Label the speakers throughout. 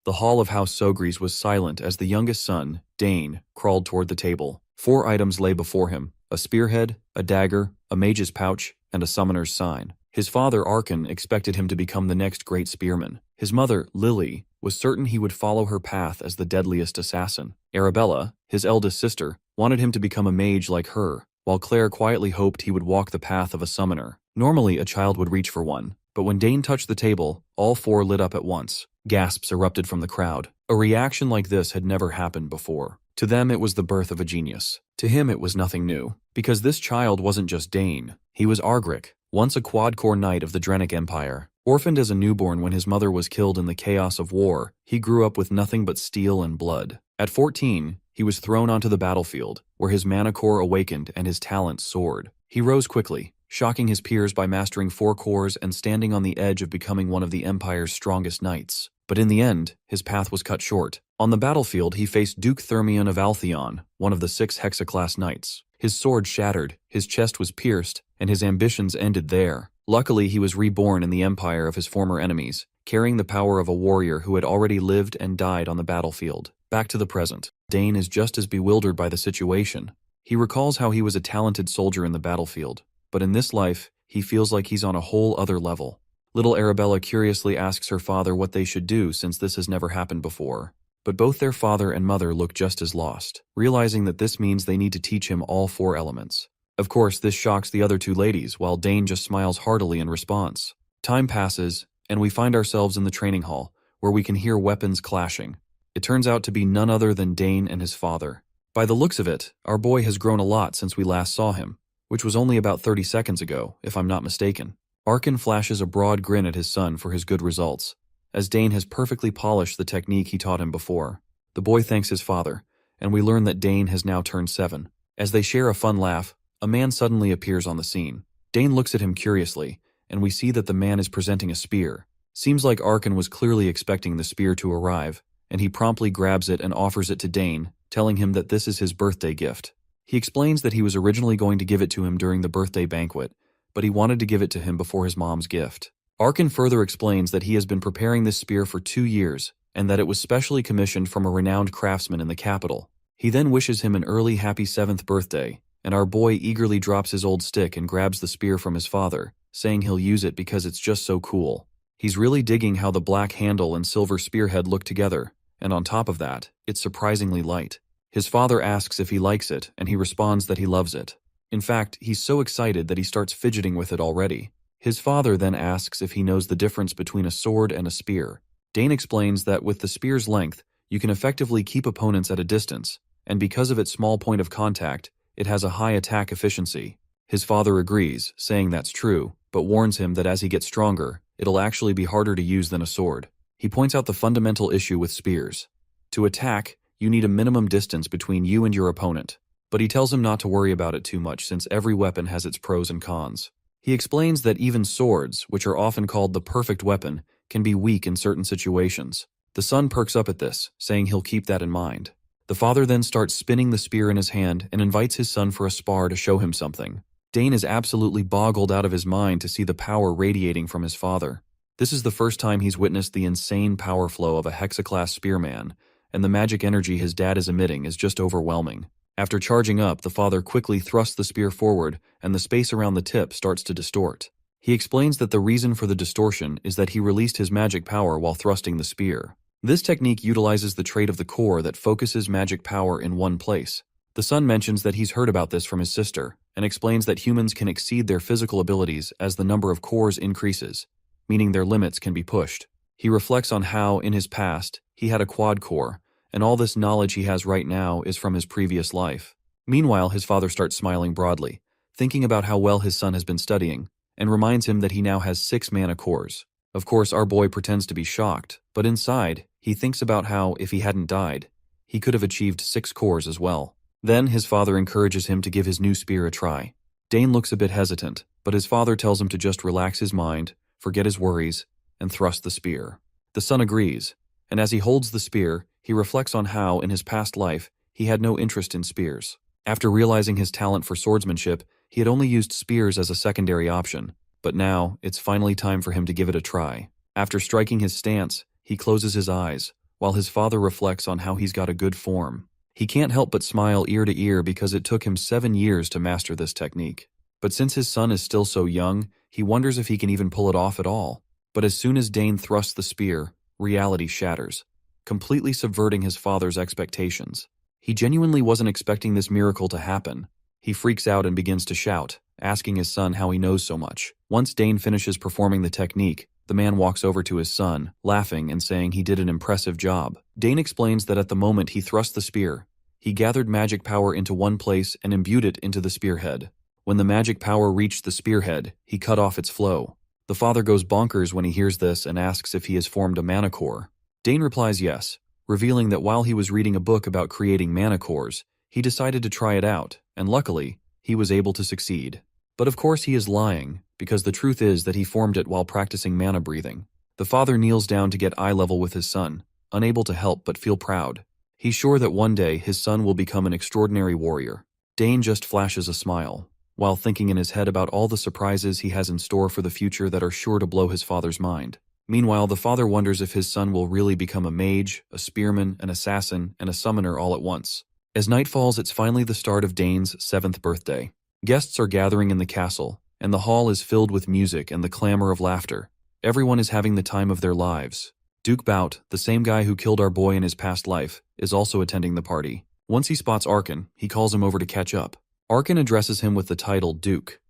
Speaker 1: The hall of House Sogris was silent as the youngest son, Dane, crawled toward the table. 4 items lay before him: a spearhead, a dagger, a mage's pouch, and a summoner's sign. His father, Arkan, expected him to become the next great spearman. His mother, Lily, was certain he would follow her path as the deadliest assassin. Arabella, his eldest sister, wanted him to become a mage like her, while Claire quietly hoped he would walk the path of a summoner. Normally, a child would reach for one, but when Dane touched the table, all 4 lit up at once. Gasps erupted from the crowd. A reaction like this had never happened before. To them, it was the birth of a genius. To him, it was nothing new, because this child wasn't just Dane. He was Argrick, once a quad-core knight of the Drenic Empire. Orphaned as a newborn when his mother was killed in the chaos of war, he grew up with nothing but steel and blood. At 14, he was thrown onto the battlefield, where his mana core awakened and his talents soared. He rose quickly, shocking his peers by mastering 4 cores and standing on the edge of becoming one of the Empire's strongest knights. But in the end, his path was cut short. On the battlefield, he faced Duke Thermion of Altheon, one of the 6 Hexaclass knights. His sword shattered, his chest was pierced, and his ambitions ended there. Luckily, he was reborn in the empire of his former enemies, carrying the power of a warrior who had already lived and died on the battlefield. Back to the present. Dane is just as bewildered by the situation. He recalls how he was a talented soldier in the battlefield, but in this life, he feels like he's on a whole other level. Little Arabella curiously asks her father what they should do since this has never happened before. But both their father and mother look just as lost, realizing that this means they need to teach him all 4 elements. Of course, this shocks the other 2 ladies, while Dane just smiles heartily in response. Time passes, and we find ourselves in the training hall, where we can hear weapons clashing. It turns out to be none other than Dane and his father. By the looks of it, our boy has grown a lot since we last saw him, which was only about 30 seconds ago, if I'm not mistaken. Arkan flashes a broad grin at his son for his good results, as Dane has perfectly polished the technique he taught him before. The boy thanks his father, and we learn that Dane has now turned 7. As they share a fun laugh, a man suddenly appears on the scene. Dane looks at him curiously, and we see that the man is presenting a spear. Seems like Arkan was clearly expecting the spear to arrive, and he promptly grabs it and offers it to Dane, telling him that this is his birthday gift. He explains that he was originally going to give it to him during the birthday banquet, but he wanted to give it to him before his mom's gift. Arkan further explains that he has been preparing this spear for 2 years, and that it was specially commissioned from a renowned craftsman in the capital. He then wishes him an early happy 7th birthday, and our boy eagerly drops his old stick and grabs the spear from his father, saying he'll use it because it's just so cool. He's really digging how the black handle and silver spearhead look together, and on top of that, it's surprisingly light. His father asks if he likes it, and he responds that he loves it. In fact, he's so excited that he starts fidgeting with it already. His father then asks if he knows the difference between a sword and a spear. Dane explains that with the spear's length, you can effectively keep opponents at a distance, and because of its small point of contact, it has a high attack efficiency. His father agrees, saying that's true, but warns him that as he gets stronger, it'll actually be harder to use than a sword. He points out the fundamental issue with spears. To attack, you need a minimum distance between you and your opponent, but he tells him not to worry about it too much since every weapon has its pros and cons. He explains that even swords, which are often called the perfect weapon, can be weak in certain situations. The son perks up at this, saying he'll keep that in mind. The father then starts spinning the spear in his hand and invites his son for a spar to show him something. Dane is absolutely boggled out of his mind to see the power radiating from his father. This is the first time he's witnessed the insane power flow of a hexaclass spearman, and the magic energy his dad is emitting is just overwhelming. After charging up, the father quickly thrusts the spear forward, and the space around the tip starts to distort. He explains that the reason for the distortion is that he released his magic power while thrusting the spear. This technique utilizes the trait of the core that focuses magic power in one place. The son mentions that he's heard about this from his sister, and explains that humans can exceed their physical abilities as the number of cores increases, meaning their limits can be pushed. He reflects on how, in his past, he had a quad core, and all this knowledge he has right now is from his previous life. Meanwhile, his father starts smiling broadly, thinking about how well his son has been studying, and reminds him that he now has 6 mana cores. Of course, our boy pretends to be shocked, but inside, he thinks about how, if he hadn't died, he could have achieved 6 cores as well. Then, his father encourages him to give his new spear a try. Dane looks a bit hesitant, but his father tells him to just relax his mind, forget his worries, and thrust the spear. The son agrees, and as he holds the spear, he reflects on how, in his past life, he had no interest in spears. After realizing his talent for swordsmanship, he had only used spears as a secondary option, but now, it's finally time for him to give it a try. After striking his stance, he closes his eyes, while his father reflects on how he's got a good form. He can't help but smile ear to ear because it took him 7 years to master this technique. But since his son is still so young, he wonders if he can even pull it off at all. But as soon as Dane thrusts the spear, reality shatters, completely subverting his father's expectations. He genuinely wasn't expecting this miracle to happen. He freaks out and begins to shout, asking his son how he knows so much. Once Dane finishes performing the technique, the man walks over to his son, laughing and saying he did an impressive job. Dane explains that at the moment he thrust the spear, he gathered magic power into one place and imbued it into the spearhead. When the magic power reached the spearhead, he cut off its flow. The father goes bonkers when he hears this and asks if he has formed a mana core. Dane replies yes, revealing that while he was reading a book about creating mana cores, he decided to try it out, and luckily, he was able to succeed. But of course he is lying, because the truth is that he formed it while practicing mana breathing. The father kneels down to get eye level with his son, unable to help but feel proud. He's sure that one day his son will become an extraordinary warrior. Dane just flashes a smile, while thinking in his head about all the surprises he has in store for the future that are sure to blow his father's mind. Meanwhile, the father wonders if his son will really become a mage, a spearman, an assassin, and a summoner all at once. As night falls, it's finally the start of Dane's 7th birthday. Guests are gathering in the castle, and the hall is filled with music and the clamor of laughter. Everyone is having the time of their lives. Duke Bout, the same guy who killed our boy in his past life, is also attending the party. Once he spots Arkan, he calls him over to catch up. Arkan addresses him with the title Duke,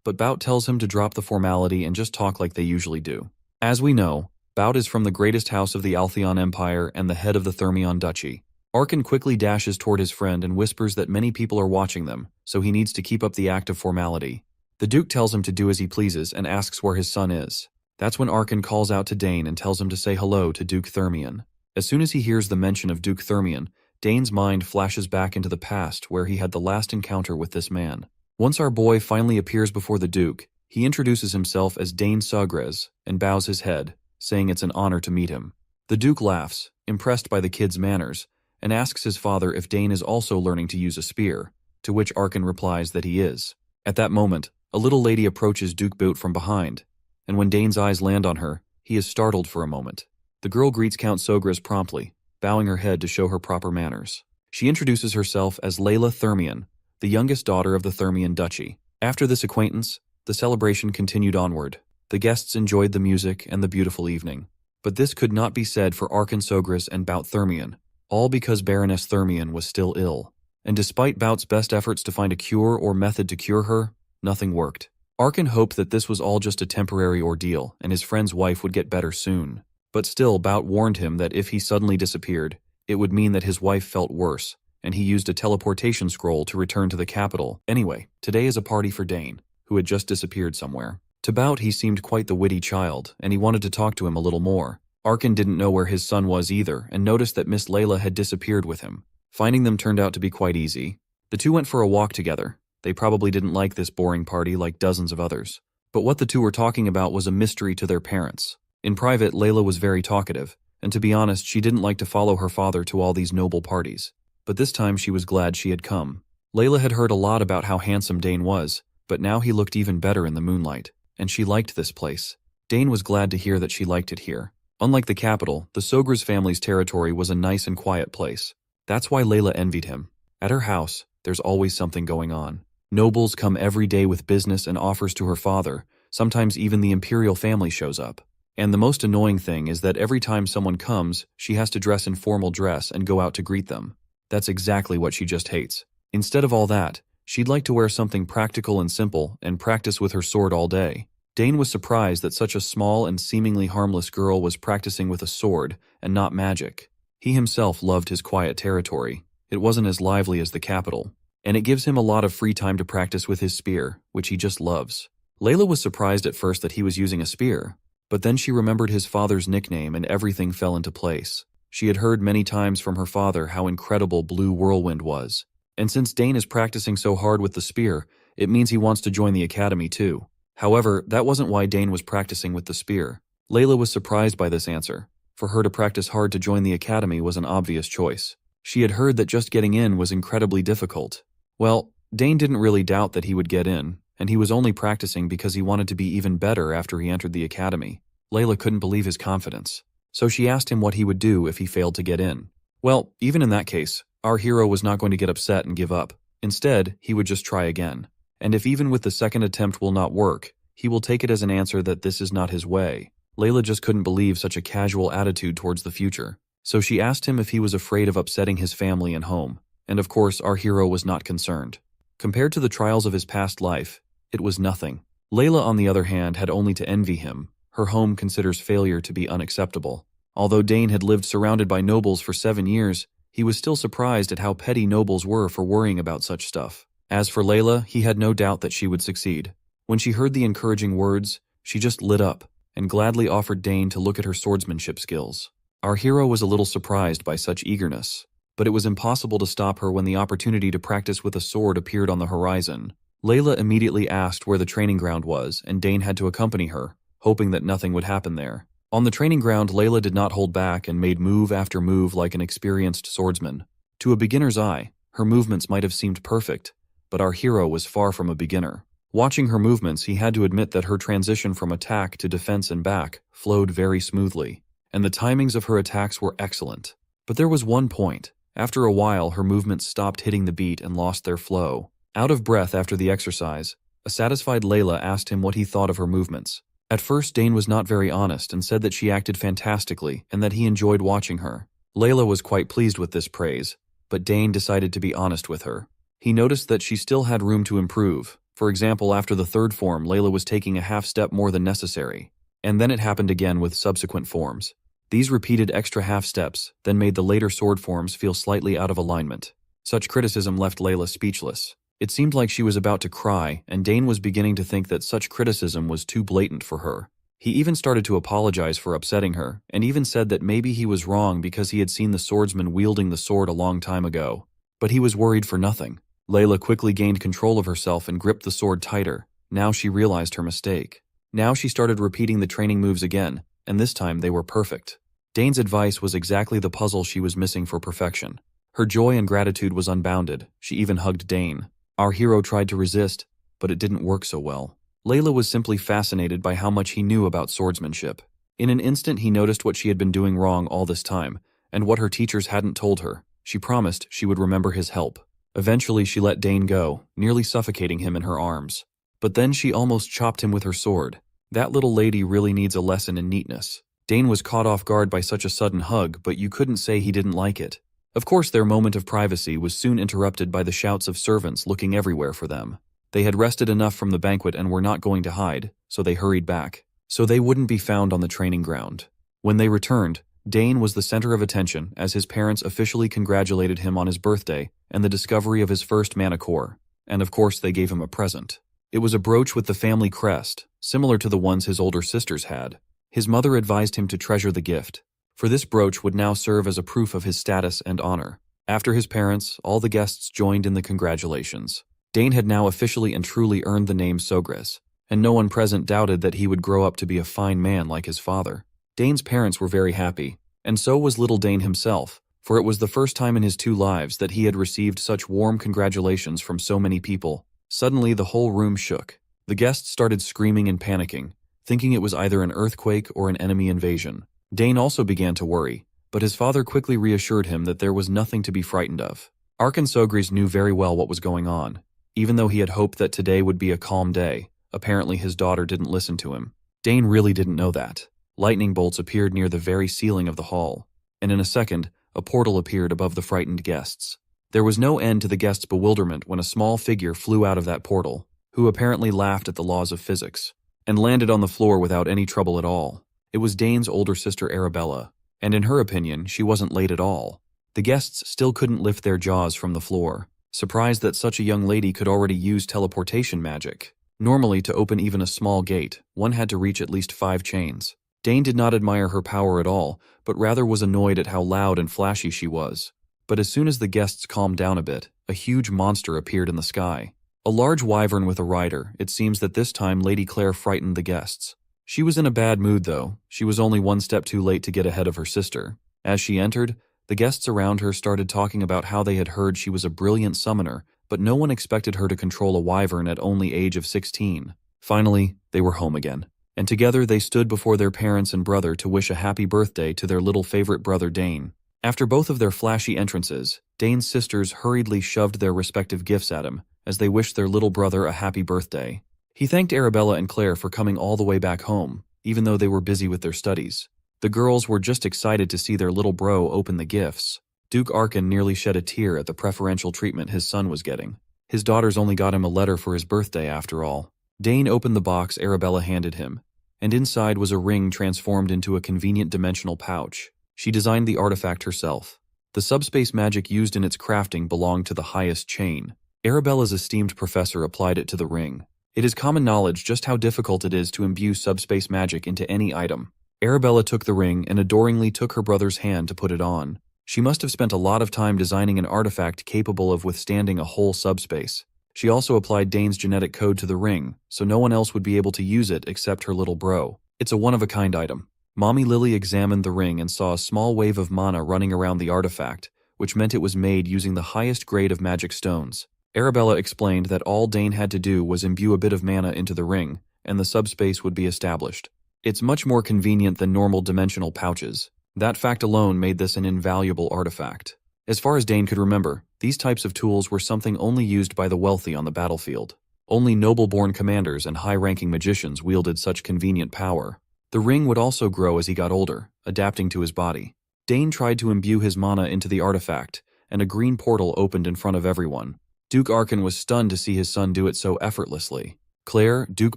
Speaker 1: but Bout tells him to drop the formality and just talk like they usually do. As we know, Bout is from the greatest house of the Altheon Empire and the head of the Thermion Duchy. Arkan quickly dashes toward his friend and whispers that many people are watching them, so he needs to keep up the act of formality. The Duke tells him to do as he pleases and asks where his son is. That's when Arkan calls out to Dane and tells him to say hello to Duke Thermion. As soon as he hears the mention of Duke Thermion, Dane's mind flashes back into the past where he had the last encounter with this man. Once our boy finally appears before the Duke, he introduces himself as Dane Sugres and bows his head, saying it's an honor to meet him. The Duke laughs, impressed by the kid's manners, and asks his father if Dane is also learning to use a spear, to which Arkan replies that he is. At that moment, a little lady approaches Duke Boot from behind, and when Dane's eyes land on her, he is startled for a moment. The girl greets Count Sogres promptly, bowing her head to show her proper manners. She introduces herself as Layla Thermion, the youngest daughter of the Thermion Duchy. After this acquaintance, the celebration continued onward. The guests enjoyed the music and the beautiful evening. But this could not be said for Arkan Sogres and Bout Thermion, all because Baroness Thermion was still ill. And despite Bout's best efforts to find a cure or method to cure her, nothing worked. Arkan hoped that this was all just a temporary ordeal and his friend's wife would get better soon. But still, Bout warned him that if he suddenly disappeared, it would mean that his wife felt worse, and he used a teleportation scroll to return to the capital. Anyway, today is a party for Dane, who had just disappeared somewhere. To Bout, he seemed quite the witty child, and he wanted to talk to him a little more. Arkan didn't know where his son was either, and noticed that Miss Layla had disappeared with him. Finding them turned out to be quite easy. The two went for a walk together. They probably didn't like this boring party like dozens of others. But what the two were talking about was a mystery to their parents. In private, Layla was very talkative, and to be honest, she didn't like to follow her father to all these noble parties. But this time she was glad she had come. Layla had heard a lot about how handsome Dane was, but now he looked even better in the moonlight, and she liked this place. Dane was glad to hear that she liked it here. Unlike the capital, the Sogres family's territory was a nice and quiet place. That's why Layla envied him. At her house, there's always something going on. Nobles come every day with business and offers to her father. Sometimes even the imperial family shows up. And the most annoying thing is that every time someone comes, she has to dress in formal dress and go out to greet them. That's exactly what she just hates. Instead of all that, she'd like to wear something practical and simple and practice with her sword all day. Dane was surprised that such a small and seemingly harmless girl was practicing with a sword and not magic. He himself loved his quiet territory. It wasn't as lively as the capital, and it gives him a lot of free time to practice with his spear, which he just loves. Layla was surprised at first that he was using a spear, but then she remembered his father's nickname and everything fell into place. She had heard many times from her father how incredible Blue Whirlwind was. And since Dane is practicing so hard with the spear, it means he wants to join the academy too. However, that wasn't why Dane was practicing with the spear. Layla was surprised by this answer. For her to practice hard to join the academy was an obvious choice. She had heard that just getting in was incredibly difficult. Well, Dane didn't really doubt that he would get in, and he was only practicing because he wanted to be even better after he entered the academy. Layla couldn't believe his confidence. so she asked him what he would do if he failed to get in. Well, even in that case, our hero was not going to get upset and give up. Instead, he would just try again. And if even with the second attempt will not work, he will take it as an answer that this is not his way. Layla just couldn't believe such a casual attitude towards the future. So she asked him if he was afraid of upsetting his family and home. And of course, our hero was not concerned. Compared to the trials of his past life, it was nothing. Layla, on the other hand, had only to envy him. Her home considers failure to be unacceptable. Although Dane had lived surrounded by nobles for 7 years, he was still surprised at how petty nobles were for worrying about such stuff. As for Layla, he had no doubt that she would succeed. When she heard the encouraging words, she just lit up and gladly offered Dane to look at her swordsmanship skills. Our hero was a little surprised by such eagerness, but it was impossible to stop her when the opportunity to practice with a sword appeared on the horizon. Layla immediately asked where the training ground was, and Dane had to accompany her, hoping that nothing would happen there. On the training ground, Layla did not hold back and made move after move like an experienced swordsman. To a beginner's eye, her movements might have seemed perfect, but our hero was far from a beginner. Watching her movements, he had to admit that her transition from attack to defense and back flowed very smoothly, and the timings of her attacks were excellent. But there was one point. After a while, her movements stopped hitting the beat and lost their flow. Out of breath after the exercise, a satisfied Layla asked him what he thought of her movements. At first, Dane was not very honest and said that she acted fantastically and that he enjoyed watching her. Layla was quite pleased with this praise, but Dane decided to be honest with her. He noticed that she still had room to improve. For example, after the third form, Layla was taking a half step more than necessary. And then it happened again with subsequent forms. These repeated extra half steps then made the later sword forms feel slightly out of alignment. Such criticism left Layla speechless. It seemed like she was about to cry, and Dane was beginning to think that such criticism was too blatant for her. He even started to apologize for upsetting her, and even said that maybe he was wrong because he had seen the swordsman wielding the sword a long time ago. But he was worried for nothing. Layla quickly gained control of herself and gripped the sword tighter. Now she realized her mistake. Now she started repeating the training moves again, and this time they were perfect. Dane's advice was exactly the puzzle she was missing for perfection. Her joy and gratitude was unbounded. She even hugged Dane. Our hero tried to resist, but it didn't work so well. Layla was simply fascinated by how much he knew about swordsmanship. In an instant, he noticed what she had been doing wrong all this time, and what her teachers hadn't told her. She promised she would remember his help. Eventually, she let Dane go, nearly suffocating him in her arms. But then she almost chopped him with her sword. That little lady really needs a lesson in neatness. Dane was caught off guard by such a sudden hug, but you couldn't say he didn't like it. Of course, their moment of privacy was soon interrupted by the shouts of servants looking everywhere for them. They had rested enough from the banquet and were not going to hide, so they hurried back, so they wouldn't be found on the training ground. When they returned, Dane was the center of attention as his parents officially congratulated him on his birthday and the discovery of his first manicore, and of course they gave him a present. It was a brooch with the family crest, similar to the ones his older sisters had. His mother advised him to treasure the gift, for this brooch would now serve as a proof of his status and honor. After his parents, all the guests joined in the congratulations. Dane had now officially and truly earned the name Sogres, and no one present doubted that he would grow up to be a fine man like his father. Dane's parents were very happy, and so was little Dane himself, for it was the first time in his 2 lives that he had received such warm congratulations from so many people. Suddenly, the whole room shook. The guests started screaming and panicking, thinking it was either an earthquake or an enemy invasion. Dane also began to worry, but his father quickly reassured him that there was nothing to be frightened of. Arkan Sogres knew very well what was going on. Even though he had hoped that today would be a calm day, apparently his daughter didn't listen to him. Dane really didn't know that. Lightning bolts appeared near the very ceiling of the hall, and in a second, a portal appeared above the frightened guests. There was no end to the guests' bewilderment when a small figure flew out of that portal, who apparently laughed at the laws of physics, and landed on the floor without any trouble at all. It was Dane's older sister Arabella, and in her opinion, she wasn't late at all. The guests still couldn't lift their jaws from the floor, surprised that such a young lady could already use teleportation magic. Normally, to open even a small gate, one had to reach at least 5 chains. Dane did not admire her power at all, but rather was annoyed at how loud and flashy she was. But as soon as the guests calmed down a bit, a huge monster appeared in the sky. A large wyvern with a rider. It seems that this time Lady Claire frightened the guests. She was in a bad mood though. She was only 1 step too late to get ahead of her sister. As she entered, the guests around her started talking about how they had heard she was a brilliant summoner, but no one expected her to control a wyvern at only age of 16. Finally, they were home again. and together they stood before their parents and brother to wish a happy birthday to their little favorite brother Dane. After both of their flashy entrances, Dane's sisters hurriedly shoved their respective gifts at him as they wished their little brother a happy birthday. He thanked Arabella and Claire for coming all the way back home, even though they were busy with their studies. The girls were just excited to see their little bro open the gifts. Duke Arkan nearly shed a tear at the preferential treatment his son was getting. His daughters only got him a letter for his birthday after all. Dane opened the box Arabella handed him, and inside was a ring transformed into a convenient dimensional pouch. She designed the artifact herself. The subspace magic used in its crafting belonged to the highest chain. Arabella's esteemed professor applied it to the ring. It is common knowledge just how difficult it is to imbue subspace magic into any item. Arabella took the ring and adoringly took her brother's hand to put it on. She must have spent a lot of time designing an artifact capable of withstanding a whole subspace. She also applied Dane's genetic code to the ring, so no one else would be able to use it except her little bro. It's a one-of-a-kind item. Mommy Lily examined the ring and saw a small wave of mana running around the artifact, which meant it was made using the highest grade of magic stones. Arabella explained that all Dane had to do was imbue a bit of mana into the ring, and the subspace would be established. It's much more convenient than normal dimensional pouches. That fact alone made this an invaluable artifact. As far as Dane could remember, these types of tools were something only used by the wealthy on the battlefield. Only noble-born commanders and high-ranking magicians wielded such convenient power. The ring would also grow as he got older, adapting to his body. Dane tried to imbue his mana into the artifact, and a green portal opened in front of everyone. Duke Arkan was stunned to see his son do it so effortlessly. Claire, Duke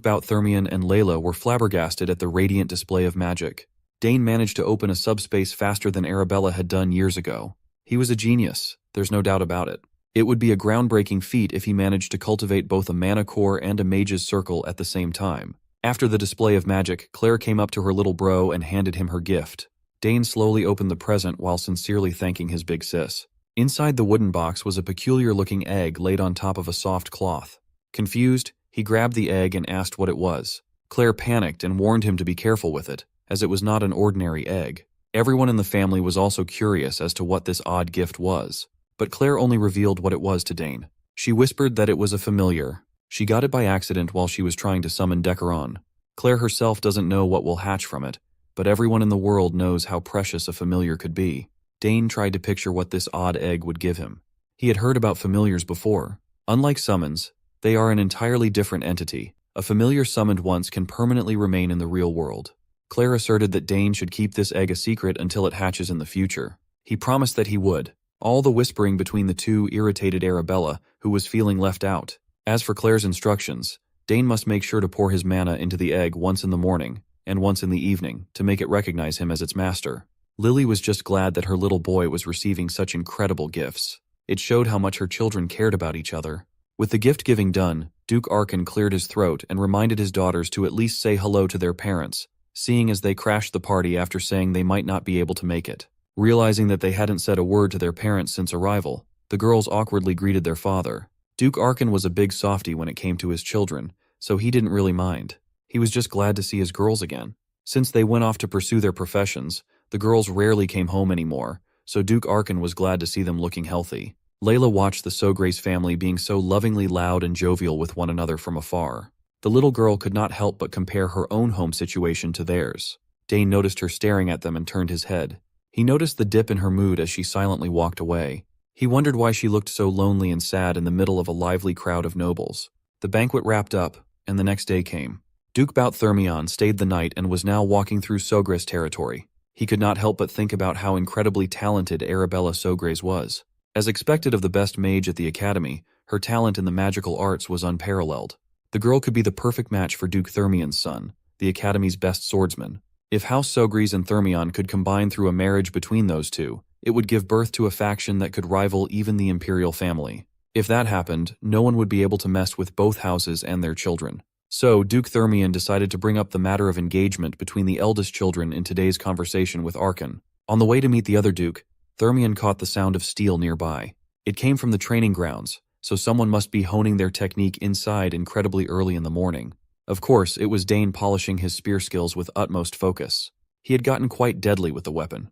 Speaker 1: Bout-Thermion, and Layla were flabbergasted at the radiant display of magic. Dane managed to open a subspace faster than Arabella had done years ago. He was a genius, there's no doubt about it. It would be a groundbreaking feat if he managed to cultivate both a mana core and a mage's circle at the same time. After the display of magic, Claire came up to her little bro and handed him her gift. Dane slowly opened the present while sincerely thanking his big sis. Inside the wooden box was a peculiar-looking egg laid on top of a soft cloth. Confused, he grabbed the egg and asked what it was. Claire panicked and warned him to be careful with it, as it was not an ordinary egg. Everyone in the family was also curious as to what this odd gift was, but Claire only revealed what it was to Dane. She whispered that it was a familiar. She got it by accident while she was trying to summon Decaron. Claire herself doesn't know what will hatch from it, but everyone in the world knows how precious a familiar could be. Dane tried to picture what this odd egg would give him. He had heard about familiars before. Unlike summons, they are an entirely different entity. A familiar summoned once can permanently remain in the real world. Claire asserted that Dane should keep this egg a secret until it hatches in the future. He promised that he would. All the whispering between the two irritated Arabella, who was feeling left out. As for Claire's instructions, Dane must make sure to pour his mana into the egg once in the morning and once in the evening to make it recognize him as its master. Lily was just glad that her little boy was receiving such incredible gifts. It showed how much her children cared about each other. With the gift-giving done, Duke Arkan cleared his throat and reminded his daughters to at least say hello to their parents, seeing as they crashed the party after saying they might not be able to make it. Realizing that they hadn't said a word to their parents since arrival, the girls awkwardly greeted their father. Duke Arkan was a big softy when it came to his children, so he didn't really mind. He was just glad to see his girls again. Since they went off to pursue their professions, the girls rarely came home anymore, so Duke Arkan was glad to see them looking healthy. Layla watched the Sogre's family being so lovingly loud and jovial with one another from afar. The little girl could not help but compare her own home situation to theirs. Dane noticed her staring at them and turned his head. He noticed the dip in her mood as she silently walked away. He wondered why she looked so lonely and sad in the middle of a lively crowd of nobles. The banquet wrapped up, and the next day came. Duke Bout-Thermion stayed the night and was now walking through Sogre's territory. He could not help but think about how incredibly talented Arabella Sogres was. As expected of the best mage at the academy, her talent in the magical arts was unparalleled. The girl could be the perfect match for Duke Thermion's son, the academy's best swordsman. If House Sogres and Thermion could combine through a marriage between those two, it would give birth to a faction that could rival even the imperial family. If that happened, no one would be able to mess with both houses and their children. So, Duke Thermion decided to bring up the matter of engagement between the eldest children in today's conversation with Arkan. On the way to meet the other Duke, Thermion caught the sound of steel nearby. It came from the training grounds, so someone must be honing their technique inside incredibly early in the morning. Of course, it was Dane polishing his spear skills with utmost focus. He had gotten quite deadly with the weapon.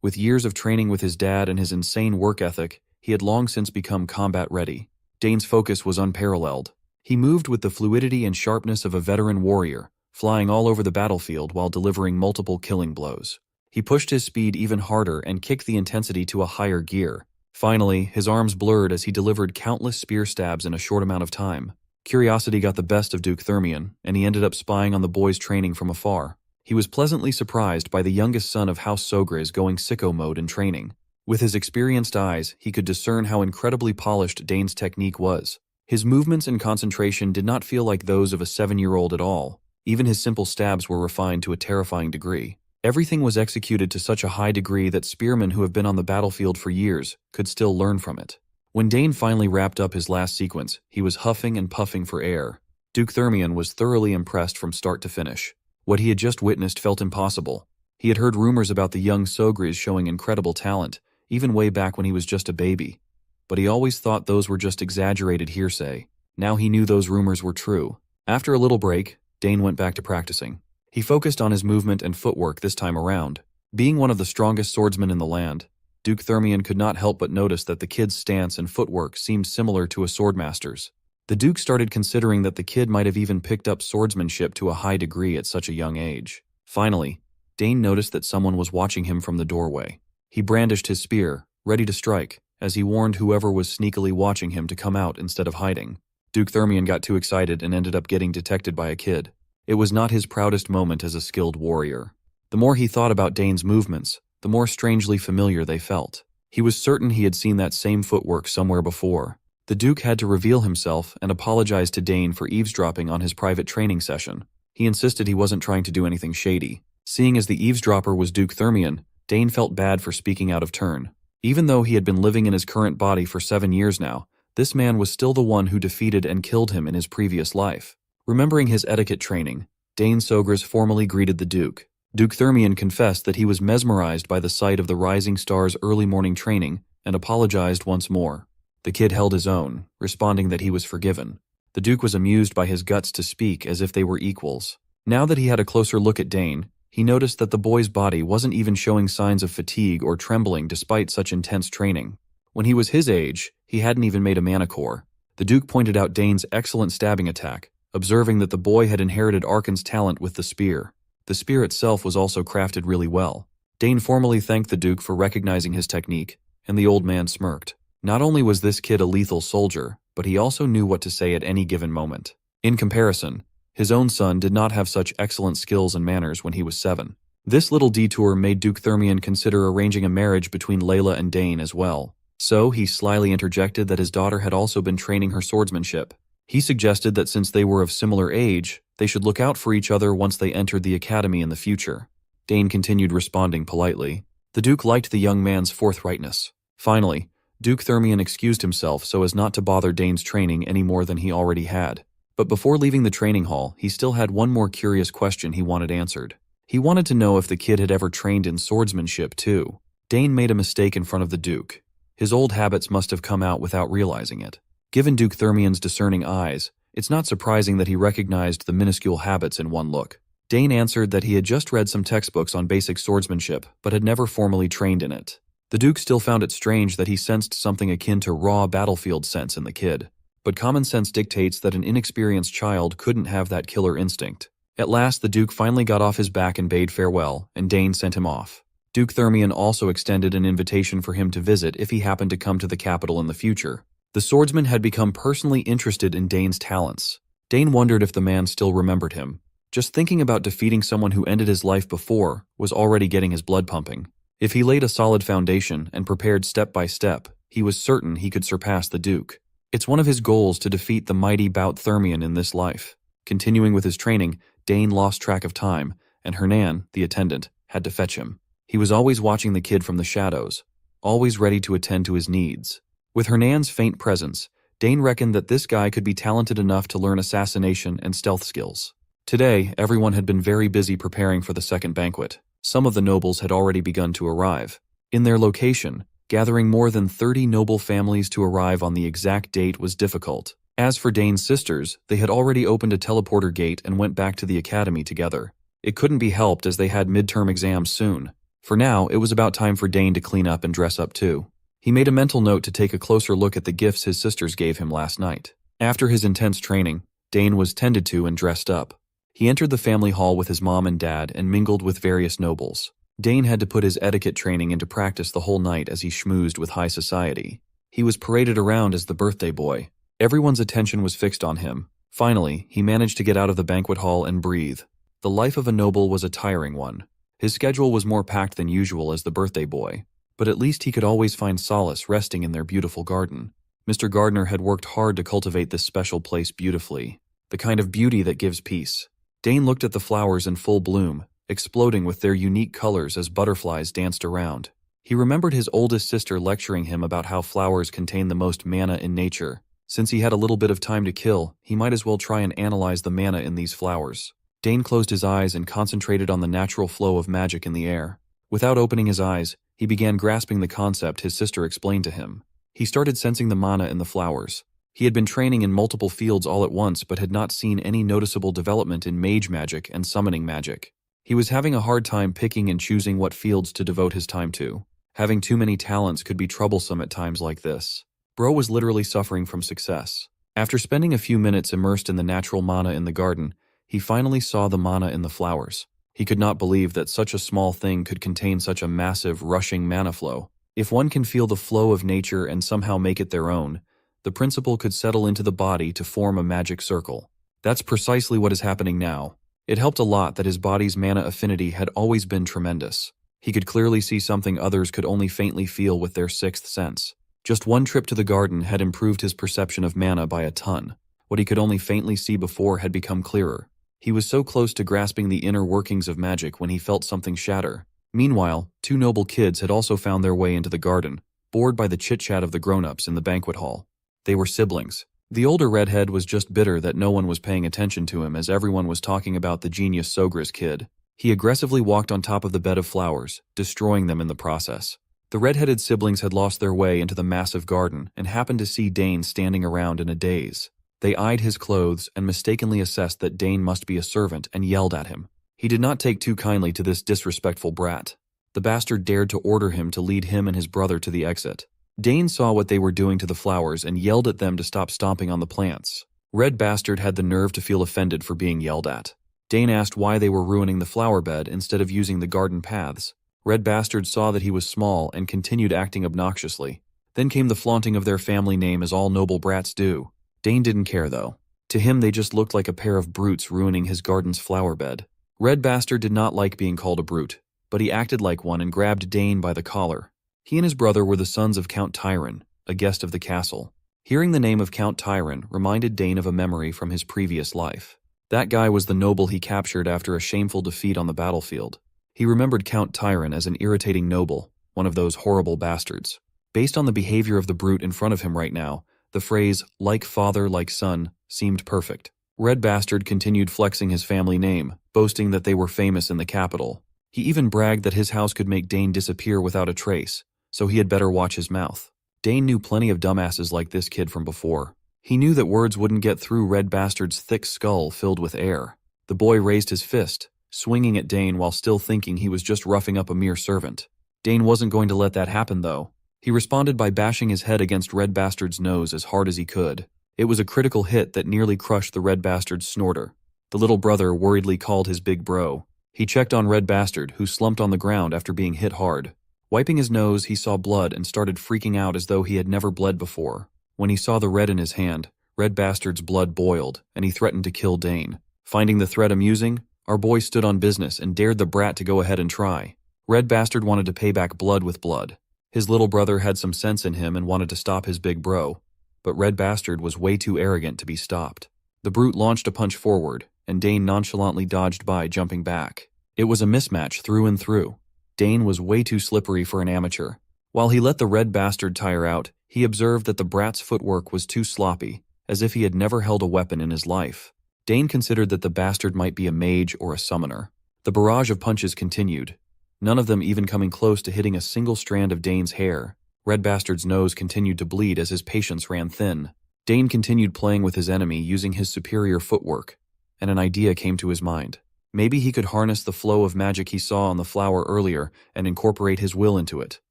Speaker 1: With years of training with his dad and his insane work ethic, he had long since become combat-ready. Dane's focus was unparalleled. He moved with the fluidity and sharpness of a veteran warrior, flying all over the battlefield while delivering multiple killing blows. He pushed his speed even harder and kicked the intensity to a higher gear. Finally, his arms blurred as he delivered countless spear stabs in a short amount of time. Curiosity got the best of Duke Thermion, and he ended up spying on the boy's training from afar. He was pleasantly surprised by the youngest son of House Sogres going sicko mode in training. With his experienced eyes, he could discern how incredibly polished Dane's technique was. His movements and concentration did not feel like those of a 7-year-old at all. Even his simple stabs were refined to a terrifying degree. Everything was executed to such a high degree that spearmen who have been on the battlefield for years could still learn from it. When Dane finally wrapped up his last sequence, he was huffing and puffing for air. Duke Thermion was thoroughly impressed from start to finish. What he had just witnessed felt impossible. He had heard rumors about the young Sogres showing incredible talent, even way back when he was just a baby. But he always thought those were just exaggerated hearsay. Now he knew those rumors were true. After a little break, Dane went back to practicing. He focused on his movement and footwork this time around. Being one of the strongest swordsmen in the land, Duke Thermion could not help but notice that the kid's stance and footwork seemed similar to a swordmaster's. The Duke started considering that the kid might have even picked up swordsmanship to a high degree at such a young age. Finally, Dane noticed that someone was watching him from the doorway. He brandished his spear, ready to strike, as he warned whoever was sneakily watching him to come out instead of hiding. Duke Thermion got too excited and ended up getting detected by a kid. It was not his proudest moment as a skilled warrior. The more he thought about Dane's movements, the more strangely familiar they felt. He was certain he had seen that same footwork somewhere before. The Duke had to reveal himself and apologize to Dane for eavesdropping on his private training session. He insisted he wasn't trying to do anything shady. Seeing as the eavesdropper was Duke Thermion, Dane felt bad for speaking out of turn. Even though he had been living in his current body for 7 years now, this man was still the one who defeated and killed him in his previous life. Remembering his etiquette training, Dane Sogres formally greeted the Duke. Duke Thermion confessed that he was mesmerized by the sight of the Rising Star's early morning training and apologized once more. The kid held his own, responding that he was forgiven. The Duke was amused by his guts to speak as if they were equals. Now that he had a closer look at Dane, he noticed that the boy's body wasn't even showing signs of fatigue or trembling despite such intense training. When he was his age, he hadn't even made a manicore. The Duke pointed out Dane's excellent stabbing attack, observing that the boy had inherited Arkan's talent with the spear. The spear itself was also crafted really well. Dane formally thanked the Duke for recognizing his technique, and the old man smirked. Not only was this kid a lethal soldier, but he also knew what to say at any given moment. In comparison, his own son did not have such excellent skills and manners when he was 7. This little detour made Duke Thermion consider arranging a marriage between Layla and Dane as well. So he slyly interjected that his daughter had also been training her swordsmanship. He suggested that since they were of similar age, they should look out for each other once they entered the academy in the future. Dane continued responding politely. The Duke liked the young man's forthrightness. Finally, Duke Thermion excused himself so as not to bother Dane's training any more than he already had. But before leaving the training hall, he still had one more curious question he wanted answered. He wanted to know if the kid had ever trained in swordsmanship too. Dane made a mistake in front of the Duke. His old habits must have come out without realizing it. Given Duke Thermion's discerning eyes, it's not surprising that he recognized the minuscule habits in one look. Dane answered that he had just read some textbooks on basic swordsmanship, but had never formally trained in it. The Duke still found it strange that he sensed something akin to raw battlefield sense in the kid. But common sense dictates that an inexperienced child couldn't have that killer instinct. At last, the Duke finally got off his back and bade farewell, and Dane sent him off. Duke Thermion also extended an invitation for him to visit if he happened to come to the capital in the future. The swordsman had become personally interested in Dane's talents. Dane wondered if the man still remembered him. Just thinking about defeating someone who ended his life before was already getting his blood pumping. If he laid a solid foundation and prepared step by step, he was certain he could surpass the Duke. It's one of his goals to defeat the mighty Bout Thermion in this life. Continuing with his training, Dane lost track of time, and Hernan, the attendant, had to fetch him. He was always watching the kid from the shadows, always ready to attend to his needs. With Hernan's faint presence, Dane reckoned that this guy could be talented enough to learn assassination and stealth skills. Today, everyone had been very busy preparing for the second banquet. Some of the nobles had already begun to arrive. In their location, gathering more than 30 noble families to arrive on the exact date was difficult. As for Dane's sisters, they had already opened a teleporter gate and went back to the academy together. It couldn't be helped as they had midterm exams soon. For now, it was about time for Dane to clean up and dress up too. He made a mental note to take a closer look at the gifts his sisters gave him last night. After his intense training, Dane was tended to and dressed up. He entered the family hall with his mom and dad and mingled with various nobles. Dane had to put his etiquette training into practice the whole night as he schmoozed with high society. He was paraded around as the birthday boy. Everyone's attention was fixed on him. Finally, he managed to get out of the banquet hall and breathe. The life of a noble was a tiring one. His schedule was more packed than usual as the birthday boy, but at least he could always find solace resting in their beautiful garden. Mr. Gardner had worked hard to cultivate this special place beautifully, the kind of beauty that gives peace. Dane looked at the flowers in full bloom, exploding with their unique colors as butterflies danced around. He remembered his oldest sister lecturing him about how flowers contain the most mana in nature. Since he had a little bit of time to kill, he might as well try and analyze the mana in these flowers. Dane closed his eyes and concentrated on the natural flow of magic in the air. Without opening his eyes, he began grasping the concept his sister explained to him. He started sensing the mana in the flowers. He had been training in multiple fields all at once but had not seen any noticeable development in mage magic and summoning magic. He was having a hard time picking and choosing what fields to devote his time to. Having too many talents could be troublesome at times like this. Bro was literally suffering from success. After spending a few minutes immersed in the natural mana in the garden, he finally saw the mana in the flowers. He could not believe that such a small thing could contain such a massive, rushing mana flow. If one can feel the flow of nature and somehow make it their own, the principle could settle into the body to form a magic circle. That's precisely what is happening now. It helped a lot that his body's mana affinity had always been tremendous. He could clearly see something others could only faintly feel with their sixth sense. Just one trip to the garden had improved his perception of mana by a ton. What he could only faintly see before had become clearer. He was so close to grasping the inner workings of magic when he felt something shatter. Meanwhile, two noble kids had also found their way into the garden, bored by the chit-chat of the grown-ups in the banquet hall. They were siblings. The older redhead was just bitter that no one was paying attention to him as everyone was talking about the genius Sogra's kid. He aggressively walked on top of the bed of flowers, destroying them in the process. The red-headed siblings had lost their way into the massive garden and happened to see Dane standing around in a daze. They eyed his clothes and mistakenly assessed that Dane must be a servant and yelled at him. He did not take too kindly to this disrespectful brat. The bastard dared to order him to lead him and his brother to the exit. Dane saw what they were doing to the flowers and yelled at them to stop stomping on the plants. Red Bastard had the nerve to feel offended for being yelled at. Dane asked why they were ruining the flower bed instead of using the garden paths. Red Bastard saw that he was small and continued acting obnoxiously. Then came the flaunting of their family name as all noble brats do. Dane didn't care though. To him they just looked like a pair of brutes ruining his garden's flower bed. Red Bastard did not like being called a brute, but he acted like one and grabbed Dane by the collar. He and his brother were the sons of Count Tyron, a guest of the castle. Hearing the name of Count Tyron reminded Dane of a memory from his previous life. That guy was the noble he captured after a shameful defeat on the battlefield. He remembered Count Tyron as an irritating noble, one of those horrible bastards. Based on the behavior of the brute in front of him right now, the phrase, like father, like son, seemed perfect. Red Bastard continued flexing his family name, boasting that they were famous in the capital. He even bragged that his house could make Dane disappear without a trace, so he had better watch his mouth. Dane knew plenty of dumbasses like this kid from before. He knew that words wouldn't get through Red Bastard's thick skull filled with air. The boy raised his fist, swinging at Dane while still thinking he was just roughing up a mere servant. Dane wasn't going to let that happen though. He responded by bashing his head against Red Bastard's nose as hard as he could. It was a critical hit that nearly crushed the Red Bastard's snorter. The little brother worriedly called his big bro. He checked on Red Bastard, who slumped on the ground after being hit hard. Wiping his nose, he saw blood and started freaking out as though he had never bled before. When he saw the red in his hand, Red Bastard's blood boiled, and he threatened to kill Dane. Finding the threat amusing, our boy stood on business and dared the brat to go ahead and try. Red Bastard wanted to pay back blood with blood. His little brother had some sense in him and wanted to stop his big bro, but Red Bastard was way too arrogant to be stopped. The brute launched a punch forward, and Dane nonchalantly dodged by, jumping back. It was a mismatch through and through. Dane was way too slippery for an amateur. While he let the Red Bastard tire out, he observed that the brat's footwork was too sloppy, as if he had never held a weapon in his life. Dane considered that the bastard might be a mage or a summoner. The barrage of punches continued, none of them even coming close to hitting a single strand of Dane's hair. Red Bastard's nose continued to bleed as his patience ran thin. Dane continued playing with his enemy using his superior footwork, and an idea came to his mind. Maybe he could harness the flow of magic he saw on the flower earlier and incorporate his will into it.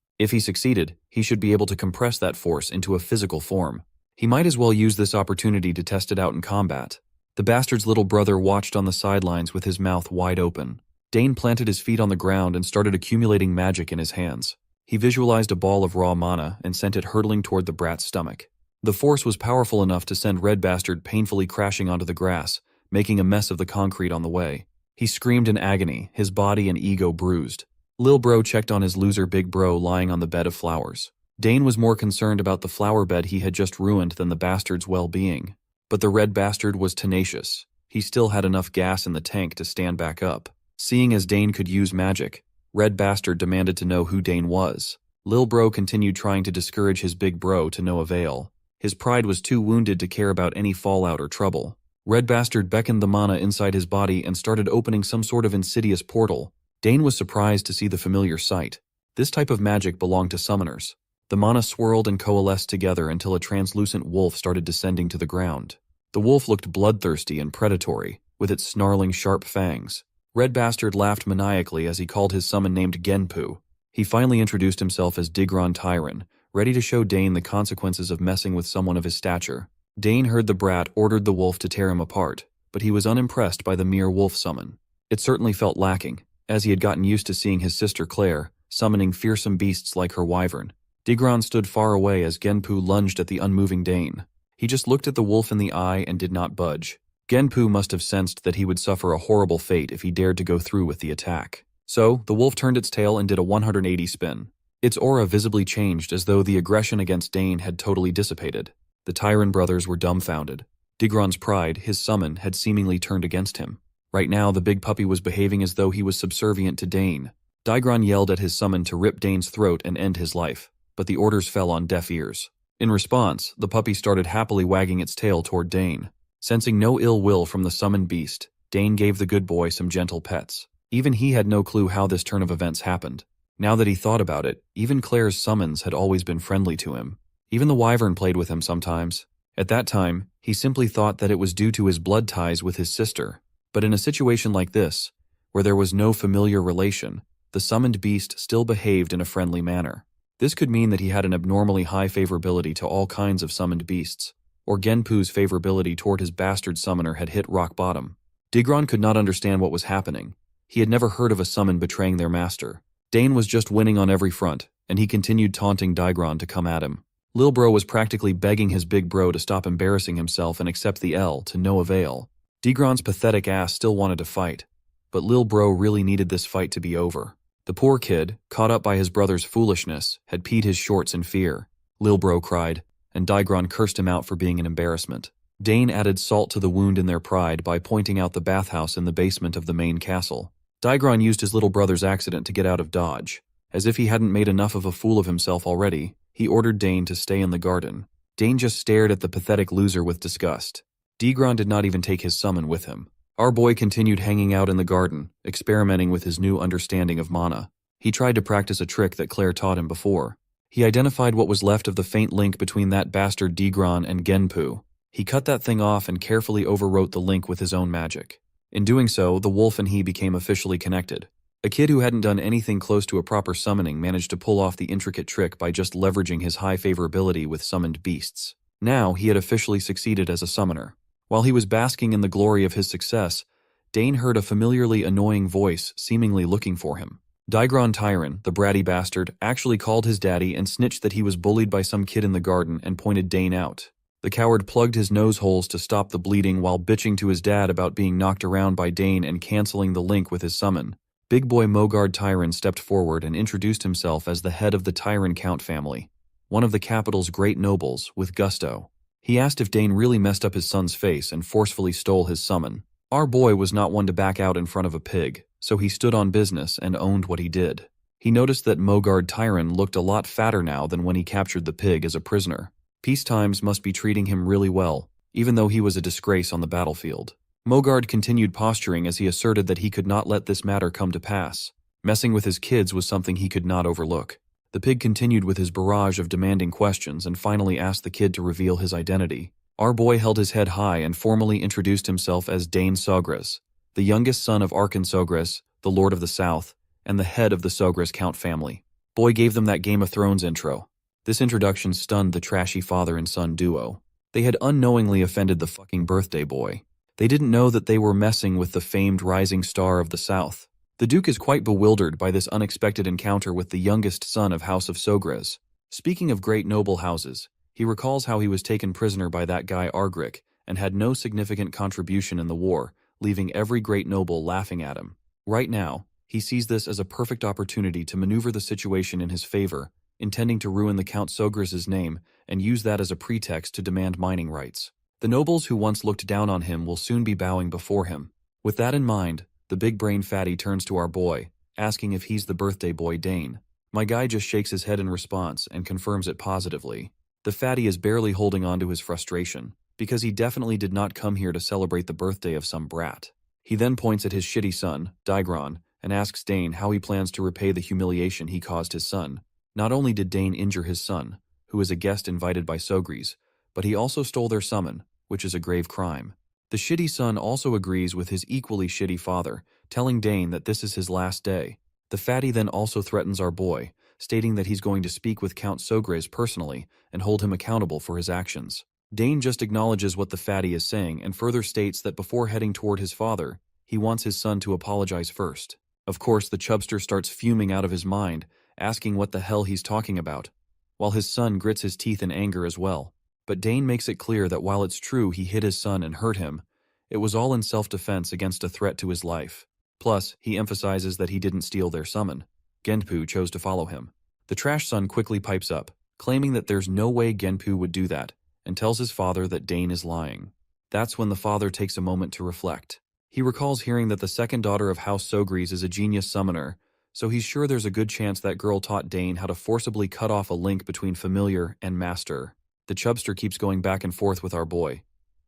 Speaker 1: If he succeeded, he should be able to compress that force into a physical form. He might as well use this opportunity to test it out in combat. The bastard's little brother watched on the sidelines with his mouth wide open. Dane planted his feet on the ground and started accumulating magic in his hands. He visualized a ball of raw mana and sent it hurtling toward the brat's stomach. The force was powerful enough to send Red Bastard painfully crashing onto the grass, making a mess of the concrete on the way. He screamed in agony, his body and ego bruised. Lil Bro checked on his loser Big Bro lying on the bed of flowers. Dane was more concerned about the flower bed he had just ruined than the bastard's well-being. But the Red Bastard was tenacious. He still had enough gas in the tank to stand back up. Seeing as Dane could use magic, Red Bastard demanded to know who Dane was. Lil Bro continued trying to discourage his Big Bro to no avail. His pride was too wounded to care about any fallout or trouble. Red Bastard beckoned the mana inside his body and started opening some sort of insidious portal. Dane was surprised to see the familiar sight. This type of magic belonged to summoners. The mana swirled and coalesced together until a translucent wolf started descending to the ground. The wolf looked bloodthirsty and predatory, with its snarling sharp fangs. Red Bastard laughed maniacally as he called his summon named Genpu. He finally introduced himself as Digron Tyron, ready to show Dane the consequences of messing with someone of his stature. Dane heard the brat ordered the wolf to tear him apart, but he was unimpressed by the mere wolf summon. It certainly felt lacking, as he had gotten used to seeing his sister Claire summoning fearsome beasts like her wyvern. Digron stood far away as Genpu lunged at the unmoving Dane. He just looked at the wolf in the eye and did not budge. Genpu must have sensed that he would suffer a horrible fate if he dared to go through with the attack. So, the wolf turned its tail and did a 180 spin. Its aura visibly changed as though the aggression against Dane had totally dissipated. The Tyron brothers were dumbfounded. Digron's pride, his summon, had seemingly turned against him. Right now, the big puppy was behaving as though he was subservient to Dane. Digron yelled at his summon to rip Dane's throat and end his life, but the orders fell on deaf ears. In response, the puppy started happily wagging its tail toward Dane. Sensing no ill will from the summoned beast, Dane gave the good boy some gentle pets. Even he had no clue how this turn of events happened. Now that he thought about it, even Claire's summons had always been friendly to him. Even the wyvern played with him sometimes. At that time, he simply thought that it was due to his blood ties with his sister. But in a situation like this, where there was no familiar relation, the summoned beast still behaved in a friendly manner. This could mean that he had an abnormally high favorability to all kinds of summoned beasts, or Genpu's favorability toward his bastard summoner had hit rock bottom. Digron could not understand what was happening. He had never heard of a summon betraying their master. Dane was just winning on every front, and he continued taunting Digron to come at him. Lil Bro was practically begging his big bro to stop embarrassing himself and accept the L to no avail. Digron's pathetic ass still wanted to fight, but Lil Bro really needed this fight to be over. The poor kid, caught up by his brother's foolishness, had peed his shorts in fear. Lil Bro cried, and Digron cursed him out for being an embarrassment. Dane added salt to the wound in their pride by pointing out the bathhouse in the basement of the main castle. Digron used his little brother's accident to get out of Dodge. As if he hadn't made enough of a fool of himself already, he ordered Dane to stay in the garden. Dane just stared at the pathetic loser with disgust. Digron did not even take his summon with him. Our boy continued hanging out in the garden, experimenting with his new understanding of mana. He tried to practice a trick that Claire taught him before. He identified what was left of the faint link between that bastard Digron and Genpu. He cut that thing off and carefully overwrote the link with his own magic. In doing so, the wolf and he became officially connected. A kid who hadn't done anything close to a proper summoning managed to pull off the intricate trick by just leveraging his high favorability with summoned beasts. Now, he had officially succeeded as a summoner. While he was basking in the glory of his success, Dane heard a familiarly annoying voice seemingly looking for him. Digron Tyron, the bratty bastard, actually called his daddy and snitched that he was bullied by some kid in the garden and pointed Dane out. The coward plugged his nose holes to stop the bleeding while bitching to his dad about being knocked around by Dane and canceling the link with his summon. Big boy Mogard Tyron stepped forward and introduced himself as the head of the Tyron Count family, one of the capital's great nobles, with gusto. He asked if Dane really messed up his son's face and forcefully stole his summon. Our boy was not one to back out in front of a pig, so he stood on business and owned what he did. He noticed that Mogard Tyron looked a lot fatter now than when he captured the pig as a prisoner. Peace times must be treating him really well, even though he was a disgrace on the battlefield. Mogard continued posturing as he asserted that he could not let this matter come to pass. Messing with his kids was something he could not overlook. The pig continued with his barrage of demanding questions and finally asked the kid to reveal his identity. Our boy held his head high and formally introduced himself as Dane Sogres, the youngest son of Arkan Sogres, the Lord of the South, and the head of the Sogres Count family. Boy gave them that Game of Thrones intro. This introduction stunned the trashy father and son duo. They had unknowingly offended the fucking birthday boy. They didn't know that they were messing with the famed rising star of the South. The Duke is quite bewildered by this unexpected encounter with the youngest son of House of Sogres. Speaking of great noble houses, he recalls how he was taken prisoner by that guy Argrick and had no significant contribution in the war, leaving every great noble laughing at him. Right now, he sees this as a perfect opportunity to maneuver the situation in his favor, intending to ruin the Count Sogres' name and use that as a pretext to demand mining rights. The nobles who once looked down on him will soon be bowing before him. With that in mind, the big-brain fatty turns to our boy, asking if he's the birthday boy Dane. My guy just shakes his head in response and confirms it positively. The fatty is barely holding on to his frustration, because he definitely did not come here to celebrate the birthday of some brat. He then points at his shitty son, Digron, and asks Dane how he plans to repay the humiliation he caused his son. Not only did Dane injure his son, who is a guest invited by Sogres, but he also stole their summon, which is a grave crime. The shitty son also agrees with his equally shitty father, telling Dane that this is his last day. The fatty then also threatens our boy, stating that he's going to speak with Count Sogres personally and hold him accountable for his actions. Dane just acknowledges what the fatty is saying and further states that before heading toward his father, he wants his son to apologize first. Of course, the chubster starts fuming out of his mind, asking what the hell he's talking about, while his son grits his teeth in anger as well. But Dane makes it clear that while it's true he hit his son and hurt him, it was all in self-defense against a threat to his life. Plus, he emphasizes that he didn't steal their summon. Genpu chose to follow him. The trash son quickly pipes up, claiming that there's no way Genpu would do that, and tells his father that Dane is lying. That's when the father takes a moment to reflect. He recalls hearing that the second daughter of House Sogres is a genius summoner, so he's sure there's a good chance that girl taught Dane how to forcibly cut off a link between familiar and master. The chubster keeps going back and forth with our boy,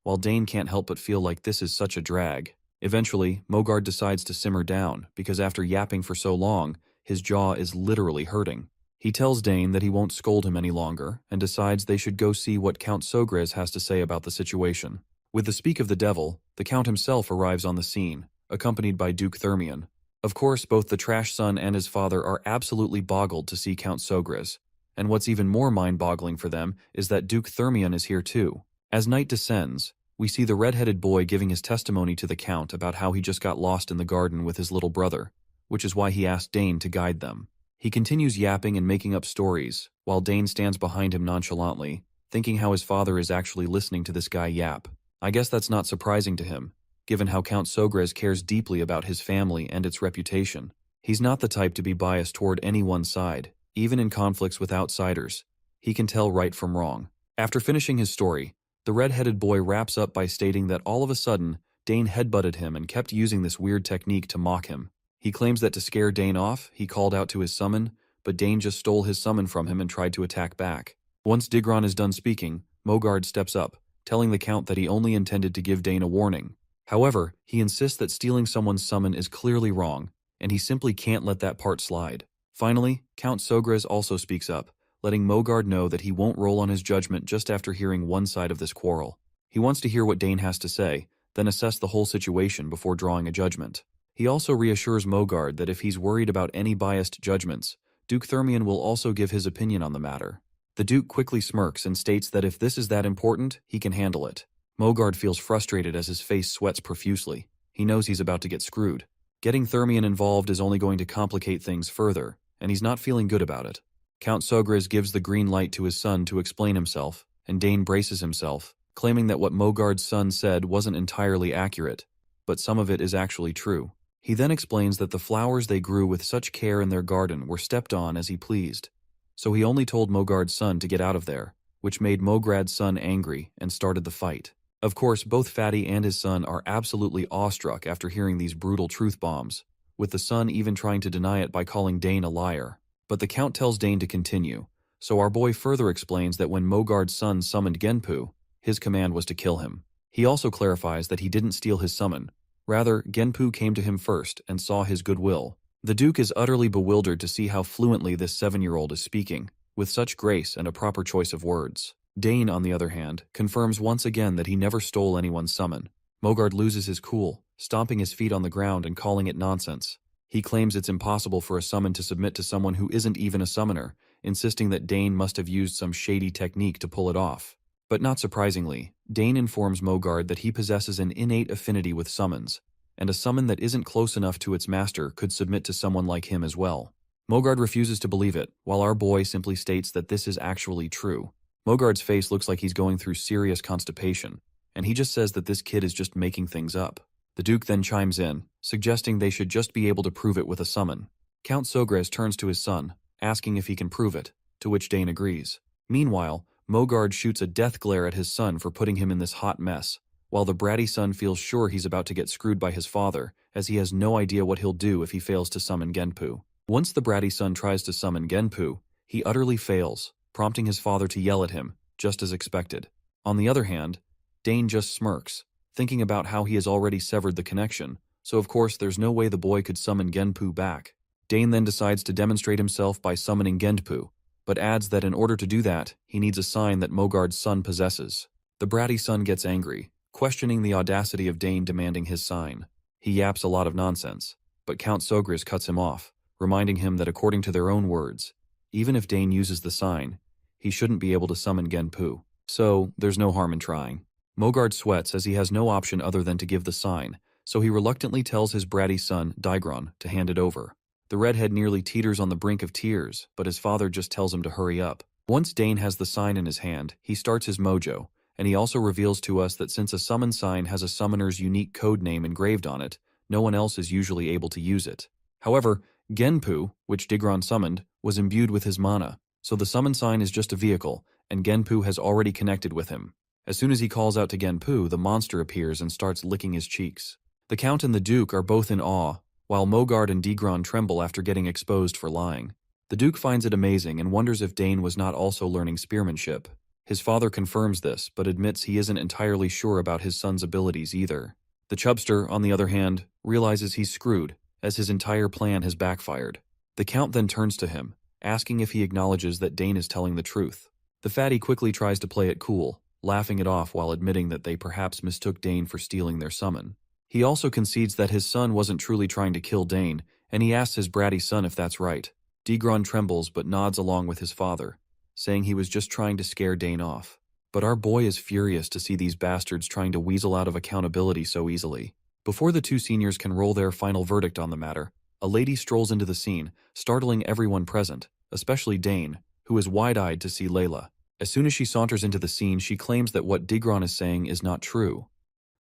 Speaker 1: while Dane can't help but feel like this is such a drag. Eventually, Mogard decides to simmer down, because after yapping for so long, his jaw is literally hurting. He tells Dane that he won't scold him any longer, and decides they should go see what Count Sogres has to say about the situation. With the speak of the devil, the Count himself arrives on the scene, accompanied by Duke Thermion. Of course, both the trash son and his father are absolutely boggled to see Count Sogres, and what's even more mind-boggling for them is that Duke Thermion is here too. As night descends, we see the red-headed boy giving his testimony to the Count about how he just got lost in the garden with his little brother, which is why he asked Dane to guide them. He continues yapping and making up stories, while Dane stands behind him nonchalantly, thinking how his father is actually listening to this guy yap. I guess that's not surprising to him, given how Count Sogres cares deeply about his family and its reputation. He's not the type to be biased toward any one side, even in conflicts with outsiders. He can tell right from wrong. After finishing his story, the red-headed boy wraps up by stating that all of a sudden, Dane headbutted him and kept using this weird technique to mock him. He claims that to scare Dane off, he called out to his summon, but Dane just stole his summon from him and tried to attack back. Once Digron is done speaking, Mogard steps up, telling the Count that he only intended to give Dane a warning. However, he insists that stealing someone's summon is clearly wrong, and he simply can't let that part slide. Finally, Count Sogres also speaks up, letting Mogard know that he won't roll on his judgment just after hearing one side of this quarrel. He wants to hear what Dane has to say, then assess the whole situation before drawing a judgment. He also reassures Mogard that if he's worried about any biased judgments, Duke Thermion will also give his opinion on the matter. The Duke quickly smirks and states that if this is that important, he can handle it. Mogard feels frustrated as his face sweats profusely. He knows he's about to get screwed. Getting Thermion involved is only going to complicate things further, and he's not feeling good about it. Count Sogres gives the green light to his son to explain himself, and Dane braces himself, claiming that what Mogard's son said wasn't entirely accurate, but some of it is actually true. He then explains that the flowers they grew with such care in their garden were stepped on as he pleased, so he only told Mogard's son to get out of there, which made Mograd's son angry and started the fight. Of course, both Fatty and his son are absolutely awestruck after hearing these brutal truth bombs, with the son even trying to deny it by calling Dane a liar. But the Count tells Dane to continue, so our boy further explains that when Mogard's son summoned Genpu, his command was to kill him. He also clarifies that he didn't steal his summon. Rather, Genpu came to him first and saw his goodwill. The Duke is utterly bewildered to see how fluently this 7-year-old is speaking, with such grace and a proper choice of words. Dane, on the other hand, confirms once again that he never stole anyone's summon. Mogard loses his cool, stomping his feet on the ground and calling it nonsense. He claims it's impossible for a summon to submit to someone who isn't even a summoner, insisting that Dane must have used some shady technique to pull it off. But not surprisingly, Dane informs Mogard that he possesses an innate affinity with summons, and a summon that isn't close enough to its master could submit to someone like him as well. Mogard refuses to believe it, while our boy simply states that this is actually true. Mogard's face looks like he's going through serious constipation, and he just says that this kid is just making things up. The Duke then chimes in, suggesting they should just be able to prove it with a summon. Count Sogres turns to his son, asking if he can prove it, to which Dane agrees. Meanwhile, Mogard shoots a death glare at his son for putting him in this hot mess, while the bratty son feels sure he's about to get screwed by his father, as he has no idea what he'll do if he fails to summon Genpu. Once the bratty son tries to summon Genpu, he utterly fails, prompting his father to yell at him, just as expected. On the other hand, Dane just smirks, thinking about how he has already severed the connection, so of course there's no way the boy could summon Genpu back. Dane then decides to demonstrate himself by summoning Genpu, but adds that in order to do that, he needs a sign that Mogard's son possesses. The bratty son gets angry, questioning the audacity of Dane demanding his sign. He yaps a lot of nonsense, but Count Sogres cuts him off, reminding him that according to their own words, even if Dane uses the sign, he shouldn't be able to summon Genpu, so there's no harm in trying. Mogard sweats as he has no option other than to give the sign, so he reluctantly tells his bratty son, Digron, to hand it over. The redhead nearly teeters on the brink of tears, but his father just tells him to hurry up. Once Dane has the sign in his hand, he starts his mojo, and he also reveals to us that since a summon sign has a summoner's unique code name engraved on it, no one else is usually able to use it. However, Genpu, which Digron summoned, was imbued with his mana, so the summon sign is just a vehicle, and Genpu has already connected with him. As soon as he calls out to Genpu, the monster appears and starts licking his cheeks. The Count and the Duke are both in awe, while Mogard and Digron tremble after getting exposed for lying. The Duke finds it amazing and wonders if Dane was not also learning spearmanship. His father confirms this, but admits he isn't entirely sure about his son's abilities either. The Chubster, on the other hand, realizes he's screwed, as his entire plan has backfired. The Count then turns to him, asking if he acknowledges that Dane is telling the truth. The fatty quickly tries to play it cool, laughing it off while admitting that they perhaps mistook Dane for stealing their summon. He also concedes that his son wasn't truly trying to kill Dane, and he asks his bratty son if that's right. Digron trembles but nods along with his father, saying he was just trying to scare Dane off. But our boy is furious to see these bastards trying to weasel out of accountability so easily. Before the two seniors can roll their final verdict on the matter, a lady strolls into the scene, startling everyone present, especially Dane, who is wide-eyed to see Layla. As soon as she saunters into the scene, she claims that what Digron is saying is not true.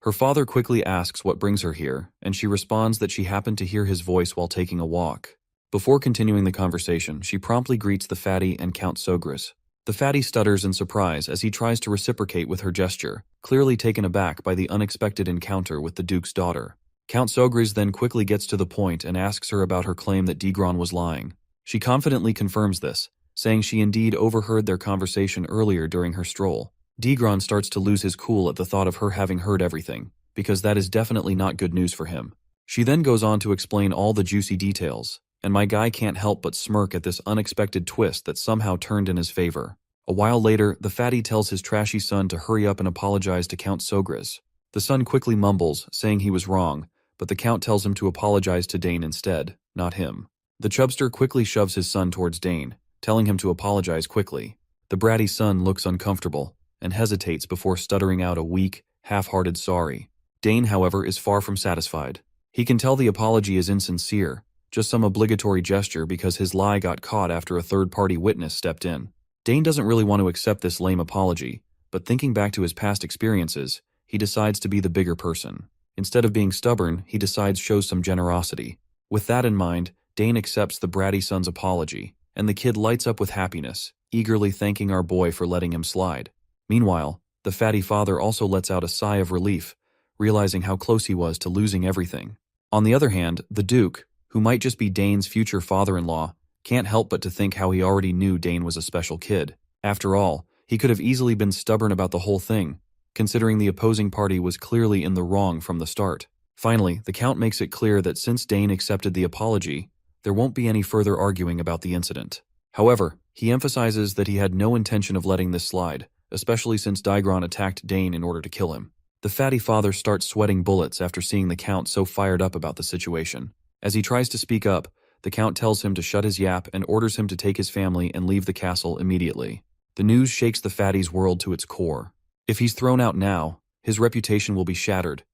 Speaker 1: Her father quickly asks what brings her here, and she responds that she happened to hear his voice while taking a walk. Before continuing the conversation, she promptly greets the fatty and Count Sogres. The fatty stutters in surprise as he tries to reciprocate with her gesture, clearly taken aback by the unexpected encounter with the Duke's daughter. Count Sogres then quickly gets to the point and asks her about her claim that Digron was lying. She confidently confirms this, saying she indeed overheard their conversation earlier during her stroll. Digron starts to lose his cool at the thought of her having heard everything, because that is definitely not good news for him. She then goes on to explain all the juicy details, and my guy can't help but smirk at this unexpected twist that somehow turned in his favor. A while later, the fatty tells his trashy son to hurry up and apologize to Count Sogres. The son quickly mumbles, saying he was wrong, but the Count tells him to apologize to Dane instead, not him. The Chubster quickly shoves his son towards Dane, telling him to apologize quickly. The bratty son looks uncomfortable and hesitates before stuttering out a weak, half-hearted sorry. Dane, however, is far from satisfied. He can tell the apology is insincere, just some obligatory gesture because his lie got caught after a third-party witness stepped in. Dane doesn't really want to accept this lame apology, but thinking back to his past experiences, he decides to be the bigger person. Instead of being stubborn, he decides shows some generosity. With that in mind, Dane accepts the bratty son's apology, and the kid lights up with happiness, eagerly thanking our boy for letting him slide. Meanwhile, the fatty father also lets out a sigh of relief, realizing how close he was to losing everything. On the other hand, the Duke, who might just be Dane's future father-in-law, can't help but to think how he already knew Dane was a special kid. After all, he could have easily been stubborn about the whole thing, considering the opposing party was clearly in the wrong from the start. Finally, the Count makes it clear that since Dane accepted the apology, there won't be any further arguing about the incident. However, he emphasizes that he had no intention of letting this slide, especially since Digron attacked Dane in order to kill him. The fatty father starts sweating bullets after seeing the Count so fired up about the situation. As he tries to speak up, the Count tells him to shut his yap and orders him to take his family and leave the castle immediately. The news shakes the fatty's world to its core, If he's thrown out now, his reputation will be shattered,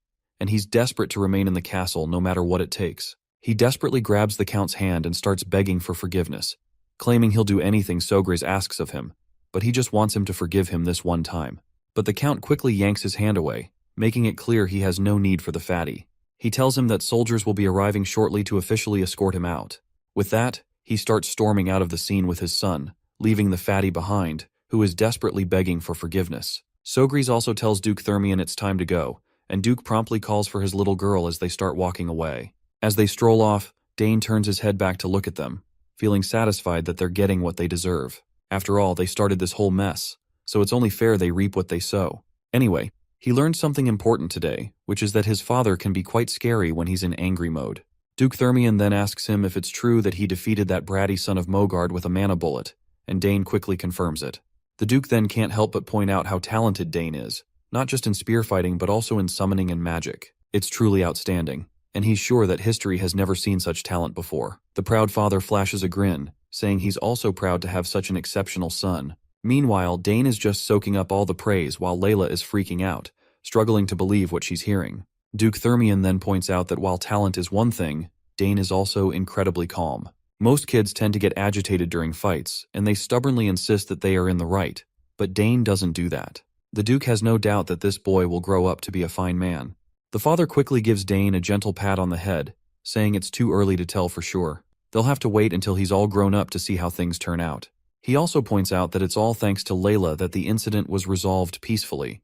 Speaker 1: and he's desperate to remain in the castle no matter what it takes. He desperately grabs the Count's hand and starts begging for forgiveness, claiming he'll do anything Sogris asks of him, but he just wants him to forgive him this one time. But the Count quickly yanks his hand away, making it clear he has no need for the fatty. He tells him that soldiers will be arriving shortly to officially escort him out. With that, he starts storming out of the scene with his son, leaving the fatty behind, who is desperately begging for forgiveness. Sogris also tells Duke Thermion it's time to go, and Duke promptly calls for his little girl as they start walking away. As they stroll off, Dane turns his head back to look at them, feeling satisfied that they're getting what they deserve. After all, they started this whole mess, so it's only fair they reap what they sow. Anyway, he learned something important today, which is that his father can be quite scary when he's in angry mode. Duke Thermion then asks him if it's true that he defeated that bratty son of Mogard with a mana bullet, and Dane quickly confirms it. The Duke then can't help but point out how talented Dane is, not just in spear fighting but also in summoning and magic. It's truly outstanding, and he's sure that history has never seen such talent before. The proud father flashes a grin, saying he's also proud to have such an exceptional son. Meanwhile, Dane is just soaking up all the praise while Layla is freaking out, struggling to believe what she's hearing. Duke Thermion then points out that while talent is one thing, Dane is also incredibly calm. Most kids tend to get agitated during fights, and they stubbornly insist that they are in the right, but Dane doesn't do that. The Duke has no doubt that this boy will grow up to be a fine man. The father quickly gives Dane a gentle pat on the head, saying it's too early to tell for sure. They'll have to wait until he's all grown up to see how things turn out. He also points out that it's all thanks to Layla that the incident was resolved peacefully.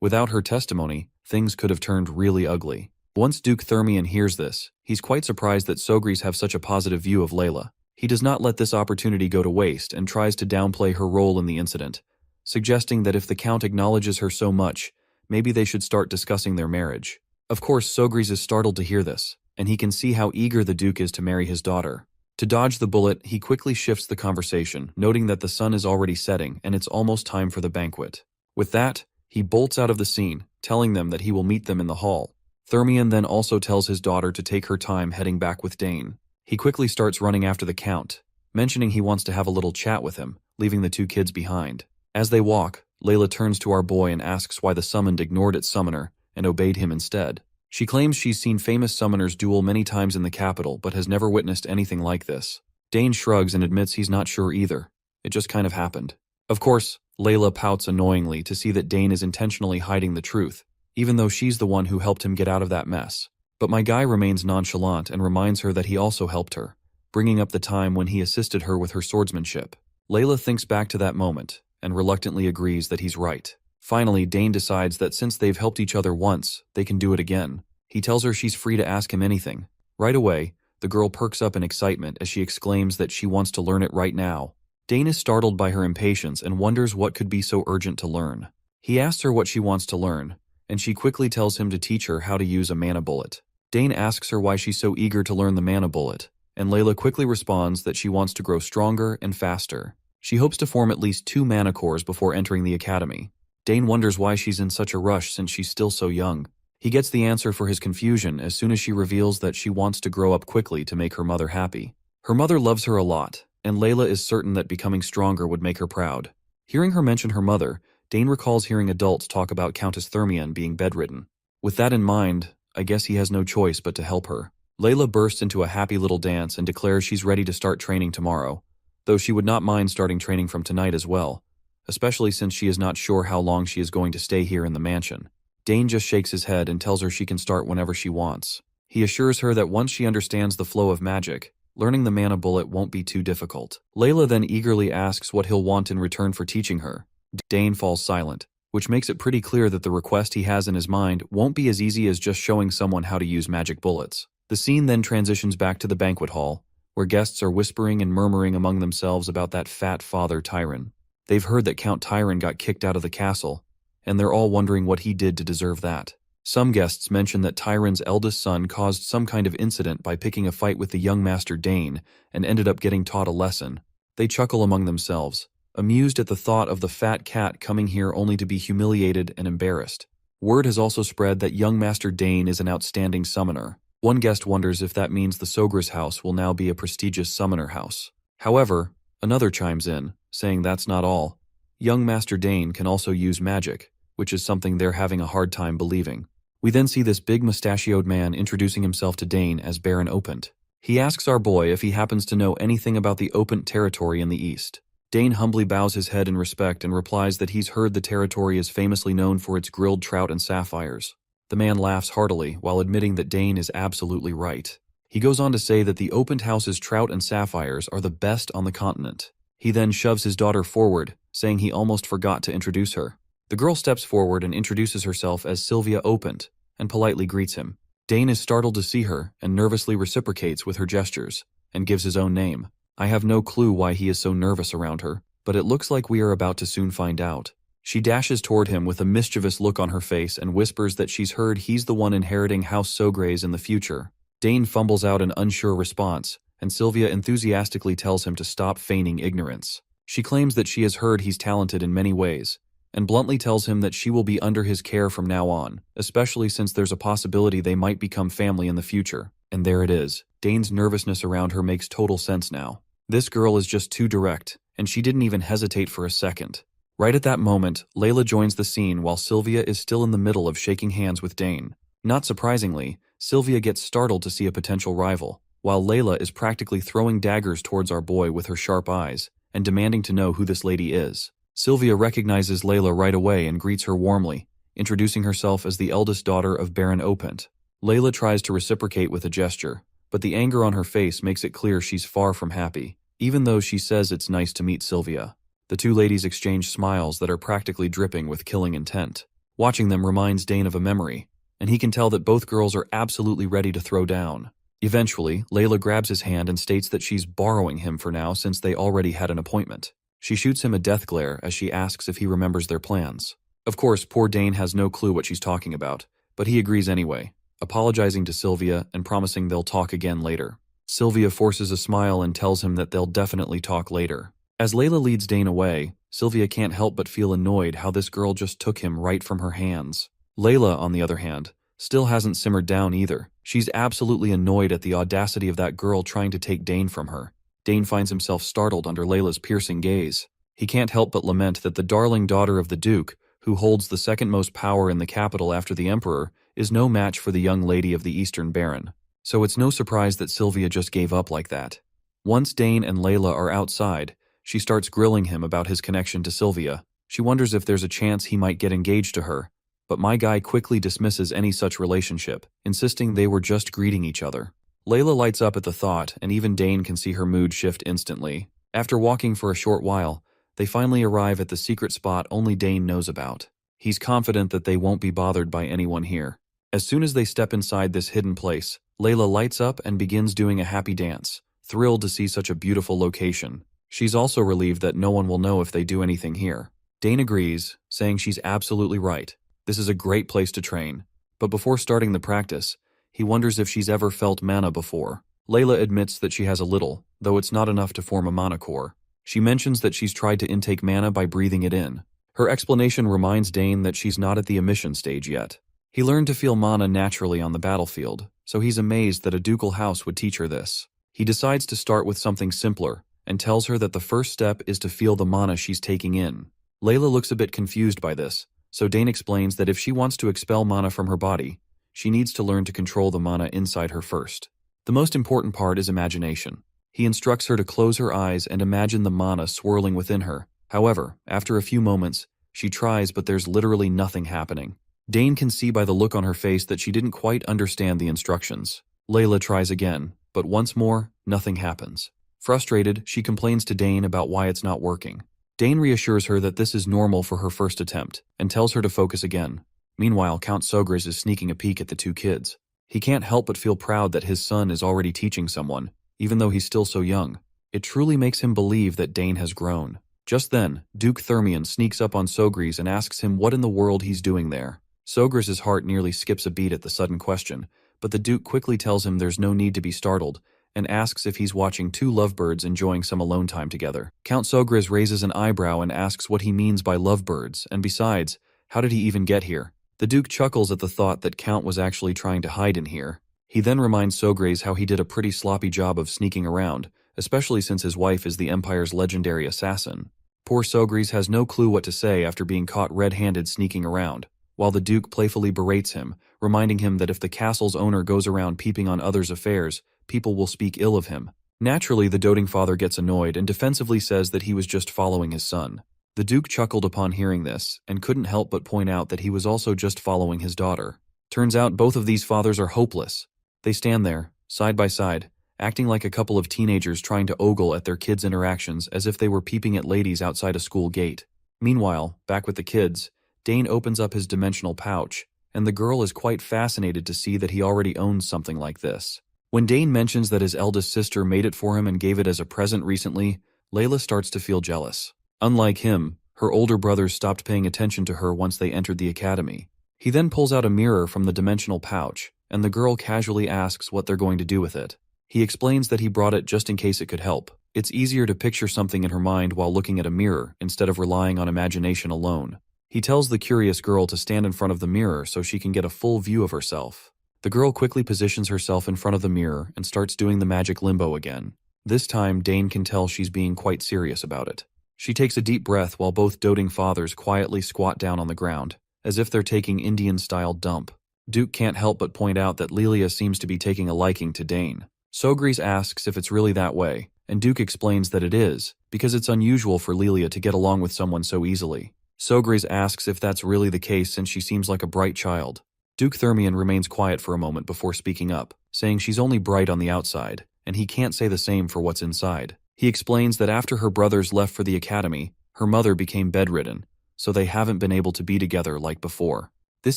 Speaker 1: Without her testimony, things could have turned really ugly. Once Duke Thermion hears this, he's quite surprised that Sogris have such a positive view of Layla. He does not let this opportunity go to waste and tries to downplay her role in the incident, suggesting that if the Count acknowledges her so much, maybe they should start discussing their marriage. Of course, Sogris is startled to hear this, and he can see how eager the Duke is to marry his daughter. To dodge the bullet, he quickly shifts the conversation, noting that the sun is already setting and it's almost time for the banquet. With that, he bolts out of the scene, telling them that he will meet them in the hall. Thermion then also tells his daughter to take her time heading back with Dane. He quickly starts running after the Count, mentioning he wants to have a little chat with him, leaving the two kids behind. As they walk, Layla turns to our boy and asks why the summoned ignored its summoner and obeyed him instead. She claims she's seen famous summoners duel many times in the capital but has never witnessed anything like this. Dane shrugs and admits he's not sure either. It just kind of happened. Of course, Layla pouts annoyingly to see that Dane is intentionally hiding the truth, even though she's the one who helped him get out of that mess. But my guy remains nonchalant and reminds her that he also helped her, bringing up the time when he assisted her with her swordsmanship. Layla thinks back to that moment and reluctantly agrees that he's right. Finally, Dane decides that since they've helped each other once, they can do it again. He tells her she's free to ask him anything. Right away, the girl perks up in excitement as she exclaims that she wants to learn it right now. Dane is startled by her impatience and wonders what could be so urgent to learn. He asks her what she wants to learn, and she quickly tells him to teach her how to use a mana bullet. Dane asks her why she's so eager to learn the mana bullet, and Layla quickly responds that she wants to grow stronger and faster. She hopes to form at least 2 mana cores before entering the academy. Dane wonders why she's in such a rush since she's still so young. He gets the answer for his confusion as soon as she reveals that she wants to grow up quickly to make her mother happy. Her mother loves her a lot, and Layla is certain that becoming stronger would make her proud. Hearing her mention her mother, Dane recalls hearing adults talk about Countess Thermion being bedridden. With that in mind, I guess he has no choice but to help her. Layla bursts into a happy little dance and declares she's ready to start training tomorrow, though she would not mind starting training from tonight as well, especially since she is not sure how long she is going to stay here in the mansion. Dane just shakes his head and tells her she can start whenever she wants. He assures her that once she understands the flow of magic, learning the mana bullet won't be too difficult. Layla then eagerly asks what he'll want in return for teaching her. Dane falls silent, which makes it pretty clear that the request he has in his mind won't be as easy as just showing someone how to use magic bullets. The scene then transitions back to the banquet hall, where guests are whispering and murmuring among themselves about that fat father Tyron. They've heard that Count Tyron got kicked out of the castle, and they're all wondering what he did to deserve that. Some guests mention that Tyron's eldest son caused some kind of incident by picking a fight with the young Master Dane and ended up getting taught a lesson. They chuckle among themselves, amused at the thought of the fat cat coming here only to be humiliated and embarrassed. Word has also spread that young Master Dane is an outstanding summoner. One guest wonders if that means the Sogris house will now be a prestigious summoner house. However, another chimes in, saying that's not all. Young Master Dane can also use magic, which is something they're having a hard time believing. We then see this big mustachioed man introducing himself to Dane as Baron Opent. He asks our boy if he happens to know anything about the Opent territory in the east. Dane humbly bows his head in respect and replies that he's heard the territory is famously known for its grilled trout and sapphires. The man laughs heartily while admitting that Dane is absolutely right. He goes on to say that the Opent house's trout and sapphires are the best on the continent. He then shoves his daughter forward, saying he almost forgot to introduce her. The girl steps forward and introduces herself as Sylvia Opent and politely greets him. Dane is startled to see her and nervously reciprocates with her gestures and gives his own name. I have no clue why he is so nervous around her, but it looks like we are about to soon find out. She dashes toward him with a mischievous look on her face and whispers that she's heard he's the one inheriting House Sogre's in the future. Dane fumbles out an unsure response, and Sylvia enthusiastically tells him to stop feigning ignorance. She claims that she has heard he's talented in many ways, and bluntly tells him that she will be under his care from now on, especially since there's a possibility they might become family in the future. And there it is. Dane's nervousness around her makes total sense now. This girl is just too direct, and she didn't even hesitate for a second. Right at that moment, Layla joins the scene while Sylvia is still in the middle of shaking hands with Dane. Not surprisingly, Sylvia gets startled to see a potential rival, while Layla is practically throwing daggers towards our boy with her sharp eyes and demanding to know who this lady is. Sylvia recognizes Layla right away and greets her warmly, introducing herself as the eldest daughter of Baron Opent. Layla tries to reciprocate with a gesture, but the anger on her face makes it clear she's far from happy, even though she says it's nice to meet Sylvia. The two ladies exchange smiles that are practically dripping with killing intent. Watching them reminds Dane of a memory, and he can tell that both girls are absolutely ready to throw down. Eventually, Layla grabs his hand and states that she's borrowing him for now since they already had an appointment. She shoots him a death glare as she asks if he remembers their plans. Of course, poor Dane has no clue what she's talking about, but he agrees anyway, apologizing to Sylvia and promising they'll talk again later. Sylvia forces a smile and tells him that they'll definitely talk later. As Layla leads Dane away, Sylvia can't help but feel annoyed how this girl just took him right from her hands. Layla, on the other hand, still hasn't simmered down either. She's absolutely annoyed at the audacity of that girl trying to take Dane from her. Dane finds himself startled under Layla's piercing gaze. He can't help but lament that the darling daughter of the Duke, who holds the second most power in the capital after the Emperor, is no match for the young lady of the Eastern Baron. So it's no surprise that Sylvia just gave up like that. Once Dane and Layla are outside, she starts grilling him about his connection to Sylvia. She wonders if there's a chance he might get engaged to her, but my guy quickly dismisses any such relationship, insisting they were just greeting each other. Layla lights up at the thought, and even Dane can see her mood shift instantly. After walking for a short while, they finally arrive at the secret spot only Dane knows about. He's confident that they won't be bothered by anyone here. As soon as they step inside this hidden place, Layla lights up and begins doing a happy dance, thrilled to see such a beautiful location. She's also relieved that no one will know if they do anything here. Dane agrees, saying she's absolutely right. This is a great place to train. But before starting the practice, he wonders if she's ever felt mana before. Layla admits that she has a little, though it's not enough to form a mana core. She mentions that she's tried to intake mana by breathing it in. Her explanation reminds Dane that she's not at the emission stage yet. He learned to feel mana naturally on the battlefield, so he's amazed that a ducal house would teach her this. He decides to start with something simpler, and tells her that the first step is to feel the mana she's taking in. Layla looks a bit confused by this, so Dane explains that if she wants to expel mana from her body, she needs to learn to control the mana inside her first. The most important part is imagination. He instructs her to close her eyes and imagine the mana swirling within her. However, after a few moments, she tries but there's literally nothing happening. Dane can see by the look on her face that she didn't quite understand the instructions. Layla tries again, but once more, nothing happens. Frustrated, she complains to Dane about why it's not working. Dane reassures her that this is normal for her first attempt, and tells her to focus again. Meanwhile, Count Sogres is sneaking a peek at the two kids. He can't help but feel proud that his son is already teaching someone, even though he's still so young. It truly makes him believe that Dane has grown. Just then, Duke Thermion sneaks up on Sogres and asks him what in the world he's doing there. Sogres' heart nearly skips a beat at the sudden question, but the Duke quickly tells him there's no need to be startled, and asks if he's watching two lovebirds enjoying some alone time together. Count Sogres raises an eyebrow and asks what he means by lovebirds, and besides, how did he even get here? The Duke chuckles at the thought that Count was actually trying to hide in here. He then reminds Sogres how he did a pretty sloppy job of sneaking around, especially since his wife is the Empire's legendary assassin. Poor Sogris has no clue what to say after being caught red-handed sneaking around, while the Duke playfully berates him, reminding him that if the castle's owner goes around peeping on others' affairs, people will speak ill of him. Naturally, the doting father gets annoyed and defensively says that he was just following his son. The Duke chuckled upon hearing this, and couldn't help but point out that he was also just following his daughter. Turns out both of these fathers are hopeless. They stand there, side by side, acting like a couple of teenagers trying to ogle at their kids' interactions as if they were peeping at ladies outside a school gate. Meanwhile, back with the kids, Dane opens up his dimensional pouch, and the girl is quite fascinated to see that he already owns something like this. When Dane mentions that his eldest sister made it for him and gave it as a present recently, Layla starts to feel jealous. Unlike him, her older brothers stopped paying attention to her once they entered the academy. He then pulls out a mirror from the dimensional pouch, and the girl casually asks what they're going to do with it. He explains that he brought it just in case it could help. It's easier to picture something in her mind while looking at a mirror instead of relying on imagination alone. He tells the curious girl to stand in front of the mirror so she can get a full view of herself. The girl quickly positions herself in front of the mirror and starts doing the magic limbo again. This time, Dane can tell she's being quite serious about it. She takes a deep breath while both doting fathers quietly squat down on the ground, as if they're taking Indian-style dump. Duke can't help but point out that Lilia seems to be taking a liking to Dane. Sogris asks if it's really that way, and Duke explains that it is, because it's unusual for Lilia to get along with someone so easily. Sogris asks if that's really the case since she seems like a bright child. Duke Thermion remains quiet for a moment before speaking up, saying she's only bright on the outside, and he can't say the same for what's inside. He explains that after her brothers left for the academy, her mother became bedridden, so they haven't been able to be together like before. This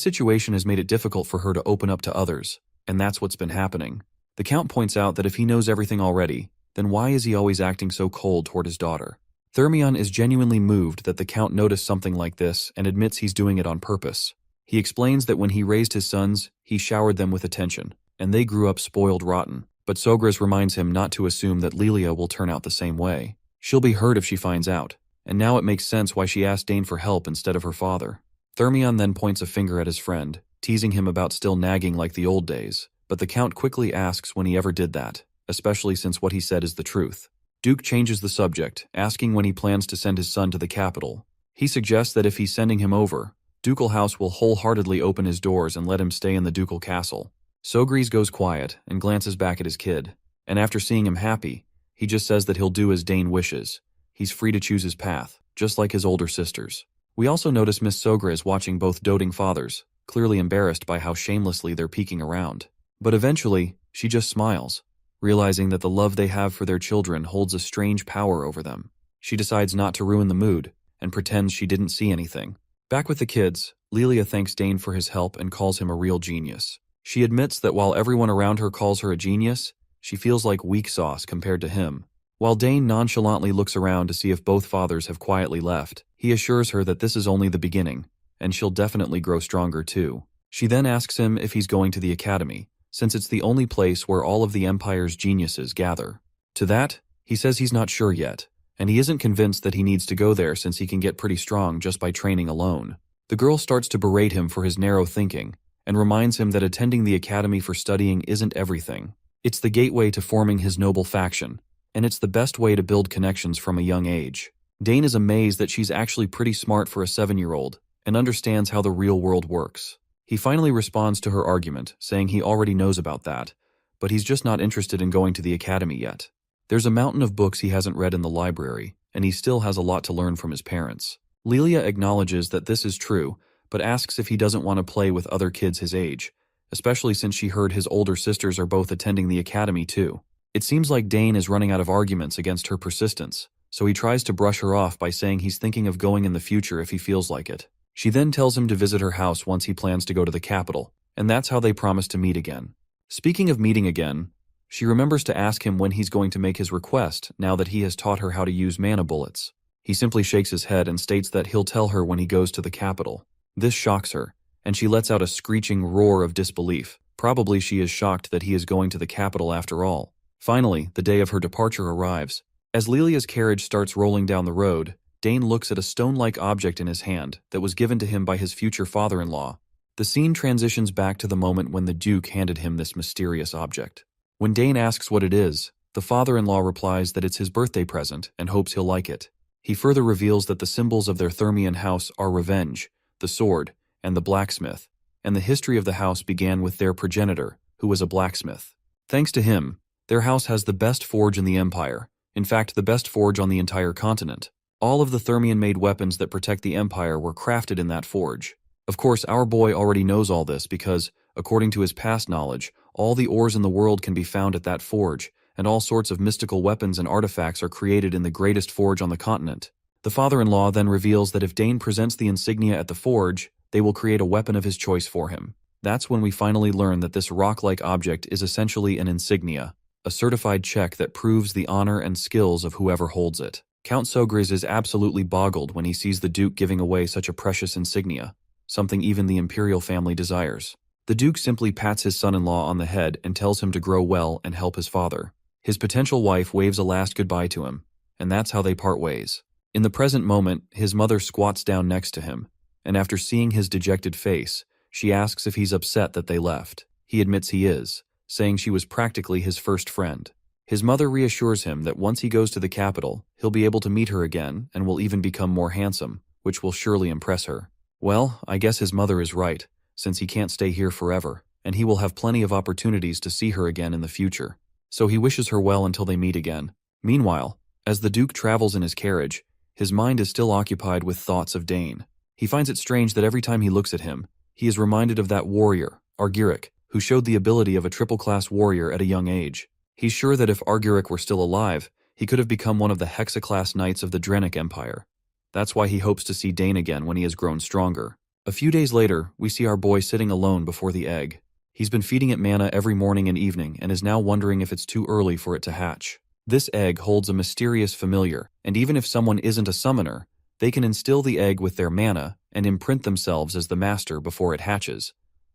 Speaker 1: situation has made it difficult for her to open up to others, and that's what's been happening. The Count points out that if he knows everything already, then why is he always acting so cold toward his daughter? Thermion is genuinely moved that the Count noticed something like this and admits he's doing it on purpose. He explains that when he raised his sons, he showered them with attention, and they grew up spoiled rotten. But Sogris reminds him not to assume that Lilia will turn out the same way. She'll be hurt if she finds out, and now it makes sense why she asked Dane for help instead of her father. Thermion then points a finger at his friend, teasing him about still nagging like the old days, but the Count quickly asks when he ever did that, especially since what he said is the truth. Duke changes the subject, asking when he plans to send his son to the capital. He suggests that if he's sending him over, Ducal House will wholeheartedly open his doors and let him stay in the Ducal Castle. Sogris goes quiet and glances back at his kid, and after seeing him happy, he just says that he'll do as Dane wishes. He's free to choose his path, just like his older sisters. We also notice Miss Sogris watching both doting fathers, clearly embarrassed by how shamelessly they're peeking around. But eventually, she just smiles, realizing that the love they have for their children holds a strange power over them. She decides not to ruin the mood, and pretends she didn't see anything. Back with the kids, Lilia thanks Dane for his help and calls him a real genius. She admits that while everyone around her calls her a genius, she feels like weak sauce compared to him. While Dane nonchalantly looks around to see if both fathers have quietly left, he assures her that this is only the beginning, and she'll definitely grow stronger too. She then asks him if he's going to the academy, since it's the only place where all of the Empire's geniuses gather. To that, he says he's not sure yet, and he isn't convinced that he needs to go there since he can get pretty strong just by training alone. The girl starts to berate him for his narrow thinking, and reminds him that attending the academy for studying isn't everything. It's the gateway to forming his noble faction, and it's the best way to build connections from a young age. Dane is amazed that she's actually pretty smart for a 7-year-old, and understands how the real world works. He finally responds to her argument, saying he already knows about that, but he's just not interested in going to the academy yet. There's a mountain of books he hasn't read in the library, and he still has a lot to learn from his parents. Lilia acknowledges that this is true, but asks if he doesn't want to play with other kids his age, especially since she heard his older sisters are both attending the academy too. It seems like Dane is running out of arguments against her persistence, so he tries to brush her off by saying he's thinking of going in the future if he feels like it. She then tells him to visit her house once he plans to go to the capital, and that's how they promise to meet again. Speaking of meeting again, she remembers to ask him when he's going to make his request now that he has taught her how to use mana bullets. He simply shakes his head and states that he'll tell her when he goes to the capital. This shocks her, and she lets out a screeching roar of disbelief. Probably she is shocked that he is going to the capital after all. Finally, the day of her departure arrives. As Lilia's carriage starts rolling down the road, Dane looks at a stone-like object in his hand that was given to him by his future father-in-law. The scene transitions back to the moment when the Duke handed him this mysterious object. When Dane asks what it is, the father-in-law replies that it's his birthday present and hopes he'll like it. He further reveals that the symbols of their Thermian house are revenge, the sword, and the blacksmith, and the history of the house began with their progenitor, who was a blacksmith. Thanks to him, their house has the best forge in the empire, in fact the best forge on the entire continent. All of the Thermian-made weapons that protect the empire were crafted in that forge. Of course, our boy already knows all this because, according to his past knowledge, all the ores in the world can be found at that forge, and all sorts of mystical weapons and artifacts are created in the greatest forge on the continent. The father-in-law then reveals that if Dane presents the insignia at the forge, they will create a weapon of his choice for him. That's when we finally learn that this rock-like object is essentially an insignia, a certified check that proves the honor and skills of whoever holds it. Count Sogris is absolutely boggled when he sees the Duke giving away such a precious insignia, something even the imperial family desires. The Duke simply pats his son-in-law on the head and tells him to grow well and help his father. His potential wife waves a last goodbye to him, and that's how they part ways. In the present moment, his mother squats down next to him, and after seeing his dejected face, she asks if he's upset that they left. He admits he is, saying she was practically his first friend. His mother reassures him that once he goes to the capital, he'll be able to meet her again and will even become more handsome, which will surely impress her. Well, I guess his mother is right, since he can't stay here forever, and he will have plenty of opportunities to see her again in the future. So he wishes her well until they meet again. Meanwhile, as the Duke travels in his carriage, his mind is still occupied with thoughts of Dane. He finds it strange that every time he looks at him, he is reminded of that warrior, Argyric, who showed the ability of a triple-class warrior at a young age. He's sure that if Argyric were still alive, he could have become one of the Hexa-class knights of the Drenic Empire. That's why he hopes to see Dane again when he has grown stronger. A few days later, we see our boy sitting alone before the egg. He's been feeding it mana every morning and evening and is now wondering if it's too early for it to hatch. This egg holds a mysterious familiar, and even if someone isn't a summoner, they can instill the egg with their mana and imprint themselves as the master before it hatches,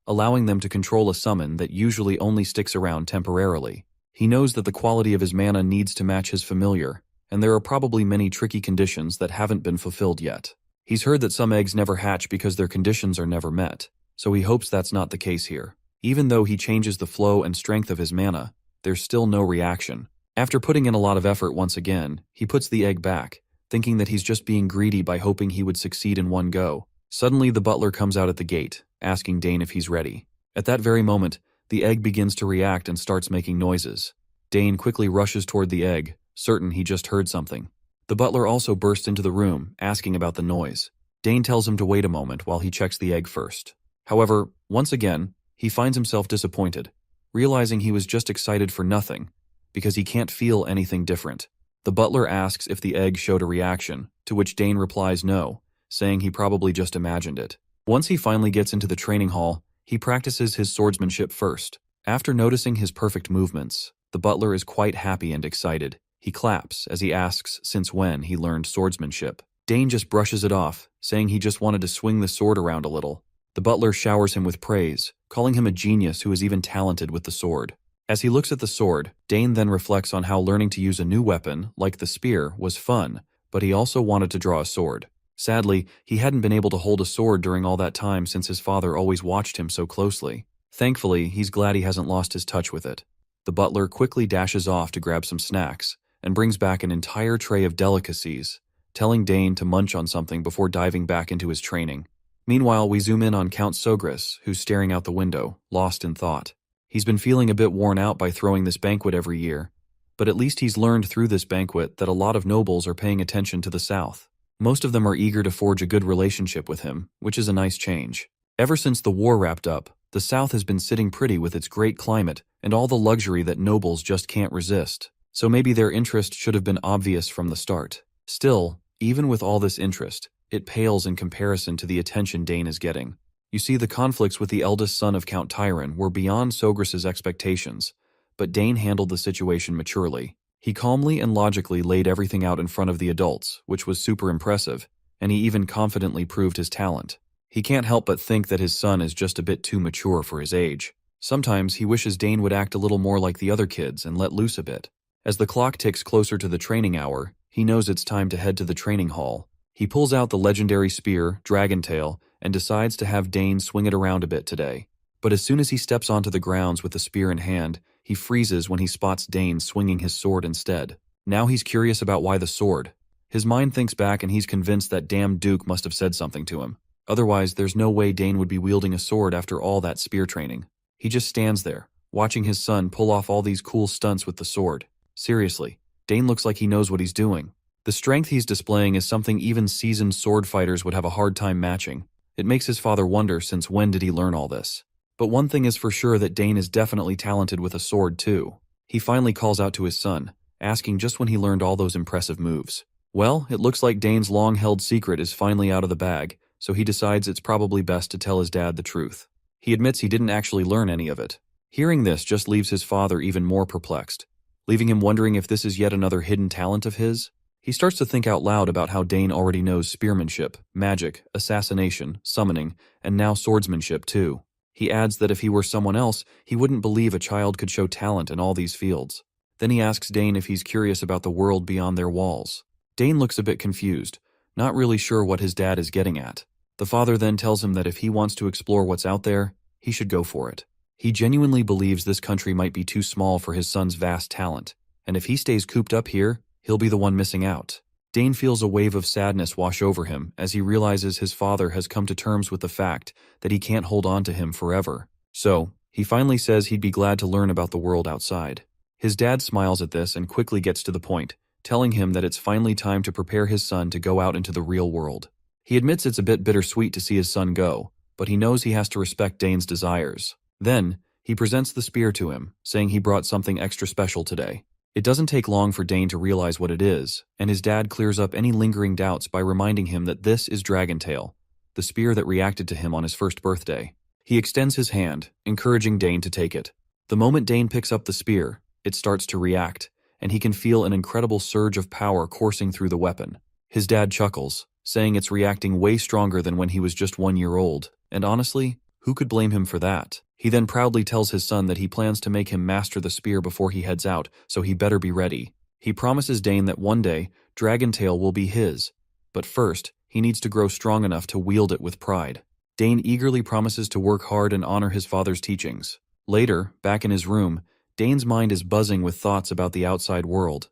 Speaker 1: allowing them to control a summon that usually only sticks around temporarily. He knows that the quality of his mana needs to match his familiar, and there are probably many tricky conditions that haven't been fulfilled yet. He's heard that some eggs never hatch because their conditions are never met, so he hopes that's not the case here. Even though he changes the flow and strength of his mana, there's still no reaction. After putting in a lot of effort once again, he puts the egg back, thinking that he's just being greedy by hoping he would succeed in one go. Suddenly the butler comes out at the gate, asking Dane if he's ready. At that very moment, the egg begins to react and starts making noises. Dane quickly rushes toward the egg, certain he just heard something. The butler also bursts into the room, asking about the noise. Dane tells him to wait a moment while he checks the egg first. However, once again, he finds himself disappointed, realizing he was just excited for nothing, because he can't feel anything different. The butler asks if the egg showed a reaction, to which Dane replies no, saying he probably just imagined it. Once he finally gets into the training hall, he practices his swordsmanship first. After noticing his perfect movements, the butler is quite happy and excited. He claps as he asks since when he learned swordsmanship. Dane just brushes it off, saying he just wanted to swing the sword around a little. The butler showers him with praise, calling him a genius who is even talented with the sword. As he looks at the sword, Dane then reflects on how learning to use a new weapon, like the spear, was fun, but he also wanted to draw a sword. Sadly, he hadn't been able to hold a sword during all that time since his father always watched him so closely. Thankfully, he's glad he hasn't lost his touch with it. The butler quickly dashes off to grab some snacks, and brings back an entire tray of delicacies, telling Dane to munch on something before diving back into his training. Meanwhile, we zoom in on Count Sogris, who's staring out the window, lost in thought. He's been feeling a bit worn out by throwing this banquet every year, but at least he's learned through this banquet that a lot of nobles are paying attention to the South. Most of them are eager to forge a good relationship with him, which is a nice change. Ever since the war wrapped up, the South has been sitting pretty with its great climate and all the luxury that nobles just can't resist, so maybe their interest should have been obvious from the start. Still, even with all this interest, it pales in comparison to the attention Dane is getting. You see, the conflicts with the eldest son of Count Tyron were beyond Sogris's expectations, but Dane handled the situation maturely. He calmly and logically laid everything out in front of the adults, which was super impressive, and he even confidently proved his talent. He can't help but think that his son is just a bit too mature for his age. Sometimes he wishes Dane would act a little more like the other kids and let loose a bit. As the clock ticks closer to the training hour, he knows it's time to head to the training hall. He pulls out the legendary spear, Dragontail, and decides to have Dane swing it around a bit today. But as soon as he steps onto the grounds with the spear in hand, he freezes when he spots Dane swinging his sword instead. Now he's curious about why the sword. His mind thinks back and he's convinced that damn Duke must have said something to him. Otherwise, there's no way Dane would be wielding a sword after all that spear training. He just stands there, watching his son pull off all these cool stunts with the sword. Seriously, Dane looks like he knows what he's doing. The strength he's displaying is something even seasoned sword fighters would have a hard time matching. It makes his father wonder since when did he learn all this. But one thing is for sure that Dane is definitely talented with a sword too. He finally calls out to his son, asking just when he learned all those impressive moves. Well, it looks like Dane's long-held secret is finally out of the bag, so he decides it's probably best to tell his dad the truth. He admits he didn't actually learn any of it. Hearing this just leaves his father even more perplexed, leaving him wondering if this is yet another hidden talent of his. He starts to think out loud about how Dane already knows spearmanship, magic, assassination, summoning, and now swordsmanship too. He adds that if he were someone else, he wouldn't believe a child could show talent in all these fields. Then he asks Dane if he's curious about the world beyond their walls. Dane looks a bit confused, not really sure what his dad is getting at. The father then tells him that if he wants to explore what's out there, he should go for it. He genuinely believes this country might be too small for his son's vast talent, and if he stays cooped up here, he'll be the one missing out. Dane feels a wave of sadness wash over him as he realizes his father has come to terms with the fact that he can't hold on to him forever. So, he finally says he'd be glad to learn about the world outside. His dad smiles at this and quickly gets to the point, telling him that it's finally time to prepare his son to go out into the real world. He admits it's a bit bittersweet to see his son go, but he knows he has to respect Dane's desires. Then, he presents the spear to him, saying he brought something extra special today. It doesn't take long for Dane to realize what it is, and his dad clears up any lingering doubts by reminding him that this is Dragontail, the spear that reacted to him on his first birthday. He extends his hand, encouraging Dane to take it. The moment Dane picks up the spear, it starts to react, and he can feel an incredible surge of power coursing through the weapon. His dad chuckles, saying it's reacting way stronger than when he was just 1 year old, and honestly, who could blame him for that? He then proudly tells his son that he plans to make him master the spear before he heads out, so he better be ready. He promises Dane that one day, Dragontail will be his, but first, he needs to grow strong enough to wield it with pride. Dane eagerly promises to work hard and honor his father's teachings. Later, back in his room, Dane's mind is buzzing with thoughts about the outside world.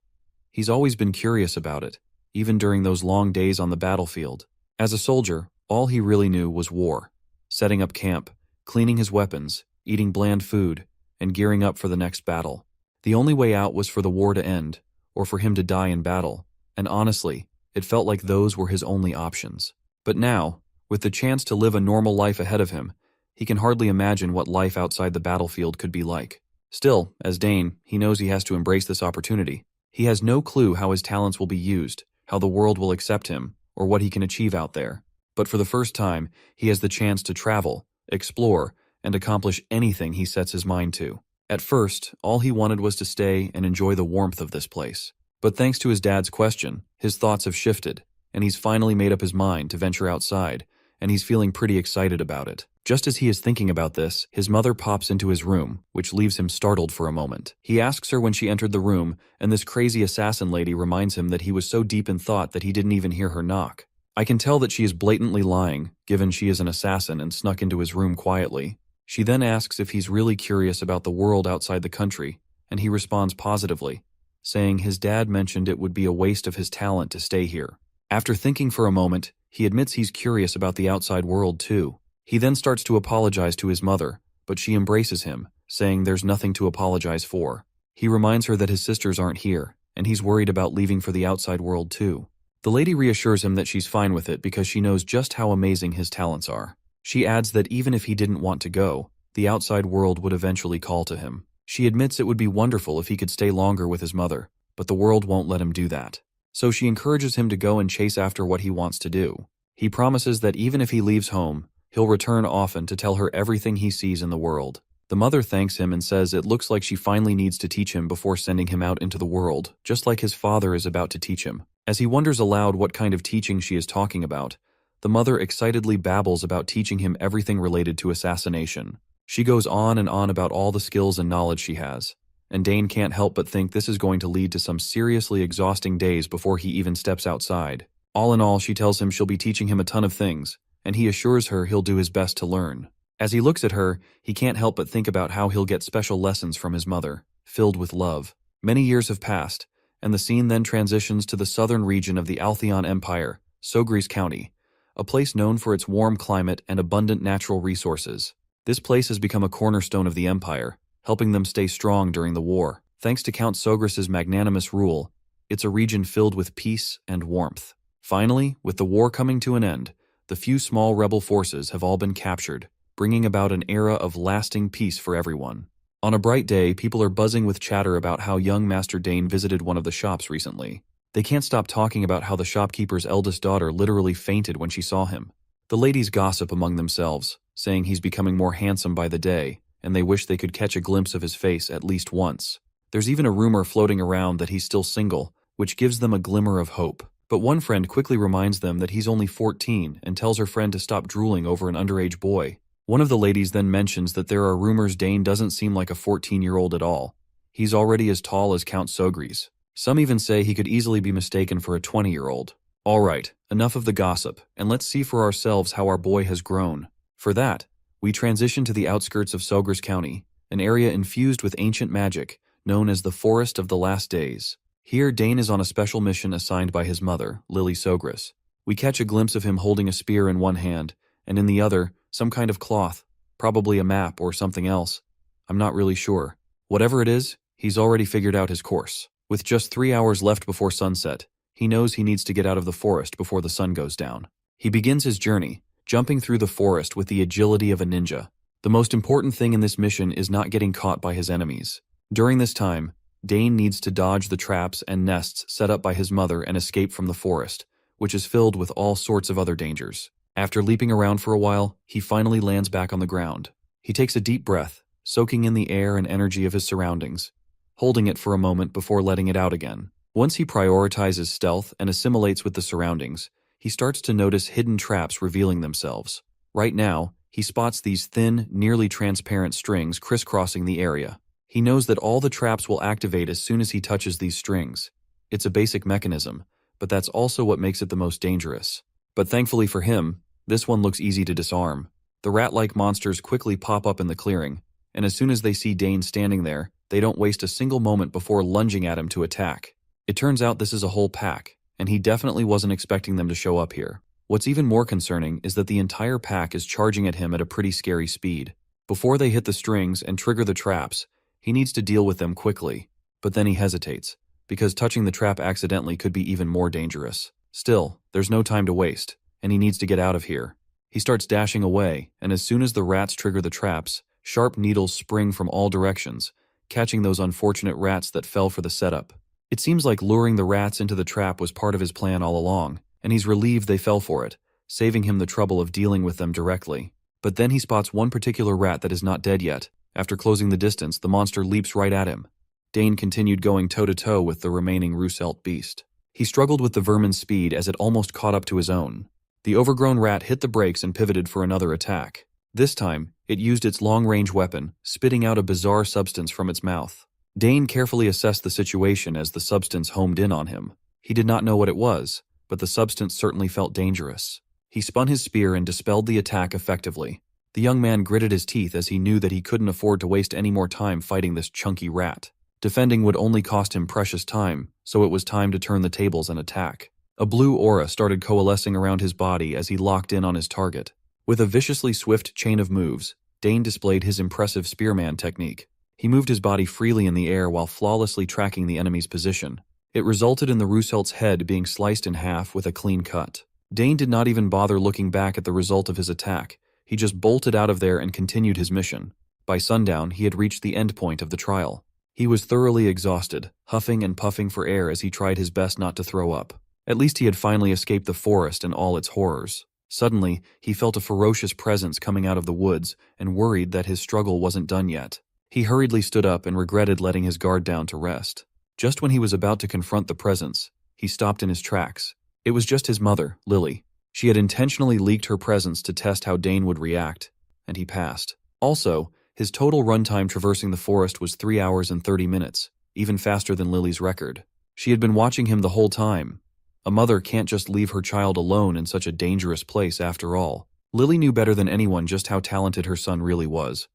Speaker 1: He's always been curious about it, even during those long days on the battlefield. As a soldier, all he really knew was war, setting up camp, cleaning his weapons, eating bland food, and gearing up for the next battle. The only way out was for the war to end, or for him to die in battle, and honestly, it felt like those were his only options. But now, with the chance to live a normal life ahead of him, he can hardly imagine what life outside the battlefield could be like. Still, as Dane, he knows he has to embrace this opportunity. He has no clue how his talents will be used, how the world will accept him, or what he can achieve out there. But for the first time, he has the chance to travel, explore, and accomplish anything he sets his mind to. At first, all he wanted was to stay and enjoy the warmth of this place. But thanks to his dad's question, his thoughts have shifted, and he's finally made up his mind to venture outside, and he's feeling pretty excited about it. Just as he is thinking about this, his mother pops into his room, which leaves him startled for a moment. He asks her when she entered the room, and this crazy assassin lady reminds him that he was so deep in thought that he didn't even hear her knock. I can tell that she is blatantly lying, given she is an assassin and snuck into his room quietly. She then asks if he's really curious about the world outside the country, and he responds positively, saying his dad mentioned it would be a waste of his talent to stay here. After thinking for a moment, he admits he's curious about the outside world too. He then starts to apologize to his mother, but she embraces him, saying there's nothing to apologize for. He reminds her that his sisters aren't here, and he's worried about leaving for the outside world too. The lady reassures him that she's fine with it because she knows just how amazing his talents are. She adds that even if he didn't want to go, the outside world would eventually call to him. She admits it would be wonderful if he could stay longer with his mother, but the world won't let him do that. So she encourages him to go and chase after what he wants to do. He promises that even if he leaves home, he'll return often to tell her everything he sees in the world. The mother thanks him and says it looks like she finally needs to teach him before sending him out into the world, just like his father is about to teach him. As he wonders aloud what kind of teaching she is talking about, the mother excitedly babbles about teaching him everything related to assassination. She goes on and on about all the skills and knowledge she has, and Dane can't help but think this is going to lead to some seriously exhausting days before he even steps outside. All in all, she tells him she'll be teaching him a ton of things, and he assures her he'll do his best to learn. As he looks at her, he can't help but think about how he'll get special lessons from his mother, filled with love. Many years have passed, and the scene then transitions to the southern region of the Altheon Empire, Sogris County, a place known for its warm climate and abundant natural resources. This place has become a cornerstone of the empire, helping them stay strong during the war. Thanks to Count Sogris's magnanimous rule, it's a region filled with peace and warmth. Finally, with the war coming to an end, the few small rebel forces have all been captured, bringing about an era of lasting peace for everyone. On a bright day, people are buzzing with chatter about how young Master Dane visited one of the shops recently. They can't stop talking about how the shopkeeper's eldest daughter literally fainted when she saw him. The ladies gossip among themselves, saying he's becoming more handsome by the day, and they wish they could catch a glimpse of his face at least once. There's even a rumor floating around that he's still single, which gives them a glimmer of hope. But one friend quickly reminds them that he's only 14 and tells her friend to stop drooling over an underage boy. One of the ladies then mentions that there are rumors Dane doesn't seem like a 14-year-old at all. He's already as tall as Count Sogris. Some even say he could easily be mistaken for a 20-year-old. Alright, enough of the gossip, and let's see for ourselves how our boy has grown. For that, we transition to the outskirts of Sogris County, an area infused with ancient magic, known as the Forest of the Last Days. Here, Dane is on a special mission assigned by his mother, Lily Sogris. We catch a glimpse of him holding a spear in one hand, and in the other, some kind of cloth, probably a map or something else. I'm not really sure. Whatever it is, he's already figured out his course. With just 3 hours left before sunset, he knows he needs to get out of the forest before the sun goes down. He begins his journey, jumping through the forest with the agility of a ninja. The most important thing in this mission is not getting caught by his enemies. During this time, Dane needs to dodge the traps and nests set up by his mother and escape from the forest, which is filled with all sorts of other dangers. After leaping around for a while, he finally lands back on the ground. He takes a deep breath, soaking in the air and energy of his surroundings, holding it for a moment before letting it out again. Once he prioritizes stealth and assimilates with the surroundings, he starts to notice hidden traps revealing themselves. Right now, he spots these thin, nearly transparent strings crisscrossing the area. He knows that all the traps will activate as soon as he touches these strings. It's a basic mechanism, but that's also what makes it the most dangerous. But thankfully for him, this one looks easy to disarm. The rat-like monsters quickly pop up in the clearing, and as soon as they see Dane standing there, they don't waste a single moment before lunging at him to attack. It turns out this is a whole pack, and he definitely wasn't expecting them to show up here. What's even more concerning is that the entire pack is charging at him at a pretty scary speed. Before they hit the strings and trigger the traps, he needs to deal with them quickly, but then he hesitates, because touching the trap accidentally could be even more dangerous. Still, there's no time to waste, and he needs to get out of here. He starts dashing away, and as soon as the rats trigger the traps, sharp needles spring from all directions, catching those unfortunate rats that fell for the setup. It seems like luring the rats into the trap was part of his plan all along, and he's relieved they fell for it, saving him the trouble of dealing with them directly. But then he spots one particular rat that is not dead yet. After closing the distance, the monster leaps right at him. Dane continued going toe-to-toe with the remaining Russelt beast. He struggled with the vermin's speed as it almost caught up to his own. The overgrown rat hit the brakes and pivoted for another attack. This time, it used its long-range weapon, spitting out a bizarre substance from its mouth. Dane carefully assessed the situation as the substance homed in on him. He did not know what it was, but the substance certainly felt dangerous. He spun his spear and dispelled the attack effectively. The young man gritted his teeth as he knew that he couldn't afford to waste any more time fighting this chunky rat. Defending would only cost him precious time, so it was time to turn the tables and attack. A blue aura started coalescing around his body as he locked in on his target. With a viciously swift chain of moves, Dane displayed his impressive spearman technique. He moved his body freely in the air while flawlessly tracking the enemy's position. It resulted in the Russelt's head being sliced in half with a clean cut. Dane did not even bother looking back at the result of his attack. He just bolted out of there and continued his mission. By sundown, he had reached the end point of the trial. He was thoroughly exhausted, huffing and puffing for air as he tried his best not to throw up. At least he had finally escaped the forest and all its horrors. Suddenly, he felt a ferocious presence coming out of the woods and worried that his struggle wasn't done yet. He hurriedly stood up and regretted letting his guard down to rest. Just when he was about to confront the presence, he stopped in his tracks. It was just his mother, Lily. She had intentionally leaked her presence to test how Dane would react, and he passed. Also, his total runtime traversing the forest was 3 hours and 30 minutes, even faster than Lily's record. She had been watching him the whole time. A mother can't just leave her child alone in such a dangerous place after all. Lily knew better than anyone just how talented her son really was.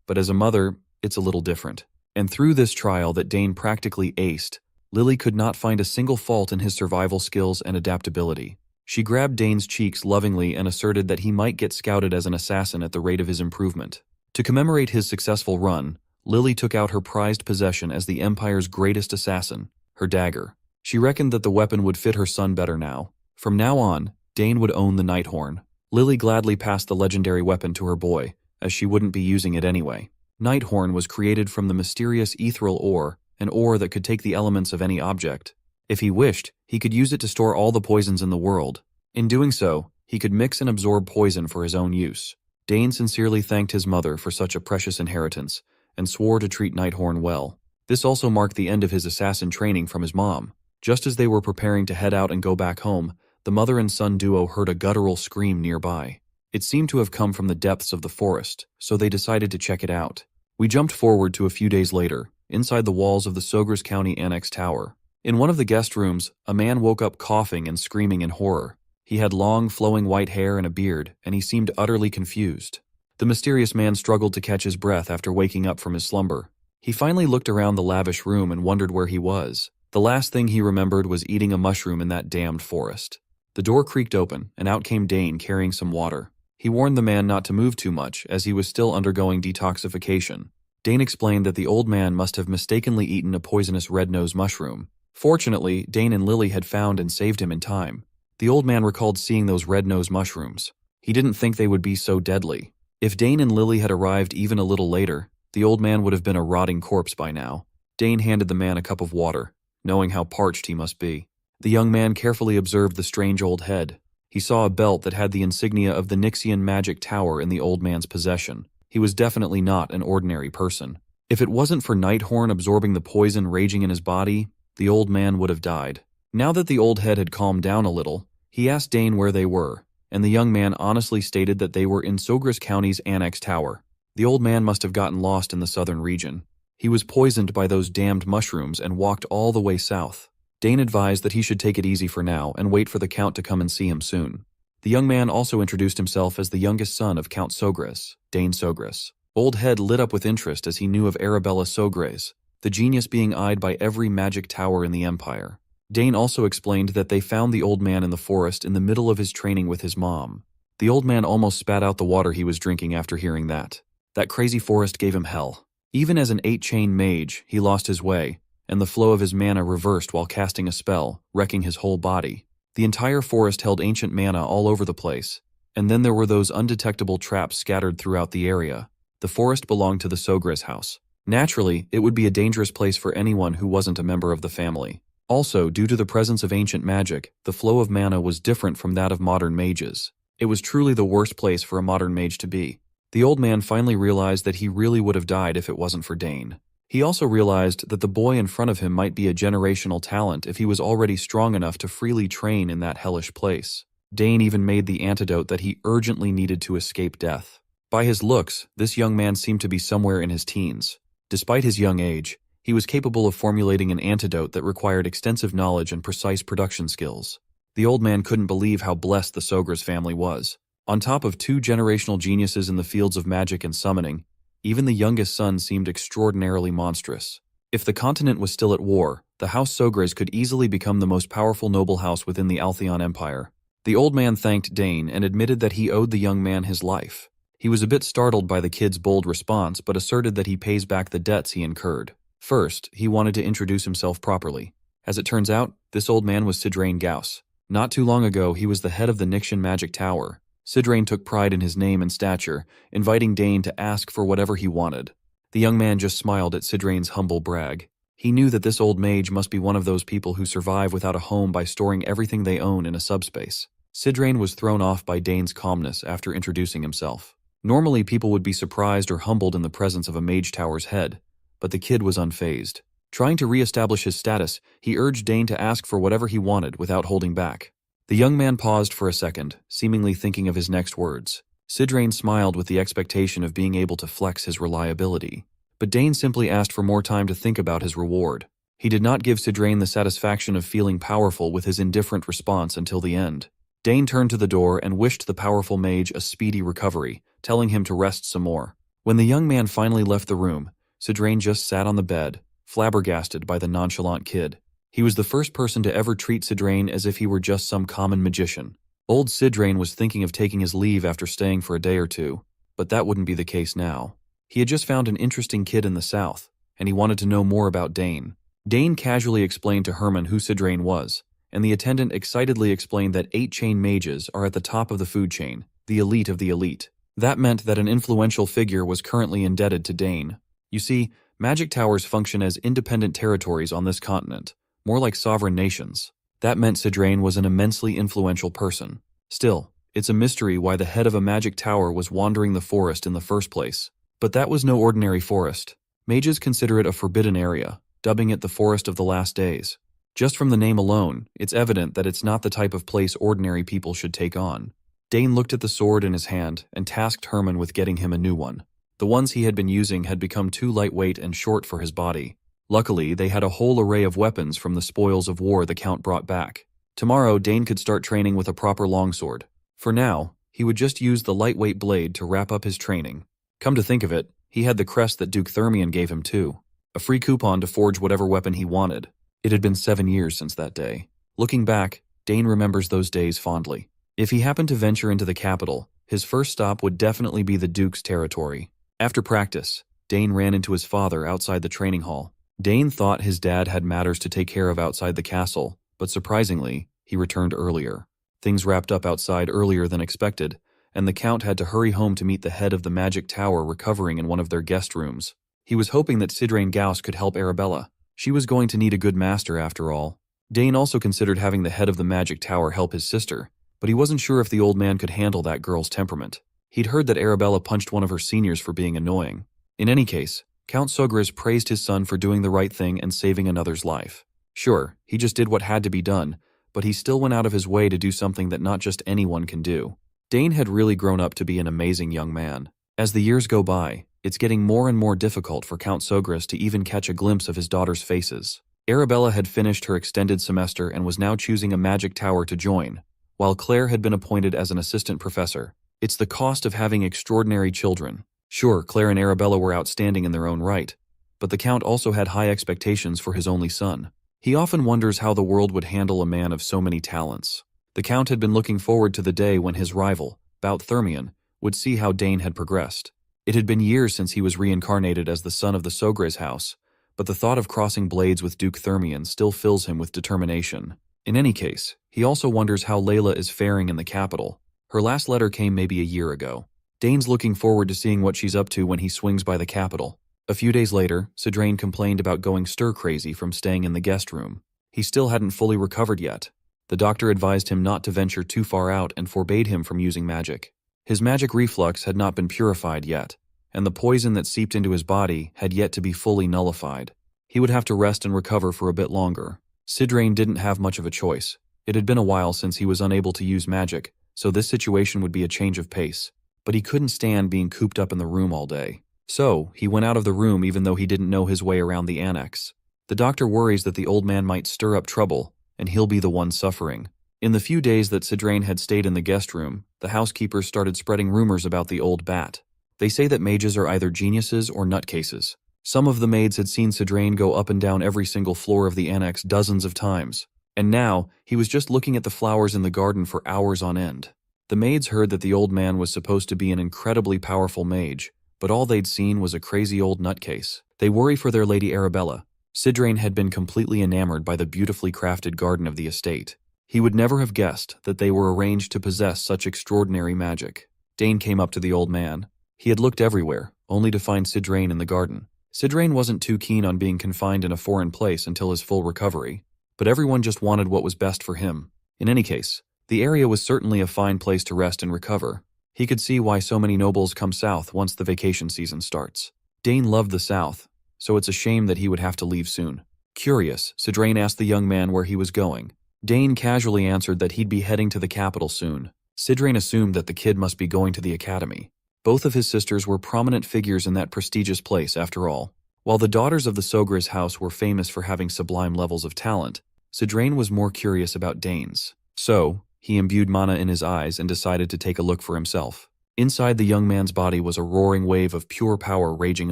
Speaker 1: But as a mother, it's a little different. And through this trial that Dane practically aced, Lily could not find a single fault in his survival skills and adaptability. She grabbed Dane's cheeks lovingly and asserted that he might get scouted as an assassin at the rate of his improvement. To commemorate his successful run, Lily took out her prized possession as the Empire's greatest assassin, her dagger. She reckoned that the weapon would fit her son better now. From now on, Dane would own the Nighthorn. Lily gladly passed the legendary weapon to her boy, as she wouldn't be using it anyway. Nighthorn was created from the mysterious ethereal ore, an ore that could take the elements of any object. If he wished, he could use it to store all the poisons in the world. In doing so, he could mix and absorb poison for his own use. Dane sincerely thanked his mother for such a precious inheritance, and swore to treat Nighthorn well. This also marked the end of his assassin training from his mom. Just as they were preparing to head out and go back home, the mother and son duo heard a guttural scream nearby. It seemed to have come from the depths of the forest, so they decided to check it out. We jumped forward to a few days later, inside the walls of the Sogres County Annex Tower. In one of the guest rooms, a man woke up coughing and screaming in horror. He had long, flowing white hair and a beard, and he seemed utterly confused. The mysterious man struggled to catch his breath after waking up from his slumber. He finally looked around the lavish room and wondered where he was. The last thing he remembered was eating a mushroom in that damned forest. The door creaked open, and out came Dane carrying some water. He warned the man not to move too much, as he was still undergoing detoxification. Dane explained that the old man must have mistakenly eaten a poisonous red-nosed mushroom. Fortunately, Dane and Lily had found and saved him in time. The old man recalled seeing those red-nosed mushrooms. He didn't think they would be so deadly. If Dane and Lily had arrived even a little later, the old man would have been a rotting corpse by now. Dane handed the man a cup of water, knowing how parched he must be. The young man carefully observed the strange old head. He saw a belt that had the insignia of the Nixian magic tower in the old man's possession. He was definitely not an ordinary person. If it wasn't for Nighthorn absorbing the poison raging in his body, the old man would have died. Now that the old head had calmed down a little, he asked Dane where they were, and the young man honestly stated that they were in Sogres County's Annex Tower. The old man must have gotten lost in the southern region. He was poisoned by those damned mushrooms and walked all the way south. Dane advised that he should take it easy for now and wait for the Count to come and see him soon. The young man also introduced himself as the youngest son of Count Sogres, Dane Sogres. Old Head lit up with interest as he knew of Arabella Sogres, the genius being eyed by every magic tower in the Empire. Dane also explained that they found the old man in the forest in the middle of his training with his mom. The old man almost spat out the water he was drinking after hearing that. That crazy forest gave him hell. Even as an 8-chain mage, he lost his way, and the flow of his mana reversed while casting a spell, wrecking his whole body. The entire forest held ancient mana all over the place, and then there were those undetectable traps scattered throughout the area. The forest belonged to the Sogres house. Naturally, it would be a dangerous place for anyone who wasn't a member of the family. Also, due to the presence of ancient magic, the flow of mana was different from that of modern mages. It was truly the worst place for a modern mage to be. The old man finally realized that he really would have died if it wasn't for Dane. He also realized that the boy in front of him might be a generational talent if he was already strong enough to freely train in that hellish place. Dane even made the antidote that he urgently needed to escape death. By his looks, this young man seemed to be somewhere in his teens. Despite his young age, he was capable of formulating an antidote that required extensive knowledge and precise production skills. The old man couldn't believe how blessed the Sogres family was. On top of 2 generational geniuses in the fields of magic and summoning, even the youngest son seemed extraordinarily monstrous. If the continent was still at war, the House Sogres could easily become the most powerful noble house within the Altheon Empire. The old man thanked Dane and admitted that he owed the young man his life. He was a bit startled by the kid's bold response, but asserted that he pays back the debts he incurred. First, he wanted to introduce himself properly. As it turns out, this old man was Sidrain Gauss. Not too long ago, he was the head of the Nixian Magic Tower. Sidrain took pride in his name and stature, inviting Dane to ask for whatever he wanted. The young man just smiled at Sidrain's humble brag. He knew that this old mage must be one of those people who survive without a home by storing everything they own in a subspace. Sidrain was thrown off by Dane's calmness after introducing himself. Normally, people would be surprised or humbled in the presence of a mage tower's head, but the kid was unfazed. Trying to re-establish his status, he urged Dane to ask for whatever he wanted without holding back. The young man paused for a second, seemingly thinking of his next words. Sidrain smiled with the expectation of being able to flex his reliability. But Dane simply asked for more time to think about his reward. He did not give Sidrain the satisfaction of feeling powerful with his indifferent response until the end. Dane turned to the door and wished the powerful mage a speedy recovery, telling him to rest some more. When the young man finally left the room, Sidrain just sat on the bed, flabbergasted by the nonchalant kid. He was the first person to ever treat Sidrain as if he were just some common magician. Old Sidrain was thinking of taking his leave after staying for a day or two, but that wouldn't be the case now. He had just found an interesting kid in the south, and he wanted to know more about Dane. Dane casually explained to Herman who Sidrain was, and the attendant excitedly explained that 8-chain mages are at the top of the food chain, the elite of the elite. That meant that an influential figure was currently indebted to Dane. You see, magic towers function as independent territories on this continent, more like sovereign nations. That meant Sidrain was an immensely influential person. Still, it's a mystery why the head of a magic tower was wandering the forest in the first place. But that was no ordinary forest. Mages consider it a forbidden area, dubbing it the Forest of the Last Days. Just from the name alone, it's evident that it's not the type of place ordinary people should take on. Dane looked at the sword in his hand and tasked Herman with getting him a new one. The ones he had been using had become too lightweight and short for his body. Luckily, they had a whole array of weapons from the spoils of war the Count brought back. Tomorrow, Dane could start training with a proper longsword. For now, he would just use the lightweight blade to wrap up his training. Come to think of it, he had the crest that Duke Thermion gave him too. A free coupon to forge whatever weapon he wanted. It had been 7 years since that day. Looking back, Dane remembers those days fondly. If he happened to venture into the capital, his first stop would definitely be the Duke's territory. After practice, Dane ran into his father outside the training hall. Dane thought his dad had matters to take care of outside the castle, but surprisingly, he returned earlier. Things wrapped up outside earlier than expected, and the Count had to hurry home to meet the head of the magic tower recovering in one of their guest rooms. He was hoping that Sidrain Gauss could help Arabella. She was going to need a good master after all. Dane also considered having the head of the magic tower help his sister, but he wasn't sure if the old man could handle that girl's temperament. He'd heard that Arabella punched one of her seniors for being annoying. In any case, Count Sogris praised his son for doing the right thing and saving another's life. Sure, he just did what had to be done, but he still went out of his way to do something that not just anyone can do. Dane had really grown up to be an amazing young man. As the years go by, it's getting more and more difficult for Count Sogris to even catch a glimpse of his daughter's faces. Arabella had finished her extended semester and was now choosing a magic tower to join, while Claire had been appointed as an assistant professor. It's the cost of having extraordinary children. Sure, Claire and Arabella were outstanding in their own right, but the Count also had high expectations for his only son. He often wonders how the world would handle a man of so many talents. The Count had been looking forward to the day when his rival, Bout Thermion, would see how Dane had progressed. It had been years since he was reincarnated as the son of the Sogres house, but the thought of crossing blades with Duke Thermion still fills him with determination. In any case, he also wonders how Layla is faring in the capital. Her last letter came maybe a year ago. Dane's looking forward to seeing what she's up to when he swings by the capital. A few days later, Sidrain complained about going stir-crazy from staying in the guest room. He still hadn't fully recovered yet. The doctor advised him not to venture too far out and forbade him from using magic. His magic reflux had not been purified yet, and the poison that seeped into his body had yet to be fully nullified. He would have to rest and recover for a bit longer. Sidrain didn't have much of a choice. It had been a while since he was unable to use magic, so this situation would be a change of pace. But he couldn't stand being cooped up in the room all day. So, he went out of the room even though he didn't know his way around the annex. The doctor worries that the old man might stir up trouble, and he'll be the one suffering. In the few days that Sidrain had stayed in the guest room, the housekeepers started spreading rumors about the old bat. They say that mages are either geniuses or nutcases. Some of the maids had seen Sidrain go up and down every single floor of the annex dozens of times, and now he was just looking at the flowers in the garden for hours on end. The maids heard that the old man was supposed to be an incredibly powerful mage, but all they'd seen was a crazy old nutcase. They worry for their lady Arabella. Sidrain had been completely enamored by the beautifully crafted garden of the estate. He would never have guessed that they were arranged to possess such extraordinary magic. Dane came up to the old man. He had looked everywhere, only to find Sidrain in the garden. Sidrain wasn't too keen on being confined in a foreign place until his full recovery, but everyone just wanted what was best for him. In any case, the area was certainly a fine place to rest and recover. He could see why so many nobles come south once the vacation season starts. Dane loved the south, so it's a shame that he would have to leave soon. Curious, Sidrain asked the young man where he was going. Dane casually answered that he'd be heading to the capital soon. Sidrain assumed that the kid must be going to the academy. Both of his sisters were prominent figures in that prestigious place, after all. While the daughters of the Sogres house were famous for having sublime levels of talent, Sidrain was more curious about Dane's. So, he imbued mana in his eyes and decided to take a look for himself. Inside the young man's body was a roaring wave of pure power raging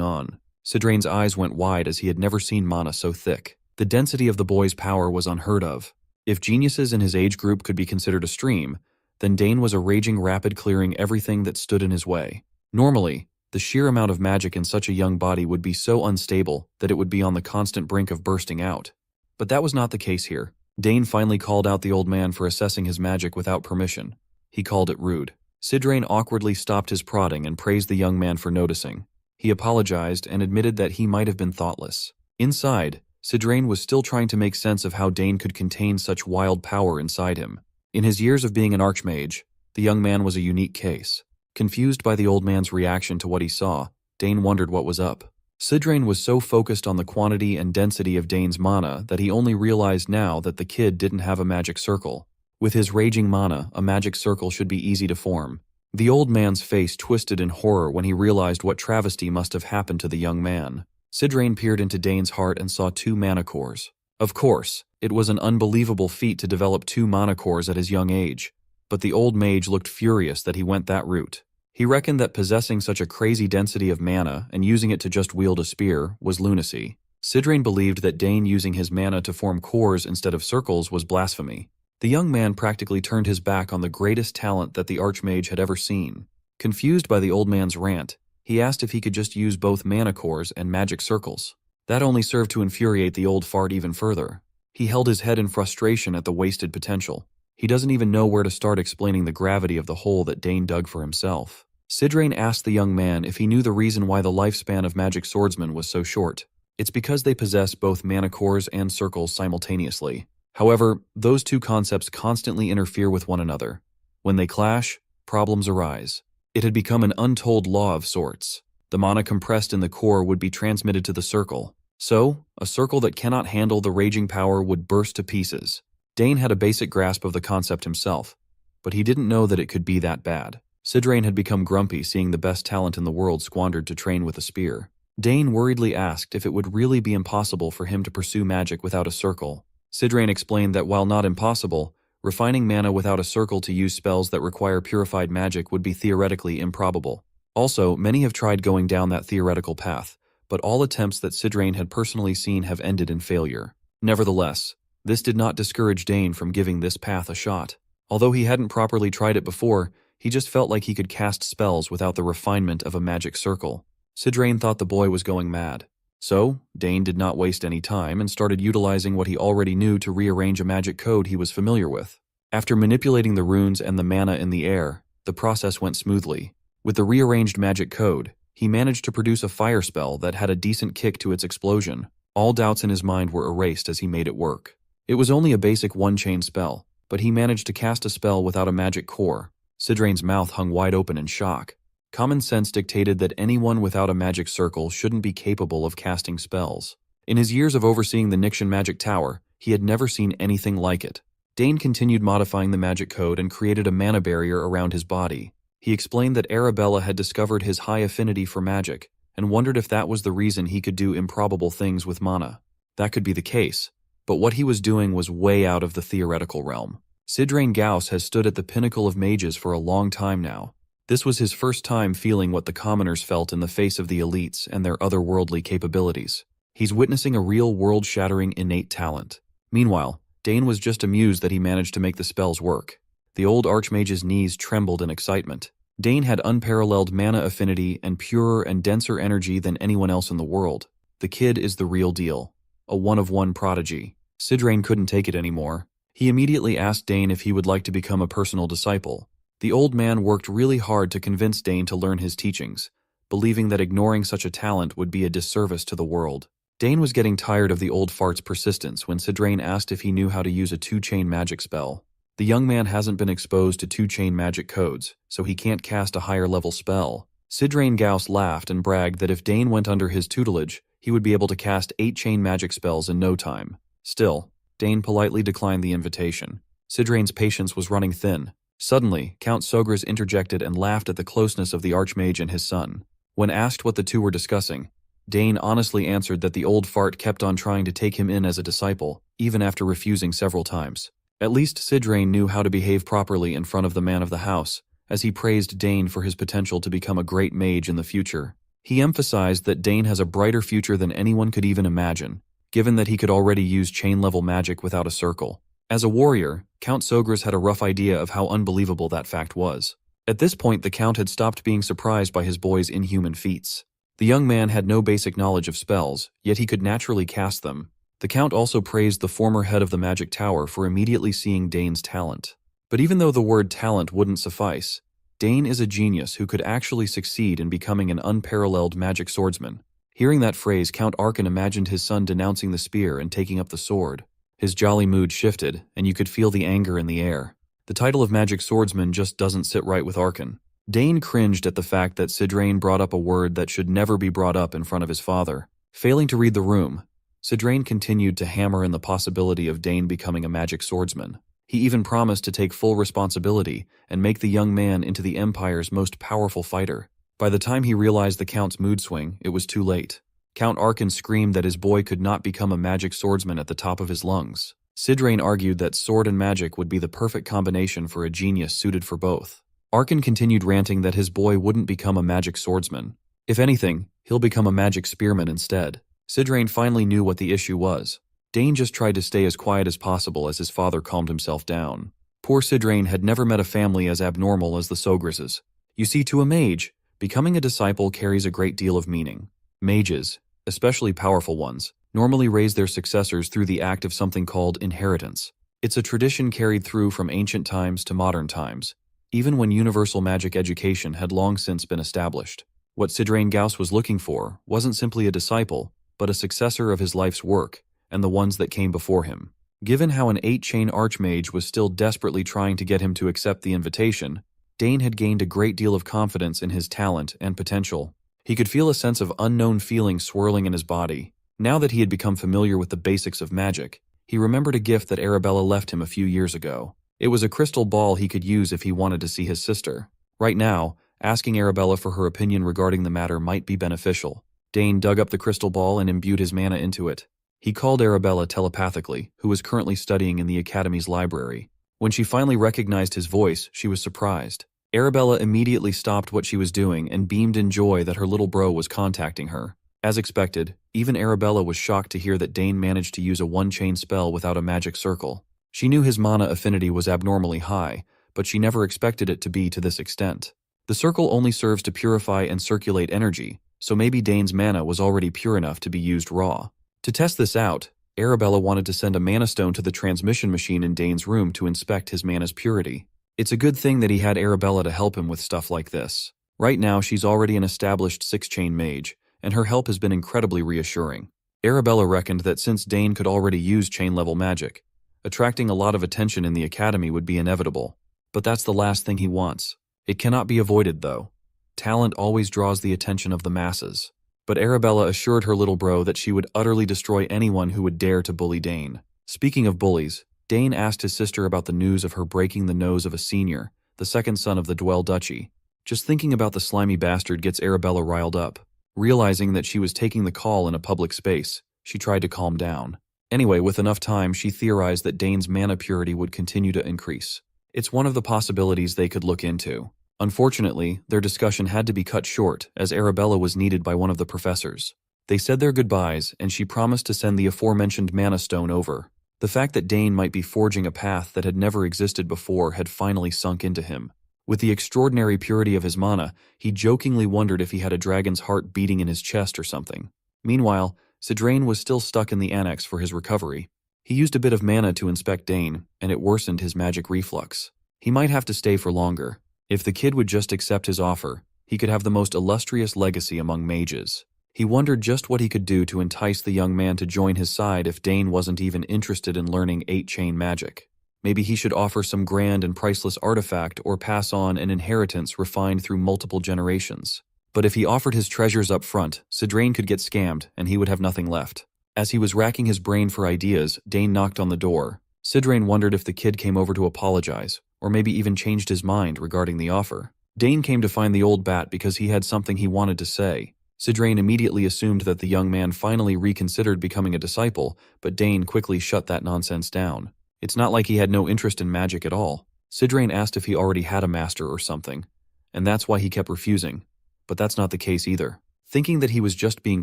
Speaker 1: on. Sidrain's eyes went wide as he had never seen mana so thick. The density of the boy's power was unheard of. If geniuses in his age group could be considered a stream, then Dane was a raging rapid clearing everything that stood in his way. Normally, the sheer amount of magic in such a young body would be so unstable that it would be on the constant brink of bursting out. But that was not the case here. Dane finally called out the old man for assessing his magic without permission. He called it rude. Sidrain awkwardly stopped his prodding and praised the young man for noticing. He apologized and admitted that he might have been thoughtless. Inside, Sidrain was still trying to make sense of how Dane could contain such wild power inside him. In his years of being an archmage, the young man was a unique case. Confused by the old man's reaction to what he saw, Dane wondered what was up. Sidrain was so focused on the quantity and density of Dane's mana that he only realized now that the kid didn't have a magic circle. With his raging mana, a magic circle should be easy to form. The old man's face twisted in horror when he realized what travesty must have happened to the young man. Sidrain peered into Dane's heart and saw 2 mana cores. Of course, it was an unbelievable feat to develop 2 mana cores at his young age, but the old mage looked furious that he went that route. He reckoned that possessing such a crazy density of mana and using it to just wield a spear was lunacy. Sidrain believed that Dane using his mana to form cores instead of circles was blasphemy. The young man practically turned his back on the greatest talent that the archmage had ever seen. Confused by the old man's rant, he asked if he could just use both mana cores and magic circles. That only served to infuriate the old fart even further. He held his head in frustration at the wasted potential. He doesn't even know where to start explaining the gravity of the hole that Dane dug for himself. Sidrain asked the young man if he knew the reason why the lifespan of magic swordsmen was so short. It's because they possess both mana cores and circles simultaneously. However, those 2 concepts constantly interfere with one another. When they clash, problems arise. It had become an untold law of sorts. The mana compressed in the core would be transmitted to the circle. So, a circle that cannot handle the raging power would burst to pieces. Dane had a basic grasp of the concept himself, but he didn't know that it could be that bad. Sidrain had become grumpy seeing the best talent in the world squandered to train with a spear. Dane worriedly asked if it would really be impossible for him to pursue magic without a circle. Sidrain explained that while not impossible, refining mana without a circle to use spells that require purified magic would be theoretically improbable. Also, many have tried going down that theoretical path, but all attempts that Sidrain had personally seen have ended in failure. Nevertheless, this did not discourage Dane from giving this path a shot. Although he hadn't properly tried it before, he just felt like he could cast spells without the refinement of a magic circle. Sidrain thought the boy was going mad. So, Dane did not waste any time and started utilizing what he already knew to rearrange a magic code he was familiar with. After manipulating the runes and the mana in the air, the process went smoothly. With the rearranged magic code, he managed to produce a fire spell that had a decent kick to its explosion. All doubts in his mind were erased as he made it work. It was only a basic 1-chain spell, but he managed to cast a spell without a magic core. Sidrain's mouth hung wide open in shock. Common sense dictated that anyone without a magic circle shouldn't be capable of casting spells. In his years of overseeing the Nixian Magic Tower, he had never seen anything like it. Dane continued modifying the magic code and created a mana barrier around his body. He explained that Arabella had discovered his high affinity for magic and wondered if that was the reason he could do improbable things with mana. That could be the case, but what he was doing was way out of the theoretical realm. Sidrain Gauss has stood at the pinnacle of mages for a long time now. This was his first time feeling what the commoners felt in the face of the elites and their otherworldly capabilities. He's witnessing a real world-shattering innate talent. Meanwhile, Dane was just amused that he managed to make the spells work. The old archmage's knees trembled in excitement. Dane had unparalleled mana affinity and purer and denser energy than anyone else in the world. The kid is the real deal. A one-of-one prodigy. Sidrain couldn't take it anymore. He immediately asked Dane if he would like to become a personal disciple. The old man worked really hard to convince Dane to learn his teachings, believing that ignoring such a talent would be a disservice to the world. Dane was getting tired of the old fart's persistence when Sidrain asked if he knew how to use a 2-chain magic spell. The young man hasn't been exposed to 2-chain magic codes, so he can't cast a higher-level spell. Sidrain Gauss laughed and bragged that if Dane went under his tutelage, he would be able to cast 8-chain magic spells in no time. Still, Dane politely declined the invitation. Sidrain's patience was running thin. Suddenly, Count Sogras interjected and laughed at the closeness of the archmage and his son. When asked what the two were discussing, Dane honestly answered that the old fart kept on trying to take him in as a disciple, even after refusing several times. At least Sidrain knew how to behave properly in front of the man of the house, as he praised Dane for his potential to become a great mage in the future. He emphasized that Dane has a brighter future than anyone could even imagine. given that he could already use chain-level magic without a circle. As a warrior, Count Sogras had a rough idea of how unbelievable that fact was. At this point, the Count had stopped being surprised by his boy's inhuman feats. The young man had no basic knowledge of spells, yet he could naturally cast them. The Count also praised the former head of the Magic Tower for immediately seeing Dane's talent. But even though the word talent wouldn't suffice, Dane is a genius who could actually succeed in becoming an unparalleled magic swordsman. Hearing that phrase, Count Arkan imagined his son denouncing the spear and taking up the sword. His jolly mood shifted, and you could feel the anger in the air. The title of Magic Swordsman just doesn't sit right with Arkan. Dane cringed at the fact that Sidrain brought up a word that should never be brought up in front of his father. Failing to read the room, Sidrain continued to hammer in the possibility of Dane becoming a magic swordsman. He even promised to take full responsibility and make the young man into the Empire's most powerful fighter. By the time he realized the Count's mood swing, it was too late. Count Arkan screamed that his boy could not become a magic swordsman at the top of his lungs. Sidrain argued that sword and magic would be the perfect combination for a genius suited for both. Arkan continued ranting that his boy wouldn't become a magic swordsman. If anything, he'll become a magic spearman instead. Sidrain finally knew what the issue was. Dane just tried to stay as quiet as possible as his father calmed himself down. Poor Sidrain had never met a family as abnormal as the Sograses. You see, to a mage, becoming a disciple carries a great deal of meaning. Mages, especially powerful ones, normally raise their successors through the act of something called inheritance. It's a tradition carried through from ancient times to modern times, even when universal magic education had long since been established. What Sidrain Gauss was looking for wasn't simply a disciple, but a successor of his life's work and the ones that came before him. Given how an 8-chain archmage was still desperately trying to get him to accept the invitation, Dane had gained a great deal of confidence in his talent and potential. He could feel a sense of unknown feeling swirling in his body. Now that he had become familiar with the basics of magic, he remembered a gift that Arabella left him a few years ago. It was a crystal ball he could use if he wanted to see his sister. Right now, asking Arabella for her opinion regarding the matter might be beneficial. Dane dug up the crystal ball and imbued his mana into it. He called Arabella telepathically, who was currently studying in the Academy's library. When she finally recognized his voice, she was surprised. Arabella immediately stopped what she was doing and beamed in joy that her little bro was contacting her. As expected, even Arabella was shocked to hear that Dane managed to use a one-chain spell without a magic circle. She knew his mana affinity was abnormally high, but she never expected it to be to this extent. The circle only serves to purify and circulate energy, so maybe Dane's mana was already pure enough to be used raw. To test this out, Arabella wanted to send a mana stone to the transmission machine in Dane's room to inspect his mana's purity. It's a good thing that he had Arabella to help him with stuff like this. Right now, she's already an established 6-chain mage, and her help has been incredibly reassuring. Arabella reckoned that since Dane could already use chain-level magic, attracting a lot of attention in the Academy would be inevitable. But that's the last thing he wants. It cannot be avoided, though. Talent always draws the attention of the masses. But Arabella assured her little bro that she would utterly destroy anyone who would dare to bully Dane. Speaking of bullies, Dane asked his sister about the news of her breaking the nose of a senior, the second son of the Dwell Duchy. Just thinking about the slimy bastard gets Arabella riled up. Realizing that she was taking the call in a public space, she tried to calm down. Anyway, with enough time, she theorized that Dane's mana purity would continue to increase. It's one of the possibilities they could look into. Unfortunately, their discussion had to be cut short, as Arabella was needed by one of the professors. They said their goodbyes, and she promised to send the aforementioned mana stone over. The fact that Dane might be forging a path that had never existed before had finally sunk into him. With the extraordinary purity of his mana, he jokingly wondered if he had a dragon's heart beating in his chest or something. Meanwhile, Sidrain was still stuck in the annex for his recovery. He used a bit of mana to inspect Dane, and it worsened his magic reflux. He might have to stay for longer. If the kid would just accept his offer, he could have the most illustrious legacy among mages. He wondered just what he could do to entice the young man to join his side if Dane wasn't even interested in learning 8-chain magic. Maybe he should offer some grand and priceless artifact or pass on an inheritance refined through multiple generations. But if he offered his treasures up front, Sidrain could get scammed and he would have nothing left. As he was racking his brain for ideas, Dane knocked on the door. Sidrain wondered if the kid came over to apologize, or maybe even changed his mind regarding the offer. Dane came to find the old bat because he had something he wanted to say. Sidrain immediately assumed that the young man finally reconsidered becoming a disciple, but Dane quickly shut that nonsense down. It's not like he had no interest in magic at all. Sidrain asked if he already had a master or something, and that's why he kept refusing. But that's not the case either. Thinking that he was just being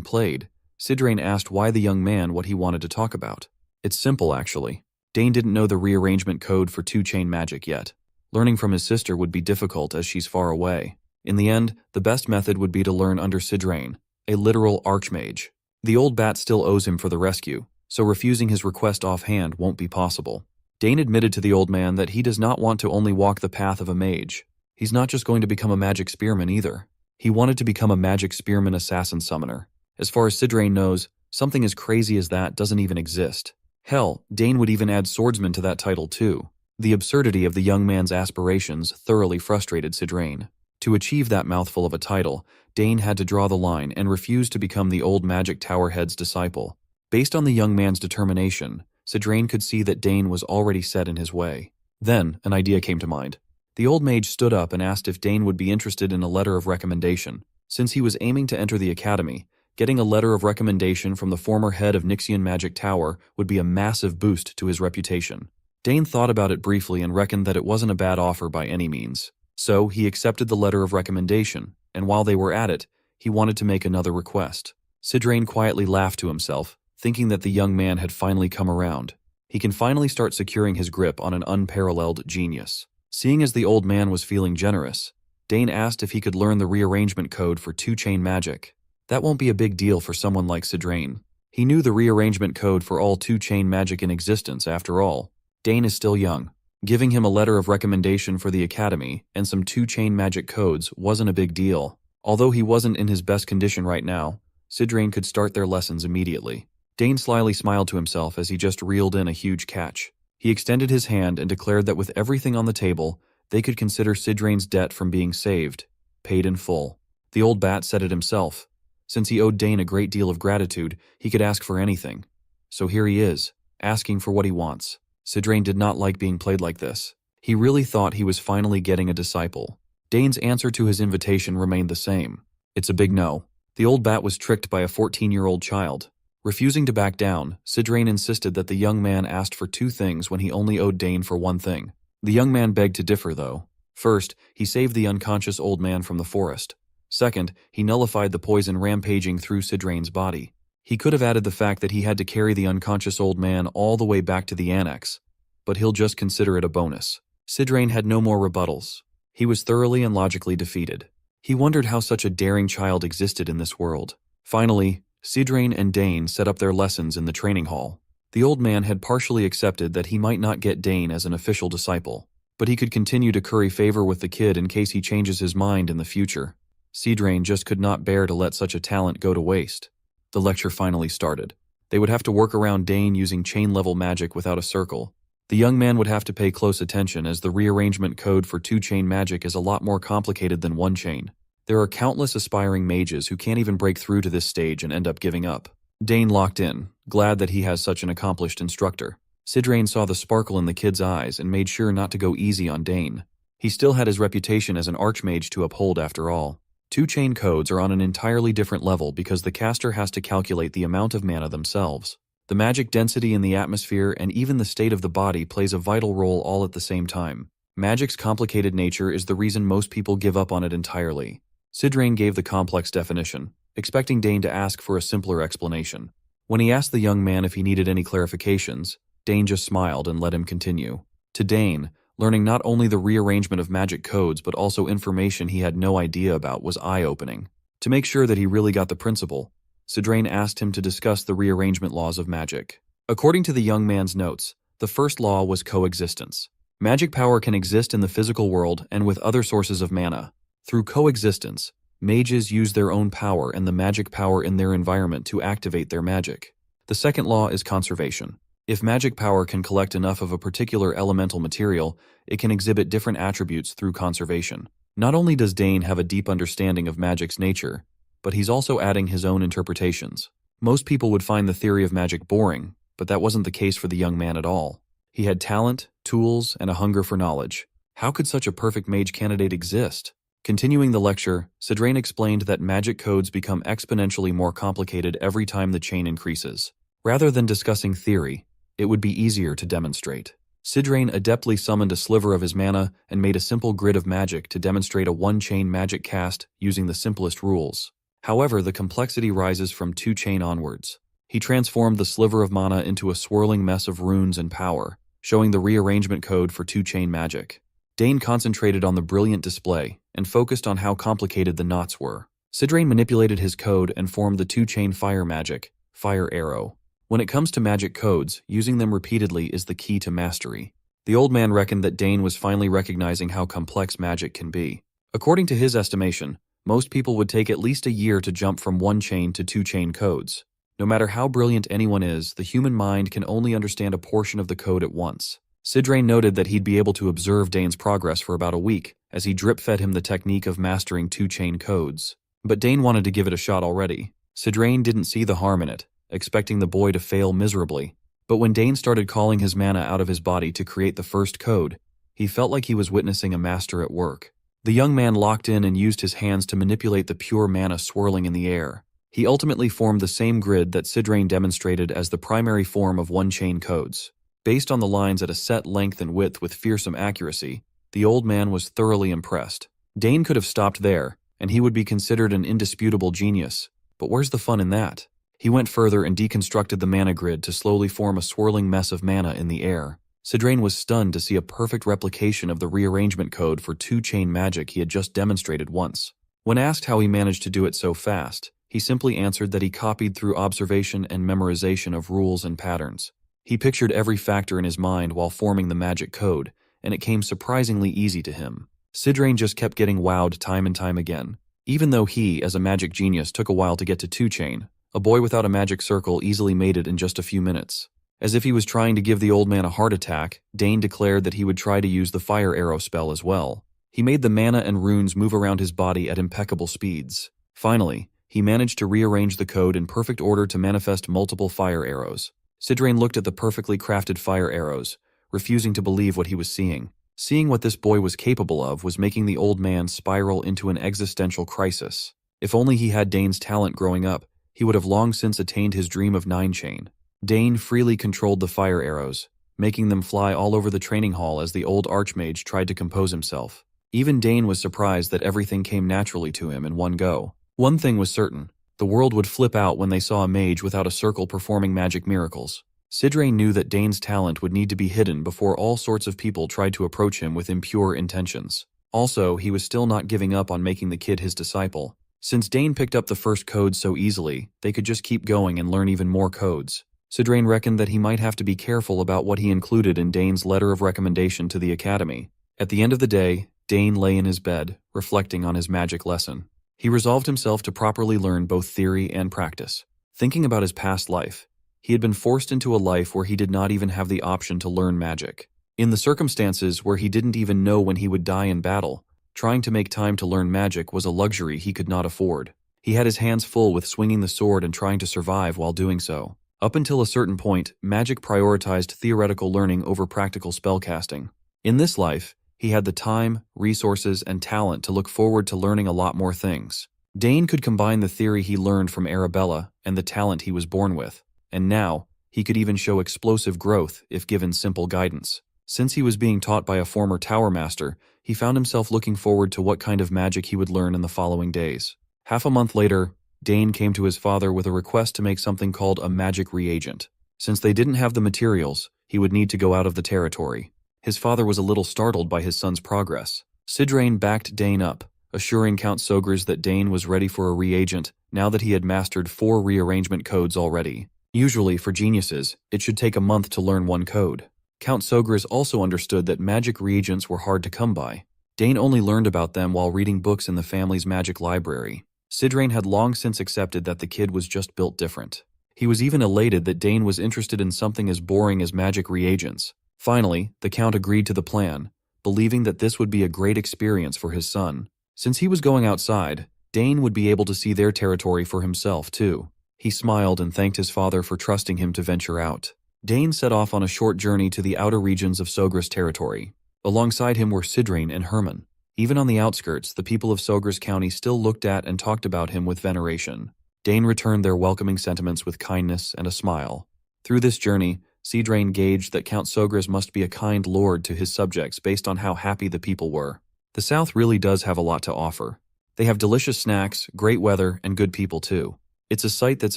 Speaker 1: played, Sidrain asked why the young man what he wanted to talk about. It's simple, actually. Dane didn't know the rearrangement code for two-chain magic yet. Learning from his sister would be difficult as she's far away. In the end, the best method would be to learn under Sidrain, a literal archmage. The old bat still owes him for the rescue, so refusing his request offhand won't be possible. Dane admitted to the old man that he does not want to only walk the path of a mage. He's not just going to become a magic spearman either. He wanted to become a magic spearman assassin summoner. As far as Sidrain knows, something as crazy as that doesn't even exist. Hell, Dane would even add swordsman to that title too. The absurdity of the young man's aspirations thoroughly frustrated Sidrain. To achieve that mouthful of a title, Dane had to draw the line and refuse to become the old magic tower head's disciple. Based on the young man's determination, Sidrain could see that Dane was already set in his way. Then, an idea came to mind. The old mage stood up and asked if Dane would be interested in a letter of recommendation. Since he was aiming to enter the academy, getting a letter of recommendation from the former head of Nixian Magic Tower would be a massive boost to his reputation. Dane thought about it briefly and reckoned that it wasn't a bad offer by any means. So, he accepted the letter of recommendation, and while they were at it, he wanted to make another request. Sidrain quietly laughed to himself, thinking that the young man had finally come around. He can finally start securing his grip on an unparalleled genius. Seeing as the old man was feeling generous, Dane asked if he could learn the rearrangement code for two-chain magic. That won't be a big deal for someone like Sidrain. He knew the rearrangement code for all two-chain magic in existence after all. Dane is still young. Giving him a letter of recommendation for the academy and some two-chain magic codes wasn't a big deal. Although he wasn't in his best condition right now, Sidrain could start their lessons immediately. Dane slyly smiled to himself as he just reeled in a huge catch. He extended his hand and declared that with everything on the table, they could consider Sidrain's debt from being saved, paid in full. The old bat said it himself. Since he owed Dane a great deal of gratitude, he could ask for anything. So here he is, asking for what he wants. Sidrain did not like being played like this. He really thought he was finally getting a disciple. Dane's answer to his invitation remained the same. It's a big no. The old bat was tricked by a 14-year-old child. Refusing to back down, Sidrain insisted that the young man asked for two things when he only owed Dane for one thing. The young man begged to differ, though. First, he saved the unconscious old man from the forest. Second, he nullified the poison rampaging through Sidrain's body. He could have added the fact that he had to carry the unconscious old man all the way back to the annex, but he'll just consider it a bonus. Sidrain had no more rebuttals. He was thoroughly and logically defeated. He wondered how such a daring child existed in this world. Finally, Sidrain and Dane set up their lessons in the training hall. The old man had partially accepted that he might not get Dane as an official disciple, but he could continue to curry favor with the kid in case he changes his mind in the future. Sidrain just could not bear to let such a talent go to waste. The lecture finally started. They would have to work around Dane using chain-level magic without a circle. The young man would have to pay close attention as the rearrangement code for two-chain magic is a lot more complicated than one chain. There are countless aspiring mages who can't even break through to this stage and end up giving up. Dane locked in, glad that he has such an accomplished instructor. Sidrain saw the sparkle in the kid's eyes and made sure not to go easy on Dane. He still had his reputation as an archmage to uphold after all. Two-chain codes are on an entirely different level because the caster has to calculate the amount of mana themselves. The magic density in the atmosphere and even the state of the body plays a vital role all at the same time. Magic's complicated nature is the reason most people give up on it entirely. Sidrain gave the complex definition, expecting Dane to ask for a simpler explanation. When he asked the young man if he needed any clarifications, Dane just smiled and let him continue. To Dane, learning not only the rearrangement of magic codes but also information he had no idea about was eye-opening. To make sure that he really got the principle, Sidrain asked him to discuss the rearrangement laws of magic. According to the young man's notes, the first law was coexistence. Magic power can exist in the physical world and with other sources of mana. Through coexistence, mages use their own power and the magic power in their environment to activate their magic. The second law is conservation. If magic power can collect enough of a particular elemental material, it can exhibit different attributes through conservation. Not only does Dane have a deep understanding of magic's nature, but he's also adding his own interpretations. Most people would find the theory of magic boring, but that wasn't the case for the young man at all. He had talent, tools, and a hunger for knowledge. How could such a perfect mage candidate exist? Continuing the lecture, Sidrain explained that magic codes become exponentially more complicated every time the chain increases. Rather than discussing theory, it would be easier to demonstrate. Sidrain adeptly summoned a sliver of his mana and made a simple grid of magic to demonstrate a one-chain magic cast using the simplest rules. However, the complexity rises from 2 chain onwards. He transformed the sliver of mana into a swirling mess of runes and power, showing the rearrangement code for 2 chain magic. Dane concentrated on the brilliant display and focused on how complicated the knots were. Sidrain manipulated his code and formed the 2 chain fire magic, Fire Arrow. When it comes to magic codes, using them repeatedly is the key to mastery. The old man reckoned that Dane was finally recognizing how complex magic can be. According to his estimation, most people would take at least a year to jump from 1 chain to 2 chain codes. No matter how brilliant anyone is, the human mind can only understand a portion of the code at once. Sidrain noted that he'd be able to observe Dane's progress for about a week, as he drip-fed him the technique of mastering 2 chain codes. But Dane wanted to give it a shot already. Sidrain didn't see the harm in it, expecting the boy to fail miserably. But when Dane started calling his mana out of his body to create the first code, he felt like he was witnessing a master at work. The young man locked in and used his hands to manipulate the pure mana swirling in the air. He ultimately formed the same grid that Sidrain demonstrated as the primary form of 1 chain codes. Based on the lines at a set length and width with fearsome accuracy, the old man was thoroughly impressed. Dane could have stopped there, and he would be considered an indisputable genius. But where's the fun in that? He went further and deconstructed the mana grid to slowly form a swirling mess of mana in the air. Sidrain was stunned to see a perfect replication of the rearrangement code for 2 chain magic he had just demonstrated once. When asked how he managed to do it so fast, he simply answered that he copied through observation and memorization of rules and patterns. He pictured every factor in his mind while forming the magic code, and it came surprisingly easy to him. Sidrain just kept getting wowed time and time again. Even though he, as a magic genius, took a while to get to 2 chain, a boy without a magic circle easily made it in just a few minutes. As if he was trying to give the old man a heart attack, Dane declared that he would try to use the Fire Arrow spell as well. He made the mana and runes move around his body at impeccable speeds. Finally, he managed to rearrange the code in perfect order to manifest multiple fire arrows. Sidrain looked at the perfectly crafted fire arrows, refusing to believe what he was seeing. Seeing what this boy was capable of was making the old man spiral into an existential crisis. If only he had Dane's talent growing up, he would have long since attained his dream of 9 chain. Dane freely controlled the fire arrows, making them fly all over the training hall as the old archmage tried to compose himself. Even Dane was surprised that everything came naturally to him in one go. One thing was certain. The world would flip out when they saw a mage without a circle performing magic miracles. Sidrain knew that Dane's talent would need to be hidden before all sorts of people tried to approach him with impure intentions. Also, he was still not giving up on making the kid his disciple. Since Dane picked up the first code so easily, they could just keep going and learn even more codes. Sidrain reckoned that he might have to be careful about what he included in Dane's letter of recommendation to the academy. At the end of the day, Dane lay in his bed, reflecting on his magic lesson. He resolved himself to properly learn both theory and practice. Thinking about his past life, he had been forced into a life where he did not even have the option to learn magic. In the circumstances where he didn't even know when he would die in battle, trying to make time to learn magic was a luxury he could not afford. He had his hands full with swinging the sword and trying to survive while doing so. Up until a certain point, magic prioritized theoretical learning over practical spellcasting. In this life, he had the time, resources, and talent to look forward to learning a lot more things. Dane could combine the theory he learned from Arabella and the talent he was born with, and now, he could even show explosive growth if given simple guidance. Since he was being taught by a former tower master, he found himself looking forward to what kind of magic he would learn in the following days. Half a month later, Dane came to his father with a request to make something called a magic reagent. Since they didn't have the materials, he would need to go out of the territory. His father was a little startled by his son's progress. Sidrain backed Dane up, assuring Count Sogres that Dane was ready for a reagent now that he had mastered 4 rearrangement codes already. Usually, for geniuses, it should take a month to learn 1 code. Count Sogres also understood that magic reagents were hard to come by. Dane only learned about them while reading books in the family's magic library. Sidrain had long since accepted that the kid was just built different. He was even elated that Dane was interested in something as boring as magic reagents. Finally, the Count agreed to the plan, believing that this would be a great experience for his son. Since he was going outside, Dane would be able to see their territory for himself, too. He smiled and thanked his father for trusting him to venture out. Dane set off on a short journey to the outer regions of Sogres territory. Alongside him were Sidrain and Herman. Even on the outskirts, the people of Sogres County still looked at and talked about him with veneration. Dane returned their welcoming sentiments with kindness and a smile. Through this journey, Sidrain gauged that Count Sogres must be a kind lord to his subjects based on how happy the people were. The South really does have a lot to offer. They have delicious snacks, great weather, and good people too. It's a sight that's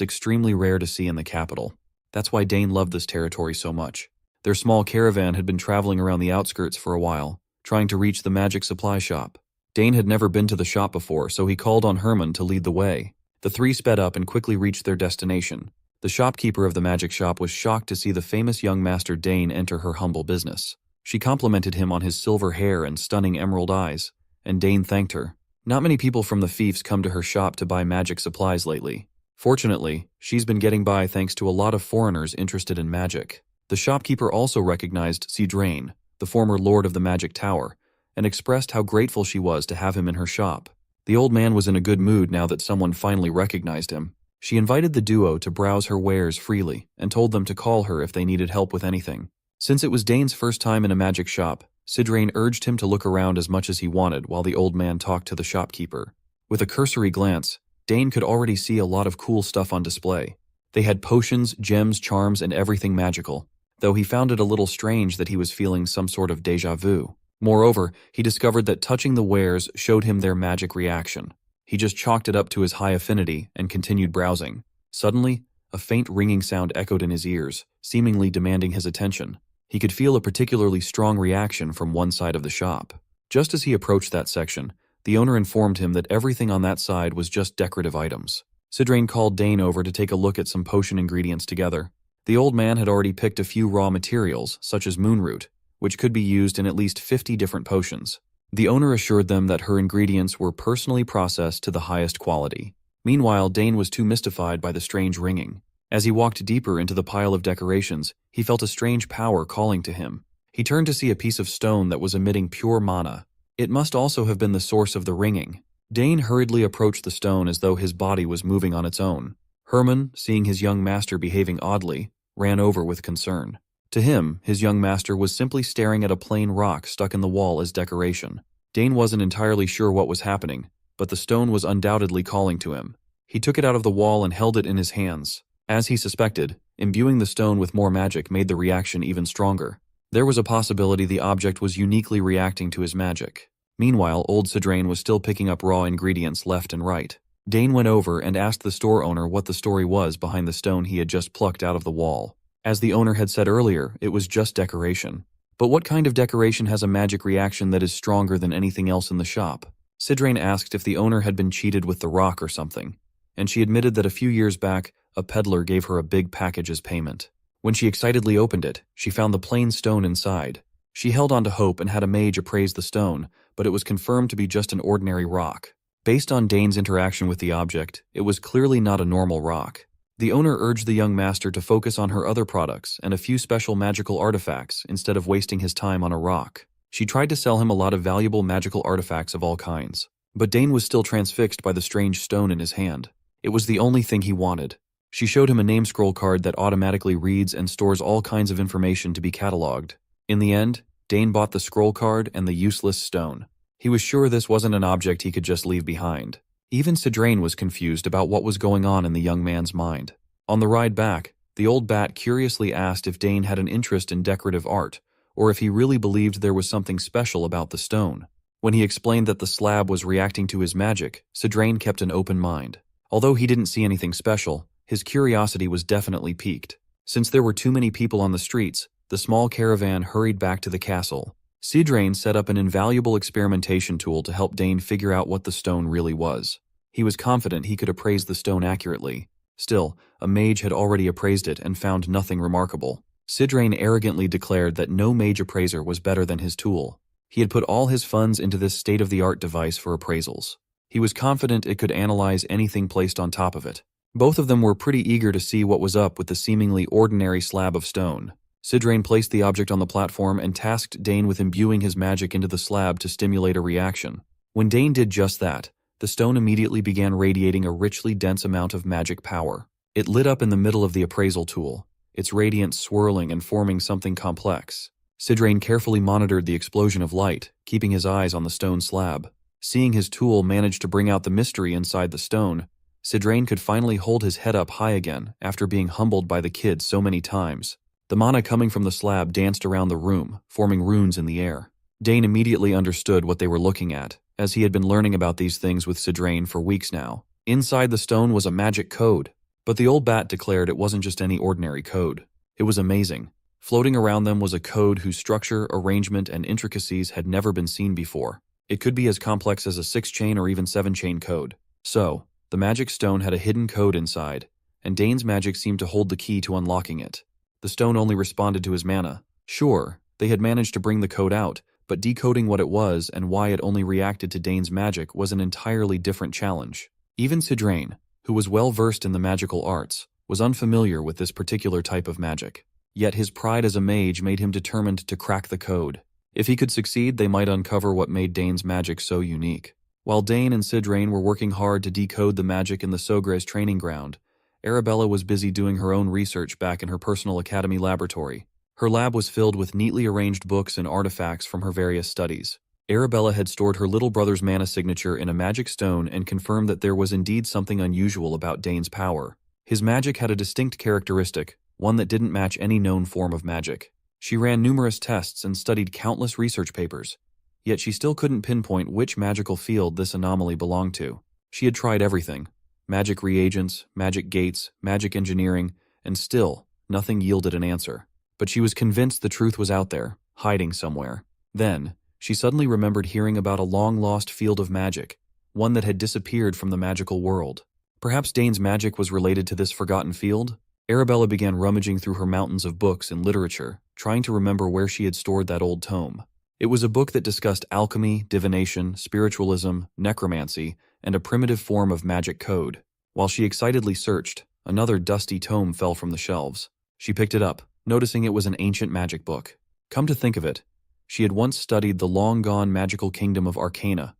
Speaker 1: extremely rare to see in the capital. That's why Dane loved this territory so much. Their small caravan had been traveling around the outskirts for a while, trying to reach the magic supply shop. Dane had never been to the shop before, so he called on Herman to lead the way. The three sped up and quickly reached their destination. The shopkeeper of the magic shop was shocked to see the famous young master Dane enter her humble business. She complimented him on his silver hair and stunning emerald eyes, and Dane thanked her. Not many people from the fiefs come to her shop to buy magic supplies lately. Fortunately, she's been getting by thanks to a lot of foreigners interested in magic. The shopkeeper also recognized Sidrain, the former lord of the magic tower, and expressed how grateful she was to have him in her shop. The old man was in a good mood now that someone finally recognized him. She invited the duo to browse her wares freely and told them to call her if they needed help with anything. Since it was Dane's first time in a magic shop, Sidrain urged him to look around as much as he wanted while the old man talked to the shopkeeper. With a cursory glance, Dane could already see a lot of cool stuff on display. They had potions, gems, charms, and everything magical, though he found it a little strange that he was feeling some sort of déjà vu. Moreover, he discovered that touching the wares showed him their magic reaction. He just chalked it up to his high affinity and continued browsing. Suddenly, a faint ringing sound echoed in his ears, seemingly demanding his attention. He could feel a particularly strong reaction from one side of the shop. Just as he approached that section, the owner informed him that everything on that side was just decorative items. Sidrain called Dane over to take a look at some potion ingredients together. The old man had already picked a few raw materials, such as moonroot, which could be used in at least 50 different potions. The owner assured them that her ingredients were personally processed to the highest quality. Meanwhile, Dane was too mystified by the strange ringing. As he walked deeper into the pile of decorations, he felt a strange power calling to him. He turned to see a piece of stone that was emitting pure mana. It must also have been the source of the ringing. Dane hurriedly approached the stone as though his body was moving on its own. Herman, seeing his young master behaving oddly, ran over with concern. To him, his young master was simply staring at a plain rock stuck in the wall as decoration. Dane wasn't entirely sure what was happening, but the stone was undoubtedly calling to him. He took it out of the wall and held it in his hands. As he suspected, imbuing the stone with more magic made the reaction even stronger. There was a possibility the object was uniquely reacting to his magic. Meanwhile, old Sidrain was still picking up raw ingredients left and right. Dane went over and asked the store owner what the story was behind the stone he had just plucked out of the wall. As the owner had said earlier, it was just decoration. But what kind of decoration has a magic reaction that is stronger than anything else in the shop? Sidrain asked if the owner had been cheated with the rock or something, and she admitted that a few years back, a peddler gave her a big package as payment. When she excitedly opened it, she found the plain stone inside. She held on to hope and had a mage appraise the stone, but it was confirmed to be just an ordinary rock. Based on Dane's interaction with the object, it was clearly not a normal rock. The owner urged the young master to focus on her other products and a few special magical artifacts instead of wasting his time on a rock. She tried to sell him a lot of valuable magical artifacts of all kinds. But Dane was still transfixed by the strange stone in his hand. It was the only thing he wanted. She showed him a name scroll card that automatically reads and stores all kinds of information to be cataloged. In the end, Dane bought the scroll card and the useless stone. He was sure this wasn't an object he could just leave behind. Even Sidrain was confused about what was going on in the young man's mind. On the ride back, the old bat curiously asked if Dane had an interest in decorative art, or if he really believed there was something special about the stone. When he explained that the slab was reacting to his magic, Sidrain kept an open mind. Although he didn't see anything special, his curiosity was definitely piqued. Since there were too many people on the streets, the small caravan hurried back to the castle. Sidrain set up an invaluable experimentation tool to help Dane figure out what the stone really was. He was confident he could appraise the stone accurately. Still, a mage had already appraised it and found nothing remarkable. Sidrain arrogantly declared that no mage appraiser was better than his tool. He had put all his funds into this state-of-the-art device for appraisals. He was confident it could analyze anything placed on top of it. Both of them were pretty eager to see what was up with the seemingly ordinary slab of stone. Sidrain placed the object on the platform and tasked Dane with imbuing his magic into the slab to stimulate a reaction. When Dane did just that, the stone immediately began radiating a richly dense amount of magic power. It lit up in the middle of the appraisal tool, its radiance swirling and forming something complex. Sidrain carefully monitored the explosion of light, keeping his eyes on the stone slab. Seeing his tool manage to bring out the mystery inside the stone, Sidrain could finally hold his head up high again after being humbled by the kid so many times. The mana coming from the slab danced around the room, forming runes in the air. Dane immediately understood what they were looking at, as he had been learning about these things with Sidrain for weeks now. Inside the stone was a magic code, but the old bat declared it wasn't just any ordinary code. It was amazing. Floating around them was a code whose structure, arrangement, and intricacies had never been seen before. It could be as complex as a 6-chain or even 7-chain code. So, the magic stone had a hidden code inside, and Dane's magic seemed to hold the key to unlocking it. The stone only responded to his mana. Sure, they had managed to bring the code out, but decoding what it was and why it only reacted to Dane's magic was an entirely different challenge. Even Sidrain, who was well versed in the magical arts, was unfamiliar with this particular type of magic. Yet his pride as a mage made him determined to crack the code. If he could succeed, they might uncover what made Dane's magic so unique. While Dane and Sidrain were working hard to decode the magic in the Sogre's training ground, Arabella was busy doing her own research back in her personal academy laboratory. Her lab was filled with neatly arranged books and artifacts from her various studies. Arabella had stored her little brother's mana signature in a magic stone and confirmed that there was indeed something unusual about Dane's power. His magic had a distinct characteristic, one that didn't match any known form of magic. She ran numerous tests and studied countless research papers, yet she still couldn't pinpoint which magical field this anomaly belonged to. She had tried everything: magic reagents, magic gates, magic engineering, and still, nothing yielded an answer. But she was convinced the truth was out there, hiding somewhere. Then, she suddenly remembered hearing about a long-lost field of magic, one that had disappeared from the magical world. Perhaps Dane's magic was related to this forgotten field? Arabella began rummaging through her mountains of books and literature, trying to remember where she had stored that old tome. It was a book that discussed alchemy, divination, spiritualism, necromancy, and a primitive form of magic code. While she excitedly searched, another dusty tome fell from the shelves. She picked it up, noticing it was an ancient magic book. Come to think of it, she had once studied the long-gone magical kingdom of Arcana,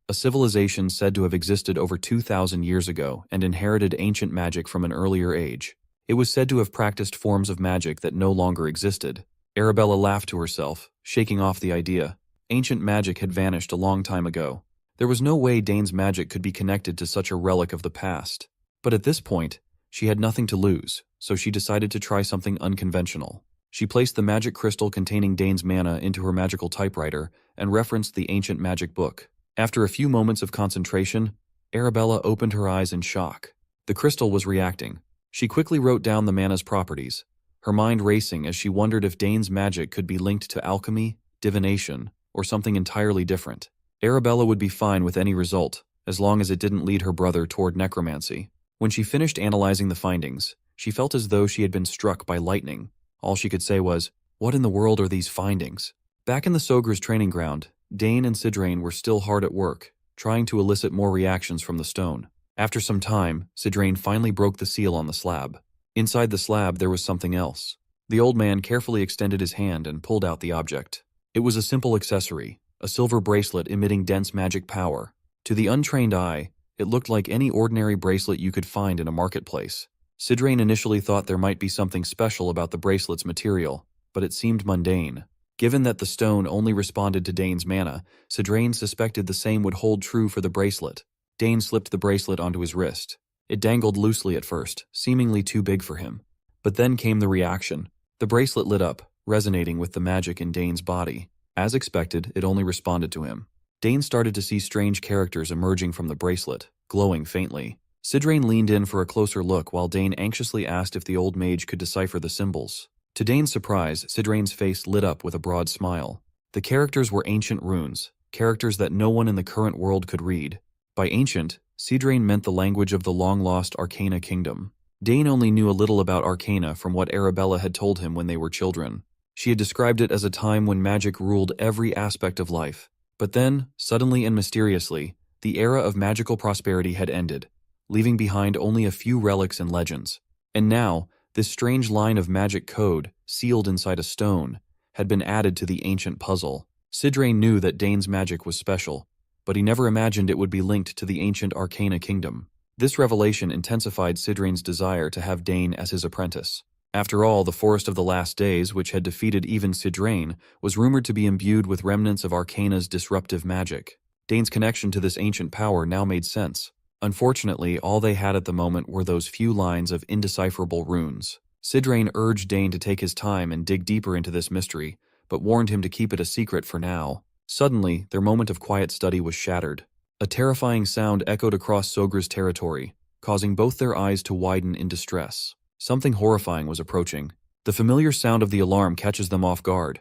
Speaker 1: a civilization said to have existed over 2,000 years ago and inherited ancient magic from an earlier age. It was said to have practiced forms of magic that no longer existed. Arabella laughed to herself, shaking off the idea. Ancient magic had vanished a long time ago. There was no way Dane's magic could be connected to such a relic of the past. But at this point, she had nothing to lose, so she decided to try something unconventional. She placed the magic crystal containing Dane's mana into her magical typewriter and referenced the ancient magic book. After a few moments of concentration, Arabella opened her eyes in shock. The crystal was reacting. She quickly wrote down the mana's properties, her mind racing as she wondered if Dane's magic could be linked to alchemy, divination, or something entirely different. Arabella would be fine with any result, as long as it didn't lead her brother toward necromancy. When she finished analyzing the findings, she felt as though she had been struck by lightning. All she could say was, "What in the world are these findings?" Back in the Sogre's training ground, Dane and Sidrain were still hard at work, trying to elicit more reactions from the stone. After some time, Sidrain finally broke the seal on the slab. Inside the slab there was something else. The old man carefully extended his hand and pulled out the object. It was a simple accessory, a silver bracelet emitting dense magic power. To the untrained eye, it looked like any ordinary bracelet you could find in a marketplace. Sidrain initially thought there might be something special about the bracelet's material, but it seemed mundane. Given that the stone only responded to Dane's mana, Sidrain suspected the same would hold true for the bracelet. Dane slipped the bracelet onto his wrist. It dangled loosely at first, seemingly too big for him. But then came the reaction. The bracelet lit up, resonating with the magic in Dane's body. As expected, it only responded to him. Dane started to see strange characters emerging from the bracelet, glowing faintly. Sidrain leaned in for a closer look while Dane anxiously asked if the old mage could decipher the symbols. To Dane's surprise, Sidrain's face lit up with a broad smile. The characters were ancient runes, characters that no one in the current world could read. By ancient, Sidrain meant the language of the long-lost Arcana kingdom. Dane only knew a little about Arcana from what Arabella had told him when they were children. She had described it as a time when magic ruled every aspect of life. But then, suddenly and mysteriously, the era of magical prosperity had ended, leaving behind only a few relics and legends. And now, this strange line of magic code, sealed inside a stone, had been added to the ancient puzzle. Sidrain knew that Dane's magic was special, but he never imagined it would be linked to the ancient Arcana kingdom. This revelation intensified Sidrain's desire to have Dane as his apprentice. After all, the Forest of the Last Days, which had defeated even Sidrain, was rumored to be imbued with remnants of Arcana's disruptive magic. Dane's connection to this ancient power now made sense. Unfortunately, all they had at the moment were those few lines of indecipherable runes. Sidrain urged Dane to take his time and dig deeper into this mystery, but warned him to keep it a secret for now. Suddenly, their moment of quiet study was shattered. A terrifying sound echoed across Sogra's territory, causing both their eyes to widen in distress. Something horrifying was approaching. The familiar sound of the alarm catches them off guard,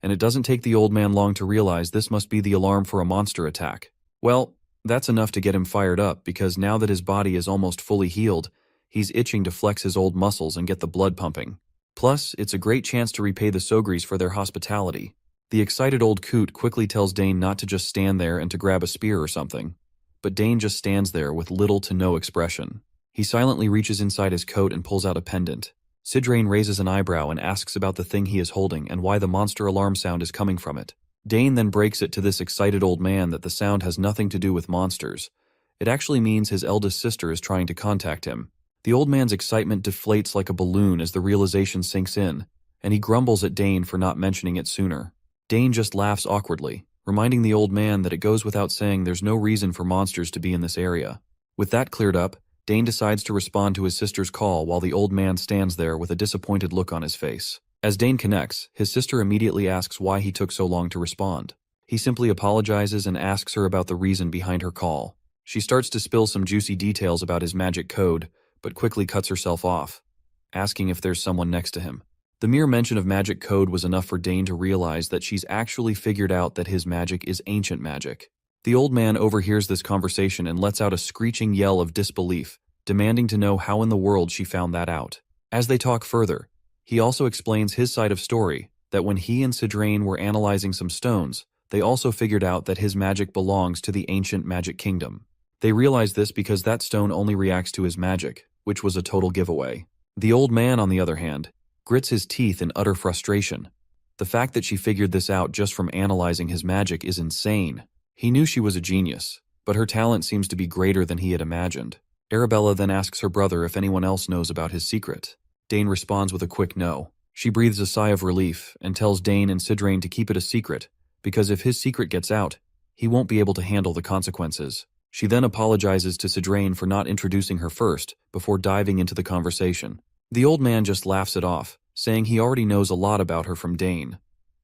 Speaker 1: and it doesn't take the old man long to realize this must be the alarm for a monster attack. Well, that's enough to get him fired up, because now that his body is almost fully healed, he's itching to flex his old muscles and get the blood pumping. Plus, it's a great chance to repay the Sogris for their hospitality. The excited old coot quickly tells Dane not to just stand there and to grab a spear or something. But Dane just stands there with little to no expression. He silently reaches inside his coat and pulls out a pendant. Sidrain raises an eyebrow and asks about the thing he is holding and why the monster alarm sound is coming from it. Dane then breaks it to this excited old man that the sound has nothing to do with monsters. It actually means his eldest sister is trying to contact him. The old man's excitement deflates like a balloon as the realization sinks in, and he grumbles at Dane for not mentioning it sooner. Dane just laughs awkwardly, reminding the old man that it goes without saying there's no reason for monsters to be in this area. With that cleared up, Dane decides to respond to his sister's call while the old man stands there with a disappointed look on his face. As Dane connects, his sister immediately asks why he took so long to respond. He simply apologizes and asks her about the reason behind her call. She starts to spill some juicy details about his magic code, but quickly cuts herself off, asking if there's someone next to him. The mere mention of magic code was enough for Dane to realize that she's actually figured out that his magic is ancient magic. The old man overhears this conversation and lets out a screeching yell of disbelief, demanding to know how in the world she found that out. As they talk further, he also explains his side of story, that when he and Sidrain were analyzing some stones, they also figured out that his magic belongs to the ancient magic kingdom. They realized this because that stone only reacts to his magic, which was a total giveaway. The old man, on the other hand, grits his teeth in utter frustration. The fact that she figured this out just from analyzing his magic is insane. He knew she was a genius, but her talent seems to be greater than he had imagined. Arabella then asks her brother if anyone else knows about his secret. Dane responds with a quick no. She breathes a sigh of relief and tells Dane and Sidrain to keep it a secret, because if his secret gets out, he won't be able to handle the consequences. She then apologizes to Sidrain for not introducing her first, before diving into the conversation. The old man just laughs it off, saying he already knows a lot about her from Dane.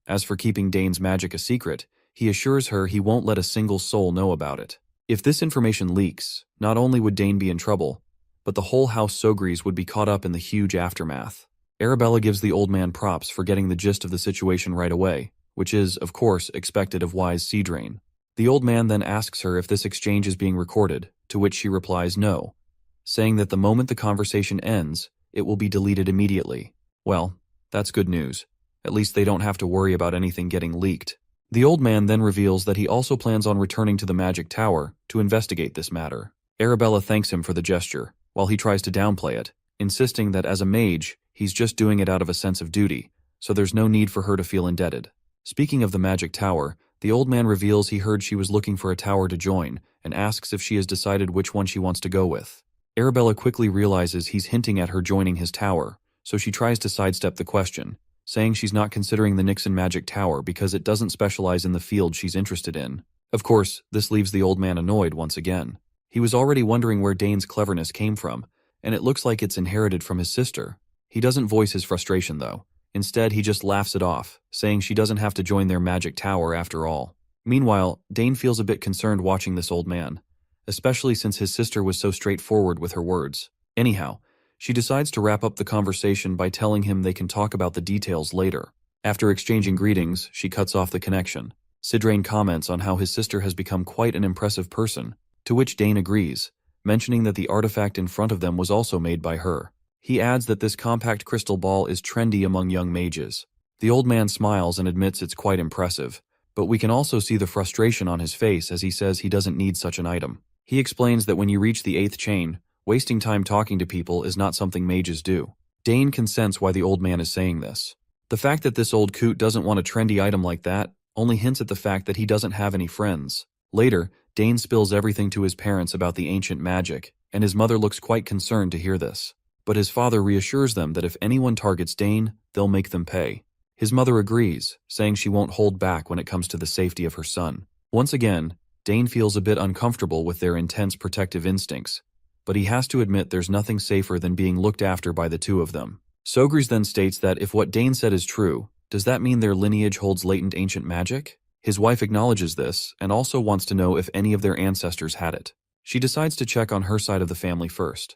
Speaker 1: As for keeping Dane's magic a secret, he assures her he won't let a single soul know about it. If this information leaks, not only would Dane be in trouble, but the whole House Sogris would be caught up in the huge aftermath. Arabella gives the old man props for getting the gist of the situation right away, which is, of course, expected of wise Sidrain. The old man then asks her if this exchange is being recorded, to which she replies no, saying that the moment the conversation ends, it will be deleted immediately. Well, that's good news. At least they don't have to worry about anything getting leaked. The old man then reveals that he also plans on returning to the Magic Tower to investigate this matter. Arabella thanks him for the gesture, while he tries to downplay it, insisting that as a mage, he's just doing it out of a sense of duty, so there's no need for her to feel indebted. Speaking of the Magic Tower, the old man reveals he heard she was looking for a tower to join, and asks if she has decided which one she wants to go with. Arabella quickly realizes he's hinting at her joining his tower, so she tries to sidestep the question, saying she's not considering the Nixon Magic Tower because it doesn't specialize in the field she's interested in. Of course, this leaves the old man annoyed once again. He was already wondering where Dane's cleverness came from, and it looks like it's inherited from his sister. He doesn't voice his frustration, though. Instead, he just laughs it off, saying she doesn't have to join their magic tower after all. Meanwhile, Dane feels a bit concerned watching this old man, especially since his sister was so straightforward with her words. Anyhow, she decides to wrap up the conversation by telling him they can talk about the details later. After exchanging greetings, she cuts off the connection. Sidrain comments on how his sister has become quite an impressive person, to which Dane agrees, mentioning that the artifact in front of them was also made by her. He adds that this compact crystal ball is trendy among young mages. The old man smiles and admits it's quite impressive, but we can also see the frustration on his face as he says he doesn't need such an item. He explains that when you reach the 8th chain, wasting time talking to people is not something mages do. Dane can sense why the old man is saying this. The fact that this old coot doesn't want a trendy item like that only hints at the fact that he doesn't have any friends. Later, Dane spills everything to his parents about the ancient magic, and his mother looks quite concerned to hear this. But his father reassures them that if anyone targets Dane, they'll make them pay. His mother agrees, saying she won't hold back when it comes to the safety of her son. Once again, Dane feels a bit uncomfortable with their intense protective instincts, but he has to admit there's nothing safer than being looked after by the two of them. Sogris then states that if what Dane said is true, does that mean their lineage holds latent ancient magic? His wife acknowledges this and also wants to know if any of their ancestors had it. She decides to check on her side of the family first.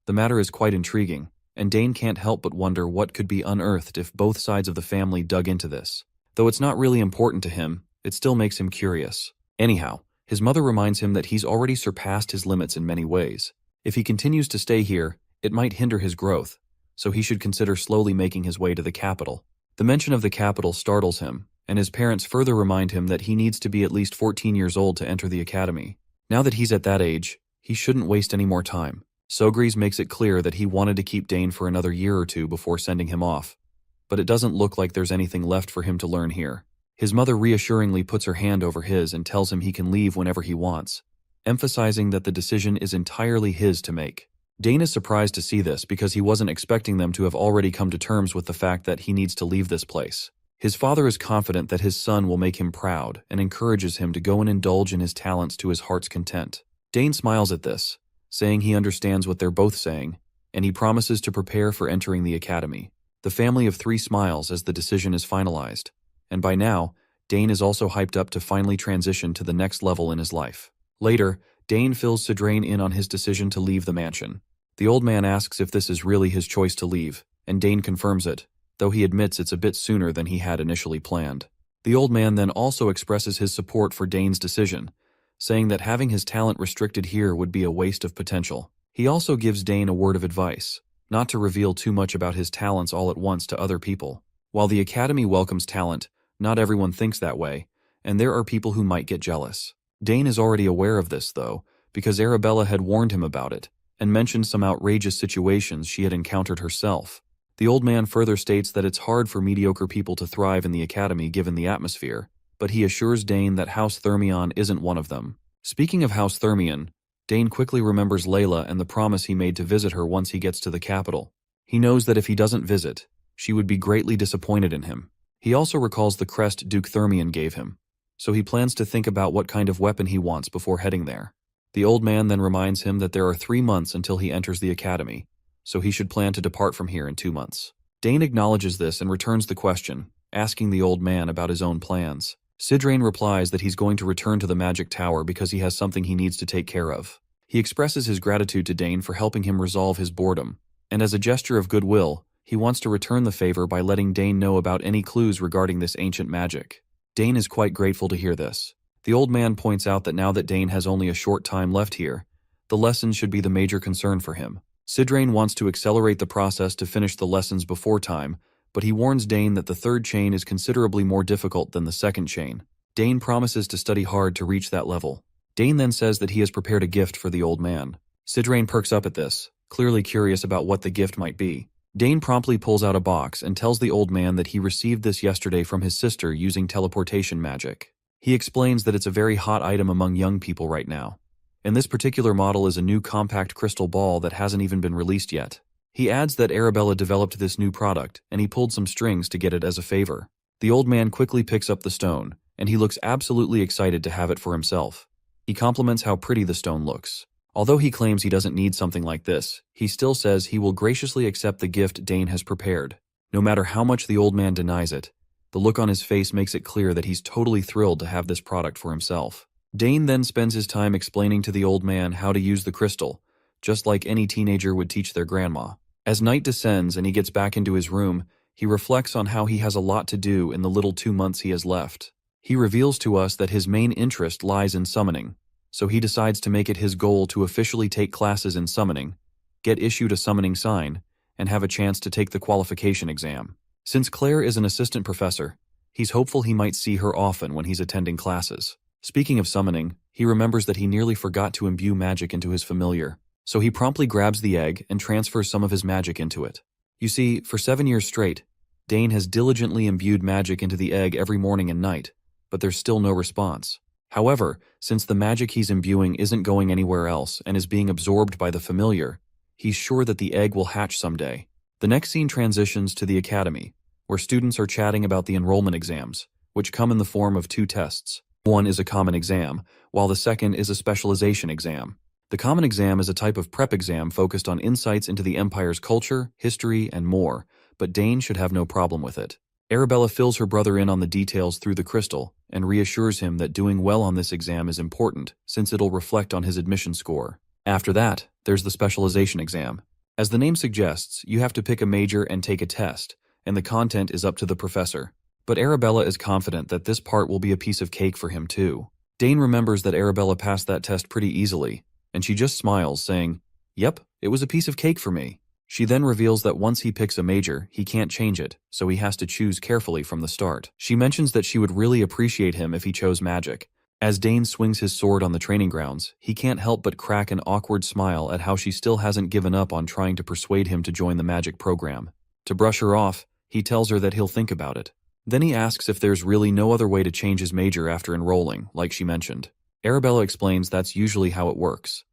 Speaker 1: The matter is quite intriguing, and Dane can't help but wonder what could be unearthed if both sides of the family dug into this. Though it's not really important to him, it still makes him curious. Anyhow, his mother reminds him that he's already surpassed his limits in many ways. If he continues to stay here, it might hinder his growth, so he should consider slowly making his way to the capital. The mention of the capital startles him, and his parents further remind him that he needs to be at least 14 years old to enter the academy. Now that he's at that age, he shouldn't waste any more time. Sogries makes it clear that he wanted to keep Dane for another year or two before sending him off, but it doesn't look like there's anything left for him to learn here. His mother reassuringly puts her hand over his and tells him he can leave whenever he wants, emphasizing that the decision is entirely his to make. Dane is surprised to see this because he wasn't expecting them to have already come to terms with the fact that he needs to leave this place. His father is confident that his son will make him proud and encourages him to go and indulge in his talents to his heart's content. Dane smiles at this, saying he understands what they're both saying, and he promises to prepare for entering the academy. The family of three smiles as the decision is finalized, and by now, Dane is also hyped up to finally transition to the next level in his life. Later, Dane fills Sidrain in on his decision to leave the mansion. The old man asks if this is really his choice to leave, and Dane confirms it, though he admits it's a bit sooner than he had initially planned. The old man then also expresses his support for Dane's decision, saying that having his talent restricted here would be a waste of potential. He also gives Dane a word of advice, not to reveal too much about his talents all at once to other people. While the academy welcomes talent, not everyone thinks that way, and there are people who might get jealous. Dane is already aware of this, though, because Arabella had warned him about it, and mentioned some outrageous situations she had encountered herself. The old man further states that it's hard for mediocre people to thrive in the academy given the atmosphere, but he assures Dane that House Thermion isn't one of them. Speaking of House Thermion, Dane quickly remembers Layla and the promise he made to visit her once he gets to the capital. He knows that if he doesn't visit, she would be greatly disappointed in him. He also recalls the crest Duke Thermion gave him, so he plans to think about what kind of weapon he wants before heading there. The old man then reminds him that there are 3 months until he enters the academy, so he should plan to depart from here in 2 months. Dane acknowledges this and returns the question, asking the old man about his own plans. Sidrain replies that he's going to return to the magic tower because he has something he needs to take care of. He expresses his gratitude to Dane for helping him resolve his boredom, and as a gesture of goodwill, he wants to return the favor by letting Dane know about any clues regarding this ancient magic. Dane is quite grateful to hear this. The old man points out that now that Dane has only a short time left here, the lessons should be the major concern for him. Sidrain wants to accelerate the process to finish the lessons before time, but he warns Dane that the third chain is considerably more difficult than the second chain. Dane promises to study hard to reach that level. Dane then says that he has prepared a gift for the old man. Sidrain perks up at this, clearly curious about what the gift might be. Dane promptly pulls out a box and tells the old man that he received this yesterday from his sister using teleportation magic. He explains that it's a very hot item among young people right now, and this particular model is a new compact crystal ball that hasn't even been released yet. He adds that Arabella developed this new product, and he pulled some strings to get it as a favor. The old man quickly picks up the stone, and he looks absolutely excited to have it for himself. He compliments how pretty the stone looks. Although he claims he doesn't need something like this, he still says he will graciously accept the gift Dane has prepared. No matter how much the old man denies it, the look on his face makes it clear that he's totally thrilled to have this product for himself. Dane then spends his time explaining to the old man how to use the crystal, just like any teenager would teach their grandma. As night descends and he gets back into his room, he reflects on how he has a lot to do in the little 2 months he has left. He reveals to us that his main interest lies in summoning, so he decides to make it his goal to officially take classes in summoning, get issued a summoning sign, and have a chance to take the qualification exam. Since Claire is an assistant professor, he's hopeful he might see her often when he's attending classes. Speaking of summoning, he remembers that he nearly forgot to imbue magic into his familiar, so he promptly grabs the egg and transfers some of his magic into it. You see, for 7 years straight, Dane has diligently imbued magic into the egg every morning and night, but there's still no response. However, since the magic he's imbuing isn't going anywhere else and is being absorbed by the familiar, he's sure that the egg will hatch someday. The next scene transitions to the academy, where students are chatting about the enrollment exams, which come in the form of 2 tests. One is a common exam, while the second is a specialization exam. The common exam is a type of prep exam focused on insights into the Empire's culture, history, and more, but Dane should have no problem with it. Arabella fills her brother in on the details through the crystal and reassures him that doing well on this exam is important since it'll reflect on his admission score. After that, there's the specialization exam. As the name suggests, you have to pick a major and take a test, and the content is up to the professor. But Arabella is confident that this part will be a piece of cake for him too. Dane remembers that Arabella passed that test pretty easily, and she just smiles, saying, "Yep, it was a piece of cake for me." She then reveals that once he picks a major, he can't change it, so he has to choose carefully from the start. She mentions that she would really appreciate him if he chose magic. As Dane swings his sword on the training grounds, he can't help but crack an awkward smile at how she still hasn't given up on trying to persuade him to join the magic program. To brush her off, he tells her that he'll think about it. Then he asks if there's really no other way to change his major after enrolling, like she mentioned. Arabella explains that's usually how it works.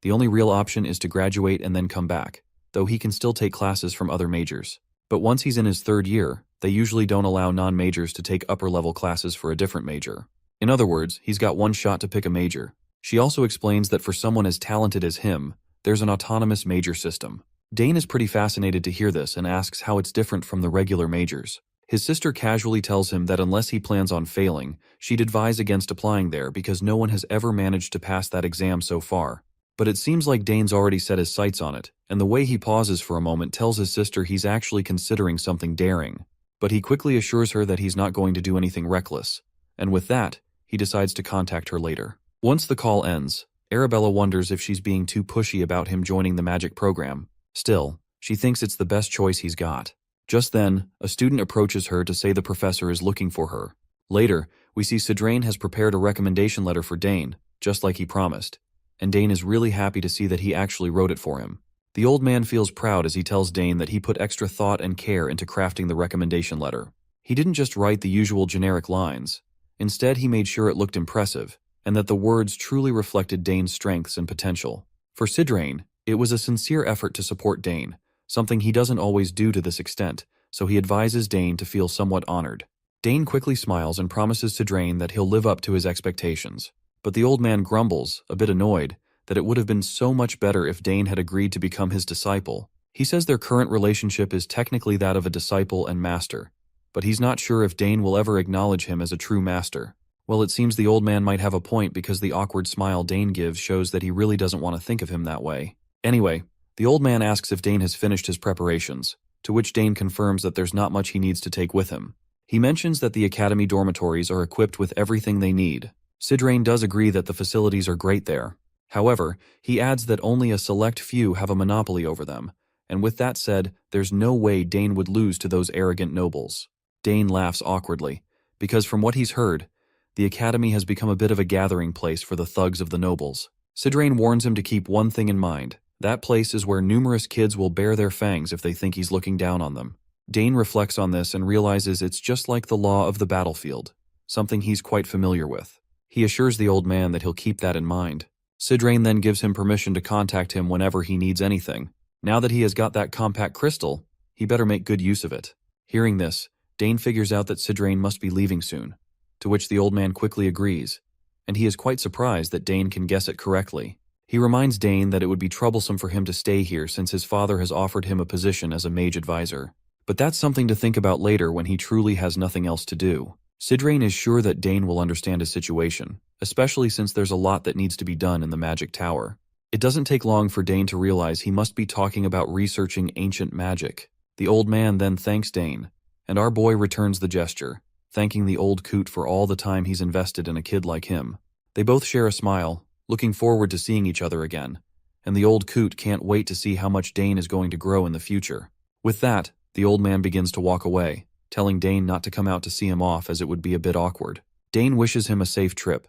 Speaker 1: The only real option is to graduate and then come back, though he can still take classes from other majors. But once he's in his third year, they usually don't allow non-majors to take upper-level classes for a different major. In other words, he's got one shot to pick a major. She also explains that for someone as talented as him, there's an autonomous major system. Dane is pretty fascinated to hear this and asks how it's different from the regular majors. His sister casually tells him that unless he plans on failing, she'd advise against applying there because no one has ever managed to pass that exam so far. But it seems like Dane's already set his sights on it, and the way he pauses for a moment tells his sister he's actually considering something daring. But he quickly assures her that he's not going to do anything reckless, and with that, he decides to contact her later. Once the call ends, Arabella wonders if she's being too pushy about him joining the magic program. Still, she thinks it's the best choice he's got. Just then, a student approaches her to say the professor is looking for her. Later, we see Sidrain has prepared a recommendation letter for Dane, just like he promised, and Dane is really happy to see that he actually wrote it for him. The old man feels proud as he tells Dane that he put extra thought and care into crafting the recommendation letter. He didn't just write the usual generic lines. Instead, he made sure it looked impressive, and that the words truly reflected Dane's strengths and potential. For Sidrain, it was a sincere effort to support Dane, something he doesn't always do to this extent, so he advises Dane to feel somewhat honored. Dane quickly smiles and promises Sidrain that he'll live up to his expectations. But the old man grumbles, a bit annoyed, that it would have been so much better if Dane had agreed to become his disciple. He says their current relationship is technically that of a disciple and master, but he's not sure if Dane will ever acknowledge him as a true master. Well, it seems the old man might have a point because the awkward smile Dane gives shows that he really doesn't want to think of him that way. Anyway, the old man asks if Dane has finished his preparations, to which Dane confirms that there's not much he needs to take with him. He mentions that the academy dormitories are equipped with everything they need. Sidrain does agree that the facilities are great there. However, he adds that only a select few have a monopoly over them, and with that said, there's no way Dane would lose to those arrogant nobles. Dane laughs awkwardly, because from what he's heard, the academy has become a bit of a gathering place for the thugs of the nobles. Sidrain warns him to keep one thing in mind. That place is where numerous kids will bare their fangs if they think he's looking down on them. Dane reflects on this and realizes it's just like the law of the battlefield, something he's quite familiar with. He assures the old man that he'll keep that in mind. Sidrain then gives him permission to contact him whenever he needs anything. Now that he has got that compact crystal, he better make good use of it. Hearing this, Dane figures out that Sidrain must be leaving soon, to which the old man quickly agrees, and he is quite surprised that Dane can guess it correctly. He reminds Dane that it would be troublesome for him to stay here since his father has offered him a position as a mage advisor. But that's something to think about later when he truly has nothing else to do. Sidrain is sure that Dane will understand his situation, especially since there's a lot that needs to be done in the magic tower. It doesn't take long for Dane to realize he must be talking about researching ancient magic. The old man then thanks Dane, and our boy returns the gesture, thanking the old coot for all the time he's invested in a kid like him. They both share a smile, looking forward to seeing each other again, and the old coot can't wait to see how much Dane is going to grow in the future. With that, the old man begins to walk away, telling Dane not to come out to see him off as it would be a bit awkward. Dane wishes him a safe trip,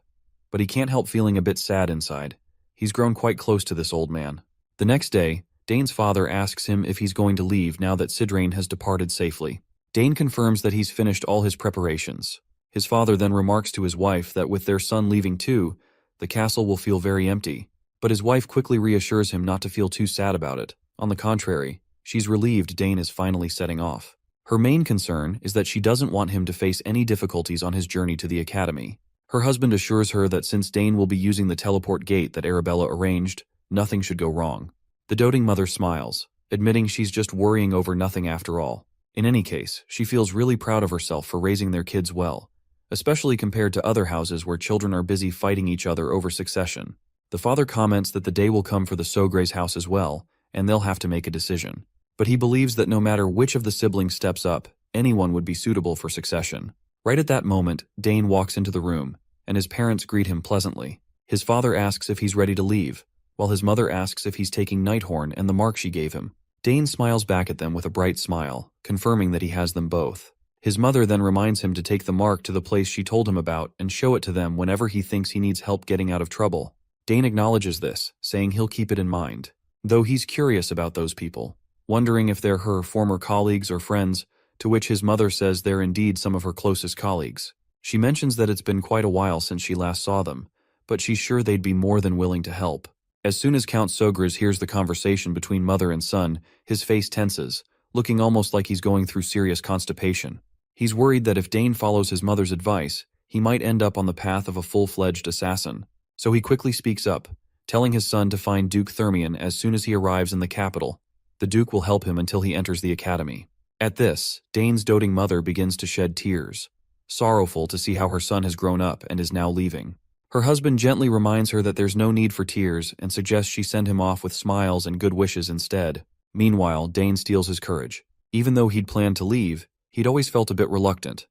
Speaker 1: but he can't help feeling a bit sad inside. He's grown quite close to this old man. The next day, Dane's father asks him if he's going to leave now that Sidrain has departed safely. Dane confirms that he's finished all his preparations. His father then remarks to his wife that with their son leaving too, the castle will feel very empty, but his wife quickly reassures him not to feel too sad about it. On the contrary, she's relieved Dane is finally setting off. Her main concern is that she doesn't want him to face any difficulties on his journey to the academy. Her husband assures her that since Dane will be using the teleport gate that Arabella arranged, nothing should go wrong. The doting mother smiles, admitting she's just worrying over nothing after all. In any case, she feels really proud of herself for raising their kids well, especially compared to other houses where children are busy fighting each other over succession. The father comments that the day will come for the Sogre's house as well, and they'll have to make a decision. But he believes that no matter which of the siblings steps up, anyone would be suitable for succession. Right at that moment, Dane walks into the room, and his parents greet him pleasantly. His father asks if he's ready to leave, while his mother asks if he's taking Nighthorn and the mark she gave him. Dane smiles back at them with a bright smile, confirming that he has them both. His mother then reminds him to take the mark to the place she told him about and show it to them whenever he thinks he needs help getting out of trouble. Dane acknowledges this, saying he'll keep it in mind, though he's curious about those people, wondering if they're her former colleagues or friends, to which his mother says they're indeed some of her closest colleagues. She mentions that it's been quite a while since she last saw them, but she's sure they'd be more than willing to help. As soon as Count Sogres hears the conversation between mother and son, his face tenses, looking almost like he's going through serious constipation. He's worried that if Dane follows his mother's advice, he might end up on the path of a full-fledged assassin. So he quickly speaks up, telling his son to find Duke Thermion as soon as he arrives in the capital. The Duke will help him until he enters the academy. At this, Dane's doting mother begins to shed tears, sorrowful to see how her son has grown up and is now leaving. Her husband gently reminds her that there's no need for tears and suggests she send him off with smiles and good wishes instead. Meanwhile, Dane steals his courage. Even though he'd planned to leave, he'd always felt a bit reluctant.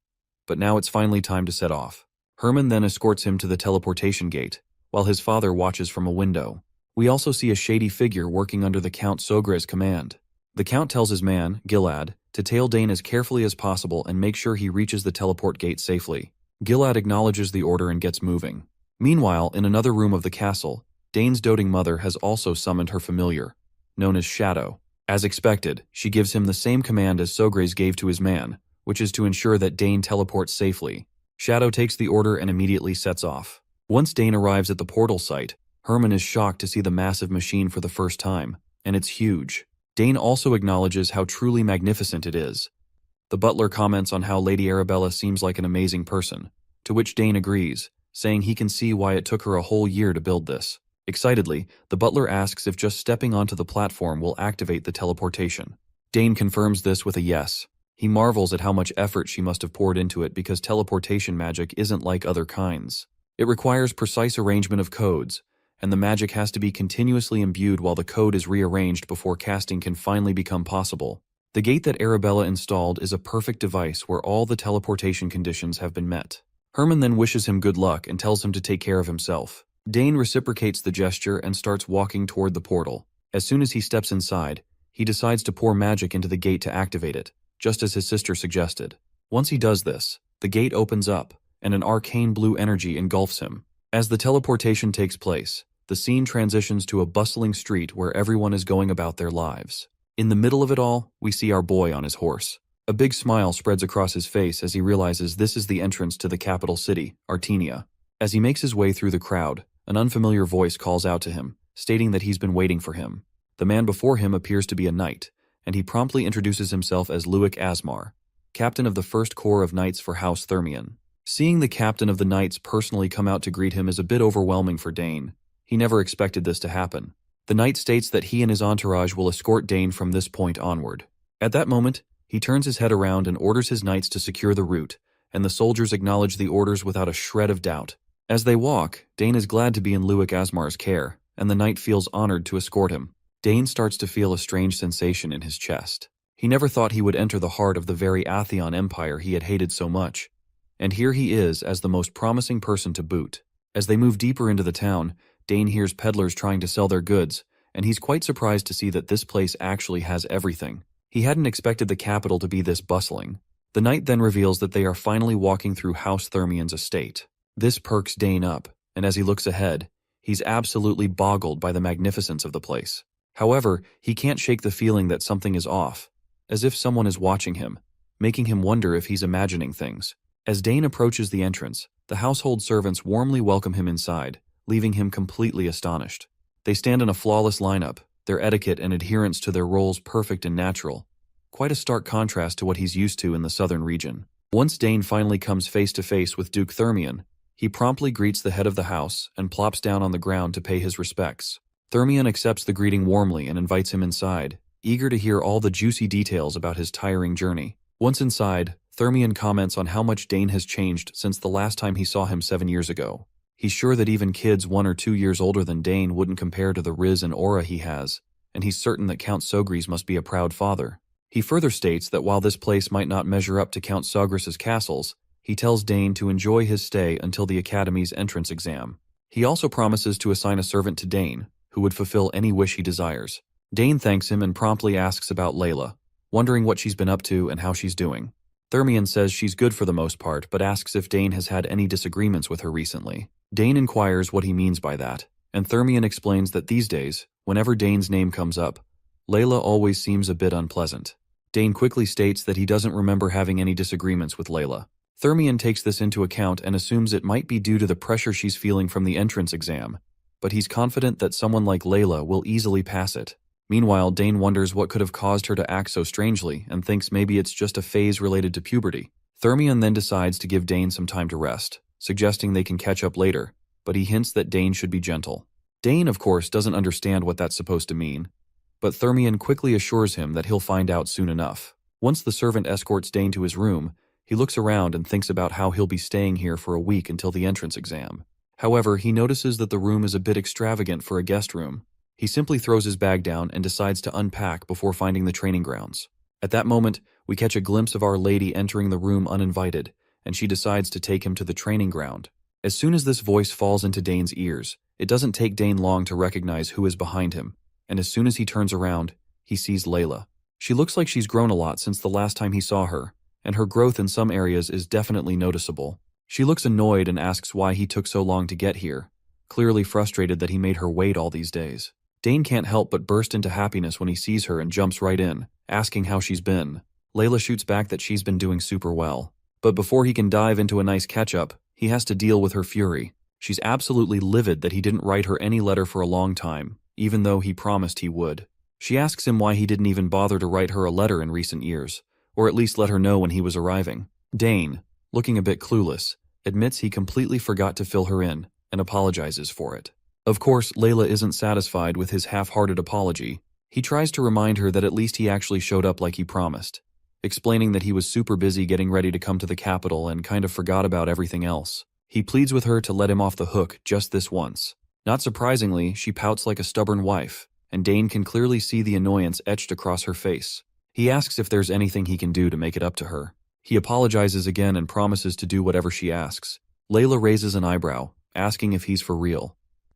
Speaker 1: But now it's finally time to set off. Herman then escorts him to the teleportation gate, while his father watches from a window. We also see a shady figure working under the Count Sogre's command. The Count tells his man, Gilad, to tail Dane as carefully as possible and make sure he reaches the teleport gate safely. Gilad acknowledges the order and gets moving. Meanwhile, in another room of the castle, Dane's doting mother has also summoned her familiar, known as Shadow. As expected, she gives him the same command as Sogres gave to his man, which is to ensure that Dane teleports safely. Shadow takes the order and immediately sets off. Once Dane arrives at the portal site, Herman is shocked to see the massive machine for the first time, and it's huge. Dane also acknowledges how truly magnificent it is. The butler comments on how Lady Arabella seems like an amazing person, to which Dane agrees, saying he can see why it took her a whole year to build this. Excitedly, the butler asks if just stepping onto the platform will activate the teleportation. Dane confirms this with a yes. He marvels at how much effort she must have poured into it because teleportation magic isn't like other kinds. It requires precise arrangement of codes, and the magic has to be continuously imbued while the code is rearranged before casting can finally become possible. The gate that Arabella installed is a perfect device where all the teleportation conditions have been met. Herman then wishes him good luck and tells him to take care of himself. Dane reciprocates the gesture and starts walking toward the portal. As soon as he steps inside, he decides to pour magic into the gate to activate it, just as his sister suggested. Once he does this, the gate opens up, and an arcane blue energy engulfs him. As the teleportation takes place, the scene transitions to a bustling street where everyone is going about their lives. In the middle of it all, we see our boy on his horse. A big smile spreads across his face as he realizes this is the entrance to the capital city, Artenia. As he makes his way through the crowd, an unfamiliar voice calls out to him, stating that he's been waiting for him. The man before him appears to be a knight, and he promptly introduces himself as Luik Asmar, captain of the First Corps of Knights for House Thermion. Seeing the captain of the Knights personally come out to greet him is a bit overwhelming for Dane. He never expected this to happen. The knight states that he and his entourage will escort Dane from this point onward. At that moment, he turns his head around and orders his knights to secure the route, and the soldiers acknowledge the orders without a shred of doubt. As they walk, Dane is glad to be in Luik Asmar's care, and the knight feels honored to escort him. Dane starts to feel a strange sensation in his chest. He never thought he would enter the heart of the very Atheon Empire he had hated so much, and here he is as the most promising person to boot. As they move deeper into the town, Dane hears peddlers trying to sell their goods, and he's quite surprised to see that this place actually has everything. He hadn't expected the capital to be this bustling. The knight then reveals that they are finally walking through House Thermion's estate. This perks Dane up, and as he looks ahead, he's absolutely boggled by the magnificence of the place. However, he can't shake the feeling that something is off, as if someone is watching him, making him wonder if he's imagining things. As Dane approaches the entrance, the household servants warmly welcome him inside, leaving him completely astonished. They stand in a flawless lineup, their etiquette and adherence to their roles perfect and natural. Quite a stark contrast to what he's used to in the southern region. Once Dane finally comes face to face with Duke Thermion, he promptly greets the head of the house and plops down on the ground to pay his respects. Thermion accepts the greeting warmly and invites him inside, eager to hear all the juicy details about his tiring journey. Once inside, Thermion comments on how much Dane has changed since the last time he saw him 7 years ago. He's sure that even kids 1 or 2 years older than Dane wouldn't compare to the riz and aura he has, and he's certain that Count Sogris must be a proud father. He further states that while this place might not measure up to Count Sogris's castles, he tells Dane to enjoy his stay until the Academy's entrance exam. He also promises to assign a servant to Dane, who would fulfill any wish he desires. Dane thanks him and promptly asks about Layla, wondering what she's been up to and how she's doing. Thermion says she's good for the most part, but asks if Dane has had any disagreements with her recently. Dane inquires what he means by that, and Thermion explains that these days, whenever Dane's name comes up, Layla always seems a bit unpleasant. Dane quickly states that he doesn't remember having any disagreements with Layla. Thermion takes this into account and assumes it might be due to the pressure she's feeling from the entrance exam, but he's confident that someone like Layla will easily pass it. Meanwhile, Dane wonders what could have caused her to act so strangely and thinks maybe it's just a phase related to puberty. Thermion then decides to give Dane some time to rest, suggesting they can catch up later, but he hints that Dane should be gentle. Dane, of course, doesn't understand what that's supposed to mean, but Thermion quickly assures him that he'll find out soon enough. Once the servant escorts Dane to his room, he looks around and thinks about how he'll be staying here for a week until the entrance exam. However, he notices that the room is a bit extravagant for a guest room. He simply throws his bag down and decides to unpack before finding the training grounds. At that moment, we catch a glimpse of Our Lady entering the room uninvited, and she decides to take him to the training ground. As soon as this voice falls into Dane's ears, it doesn't take Dane long to recognize who is behind him, and as soon as he turns around, he sees Layla. She looks like she's grown a lot since the last time he saw her, and her growth in some areas is definitely noticeable. She looks annoyed and asks why he took so long to get here, clearly frustrated that he made her wait all these days. Dane can't help but burst into happiness when he sees her and jumps right in, asking how she's been. Layla shoots back that she's been doing super well. But before he can dive into a nice catch-up, he has to deal with her fury. She's absolutely livid that he didn't write her any letter for a long time, even though he promised he would. She asks him why he didn't even bother to write her a letter in recent years, or at least let her know when he was arriving. Dane, looking a bit clueless, admits he completely forgot to fill her in, and apologizes for it. Of course, Layla isn't satisfied with his half-hearted apology. He tries to remind her that at least he actually showed up like he promised, explaining that he was super busy getting ready to come to the capital and kind of forgot about everything else. He pleads with her to let him off the hook just this once. Not surprisingly, she pouts like a stubborn wife, and Dane can clearly see the annoyance etched across her face. He asks if there's anything he can do to make it up to her. He apologizes again and promises to do whatever she asks. Layla raises an eyebrow, asking if he's for real.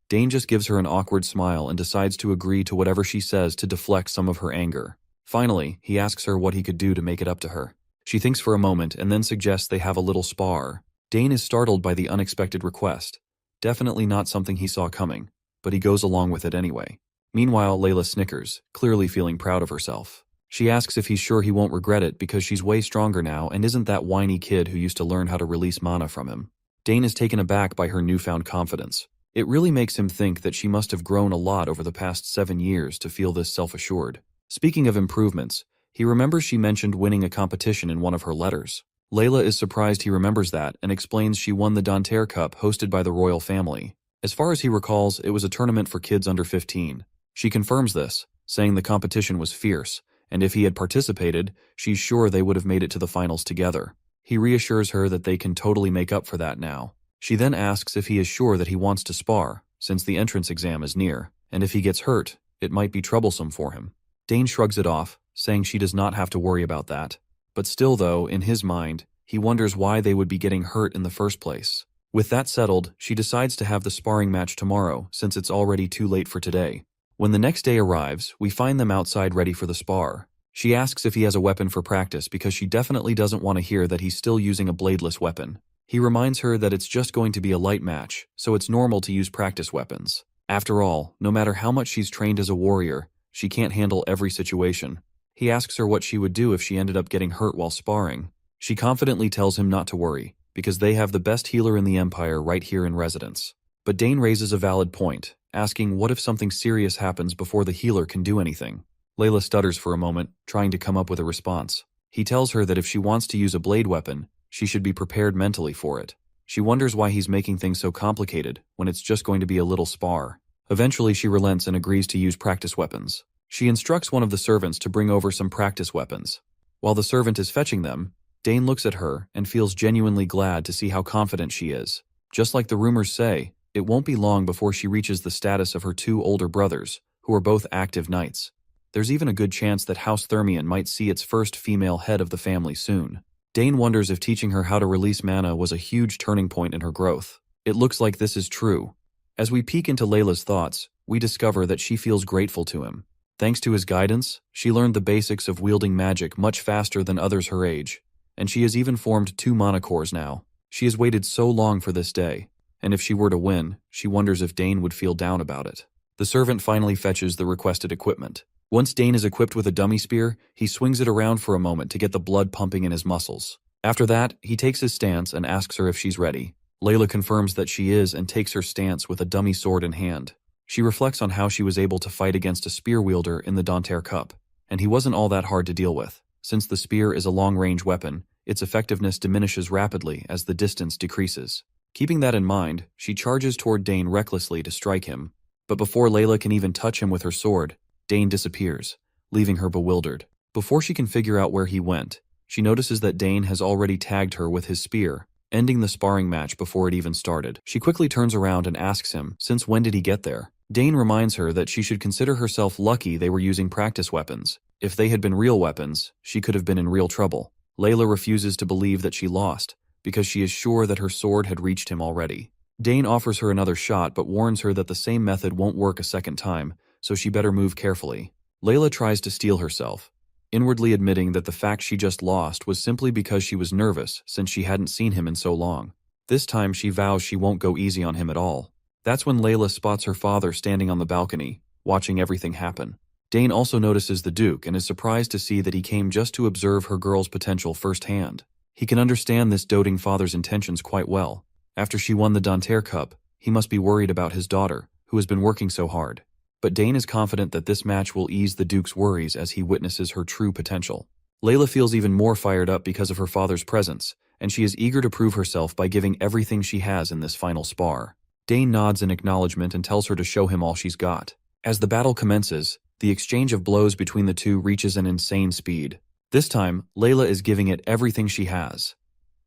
Speaker 1: Dane just gives her an awkward smile and decides to agree to whatever she says to deflect some of her anger. Finally, he asks her what he could do to make it up to her. She thinks for a moment and then suggests they have a little spar. Dane is startled by the unexpected request. Definitely not something he saw coming, but he goes along with it anyway. Meanwhile, Layla snickers, clearly feeling proud of herself. She asks if he's sure he won't regret it because she's way stronger now and isn't that whiny kid who used to learn how to release mana from him. Dane is taken aback by her newfound confidence. It really makes him think that she must have grown a lot over the past 7 years to feel this self-assured. Speaking of improvements, he remembers she mentioned winning a competition in one of her letters. Layla is surprised he remembers that and explains she won the Dronzer Cup hosted by the royal family. As far as he recalls, it was a tournament for kids under 15. She confirms this, saying the competition was fierce, and if he had participated, she's sure they would have made it to the finals together. He reassures her that they can totally make up for that now. She then asks if he is sure that he wants to spar, since the entrance exam is near, and if he gets hurt, it might be troublesome for him. Dane shrugs it off, saying she does not have to worry about that. But still though, in his mind, he wonders why they would be getting hurt in the first place. With that settled, she decides to have the sparring match tomorrow, since it's already too late for today. When the next day arrives, we find them outside ready for the spar. She asks if he has a weapon for practice because she definitely doesn't want to hear that he's still using a bladeless weapon. He reminds her that it's just going to be a light match, so it's normal to use practice weapons. After all, no matter how much she's trained as a warrior, she can't handle every situation. He asks her what she would do if she ended up getting hurt while sparring. She confidently tells him not to worry, because they have the best healer in the Empire right here in residence. But Dane raises a valid point, asking what if something serious happens before the healer can do anything. Layla stutters for a moment, trying to come up with a response. He tells her that if she wants to use a blade weapon, she should be prepared mentally for it. She wonders why he's making things so complicated when it's just going to be a little spar. Eventually she relents and agrees to use practice weapons. She instructs one of the servants to bring over some practice weapons. While the servant is fetching them, Dane looks at her and feels genuinely glad to see how confident she is. Just like the rumors say, it won't be long before she reaches the status of her two older brothers, who are both active knights. There's even a good chance that House Thermion might see its first female head of the family soon. Dane wonders if teaching her how to release mana was a huge turning point in her growth. It looks like this is true. As we peek into Layla's thoughts, we discover that she feels grateful to him. Thanks to his guidance, she learned the basics of wielding magic much faster than others her age, and she has even formed 2 mana cores now. She has waited so long for this day, and if she were to win, she wonders if Dane would feel down about it. The servant finally fetches the requested equipment. Once Dane is equipped with a dummy spear, he swings it around for a moment to get the blood pumping in his muscles. After that, he takes his stance and asks her if she's ready. Layla confirms that she is and takes her stance with a dummy sword in hand. She reflects on how she was able to fight against a spear wielder in the ActionToon, and he wasn't all that hard to deal with. Since the spear is a long-range weapon, its effectiveness diminishes rapidly as the distance decreases. Keeping that in mind, she charges toward Dane recklessly to strike him. But before Layla can even touch him with her sword, Dane disappears, leaving her bewildered. Before she can figure out where he went, she notices that Dane has already tagged her with his spear, ending the sparring match before it even started. She quickly turns around and asks him, since when did he get there? Dane reminds her that she should consider herself lucky they were using practice weapons. If they had been real weapons, she could have been in real trouble. Layla refuses to believe that she lost, because she is sure that her sword had reached him already. Dane offers her another shot but warns her that the same method won't work a second time, so she better move carefully. Layla tries to steel herself, inwardly admitting that the fact she just lost was simply because she was nervous since she hadn't seen him in so long. This time she vows she won't go easy on him at all. That's when Layla spots her father standing on the balcony, watching everything happen. Dane also notices the Duke and is surprised to see that he came just to observe her girl's potential firsthand. He can understand this doting father's intentions quite well. After she won the ActionToon, he must be worried about his daughter, who has been working so hard. But Dane is confident that this match will ease the Duke's worries as he witnesses her true potential. Layla feels even more fired up because of her father's presence, and she is eager to prove herself by giving everything she has in this final spar. Dane nods in acknowledgement and tells her to show him all she's got. As the battle commences, the exchange of blows between the two reaches an insane speed. This time, Layla is giving it everything she has.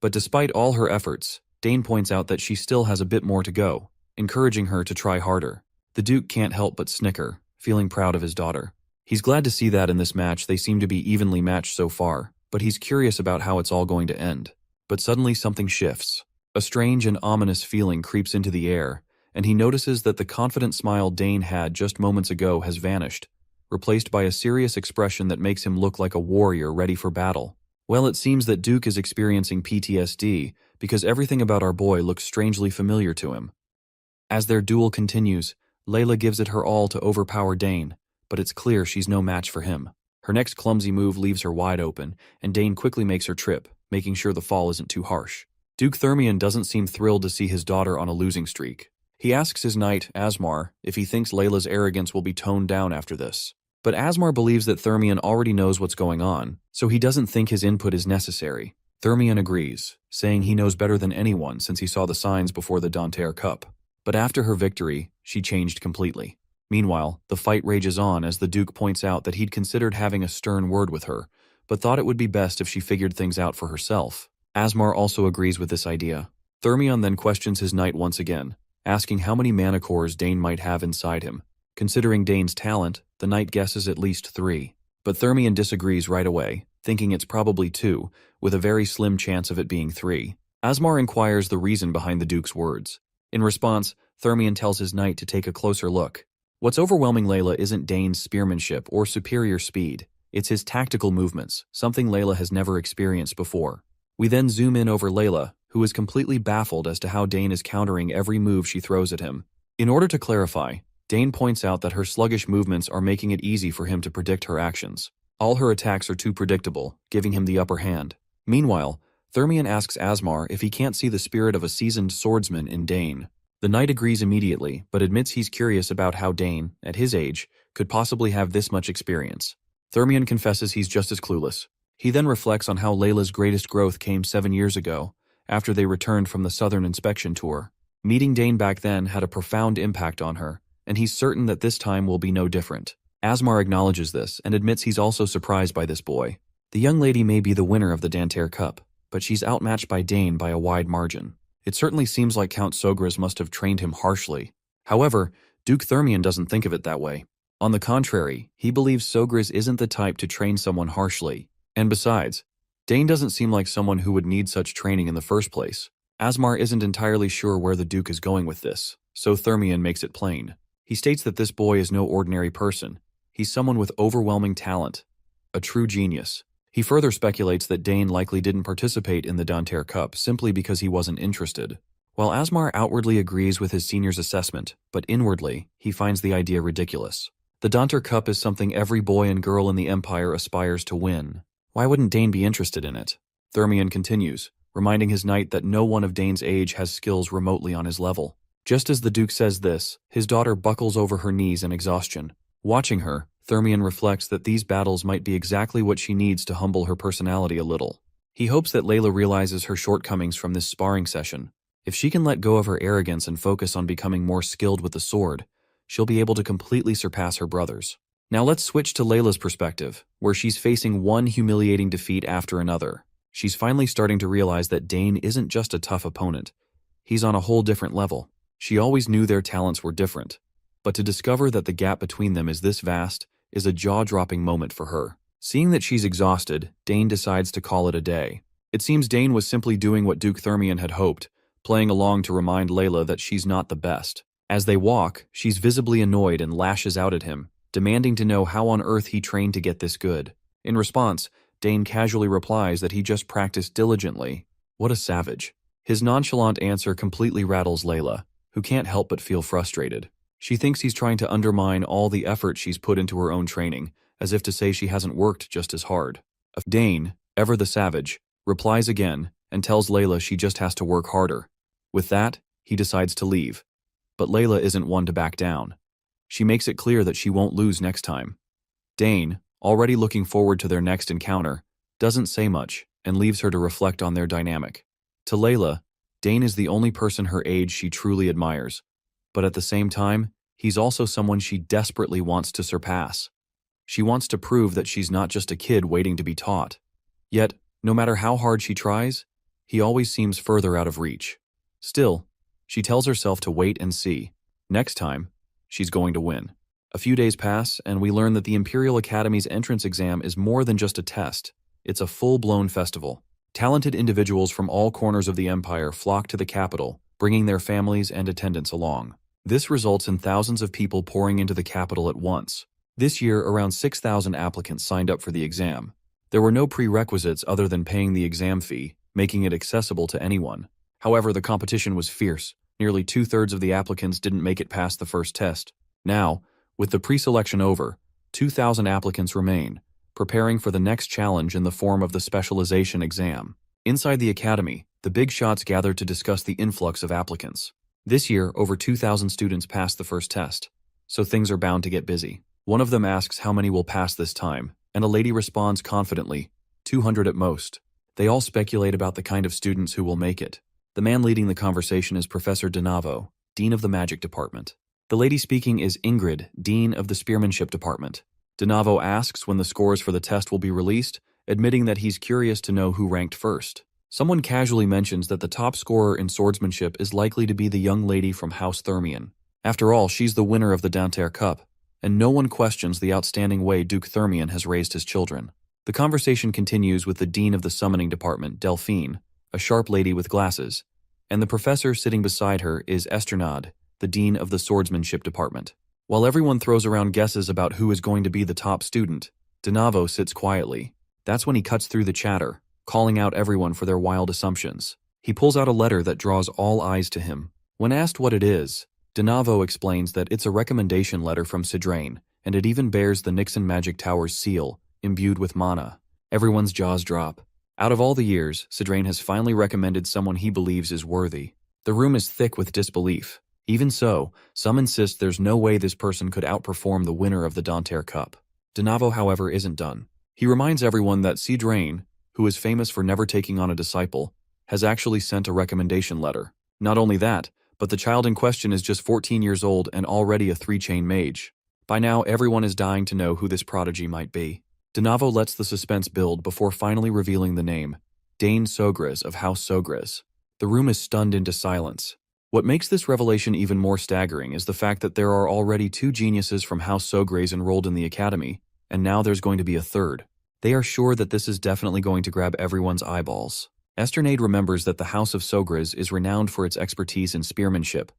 Speaker 1: But despite all her efforts, Dane points out that she still has a bit more to go, encouraging her to try harder. The Duke can't help but snicker, feeling proud of his daughter. He's glad to see that in this match they seem to be evenly matched so far, but he's curious about how it's all going to end. But suddenly something shifts. A strange and ominous feeling creeps into the air, and he notices that the confident smile Dane had just moments ago has vanished, replaced by a serious expression that makes him look like a warrior ready for battle. Well, it seems that Duke is experiencing PTSD because everything about our boy looks strangely familiar to him. As their duel continues, Layla gives it her all to overpower Dane, but it's clear she's no match for him. Her next clumsy move leaves her wide open, and Dane quickly makes her trip, making sure the fall isn't too harsh. Duke Thermion doesn't seem thrilled to see his daughter on a losing streak. He asks his knight, Asmar, if he thinks Layla's arrogance will be toned down after this. But Asmar believes that Thermion already knows what's going on, so he doesn't think his input is necessary. Thermion agrees, saying he knows better than anyone since he saw the signs before the ActionToon. But after her victory, she changed completely. Meanwhile, the fight rages on as the Duke points out that he'd considered having a stern word with her, but thought it would be best if she figured things out for herself. Asmar also agrees with this idea. Thermion then questions his knight once again, asking how many mana cores Dane might have inside him. Considering Dane's talent, the knight guesses at least 3. But Thermion disagrees right away, thinking it's probably 2, with a very slim chance of it being 3. Asmar inquires the reason behind the Duke's words. In response, Thermion tells his knight to take a closer look. What's overwhelming Layla isn't Dane's spearmanship or superior speed, it's his tactical movements, something Layla has never experienced before. We then zoom in over Layla, who is completely baffled as to how Dane is countering every move she throws at him. In order to clarify, Dane points out that her sluggish movements are making it easy for him to predict her actions. All her attacks are too predictable, giving him the upper hand. Meanwhile, Thermion asks Asmar if he can't see the spirit of a seasoned swordsman in Dane. The knight agrees immediately, but admits he's curious about how Dane, at his age, could possibly have this much experience. Thermion confesses he's just as clueless. He then reflects on how Layla's greatest growth came 7 years ago, after they returned from the Southern Inspection Tour. Meeting Dane back then had a profound impact on her, and he's certain that this time will be no different. Asmar acknowledges this and admits he's also surprised by this boy. The young lady may be the winner of the Danter Cup, but she's outmatched by Dane by a wide margin. It certainly seems like Count Sogras must have trained him harshly. However, Duke Thermion doesn't think of it that way. On the contrary, he believes Sogras isn't the type to train someone harshly. And besides, Dane doesn't seem like someone who would need such training in the first place. Asmar isn't entirely sure where the Duke is going with this, so Thermion makes it plain. He states that this boy is no ordinary person. He's someone with overwhelming talent, a true genius. He further speculates that Dane likely didn't participate in the Danter Cup simply because he wasn't interested. While Asmar outwardly agrees with his senior's assessment, but inwardly, he finds the idea ridiculous. The Danter Cup is something every boy and girl in the Empire aspires to win. Why wouldn't Dane be interested in it? Thermion continues, reminding his knight that no one of Dane's age has skills remotely on his level. Just as the Duke says this, his daughter buckles over her knees in exhaustion. Watching her, Thermion reflects that these battles might be exactly what she needs to humble her personality a little. He hopes that Layla realizes her shortcomings from this sparring session. If she can let go of her arrogance and focus on becoming more skilled with the sword, she'll be able to completely surpass her brothers. Now let's switch to Layla's perspective, where she's facing one humiliating defeat after another. She's finally starting to realize that Dane isn't just a tough opponent. He's on a whole different level. She always knew their talents were different, but to discover that the gap between them is this vast is a jaw-dropping moment for her. Seeing that she's exhausted, Dane decides to call it a day. It seems Dane was simply doing what Duke Thermion had hoped, playing along to remind Layla that she's not the best. As they walk, she's visibly annoyed and lashes out at him, demanding to know how on earth he trained to get this good. In response, Dane casually replies that he just practiced diligently. What a savage. His nonchalant answer completely rattles Layla, who can't help but feel frustrated. She thinks he's trying to undermine all the effort she's put into her own training, as if to say she hasn't worked just as hard. Dane, ever the savage, replies again and tells Layla she just has to work harder. With that, he decides to leave. But Layla isn't one to back down. She makes it clear that she won't lose next time. Dane, already looking forward to their next encounter, doesn't say much and leaves her to reflect on their dynamic. To Layla, Dane is the only person her age she truly admires, but at the same time, he's also someone she desperately wants to surpass. She wants to prove that she's not just a kid waiting to be taught. Yet, no matter how hard she tries, he always seems further out of reach. Still, she tells herself to wait and see. Next time, she's going to win. A few days pass, and we learn that the Imperial Academy's entrance exam is more than just a test. It's a full-blown festival. Talented individuals from all corners of the Empire flock to the capital, bringing their families and attendants along. This results in thousands of people pouring into the capital at once. This year, around 6,000 applicants signed up for the exam. There were no prerequisites other than paying the exam fee, making it accessible to anyone. However, the competition was fierce. Nearly 2/3 of the applicants didn't make it past the first test. Now, with the pre-selection over, 2,000 applicants remain, preparing for the next challenge in the form of the specialization exam. Inside the academy, the big shots gathered to discuss the influx of applicants. This year, over 2,000 students passed the first test, so things are bound to get busy. One of them asks how many will pass this time, and a lady responds confidently, 200 at most. They all speculate about the kind of students who will make it. The man leading the conversation is Professor Donavo, Dean of the Magic Department. The lady speaking is Ingrid, Dean of the Spearmanship Department. Donavo asks when the scores for the test will be released, admitting that he's curious to know who ranked first. Someone casually mentions that the top scorer in swordsmanship is likely to be the young lady from House Thermion. After all, she's the winner of the Danter Cup, and no one questions the outstanding way Duke Thermion has raised his children. The conversation continues with the Dean of the Summoning Department, Delphine, a sharp lady with glasses, and the professor sitting beside her is Esternade, the Dean of the Swordsmanship Department. While everyone throws around guesses about who is going to be the top student, Donavo sits quietly. That's when he cuts through the chatter, calling out everyone for their wild assumptions. He pulls out a letter that draws all eyes to him. When asked what it is, Donavo explains that it's a recommendation letter from Sidrain, and it even bears the Nixon Magic Tower's seal, imbued with mana. Everyone's jaws drop. Out of all the years, Sidrain has finally recommended someone he believes is worthy. The room is thick with disbelief. Even so, some insist there's no way this person could outperform the winner of the Danter Cup. Donavo, however, isn't done. He reminds everyone that Sidrain, who is famous for never taking on a disciple, has actually sent a recommendation letter. Not only that, but the child in question is just 14 years old and already a 3-chain mage. By now, everyone is dying to know who this prodigy might be. Donavo lets the suspense build before finally revealing the name, Dane Sogres of House Sogres. The room is stunned into silence. What makes this revelation even more staggering is the fact that there are already 2 geniuses from House Sogres enrolled in the academy, and now there's going to be a third. They are sure that this is definitely going to grab everyone's eyeballs. Esternade remembers that the House of Sogres is renowned for its expertise in spearmanship,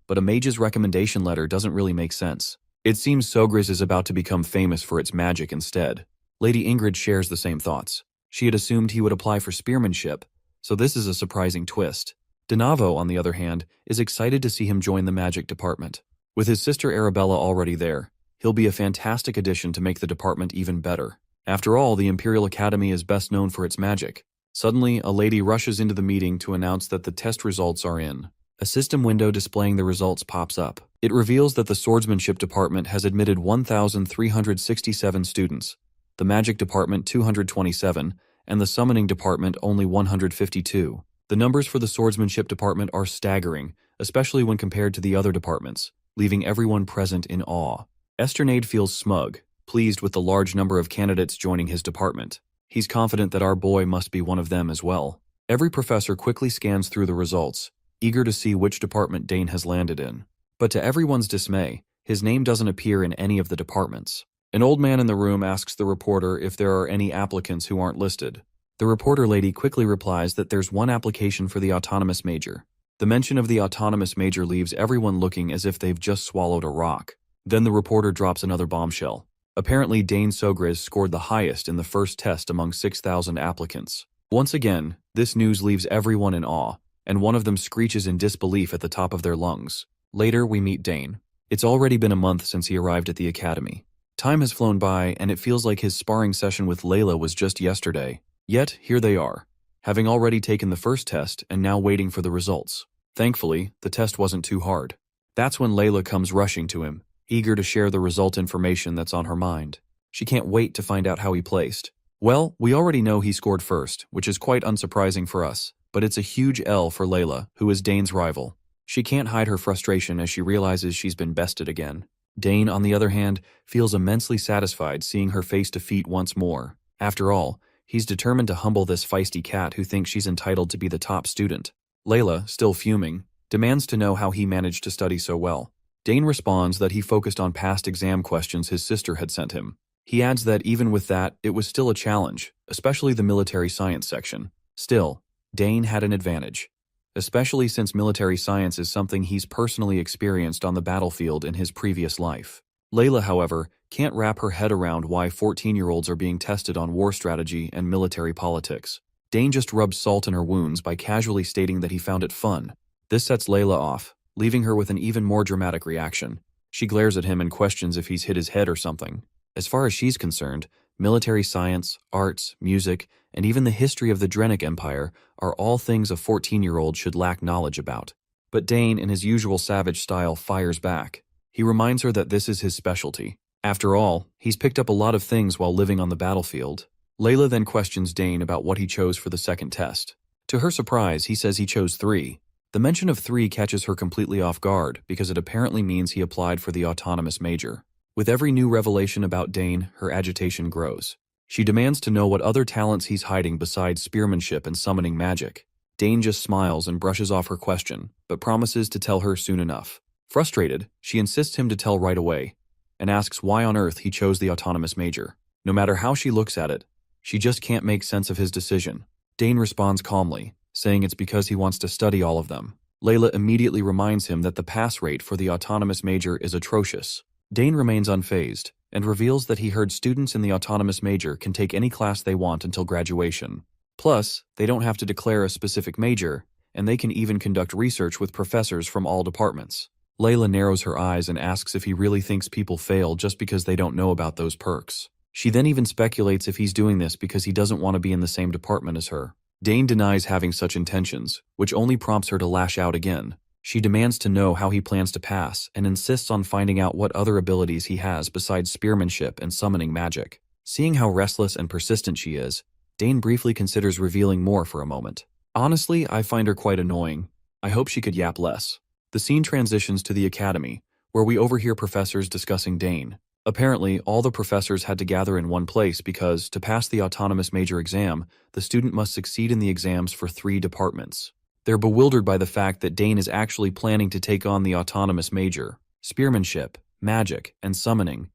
Speaker 1: but a mage's recommendation letter doesn't really make sense. It seems Sogres is about to become famous for its magic instead. Lady Ingrid shares the same thoughts. She had assumed he would apply for spearmanship, so this is a surprising twist. Donavo, on the other hand, is excited to see him join the magic department. With his sister Arabella already there, he'll be a fantastic addition to make the department even better. After all, the Imperial Academy is best known for its magic. Suddenly, a lady rushes into the meeting to announce that the test results are in. A system window displaying the results pops up. It reveals that the swordsmanship department has admitted 1,367 students, the magic department 227, and the summoning department only 152. The numbers for the swordsmanship department are staggering, especially when compared to the other departments, leaving everyone present in awe. Esternade feels smug, pleased with the large number of candidates joining his department. He's confident that our boy must be one of them as well. Every professor quickly scans through the results, eager to see which department Dane has landed in. But to everyone's dismay, his name doesn't appear in any of the departments. An old man in the room asks the reporter if there are any applicants who aren't listed. The reporter lady quickly replies that there's one application for the autonomous major. The mention of the autonomous major leaves everyone looking as if they've just swallowed a rock. Then the reporter drops another bombshell. Apparently, Dane Sogres scored the highest in the first test among 6,000 applicants. Once again, this news leaves everyone in awe, and one of them screeches in disbelief at the top of their lungs. Later, we meet Dane. It's already been a month since he arrived at the academy. Time has flown by, and it feels like his sparring session with Layla was just yesterday. Yet, here they are, having already taken the first test and now waiting for the results. Thankfully, the test wasn't too hard. That's when Layla comes rushing to him, eager to share the result information that's on her mind. She can't wait to find out how he placed. Well, we already know he scored first, which is quite unsurprising for us, but it's a huge L for Layla, who is Dane's rival. She can't hide her frustration as she realizes she's been bested again. Dane, on the other hand, feels immensely satisfied seeing her face defeat once more. After all, he's determined to humble this feisty cat who thinks she's entitled to be the top student. Layla, still fuming, demands to know how he managed to study so well. Dane responds that he focused on past exam questions his sister had sent him. He adds that even with that, it was still a challenge, especially the military science section. Still, Dane had an advantage, especially since military science is something he's personally experienced on the battlefield in his previous life. Layla, however, can't wrap her head around why 14-year-olds are being tested on war strategy and military politics. Dane just rubs salt in her wounds by casually stating that he found it fun. This sets Layla off, leaving her with an even more dramatic reaction. She glares at him and questions if he's hit his head or something. As far as she's concerned, military science, arts, music, and even the history of the Drenic Empire are all things a 14-year-old should lack knowledge about. But Dane, in his usual savage style, fires back. He reminds her that this is his specialty. After all, he's picked up a lot of things while living on the battlefield. Layla then questions Dane about what he chose for the second test. To her surprise, he says he chose 3. The mention of 3 catches her completely off guard because it apparently means he applied for the autonomous major. With every new revelation about Dane, her agitation grows. She demands to know what other talents he's hiding besides spearmanship and summoning magic. Dane just smiles and brushes off her question, but promises to tell her soon enough. Frustrated, she insists him to tell right away, and asks why on earth he chose the autonomous major. No matter how she looks at it, she just can't make sense of his decision. Dane responds calmly, saying it's because he wants to study all of them. Layla immediately reminds him that the pass rate for the autonomous major is atrocious. Dane remains unfazed, and reveals that he heard students in the autonomous major can take any class they want until graduation. Plus, they don't have to declare a specific major, and they can even conduct research with professors from all departments. Layla narrows her eyes and asks if he really thinks people fail just because they don't know about those perks. She then even speculates if he's doing this because he doesn't want to be in the same department as her. Dane denies having such intentions, which only prompts her to lash out again. She demands to know how he plans to pass and insists on finding out what other abilities he has besides spearmanship and summoning magic. Seeing how restless and persistent she is, Dane briefly considers revealing more for a moment. Honestly, I find her quite annoying. I hope she could yap less. The scene transitions to the academy, where we overhear professors discussing Dane. Apparently, all the professors had to gather in one place because, to pass the autonomous major exam, the student must succeed in the exams for 3 departments. They're bewildered by the fact that Dane is actually planning to take on the autonomous major. Spearmanship, magic, and summoning.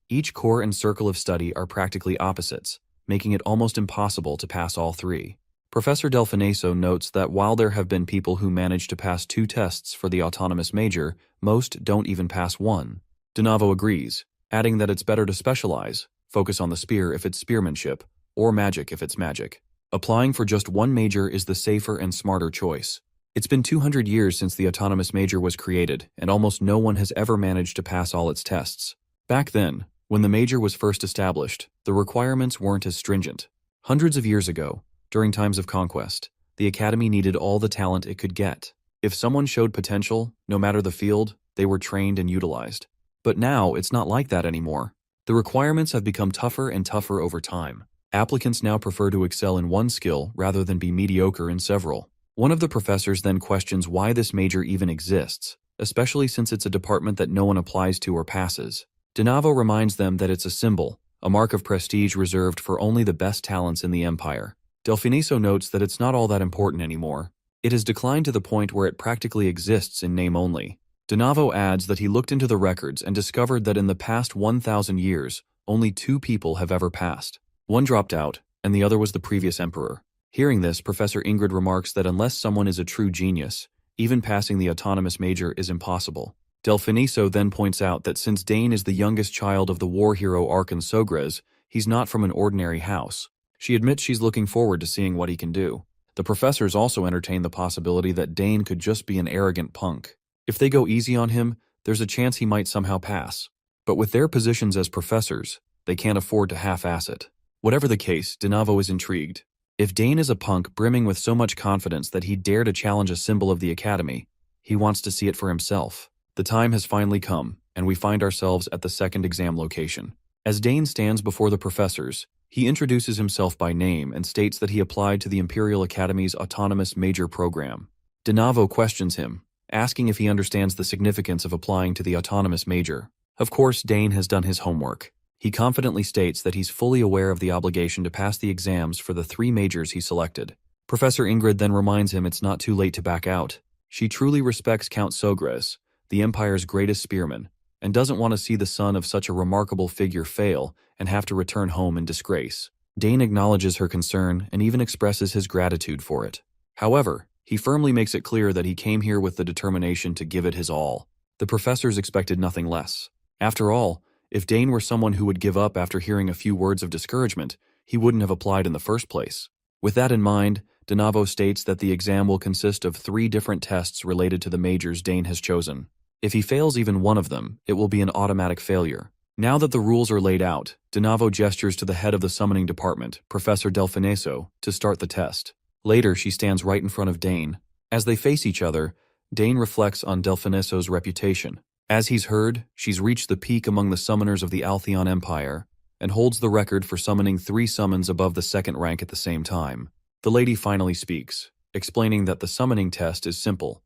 Speaker 1: Each core and circle of study are practically opposites, making it almost impossible to pass all 3. Professor Delfineso notes that while there have been people who manage to pass 2 tests for the autonomous major, most don't even pass 1. Donavo agrees, adding that it's better to specialize, focus on the spear if it's spearmanship, or magic if it's magic. Applying for just one major is the safer and smarter choice. It's been 200 years since the autonomous major was created, and almost no one has ever managed to pass all its tests. Back then, when the major was first established, the requirements weren't as stringent. Hundreds of years ago, during times of conquest, the academy needed all the talent it could get. If someone showed potential, no matter the field, they were trained and utilized. But now, it's not like that anymore. The requirements have become tougher and tougher over time. Applicants now prefer to excel in one skill rather than be mediocre in several. One of the professors then questions why this major even exists, especially since it's a department that no one applies to or passes. Donavo reminds them that it's a symbol, a mark of prestige reserved for only the best talents in the empire. Delfineso notes that it's not all that important anymore. It has declined to the point where it practically exists in name only. Donavo adds that he looked into the records and discovered that in the past 1,000 years, only 2 people have ever passed. One dropped out, and the other was the previous emperor. Hearing this, Professor Ingrid remarks that unless someone is a true genius, even passing the autonomous major is impossible. Delfineso then points out that since Dane is the youngest child of the war hero Arkan Sogres, he's not from an ordinary house. She admits she's looking forward to seeing what he can do. The professors also entertain the possibility that Dane could just be an arrogant punk. If they go easy on him, there's a chance he might somehow pass. But with their positions as professors, they can't afford to half-ass it. Whatever the case, Donavo is intrigued. If Dane is a punk brimming with so much confidence that he'd dare to challenge a symbol of the academy, he wants to see it for himself. The time has finally come, and we find ourselves at the second exam location. As Dane stands before the professors, he introduces himself by name and states that he applied to the Imperial Academy's autonomous major program. Donavo questions him, asking if he understands the significance of applying to the autonomous major. Of course, Dane has done his homework. He confidently states that he's fully aware of the obligation to pass the exams for the 3 majors he selected. Professor Ingrid then reminds him it's not too late to back out. She truly respects Count Sogres, the Empire's greatest spearman, and doesn't want to see the son of such a remarkable figure fail and have to return home in disgrace. Dane acknowledges her concern and even expresses his gratitude for it. However, he firmly makes it clear that he came here with the determination to give it his all. The professors expected nothing less. After all, if Dane were someone who would give up after hearing a few words of discouragement, he wouldn't have applied in the first place. With that in mind, Donavo states that the exam will consist of 3 different tests related to the majors Dane has chosen. If he fails even one of them, it will be an automatic failure. Now that the rules are laid out, Donavo gestures to the head of the summoning department, Professor Delfineso, to start the test. Later, she stands right in front of Dane. As they face each other, Dane reflects on Delfineso's reputation. As he's heard, she's reached the peak among the summoners of the Altheon Empire, and holds the record for summoning 3 summons above the 2nd rank at the same time. The lady finally speaks, explaining that the summoning test is simple.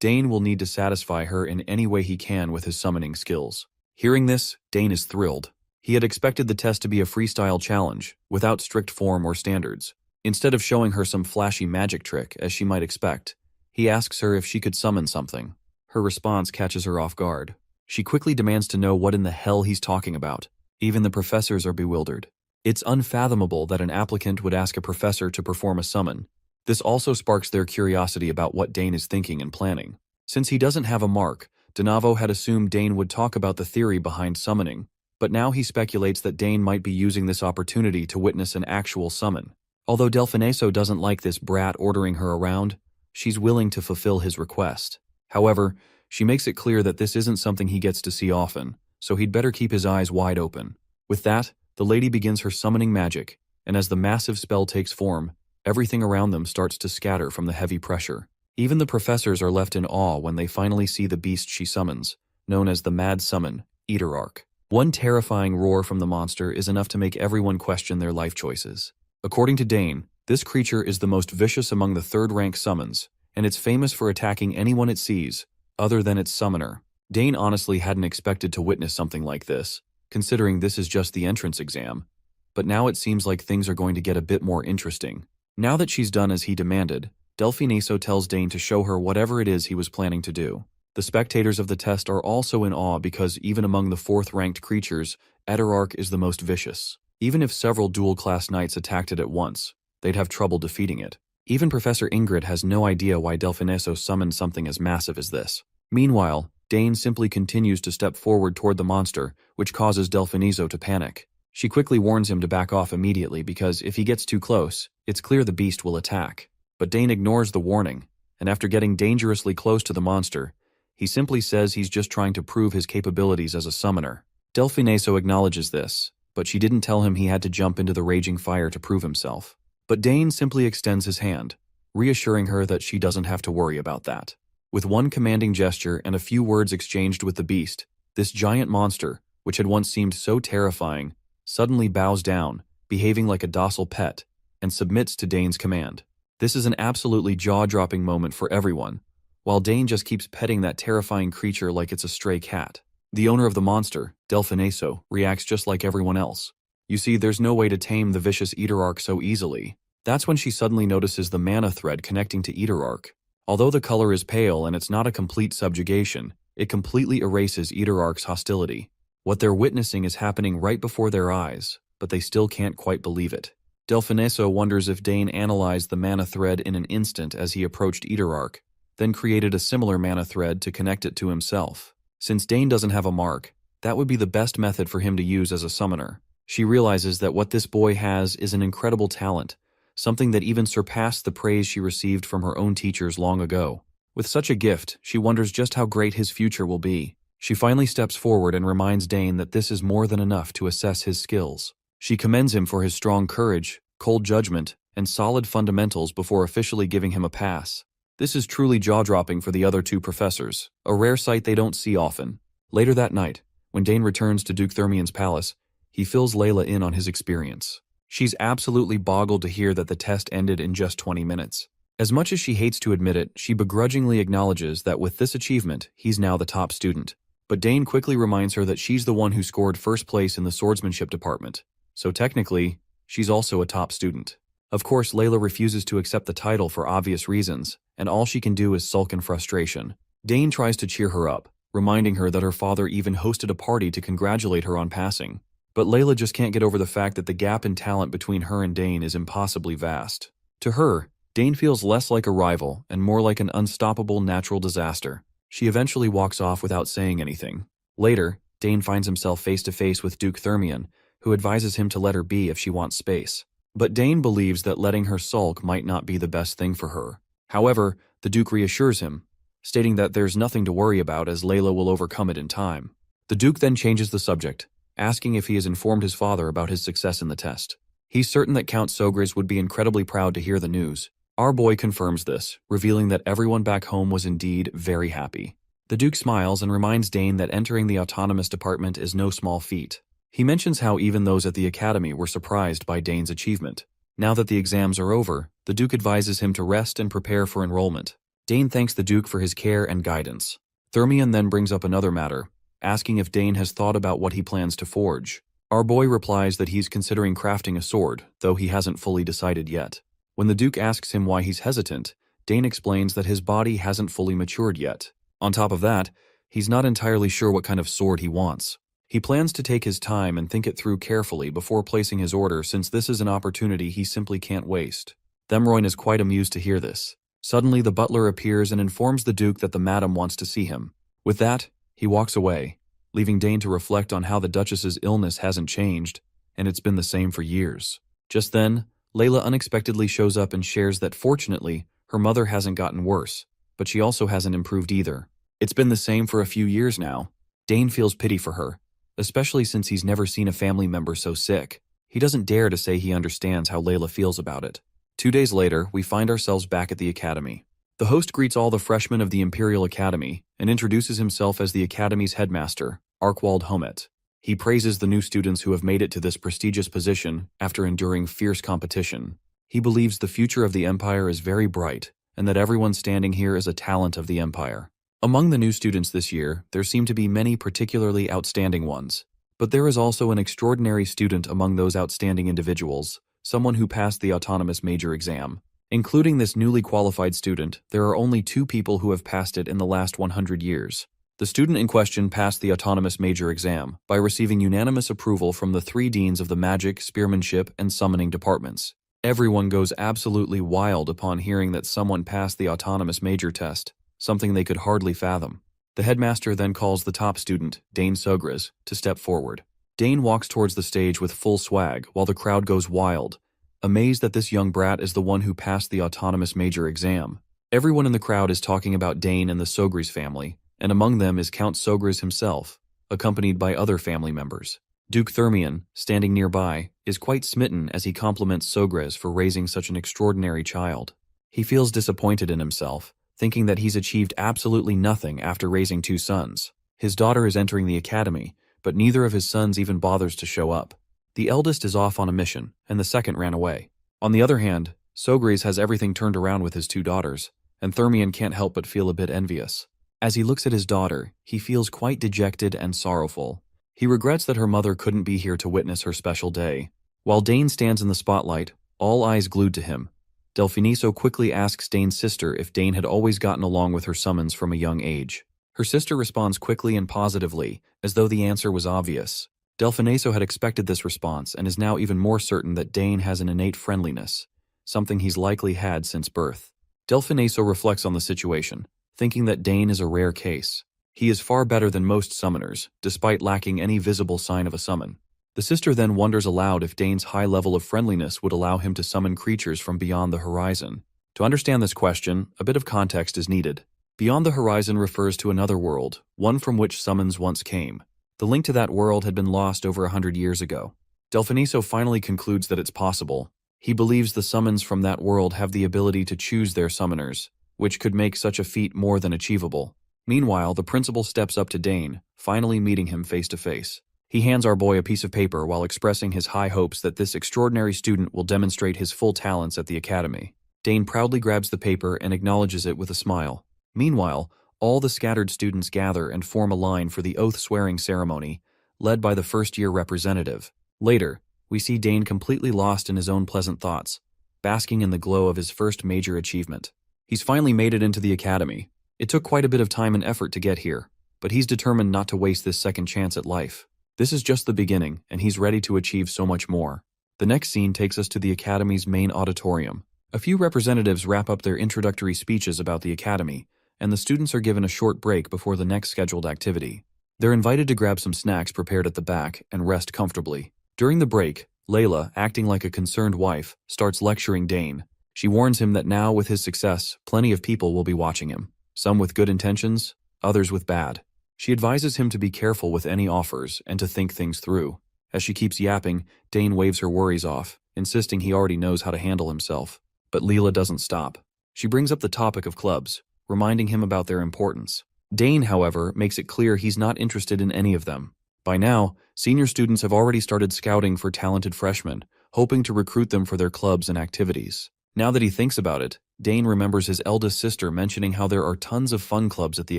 Speaker 1: Dane will need to satisfy her in any way he can with his summoning skills. Hearing this, Dane is thrilled. He had expected the test to be a freestyle challenge, without strict form or standards. Instead of showing her some flashy magic trick, as she might expect, he asks her if she could summon something. Her response catches her off guard. She quickly demands to know what in the hell he's talking about. Even the professors are bewildered. It's unfathomable that an applicant would ask a professor to perform a summon. This also sparks their curiosity about what Dane is thinking and planning. Since he doesn't have a mark, Donavo had assumed Dane would talk about the theory behind summoning, but now he speculates that Dane might be using this opportunity to witness an actual summon. Although Delfineso doesn't like this brat ordering her around, she's willing to fulfill his request. However, she makes it clear that this isn't something he gets to see often, so he'd better keep his eyes wide open. With that, the lady begins her summoning magic, and as the massive spell takes form, everything around them starts to scatter from the heavy pressure. Even the professors are left in awe when they finally see the beast she summons, known as the Mad Summon, Eaterarch. One terrifying roar from the monster is enough to make everyone question their life choices. According to Dane, this creature is the most vicious among the 3rd-rank summons, and it's famous for attacking anyone it sees, other than its summoner. Dane honestly hadn't expected to witness something like this, considering this is just the entrance exam. But now it seems like things are going to get a bit more interesting. Now that she's done as he demanded, Delphiniso tells Dane to show her whatever it is he was planning to do. The spectators of the test are also in awe because even among the 4th-ranked creatures, Eterarch is the most vicious. Even if several dual-class knights attacked it at once, they'd have trouble defeating it. Even Professor Ingrid has no idea why Delphiniso summoned something as massive as this. Meanwhile, Dane simply continues to step forward toward the monster, which causes Delphiniso to panic. She quickly warns him to back off immediately because if he gets too close, it's clear the beast will attack. But Dane ignores the warning, and after getting dangerously close to the monster, he simply says he's just trying to prove his capabilities as a summoner. Delphiniso acknowledges this, but she didn't tell him he had to jump into the raging fire to prove himself. But Dane simply extends his hand, reassuring her that she doesn't have to worry about that. With one commanding gesture and a few words exchanged with the beast, this giant monster, which had once seemed so terrifying, suddenly bows down, behaving like a docile pet, and submits to Dane's command. This is an absolutely jaw-dropping moment for everyone, while Dane just keeps petting that terrifying creature like it's a stray cat. The owner of the monster, Delphiniso, reacts just like everyone else. You see, there's no way to tame the vicious Eterarch so easily. That's when she suddenly notices the mana thread connecting to Eterarch. Although the color is pale and it's not a complete subjugation, it completely erases Eterarch's hostility. What they're witnessing is happening right before their eyes, but they still can't quite believe it. Delphiniso wonders if Dane analyzed the mana thread in an instant as he approached Eterarch, then created a similar mana thread to connect it to himself. Since Dane doesn't have a mark, that would be the best method for him to use as a summoner. She realizes that what this boy has is an incredible talent, something that even surpassed the praise she received from her own teachers long ago. With such a gift, she wonders just how great his future will be. She finally steps forward and reminds Dane that this is more than enough to assess his skills. She commends him for his strong courage, cold judgment, and solid fundamentals before officially giving him a pass. This is truly jaw-dropping for the other 2 professors, a rare sight they don't see often. Later that night, when Dane returns to Duke Thermian's palace, he fills Layla in on his experience. She's absolutely boggled to hear that the test ended in just 20 minutes. As much as she hates to admit it, she begrudgingly acknowledges that with this achievement, he's now the top student. But Dane quickly reminds her that she's the one who scored first place in the swordsmanship department, so technically, she's also a top student. Of course, Layla refuses to accept the title for obvious reasons, and all she can do is sulk in frustration. Dane tries to cheer her up, reminding her that her father even hosted a party to congratulate her on passing. But Layla just can't get over the fact that the gap in talent between her and Dane is impossibly vast. To her, Dane feels less like a rival and more like an unstoppable natural disaster. She eventually walks off without saying anything. Later, Dane finds himself face-to-face with Duke Thermian, who advises him to let her be if she wants space. But Dane believes that letting her sulk might not be the best thing for her. However, the Duke reassures him, stating that there's nothing to worry about as Layla will overcome it in time. The Duke then changes the subject, asking if he has informed his father about his success in the test. He's certain that Count Sogris would be incredibly proud to hear the news. Our boy confirms this, revealing that everyone back home was indeed very happy. The Duke smiles and reminds Dane that entering the autonomous department is no small feat. He mentions how even those at the academy were surprised by Dane's achievement. Now that the exams are over, the Duke advises him to rest and prepare for enrollment. Dane thanks the Duke for his care and guidance. Thermian then brings up another matter, asking if Dane has thought about what he plans to forge. Our boy replies that he's considering crafting a sword, though he hasn't fully decided yet. When the Duke asks him why he's hesitant, Dane explains that his body hasn't fully matured yet. On top of that, he's not entirely sure what kind of sword he wants. He plans to take his time and think it through carefully before placing his order, since this is an opportunity he simply can't waste. Themroyn is quite amused to hear this. Suddenly, the butler appears and informs the Duke that the madam wants to see him. With that, he walks away, leaving Dane to reflect on how the Duchess's illness hasn't changed, and it's been the same for years. Just then, Layla unexpectedly shows up and shares that fortunately, her mother hasn't gotten worse, but she also hasn't improved either. It's been the same for a few years now. Dane feels pity for her, especially since he's never seen a family member so sick. He doesn't dare to say he understands how Layla feels about it. 2 days later, we find ourselves back at the academy. The host greets all the freshmen of the Imperial Academy and introduces himself as the academy's headmaster, Arkwald Homet. He praises the new students who have made it to this prestigious position after enduring fierce competition. He believes the future of the Empire is very bright and that everyone standing here is a talent of the Empire. Among the new students this year, there seem to be many particularly outstanding ones. But there is also an extraordinary student among those outstanding individuals, someone who passed the autonomous major exam. Including this newly qualified student, there are only 2 people who have passed it in the last 100 years. The student in question passed the autonomous major exam by receiving unanimous approval from the 3 deans of the magic, spearmanship, and summoning departments. Everyone goes absolutely wild upon hearing that someone passed the autonomous major test, something they could hardly fathom. The headmaster then calls the top student, Dane Sogras, to step forward. Dane walks towards the stage with full swag while the crowd goes wild, amazed that this young brat is the one who passed the autonomous major exam. Everyone in the crowd is talking about Dane and the Sogras family, and among them is Count Sogras himself, accompanied by other family members. Duke Thermion, standing nearby, is quite smitten as he compliments Sogras for raising such an extraordinary child. He feels disappointed in himself, thinking that he's achieved absolutely nothing after raising 2 sons. His daughter is entering the academy, but neither of his sons even bothers to show up. The eldest is off on a mission, and the second ran away. On the other hand, Sogras has everything turned around with his 2 daughters, and Thermion can't help but feel a bit envious. As he looks at his daughter, he feels quite dejected and sorrowful. He regrets that her mother couldn't be here to witness her special day. While Dane stands in the spotlight, all eyes glued to him, Delfiniso quickly asks Dane's sister if Dane had always gotten along with her summons from a young age. Her sister responds quickly and positively, as though the answer was obvious. Delfiniso had expected this response and is now even more certain that Dane has an innate friendliness, something he's likely had since birth. Delfiniso reflects on the situation, thinking that Dane is a rare case. He is far better than most summoners, despite lacking any visible sign of a summon. The sister then wonders aloud if Dane's high level of friendliness would allow him to summon creatures from beyond the horizon. To understand this question, a bit of context is needed. Beyond the horizon refers to another world, one from which summons once came. The link to that world had been lost over 100 years ago. Delfiniso finally concludes that it's possible. He believes the summons from that world have the ability to choose their summoners, which could make such a feat more than achievable. Meanwhile, the principal steps up to Dane, finally meeting him face to face. He hands our boy a piece of paper while expressing his high hopes that this extraordinary student will demonstrate his full talents at the academy. Dane proudly grabs the paper and acknowledges it with a smile. Meanwhile, all the scattered students gather and form a line for the oath-swearing ceremony, led by the first-year representative. Later, we see Dane completely lost in his own pleasant thoughts, basking in the glow of his first major achievement. He's finally made it into the academy. It took quite a bit of time and effort to get here, but he's determined not to waste this second chance at life. This is just the beginning, and he's ready to achieve so much more. The next scene takes us to the Academy's main auditorium. A few representatives wrap up their introductory speeches about the Academy, and the students are given a short break before the next scheduled activity. They're invited to grab some snacks prepared at the back and rest comfortably. During the break, Layla, acting like a concerned wife, starts lecturing Dane. She warns him that now, with his success, plenty of people will be watching him. Some with good intentions, others with bad. She advises him to be careful with any offers and to think things through. As she keeps yapping, Dane waves her worries off, insisting he already knows how to handle himself. But Leela doesn't stop. She brings up the topic of clubs, reminding him about their importance. Dane, however, makes it clear he's not interested in any of them. By now, senior students have already started scouting for talented freshmen, hoping to recruit them for their clubs and activities. Now that he thinks about it, Dane remembers his eldest sister mentioning how there are tons of fun clubs at the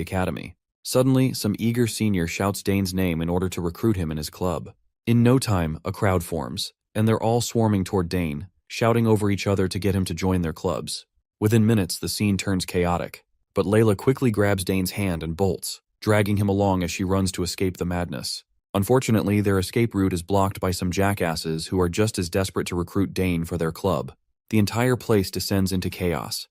Speaker 1: academy. Suddenly, some eager senior shouts Dane's name in order to recruit him in his club. In no time, a crowd forms, and they're all swarming toward Dane, shouting over each other to get him to join their clubs. Within minutes, the scene turns chaotic, but Layla quickly grabs Dane's hand and bolts, dragging him along as she runs to escape the madness. Unfortunately, their escape route is blocked by some jackasses who are just as desperate to recruit Dane for their club. The entire place descends into chaos.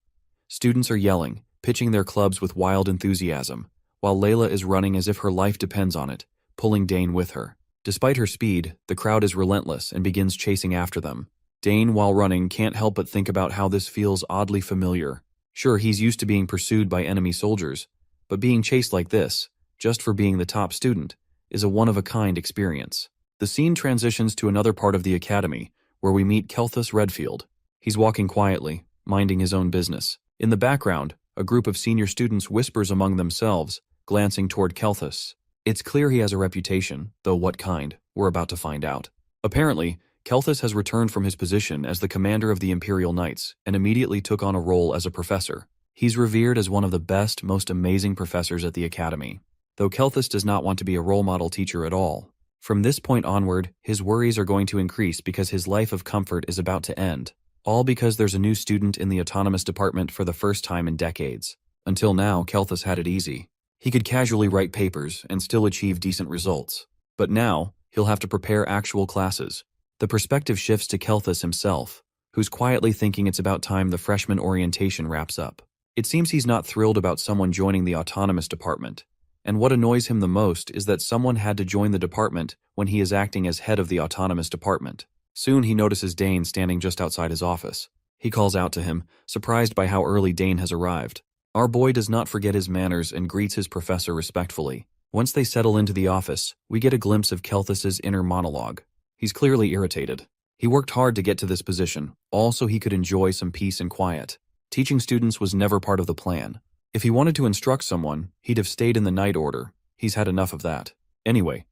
Speaker 1: Students are yelling, pitching their clubs with wild enthusiasm, while Layla is running as if her life depends on it, pulling Dane with her. Despite her speed, the crowd is relentless and begins chasing after them. Dane, while running, can't help but think about how this feels oddly familiar. Sure, he's used to being pursued by enemy soldiers, but being chased like this, just for being the top student, is a one-of-a-kind experience. The scene transitions to another part of the academy, where we meet Kelthus Redfield. He's walking quietly, minding his own business. In the background, a group of senior students whispers among themselves, glancing toward Kelthus. It's clear he has a reputation, though what kind, we're about to find out. Apparently, Kelthus has returned from his position as the commander of the Imperial Knights and immediately took on a role as a professor. He's revered as one of the best, most amazing professors at the academy, though Kelthus does not want to be a role model teacher at all. From this point onward, his worries are going to increase because his life of comfort is about to end, all because there's a new student in the autonomous department for the first time in decades. Until now, Kelthus had it easy. He could casually write papers and still achieve decent results. But now, he'll have to prepare actual classes. The perspective shifts to Kelthus himself, who's quietly thinking it's about time the freshman orientation wraps up. It seems he's not thrilled about someone joining the autonomous department, and what annoys him the most is that someone had to join the department when he is acting as head of the autonomous department. Soon he notices Dane standing just outside his office. He calls out to him, surprised by how early Dane has arrived. Our boy does not forget his manners and greets his professor respectfully. Once they settle into the office, we get a glimpse of Kelthus's inner monologue. He's clearly irritated. He worked hard to get to this position, all so he could enjoy some peace and quiet. Teaching students was never part of the plan. If he wanted to instruct someone, he'd have stayed in the night order. He's had enough of that. Anyway,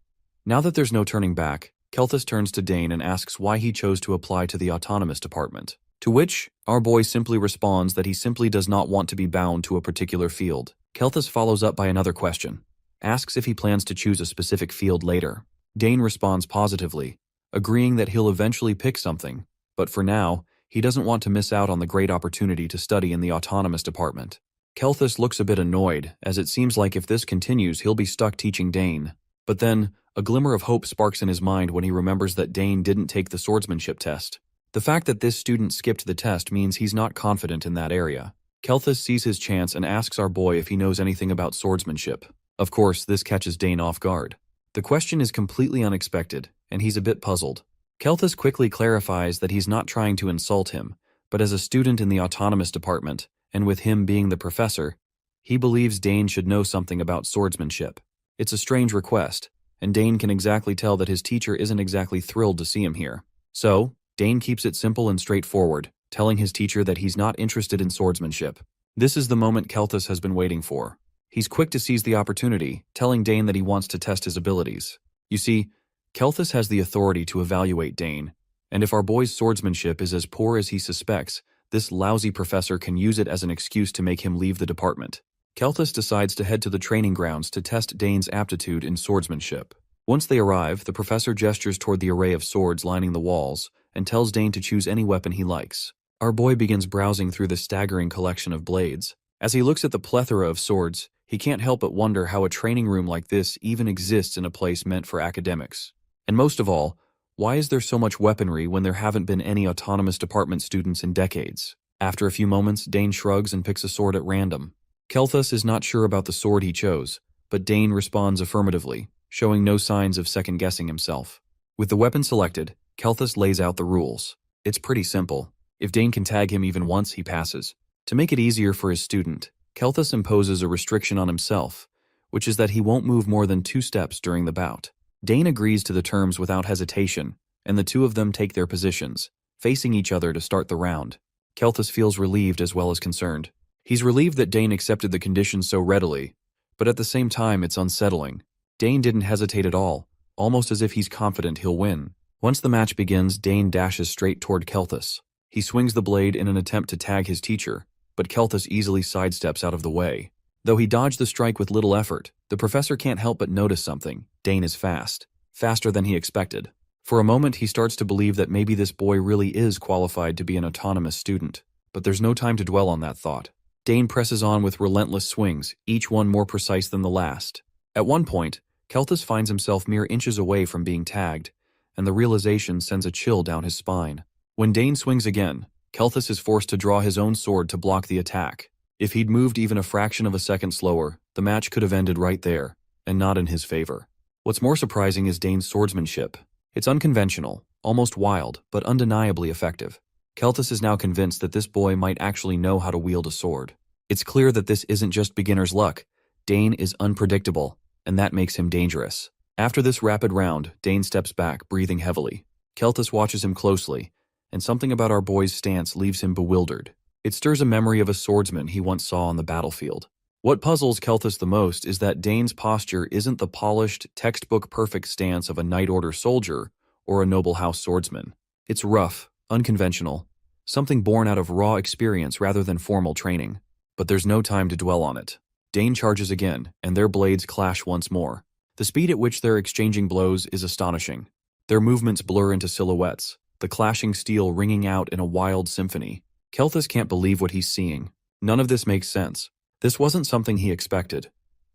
Speaker 1: now that there's no turning back, Kelthus turns to Dane and asks why he chose to apply to the autonomous department. To which, our boy simply responds that he simply does not want to be bound to a particular field. Kelthus follows up by another question, asks if he plans to choose a specific field later. Dane responds positively, agreeing that he'll eventually pick something, but for now, he doesn't want to miss out on the great opportunity to study in the autonomous department. Kelthus looks a bit annoyed, as it seems like if this continues, he'll be stuck teaching Dane. But then, a glimmer of hope sparks in his mind when he remembers that Dane didn't take the swordsmanship test. The fact that this student skipped the test means he's not confident in that area. Kelthus sees his chance and asks our boy if he knows anything about swordsmanship. Of course, this catches Dane off guard. The question is completely unexpected, and he's a bit puzzled. Kelthus quickly clarifies that he's not trying to insult him, but as a student in the autonomous department, and with him being the professor, he believes Dane should know something about swordsmanship. It's a strange request, and Dane can exactly tell that his teacher isn't exactly thrilled to see him here. So, Dane keeps it simple and straightforward, telling his teacher that he's not interested in swordsmanship. This is the moment Kelthus has been waiting for. He's quick to seize the opportunity, telling Dane that he wants to test his abilities. You see, Kelthus has the authority to evaluate Dane, and if our boy's swordsmanship is as poor as he suspects, this lousy professor can use it as an excuse to make him leave the department. Kelthus decides to head to the training grounds to test Dane's aptitude in swordsmanship. Once they arrive, the professor gestures toward the array of swords lining the walls and tells Dane to choose any weapon he likes. Our boy begins browsing through the staggering collection of blades. As he looks at the plethora of swords, he can't help but wonder how a training room like this even exists in a place meant for academics. And most of all, why is there so much weaponry when there haven't been any autonomous department students in decades? After a few moments, Dane shrugs and picks a sword at random. Kelthus is not sure about the sword he chose, but Dane responds affirmatively, showing no signs of second-guessing himself. With the weapon selected, Kelthus lays out the rules. It's pretty simple. If Dane can tag him even once, he passes. To make it easier for his student, Kelthus imposes a restriction on himself, which is that he won't move more than 2 steps during the bout. Dane agrees to the terms without hesitation, and the two of them take their positions, facing each other to start the round. Kelthus feels relieved as well as concerned. He's relieved that Dane accepted the conditions so readily, but at the same time it's unsettling. Dane didn't hesitate at all, almost as if he's confident he'll win. Once the match begins, Dane dashes straight toward Kelthus. He swings the blade in an attempt to tag his teacher, but Kelthus easily sidesteps out of the way. Though he dodged the strike with little effort, the professor can't help but notice something. Dane is fast. Faster than he expected. For a moment, he starts to believe that maybe this boy really is qualified to be an autonomous student. But there's no time to dwell on that thought. Dane presses on with relentless swings, each one more precise than the last. At one point, Kelthus finds himself mere inches away from being tagged, and the realization sends a chill down his spine. When Dane swings again, Kelthus is forced to draw his own sword to block the attack. If he'd moved even a fraction of a second slower, the match could have ended right there, and not in his favor. What's more surprising is Dane's swordsmanship. It's unconventional, almost wild, but undeniably effective. Kelthus is now convinced that this boy might actually know how to wield a sword. It's clear that this isn't just beginner's luck. Dane is unpredictable, and that makes him dangerous. After this rapid round, Dane steps back, breathing heavily. Kelthus watches him closely, and something about our boy's stance leaves him bewildered. It stirs a memory of a swordsman he once saw on the battlefield. What puzzles Kelthus the most is that Dane's posture isn't the polished, textbook-perfect stance of a Night Order soldier or a noble house swordsman. It's rough, unconventional, something born out of raw experience rather than formal training. But there's no time to dwell on it. Dane charges again, and their blades clash once more. The speed at which they're exchanging blows is astonishing. Their movements blur into silhouettes, the clashing steel ringing out in a wild symphony. Kelthus can't believe what he's seeing. None of this makes sense. This wasn't something he expected.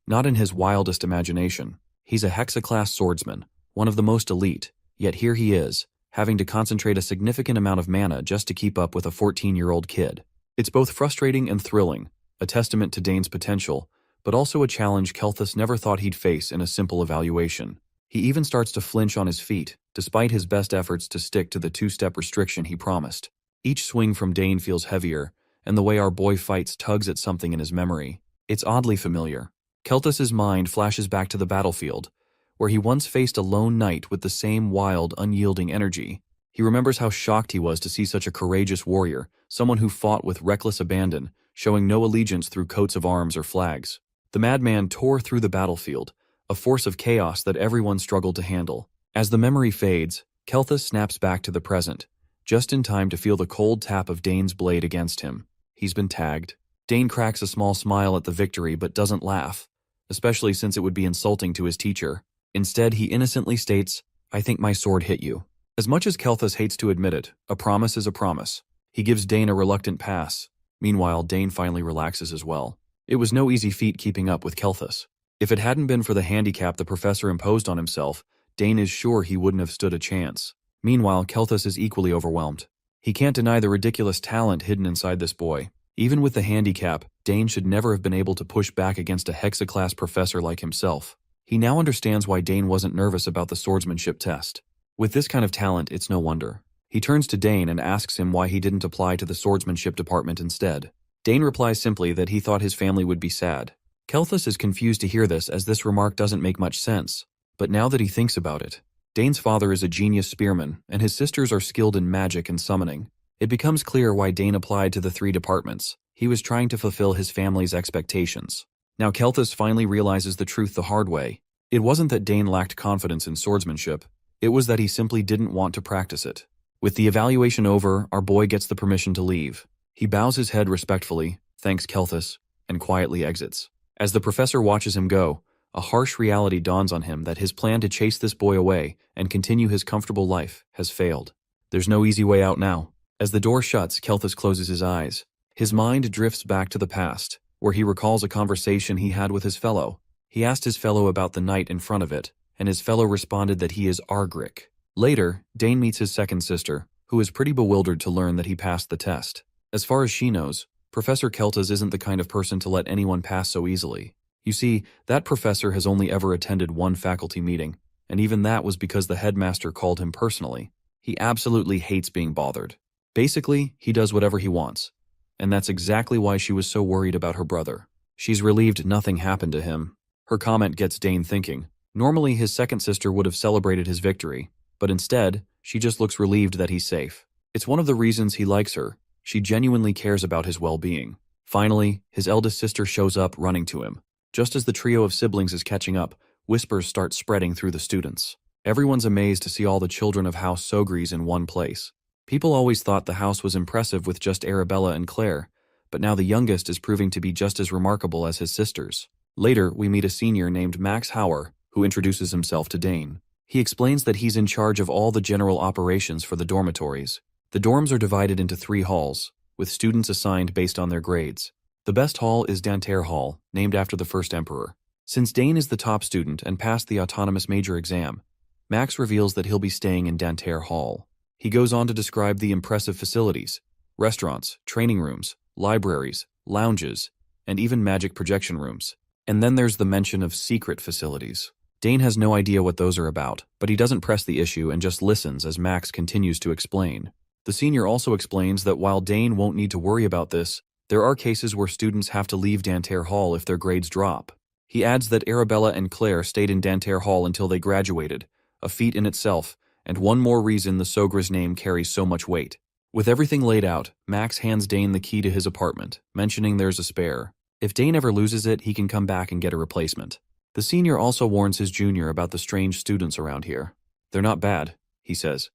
Speaker 1: Not in his wildest imagination. He's a hexaclass swordsman, one of the most elite, yet here he is, having to concentrate a significant amount of mana just to keep up with a 14-year-old kid. It's both frustrating and thrilling, a testament to Dane's potential, but also a challenge Kelthus never thought he'd face in a simple evaluation. He even starts to flinch on his feet, despite his best efforts to stick to the two-step restriction he promised. Each swing from Dane feels heavier, and the way our boy fights tugs at something in his memory. It's oddly familiar. Kelthus's mind flashes back to the battlefield, where he once faced a lone knight with the same wild, unyielding energy. He remembers how shocked he was to see such a courageous warrior, someone who fought with reckless abandon, showing no allegiance through coats of arms or flags. The madman tore through the battlefield, a force of chaos that everyone struggled to handle. As the memory fades, Kelthus snaps back to the present, just in time to feel the cold tap of Dane's blade against him. He's been tagged. Dane cracks a small smile at the victory but doesn't laugh, especially since it would be insulting to his teacher. Instead, he innocently states, "I think my sword hit you." As much as Kelthus hates to admit it, a promise is a promise. He gives Dane a reluctant pass. Meanwhile, Dane finally relaxes as well. It was no easy feat keeping up with Kelthus. If it hadn't been for the handicap the professor imposed on himself, Dane is sure he wouldn't have stood a chance. Meanwhile, Kelthus is equally overwhelmed. He can't deny the ridiculous talent hidden inside this boy. Even with the handicap, Dane should never have been able to push back against a hexaclass professor like himself. He now understands why Dane wasn't nervous about the swordsmanship test. With this kind of talent, it's no wonder. He turns to Dane and asks him why he didn't apply to the swordsmanship department instead. Dane replies simply that he thought his family would be sad. Kelthus is confused to hear this, as this remark doesn't make much sense. But now that he thinks about it, Dane's father is a genius spearman, and his sisters are skilled in magic and summoning. It becomes clear why Dane applied to the 3 departments. He was trying to fulfill his family's expectations. Now Kelthus finally realizes the truth the hard way. It wasn't that Dane lacked confidence in swordsmanship. It was that he simply didn't want to practice it. With the evaluation over, our boy gets the permission to leave. He bows his head respectfully, thanks Kelthus, and quietly exits. As the professor watches him go, a harsh reality dawns on him that his plan to chase this boy away and continue his comfortable life has failed. There's no easy way out now. As the door shuts, Kelthus closes his eyes. His mind drifts back to the past, where he recalls a conversation he had with his fellow. He asked his fellow about the knight in front of it, and his fellow responded that he is Argrick. Later, Dane meets his second sister, who is pretty bewildered to learn that he passed the test. As far as she knows, Professor Kelthus isn't the kind of person to let anyone pass so easily. You see, that professor has only ever attended one faculty meeting, and even that was because the headmaster called him personally. He absolutely hates being bothered. Basically, he does whatever he wants. And that's exactly why she was so worried about her brother. She's relieved nothing happened to him. Her comment gets Dane thinking. Normally, his second sister would have celebrated his victory, but instead, she just looks relieved that he's safe. It's one of the reasons he likes her. She genuinely cares about his well-being. Finally, his eldest sister shows up, running to him. Just as the trio of siblings is catching up, whispers start spreading through the students. Everyone's amazed to see all the children of House Sogris in one place. People always thought the house was impressive with just Arabella and Claire, but now the youngest is proving to be just as remarkable as his sisters. Later, we meet a senior named Max Hauer, who introduces himself to Dane. He explains that he's in charge of all the general operations for the dormitories. The dorms are divided into 3 halls, with students assigned based on their grades. The best hall is Dantaire Hall, named after the first emperor. Since Dane is the top student and passed the autonomous major exam, Max reveals that he'll be staying in Dantaire Hall. He goes on to describe the impressive facilities: restaurants, training rooms, libraries, lounges, and even magic projection rooms. And then there's the mention of secret facilities. Dane has no idea what those are about, but he doesn't press the issue and just listens as Max continues to explain. The senior also explains that while Dane won't need to worry about this, there are cases where students have to leave Dantaire Hall if their grades drop. He adds that Arabella and Claire stayed in Dantaire Hall until they graduated, a feat in itself, and one more reason the Sogra's name carries so much weight. With everything laid out, Max hands Dane the key to his apartment, mentioning there's a spare. If Dane ever loses it, he can come back and get a replacement. The senior also warns his junior about the strange students around here. They're not bad, he says,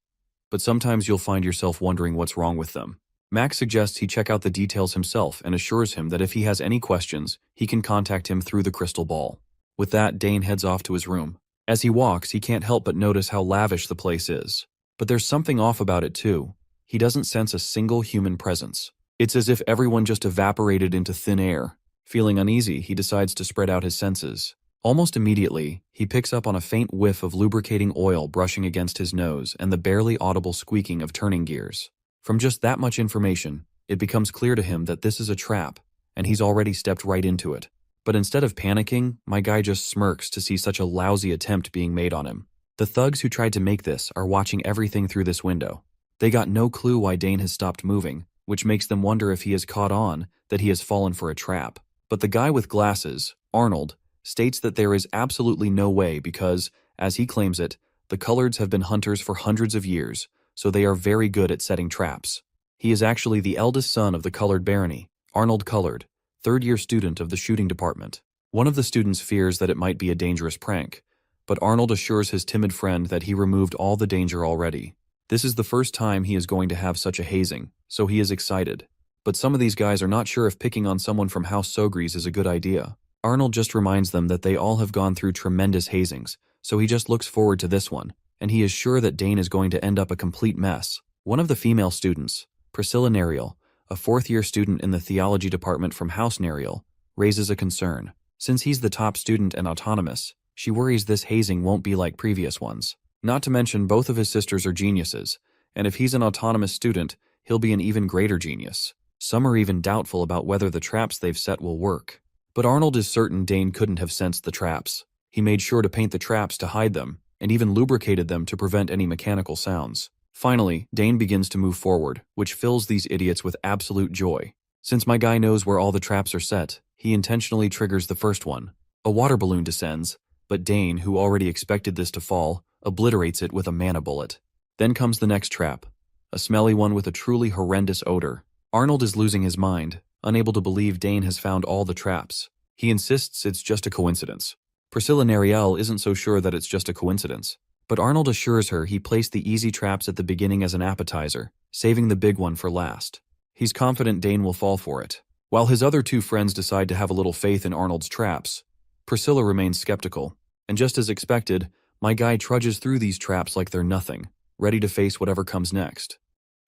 Speaker 1: but sometimes you'll find yourself wondering what's wrong with them. Max suggests he check out the details himself and assures him that if he has any questions, he can contact him through the crystal ball. With that, Dane heads off to his room. As he walks, he can't help but notice how lavish the place is. But there's something off about it too. He doesn't sense a single human presence. It's as if everyone just evaporated into thin air. Feeling uneasy, he decides to spread out his senses. Almost immediately, he picks up on a faint whiff of lubricating oil brushing against his nose and the barely audible squeaking of turning gears. From just that much information, it becomes clear to him that this is a trap, and he's already stepped right into it. But instead of panicking, my guy just smirks to see such a lousy attempt being made on him. The thugs who tried to make this are watching everything through this window. They got no clue why Dane has stopped moving, which makes them wonder if he has caught on that he has fallen for a trap. But the guy with glasses, Arnold, states that there is absolutely no way because, as he claims it, the Coloreds have been hunters for hundreds of years, so they are very good at setting traps. He is actually the eldest son of the Colored barony, Arnold Colored, third-year student of the shooting department. One of the students fears that it might be a dangerous prank, but Arnold assures his timid friend that he removed all the danger already. This is the first time he is going to have such a hazing, so he is excited. But some of these guys are not sure if picking on someone from House Sogries is a good idea. Arnold just reminds them that they all have gone through tremendous hazings, so he just looks forward to this one, and he is sure that Dane is going to end up a complete mess. One of the female students, Priscilla Nerial, a fourth-year student in the theology department from House Nerial, raises a concern. Since he's the top student and autonomous, she worries this hazing won't be like previous ones. Not to mention both of his sisters are geniuses, and if he's an autonomous student, he'll be an even greater genius. Some are even doubtful about whether the traps they've set will work. But Arnold is certain Dane couldn't have sensed the traps. He made sure to paint the traps to hide them, and even lubricated them to prevent any mechanical sounds. Finally, Dane begins to move forward, which fills these idiots with absolute joy. Since my guy knows where all the traps are set, he intentionally triggers the first one. A water balloon descends, but Dane, who already expected this to fall, obliterates it with a mana bullet. Then comes the next trap, a smelly one with a truly horrendous odor. Arnold is losing his mind, unable to believe Dane has found all the traps. He insists it's just a coincidence. Priscilla Nerial isn't so sure that it's just a coincidence, but Arnold assures her he placed the easy traps at the beginning as an appetizer, saving the big one for last. He's confident Dane will fall for it. While his other two friends decide to have a little faith in Arnold's traps, Priscilla remains skeptical, and just as expected, my guy trudges through these traps like they're nothing, ready to face whatever comes next.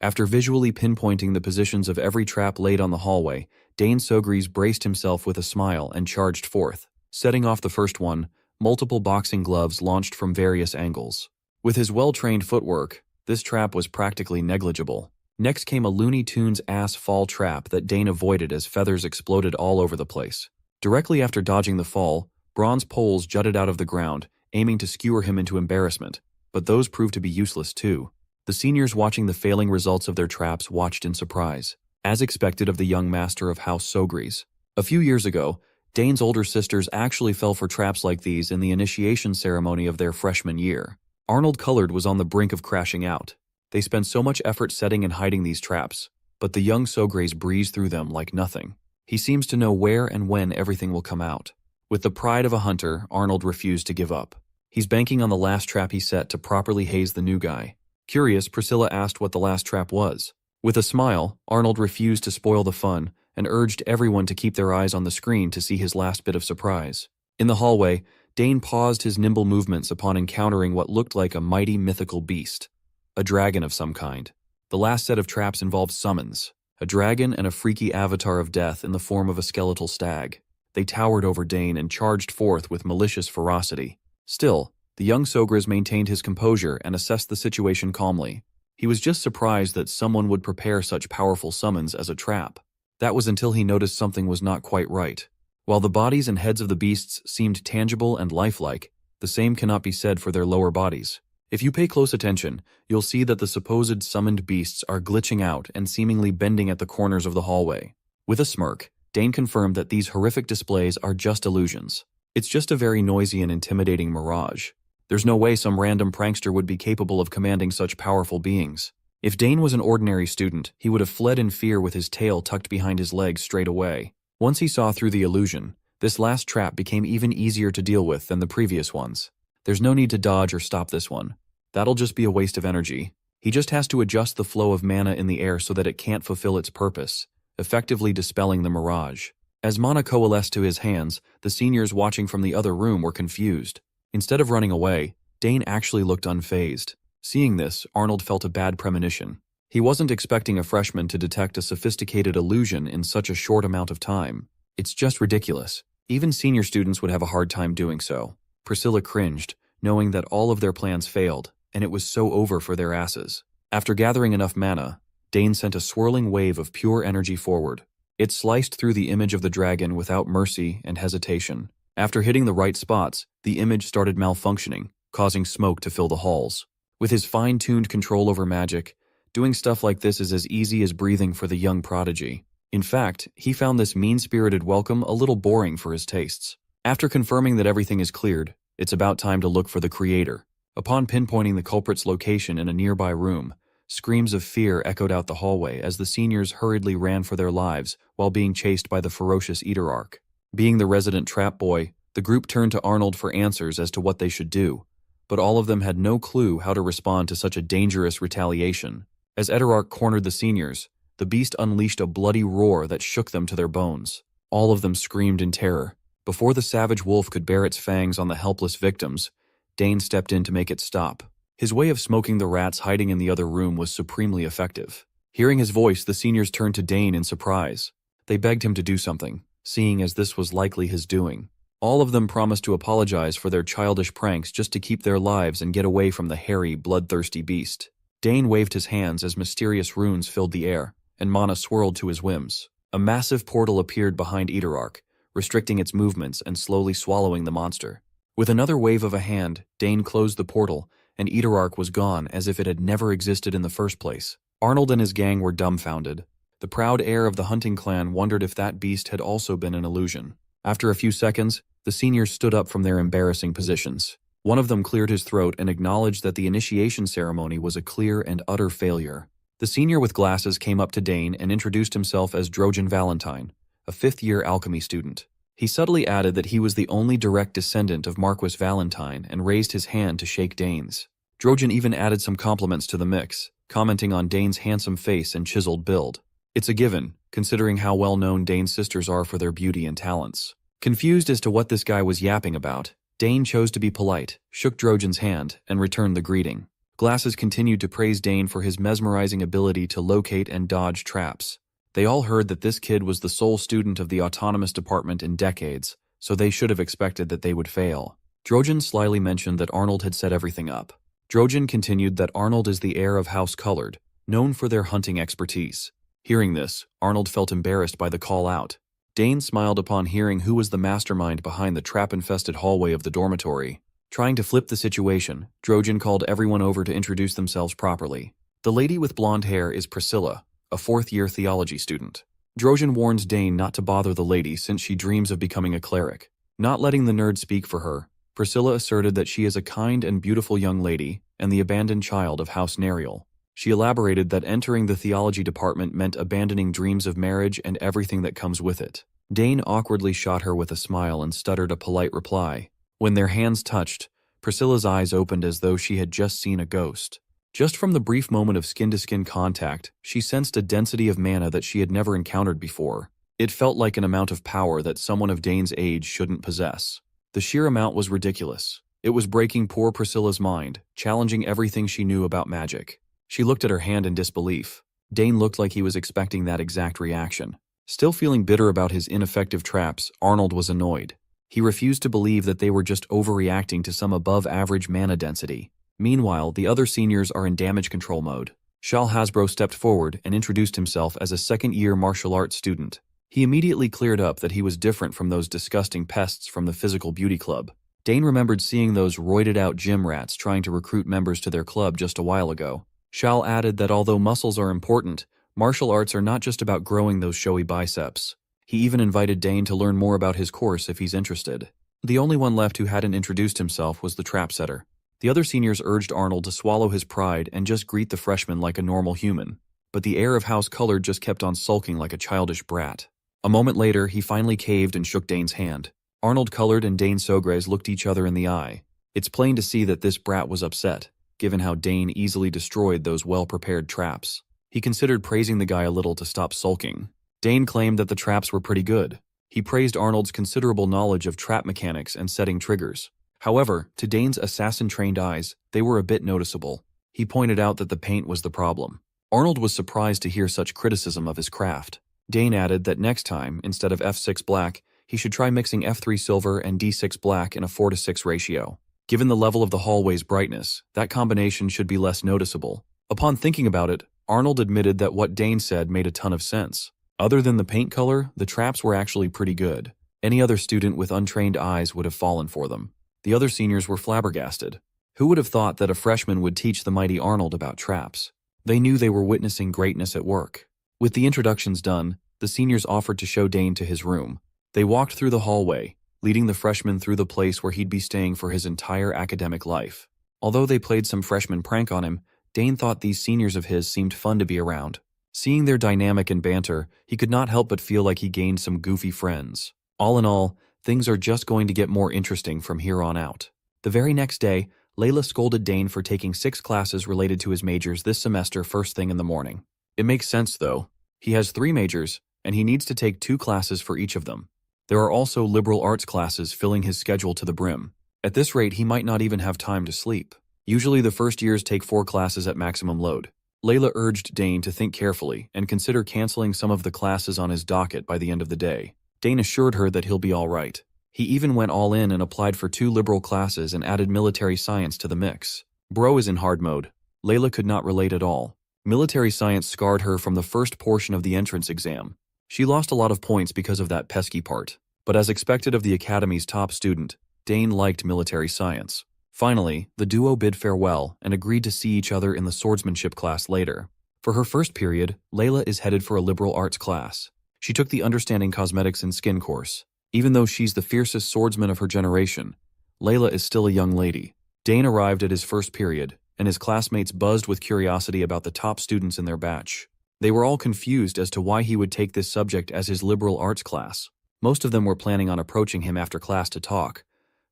Speaker 1: After visually pinpointing the positions of every trap laid on the hallway, Dane Sogries braced himself with a smile and charged forth. Setting off the first one, multiple boxing gloves launched from various angles. With his well-trained footwork, this trap was practically negligible. Next came a Looney Tunes ass fall trap that Dane avoided as feathers exploded all over the place. Directly after dodging the fall, bronze poles jutted out of the ground, aiming to skewer him into embarrassment, but those proved to be useless too. The seniors watching the failing results of their traps watched in surprise, as expected of the young master of House Sogries. A few years ago, Dane's older sisters actually fell for traps like these in the initiation ceremony of their freshman year. Arnold Colored was on the brink of crashing out. They spent so much effort setting and hiding these traps, but the young Sogries breeze through them like nothing. He seems to know where and when everything will come out. With the pride of a hunter, Arnold refused to give up. He's banking on the last trap he set to properly haze the new guy. Curious, Priscilla asked what the last trap was. With a smile, Arnold refused to spoil the fun and urged everyone to keep their eyes on the screen to see his last bit of surprise. In the hallway, Dane paused his nimble movements upon encountering what looked like a mighty mythical beast, a dragon of some kind. The last set of traps involved summons, a dragon and a freaky avatar of death in the form of a skeletal stag. They towered over Dane and charged forth with malicious ferocity. Still, the young Sogris maintained his composure and assessed the situation calmly. He was just surprised that someone would prepare such powerful summons as a trap. That was until he noticed something was not quite right. While the bodies and heads of the beasts seemed tangible and lifelike, the same cannot be said for their lower bodies. If you pay close attention, you'll see that the supposed summoned beasts are glitching out and seemingly bending at the corners of the hallway. With a smirk, Dane confirmed that these horrific displays are just illusions. It's just a very noisy and intimidating mirage. There's no way some random prankster would be capable of commanding such powerful beings. If Dane was an ordinary student, he would have fled in fear with his tail tucked behind his legs straight away. Once he saw through the illusion, this last trap became even easier to deal with than the previous ones. There's no need to dodge or stop this one. That'll just be a waste of energy. He just has to adjust the flow of mana in the air so that it can't fulfill its purpose, effectively dispelling the mirage. As mana coalesced to his hands, the seniors watching from the other room were confused. Instead of running away, Dane actually looked unfazed. Seeing this, Arnold felt a bad premonition. He wasn't expecting a freshman to detect a sophisticated illusion in such a short amount of time. It's just ridiculous. Even senior students would have a hard time doing so. Priscilla cringed, knowing that all of their plans failed, and it was so over for their asses. After gathering enough mana, Dane sent a swirling wave of pure energy forward. It sliced through the image of the dragon without mercy and hesitation. After hitting the right spots, the image started malfunctioning, causing smoke to fill the halls. With his fine-tuned control over magic, doing stuff like this is as easy as breathing for the young prodigy. In fact, he found this mean-spirited welcome a little boring for his tastes. After confirming that everything is cleared, it's about time to look for the creator. Upon pinpointing the culprit's location in a nearby room, screams of fear echoed out the hallway as the seniors hurriedly ran for their lives while being chased by the ferocious Eaterarch. Being the resident trap boy, the group turned to Arnold for answers as to what they should do, but all of them had no clue how to respond to such a dangerous retaliation. As Eaterarch cornered the seniors, the beast unleashed a bloody roar that shook them to their bones. All of them screamed in terror. Before the savage wolf could bear its fangs on the helpless victims, Dane stepped in to make it stop. His way of smoking the rats hiding in the other room was supremely effective. Hearing his voice, the seniors turned to Dane in surprise. They begged him to do something, seeing as this was likely his doing. All of them promised to apologize for their childish pranks just to keep their lives and get away from the hairy, bloodthirsty beast. Dane waved his hands as mysterious runes filled the air, and mana swirled to his whims. A massive portal appeared behind Eaterarch, restricting its movements and slowly swallowing the monster. With another wave of a hand, Dane closed the portal, and Eaterarch was gone as if it had never existed in the first place. Arnold and his gang were dumbfounded. The proud heir of the hunting clan wondered if that beast had also been an illusion. After a few seconds, the seniors stood up from their embarrassing positions. One of them cleared his throat and acknowledged that the initiation ceremony was a clear and utter failure. The senior with glasses came up to Dane and introduced himself as Drojan Valentine, a fifth-year alchemy student. He subtly added that he was the only direct descendant of Marquis Valentine and raised his hand to shake Dane's. Drojan even added some compliments to the mix, commenting on Dane's handsome face and chiseled build. It's a given, considering how well-known Dane's sisters are for their beauty and talents. Confused as to what this guy was yapping about, Dane chose to be polite, shook Drojan's hand, and returned the greeting. Glasses continued to praise Dane for his mesmerizing ability to locate and dodge traps. They all heard that this kid was the sole student of the autonomous department in decades, so they should have expected that they would fail. Drojan slyly mentioned that Arnold had set everything up. Drojan continued that Arnold is the heir of House Colored, known for their hunting expertise. Hearing this, Arnold felt embarrassed by the call-out. Dane smiled upon hearing who was the mastermind behind the trap-infested hallway of the dormitory. Trying to flip the situation, Drojan called everyone over to introduce themselves properly. The lady with blonde hair is Priscilla, a fourth-year theology student. Drojan warns Dane not to bother the lady since she dreams of becoming a cleric. Not letting the nerd speak for her, Priscilla asserted that she is a kind and beautiful young lady and the abandoned child of House Nerial. She elaborated that entering the theology department meant abandoning dreams of marriage and everything that comes with it. Dane awkwardly shot her with a smile and stuttered a polite reply. When their hands touched, Priscilla's eyes opened as though she had just seen a ghost. Just from the brief moment of skin-to-skin contact, she sensed a density of mana that she had never encountered before. It felt like an amount of power that someone of Dane's age shouldn't possess. The sheer amount was ridiculous. It was breaking poor Priscilla's mind, challenging everything she knew about magic. She looked at her hand in disbelief. Dane looked like he was expecting that exact reaction. Still feeling bitter about his ineffective traps, Arnold was annoyed. He refused to believe that they were just overreacting to some above-average mana density. Meanwhile, the other seniors are in damage control mode. Shal Hasbro stepped forward and introduced himself as a second-year martial arts student. He immediately cleared up that he was different from those disgusting pests from the physical beauty club. Dane remembered seeing those roided-out gym rats trying to recruit members to their club just a while ago. Shal added that although muscles are important, martial arts are not just about growing those showy biceps. He even invited Dane to learn more about his course if he's interested. The only one left who hadn't introduced himself was the trap setter. The other seniors urged Arnold to swallow his pride and just greet the freshman like a normal human. But the heir of House Colored just kept on sulking like a childish brat. A moment later, he finally caved and shook Dane's hand. Arnold Colored and Dane Sogres looked each other in the eye. It's plain to see that this brat was upset. given how Dane easily destroyed those well-prepared traps. He considered praising the guy a little to stop sulking. Dane claimed that the traps were pretty good. He praised Arnold's considerable knowledge of trap mechanics and setting triggers. However, to Dane's assassin-trained eyes, they were a bit noticeable. He pointed out that the paint was the problem. Arnold was surprised to hear such criticism of his craft. Dane added that next time, instead of F6 black, he should try mixing F3 silver and D6 black in a 4:6 ratio. Given the level of the hallway's brightness, that combination should be less noticeable. Upon thinking about it, Arnold admitted that what Dane said made a ton of sense. Other than the paint color, the traps were actually pretty good. Any other student with untrained eyes would have fallen for them. The other seniors were flabbergasted. Who would have thought that a freshman would teach the mighty Arnold about traps? They knew they were witnessing greatness at work. With the introductions done, the seniors offered to show Dane to his room. They walked through the hallway, leading the freshman through the place where he'd be staying for his entire academic life. Although they played some freshman prank on him, Dane thought these seniors of his seemed fun to be around. Seeing their dynamic and banter, he could not help but feel like he gained some goofy friends. All in all, things are just going to get more interesting from here on out. The very next day, Layla scolded Dane for taking 6 classes related to his majors this semester first thing in the morning. It makes sense, though. He has 3 majors, and he needs to take 2 classes for each of them. There are also liberal arts classes filling his schedule to the brim. At this rate, he might not even have time to sleep. Usually the first years take 4 classes at maximum load. Layla urged Dane to think carefully and consider canceling some of the classes on his docket by the end of the day. Dane assured her that he'll be all right. He even went all in and applied for 2 liberal classes and added military science to the mix. Bro is in hard mode. Layla could not relate at all. Military science scarred her from the first portion of the entrance exam. She lost a lot of points because of that pesky part. But as expected of the academy's top student, Dane liked military science. Finally, the duo bid farewell and agreed to see each other in the swordsmanship class later. For her first period, Layla is headed for a liberal arts class. She took the Understanding Cosmetics and Skin course. Even though she's the fiercest swordsman of her generation, Layla is still a young lady. Dane arrived at his first period, and his classmates buzzed with curiosity about the top students in their batch. They were all confused as to why he would take this subject as his liberal arts class. Most of them were planning on approaching him after class to talk,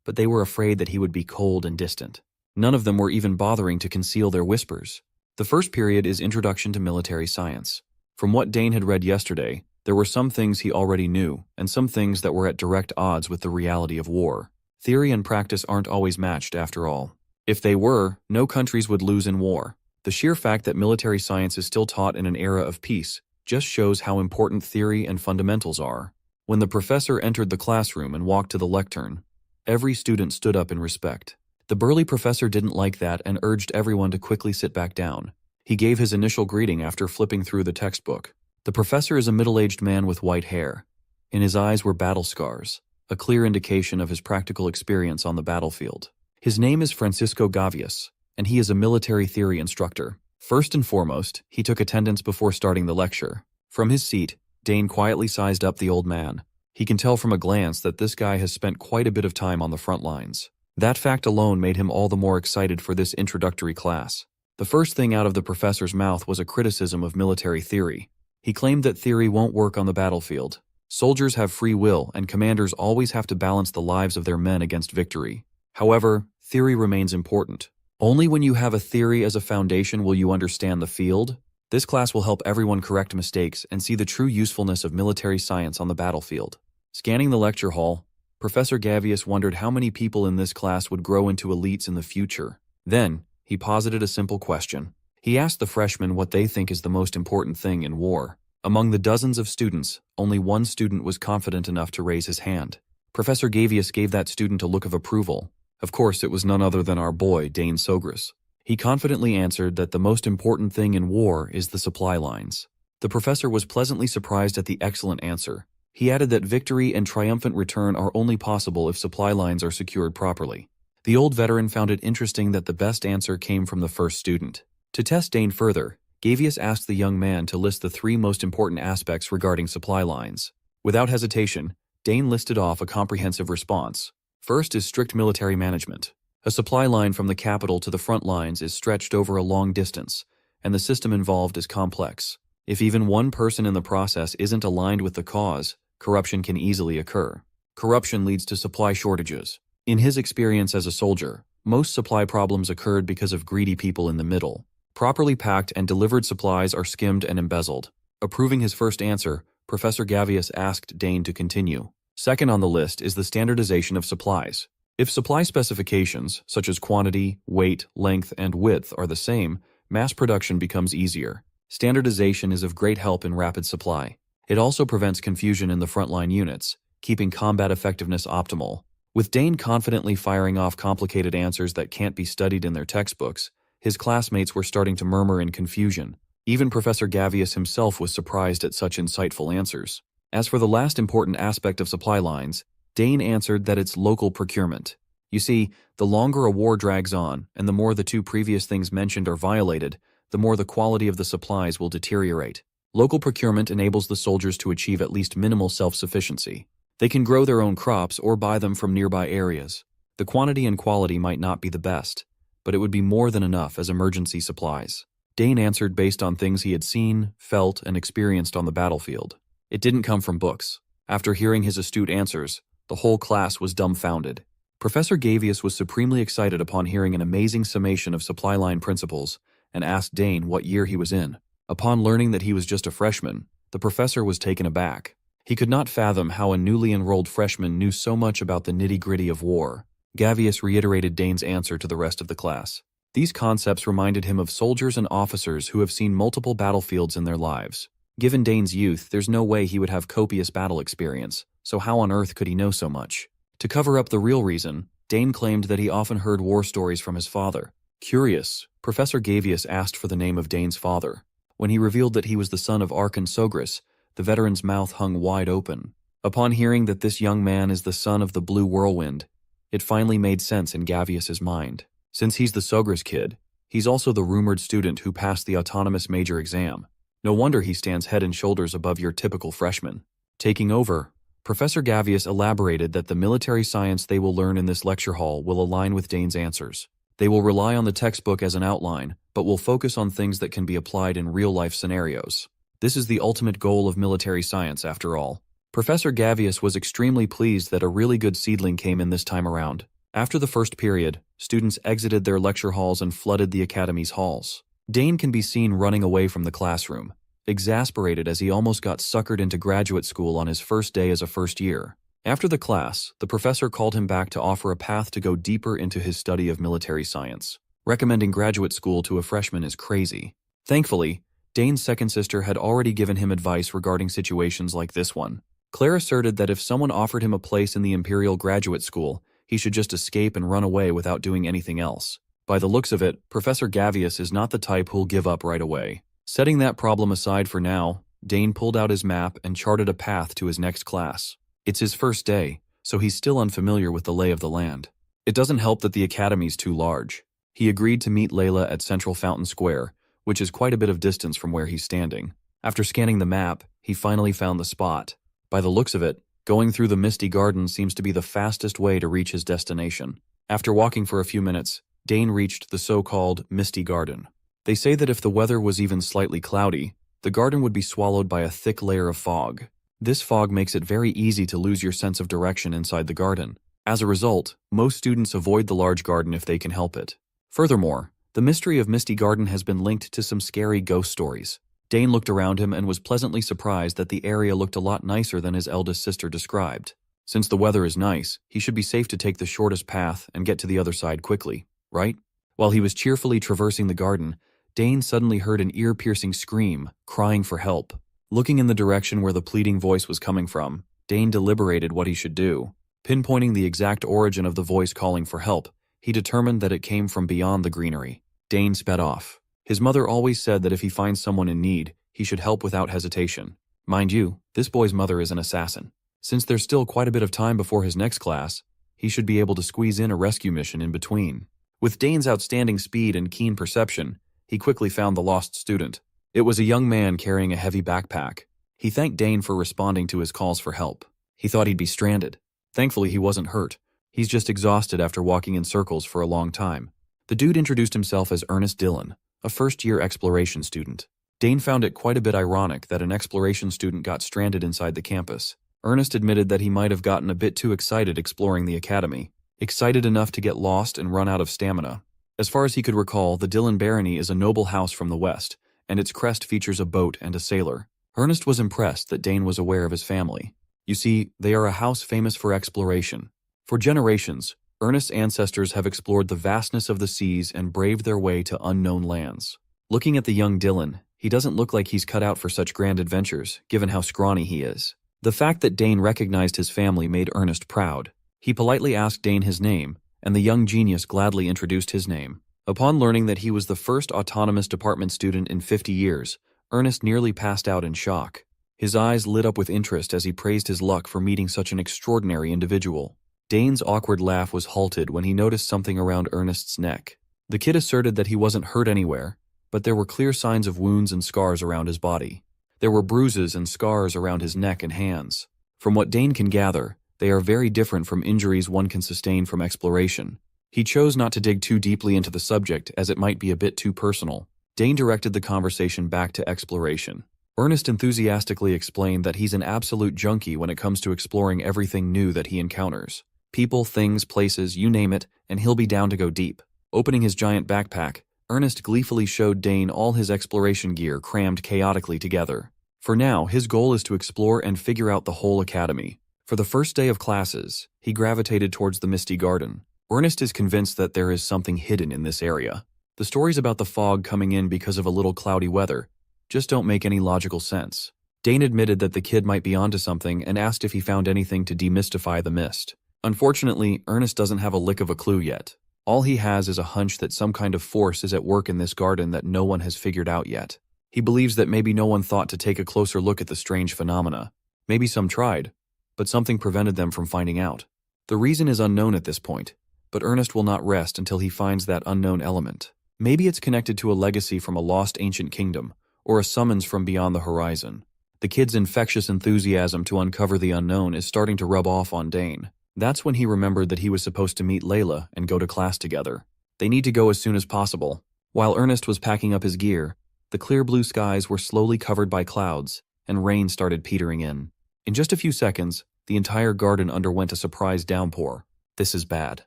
Speaker 1: but they were afraid that he would be cold and distant. None of them were even bothering to conceal their whispers. The first period is Introduction to Military Science. From what Dane had read yesterday, there were some things he already knew, and some things that were at direct odds with the reality of war. Theory and practice aren't always matched after all. If they were, no countries would lose in war. The sheer fact that military science is still taught in an era of peace just shows how important theory and fundamentals are. When the professor entered the classroom and walked to the lectern, every student stood up in respect. The burly professor didn't like that and urged everyone to quickly sit back down. He gave his initial greeting after flipping through the textbook. The professor is a middle-aged man with white hair. In his eyes were battle scars, a clear indication of his practical experience on the battlefield. His name is Francisco Gavias, and he is a military theory instructor. First and foremost, he took attendance before starting the lecture. From his seat, Dane quietly sized up the old man. He can tell from a glance that this guy has spent quite a bit of time on the front lines. That fact alone made him all the more excited for this introductory class. The first thing out of the professor's mouth was a criticism of military theory. He claimed that theory won't work on the battlefield. Soldiers have free will, and commanders always have to balance the lives of their men against victory. However, theory remains important. Only when you have a theory as a foundation will you understand the field. This class will help everyone correct mistakes and see the true usefulness of military science on the battlefield. Scanning the lecture hall, Professor Gavias wondered how many people in this class would grow into elites in the future. Then, he posited a simple question. He asked the freshmen what they think is the most important thing in war. Among the dozens of students, only one student was confident enough to raise his hand. Professor Gavias gave that student a look of approval. Of course, it was none other than our boy, Dane Sogras. He confidently answered that the most important thing in war is the supply lines. The professor was pleasantly surprised at the excellent answer. He added that victory and triumphant return are only possible if supply lines are secured properly. The old veteran found it interesting that the best answer came from the first student. To test Dane further, Gavias asked the young man to list the 3 most important aspects regarding supply lines. Without hesitation, Dane listed off a comprehensive response. First is strict military management. A supply line from the capital to the front lines is stretched over a long distance, and the system involved is complex. If even one person in the process isn't aligned with the cause, corruption can easily occur. Corruption leads to supply shortages. In his experience as a soldier, Most supply problems occurred because of greedy people in the middle. Properly packed and delivered supplies are skimmed and embezzled. Approving his first answer, Professor Gavious asked Dane to continue. Second on the list is the standardization of supplies. If supply specifications, such as quantity, weight, length, and width, are the same, mass production becomes easier. Standardization is of great help in rapid supply. It also prevents confusion in the frontline units, keeping combat effectiveness optimal. With Dane confidently firing off complicated answers that can't be studied in their textbooks, his classmates were starting to murmur in confusion. Even Professor Gavious himself was surprised at such insightful answers. As for the last important aspect of supply lines, Dane answered that it's local procurement. You see, the longer a war drags on, and the more the two previous things mentioned are violated, the more the quality of the supplies will deteriorate. Local procurement enables the soldiers to achieve at least minimal self-sufficiency. They can grow their own crops or buy them from nearby areas. The quantity and quality might not be the best, but it would be more than enough as emergency supplies. Dane answered based on things he had seen, felt, and experienced on the battlefield. It didn't come from books. After hearing his astute answers, the whole class was dumbfounded. Professor Gavious was supremely excited upon hearing an amazing summation of supply line principles and asked Dane what year he was in. Upon learning that he was just a freshman, the professor was taken aback. He could not fathom how a newly enrolled freshman knew so much about the nitty-gritty of war. Gavious reiterated Dane's answer to the rest of the class. These concepts reminded him of soldiers and officers who have seen multiple battlefields in their lives. Given Dane's youth, there's no way he would have copious battle experience, so how on earth could he know so much? To cover up the real reason, Dane claimed that he often heard war stories from his father. Curious, Professor Gavious asked for the name of Dane's father. When he revealed that he was the son of Archon Sogris, the veteran's mouth hung wide open. Upon hearing that this young man is the son of the Blue Whirlwind, it finally made sense in Gavious's mind. Since he's the Sogris kid, he's also the rumored student who passed the autonomous major exam. No wonder he stands head and shoulders above your typical freshman. Taking over, Professor Gavious elaborated that the military science they will learn in this lecture hall will align with Dane's answers. They will rely on the textbook as an outline, but will focus on things that can be applied in real-life scenarios. This is the ultimate goal of military science, after all. Professor Gavious was extremely pleased that a really good seedling came in this time around. After the first period, students exited their lecture halls and flooded the academy's halls. Dane can be seen running away from the classroom, exasperated as he almost got suckered into graduate school on his first day as a first year. After the class, the professor called him back to offer a path to go deeper into his study of military science. Recommending graduate school to a freshman is crazy. Thankfully, Dane's second sister had already given him advice regarding situations like this one. Claire asserted that if someone offered him a place in the Imperial Graduate School, he should just escape and run away without doing anything else. By the looks of it, Professor Gavious is not the type who'll give up right away. Setting that problem aside for now, Dane pulled out his map and charted a path to his next class. It's his first day, so he's still unfamiliar with the lay of the land. It doesn't help that the academy's too large. He agreed to meet Layla at Central Fountain Square, which is quite a bit of distance from where he's standing. After scanning the map, he finally found the spot. By the looks of it, going through the Misty Garden seems to be the fastest way to reach his destination. After walking for a few minutes, Dane reached the so-called Misty Garden. They say that if the weather was even slightly cloudy, the garden would be swallowed by a thick layer of fog. This fog makes it very easy to lose your sense of direction inside the garden. As a result, most students avoid the large garden if they can help it. Furthermore, the mystery of Misty Garden has been linked to some scary ghost stories. Dane looked around him and was pleasantly surprised that the area looked a lot nicer than his eldest sister described. Since the weather is nice, he should be safe to take the shortest path and get to the other side quickly, right? While he was cheerfully traversing the garden, Dane suddenly heard an ear-piercing scream, crying for help. Looking in the direction where the pleading voice was coming from, Dane deliberated what he should do. Pinpointing the exact origin of the voice calling for help, he determined that it came from beyond the greenery. Dane sped off. His mother always said that if he finds someone in need, he should help without hesitation. Mind you, this boy's mother is an assassin. Since there's still quite a bit of time before his next class, he should be able to squeeze in a rescue mission in between. With Dane's outstanding speed and keen perception, he quickly found the lost student. It was a young man carrying a heavy backpack. He thanked Dane for responding to his calls for help. He thought he'd be stranded. Thankfully, he wasn't hurt. He's just exhausted after walking in circles for a long time. The dude introduced himself as Ernest Dillon, a first-year exploration student. Dane found it quite a bit ironic that an exploration student got stranded inside the campus. Ernest admitted that he might have gotten a bit too excited exploring the academy. excited enough to get lost and run out of stamina. As far as he could recall, the Dillon barony is a noble house from the west, and its crest features a boat and a sailor. Ernest was impressed that Dane was aware of his family. You see, they are a house famous for exploration. For generations, Ernest's ancestors have explored the vastness of the seas and braved their way to unknown lands. Looking at the young Dillon, he doesn't look like he's cut out for such grand adventures, given how scrawny he is. The fact that Dane recognized his family made Ernest proud. He politely asked Dane his name, and the young genius gladly introduced his name. Upon learning that he was the first autonomous department student in 50 years, Ernest nearly passed out in shock. His eyes lit up with interest as he praised his luck for meeting such an extraordinary individual. Dane's awkward laugh was halted when he noticed something around Ernest's neck. The kid asserted that he wasn't hurt anywhere, but there were clear signs of wounds and scars around his body. There were bruises and scars around his neck and hands. From what Dane can gather, they are very different from injuries one can sustain from exploration. He chose not to dig too deeply into the subject as it might be a bit too personal. Dane directed the conversation back to exploration. Ernest enthusiastically explained that he's an absolute junkie when it comes to exploring everything new that he encounters. People, things, places, you name it, and he'll be down to go deep. Opening his giant backpack, Ernest gleefully showed Dane all his exploration gear crammed chaotically together. For now, his goal is to explore and figure out the whole academy. For the first day of classes, he gravitated towards the Misty Garden. Ernest is convinced that there is something hidden in this area. The stories about the fog coming in because of a little cloudy weather just don't make any logical sense. Dane admitted that the kid might be onto something and asked if he found anything to demystify the mist. Unfortunately, Ernest doesn't have a lick of a clue yet. All he has is a hunch that some kind of force is at work in this garden that no one has figured out yet. He believes that maybe no one thought to take a closer look at the strange phenomena. Maybe some tried, but something prevented them from finding out. The reason is unknown at this point, but Ernest will not rest until he finds that unknown element. Maybe it's connected to a legacy from a lost ancient kingdom, or a summons from beyond the horizon. The kid's infectious enthusiasm to uncover the unknown is starting to rub off on Dane. That's when he remembered that he was supposed to meet Layla and go to class together. They need to go as soon as possible. While Ernest was packing up his gear, the clear blue skies were slowly covered by clouds, and rain started petering in. In just a few seconds, the entire garden underwent a surprise downpour. This is bad.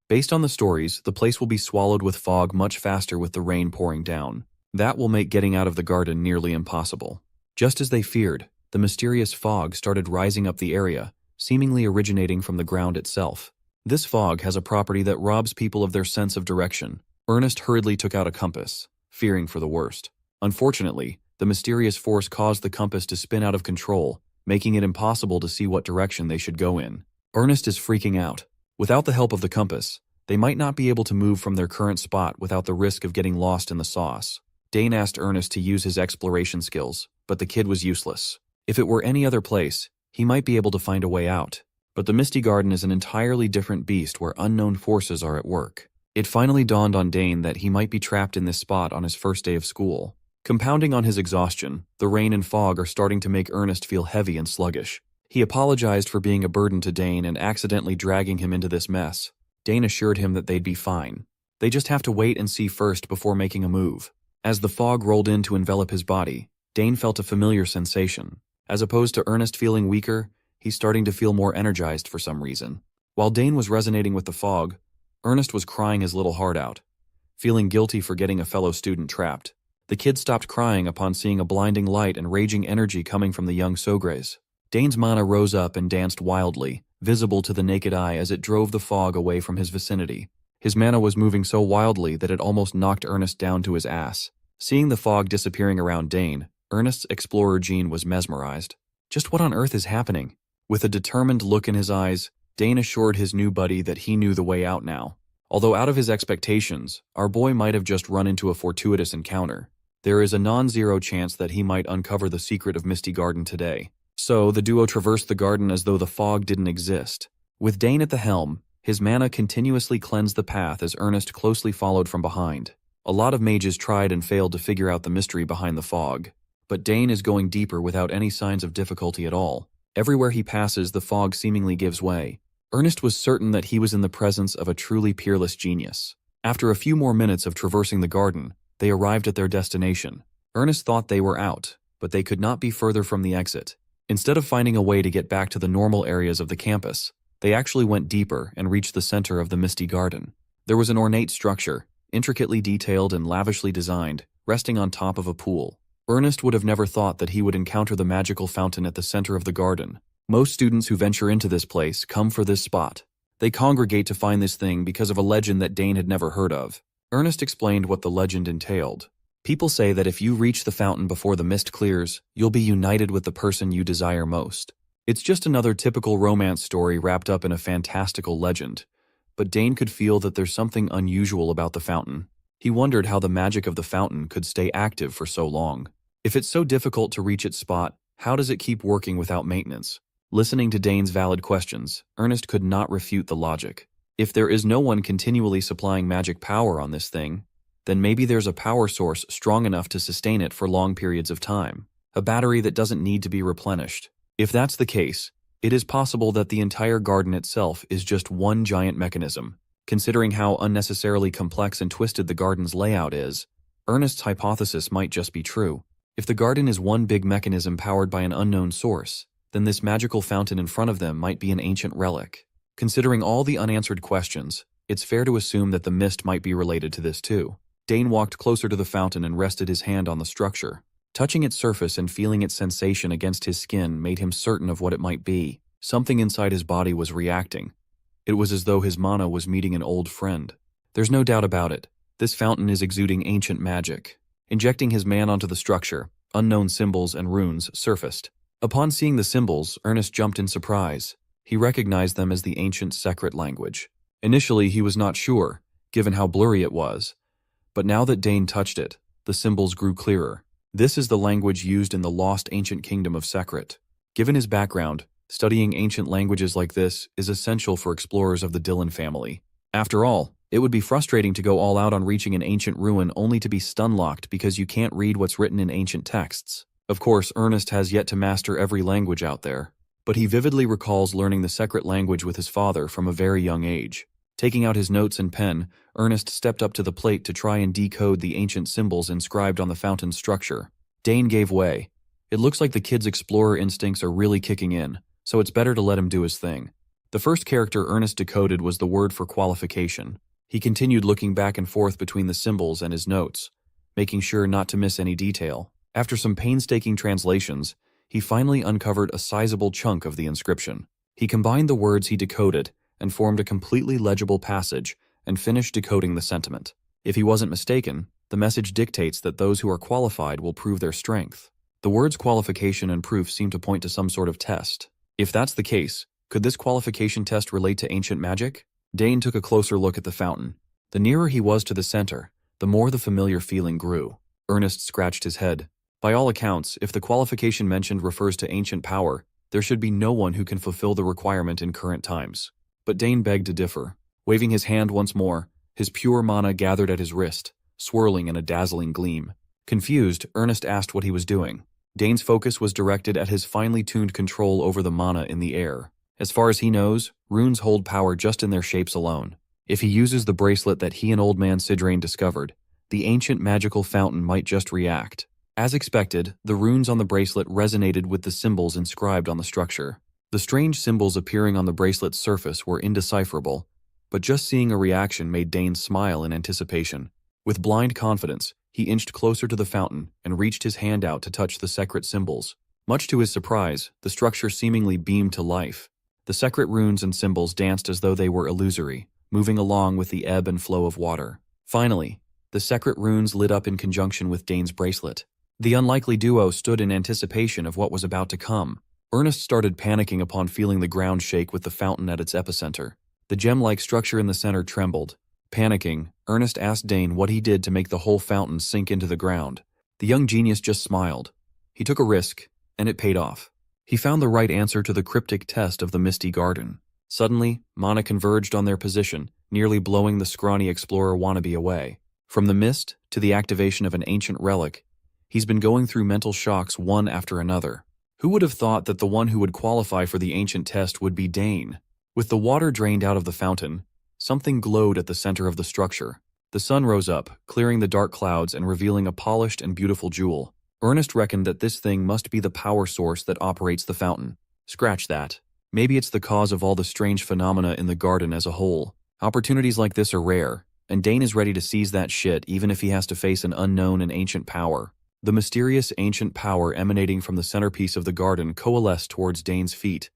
Speaker 1: Based on the stories, the place will be swallowed with fog much faster with the rain pouring down. That will make getting out of the garden nearly impossible. Just as they feared, the mysterious fog started rising up the area, seemingly originating from the ground itself. This fog has a property that robs people of their sense of direction. Ernest hurriedly took out a compass, fearing for the worst. Unfortunately, the mysterious force caused the compass to spin out of control, making it impossible to see what direction they should go in. Ernest is freaking out. Without the help of the compass, they might not be able to move from their current spot without the risk of getting lost in the sauce. Dane asked Ernest to use his exploration skills, but the kid was useless. If it were any other place, he might be able to find a way out. But the Misty Garden is an entirely different beast where unknown forces are at work. It finally dawned on Dane that he might be trapped in this spot on his first day of school. Compounding on his exhaustion, the rain and fog are starting to make Ernest feel heavy and sluggish. He apologized for being a burden to Dane and accidentally dragging him into this mess. Dane assured him that they'd be fine. They just have to wait and see first before making a move. As the fog rolled in to envelop his body, Dane felt a familiar sensation. As opposed to Ernest feeling weaker, he's starting to feel more energized for some reason. While Dane was resonating with the fog, Ernest was crying his little heart out, feeling guilty for getting a fellow student trapped. The kid stopped crying upon seeing a blinding light and raging energy coming from the young Sogres. Dane's mana rose up and danced wildly, visible to the naked eye as it drove the fog away from his vicinity. His mana was moving so wildly that it almost knocked Ernest down to his ass. Seeing the fog disappearing around Dane, Ernest's explorer gene was mesmerized. Just what on earth is happening? With a determined look in his eyes, Dane assured his new buddy that he knew the way out now. Although out of his expectations, our boy might have just run into a fortuitous encounter. There is a non-zero chance that he might uncover the secret of Misty Garden today. So, the duo traversed the garden as though the fog didn't exist. With Dane at the helm, his mana continuously cleansed the path as Ernest closely followed from behind. A lot of mages tried and failed to figure out the mystery behind the fog. But Dane is going deeper without any signs of difficulty at all. Everywhere he passes, the fog seemingly gives way. Ernest was certain that he was in the presence of a truly peerless genius. After a few more minutes of traversing the garden, they arrived at their destination. Ernest thought they were out, but they could not be further from the exit. Instead of finding a way to get back to the normal areas of the campus, They actually went deeper and reached the center of the misty garden. There was an ornate structure, intricately detailed and lavishly designed, resting on top of a pool. Ernest would have never thought that he would encounter the magical fountain at the center of the garden. Most students who venture into this place come for this spot. They congregate to find this thing because of a legend that Dane had never heard of. Ernest explained what the legend entailed. People say that if you reach the fountain before the mist clears, you'll be united with the person you desire most. It's just another typical romance story wrapped up in a fantastical legend. But Dane could feel that there's something unusual about the fountain. He wondered how the magic of the fountain could stay active for so long. If it's so difficult to reach its spot, how does it keep working without maintenance? Listening to Dane's valid questions, Ernest could not refute the logic. If there is no one continually supplying magic power on this thing, then maybe there's a power source strong enough to sustain it for long periods of time. A battery that doesn't need to be replenished. If that's the case, it is possible that the entire garden itself is just one giant mechanism. Considering how unnecessarily complex and twisted the garden's layout is, Ernest's hypothesis might just be true. If the garden is one big mechanism powered by an unknown source, then this magical fountain in front of them might be an ancient relic. Considering all the unanswered questions, it's fair to assume that the mist might be related to this too. Dane walked closer to the fountain and rested his hand on the structure. Touching its surface and feeling its sensation against his skin made him certain of what it might be. Something inside his body was reacting. It was as though his mana was meeting an old friend. There's no doubt about it. This fountain is exuding ancient magic. Injecting his man onto the structure, unknown symbols and runes surfaced. Upon seeing the symbols, Ernest jumped in surprise. He recognized them as the ancient Secret language. Initially, he was not sure, given how blurry it was. But now that Dane touched it, the symbols grew clearer. This is the language used in the lost ancient kingdom of Secret. Given his background, studying ancient languages like this is essential for explorers of the Dylan family. After all, it would be frustrating to go all out on reaching an ancient ruin only to be stun-locked because you can't read what's written in ancient texts. Of course, Ernest has yet to master every language out there, but he vividly recalls learning the Secret language with his father from a very young age. Taking out his notes and pen, Ernest stepped up to the plate to try and decode the ancient symbols inscribed on the fountain's structure. Dane gave way. It looks like the kid's explorer instincts are really kicking in, so it's better to let him do his thing. The first character Ernest decoded was the word for qualification. He continued looking back and forth between the symbols and his notes, making sure not to miss any detail. After some painstaking translations, he finally uncovered a sizable chunk of the inscription. He combined the words he decoded and formed a completely legible passage and finished decoding the sentiment. If he wasn't mistaken, the message dictates that those who are qualified will prove their strength. The words qualification and proof seem to point to some sort of test. If that's the case, could this qualification test relate to ancient magic? Dane took a closer look at the fountain. The nearer he was to the center, the more the familiar feeling grew. Ernest scratched his head. By all accounts, if the qualification mentioned refers to ancient power, there should be no one who can fulfill the requirement in current times. But Dane begged to differ. Waving his hand once more, his pure mana gathered at his wrist, swirling in a dazzling gleam. Confused, Ernest asked what he was doing. Dane's focus was directed at his finely tuned control over the mana in the air. As far as he knows, runes hold power just in their shapes alone. If he uses the bracelet that he and Old Man Sidrain discovered, the ancient magical fountain might just react. As expected, the runes on the bracelet resonated with the symbols inscribed on the structure. The strange symbols appearing on the bracelet's surface were indecipherable, but just seeing a reaction made Dane smile in anticipation. With blind confidence, he inched closer to the fountain and reached his hand out to touch the Secret symbols. Much to his surprise, the structure seemingly beamed to life. The Secret runes and symbols danced as though they were illusory, moving along with the ebb and flow of water. Finally, the Secret runes lit up in conjunction with Dane's bracelet. The unlikely duo stood in anticipation of what was about to come. Ernest started panicking upon feeling the ground shake with the fountain at its epicenter. The gem-like structure in the center trembled. Panicking, Ernest asked Dane what he did to make the whole fountain sink into the ground. The young genius just smiled. He took a risk, and it paid off. He found the right answer to the cryptic test of the misty garden. Suddenly, mana converged on their position, nearly blowing the scrawny explorer wannabe away. From the mist to the activation of an ancient relic, he's been going through mental shocks one after another. Who would have thought that the one who would qualify for the ancient test would be Dane? With the water drained out of the fountain, something glowed at the center of the structure. The sun rose up, clearing the dark clouds and revealing a polished and beautiful jewel. Ernest reckoned that this thing must be the power source that operates the fountain. Scratch that. Maybe it's the cause of all the strange phenomena in the garden as a whole. Opportunities like this are rare, and Dane is ready to seize that shit even if he has to face an unknown and ancient power. The mysterious ancient power emanating from the centerpiece of the garden coalesced towards Dane's feet,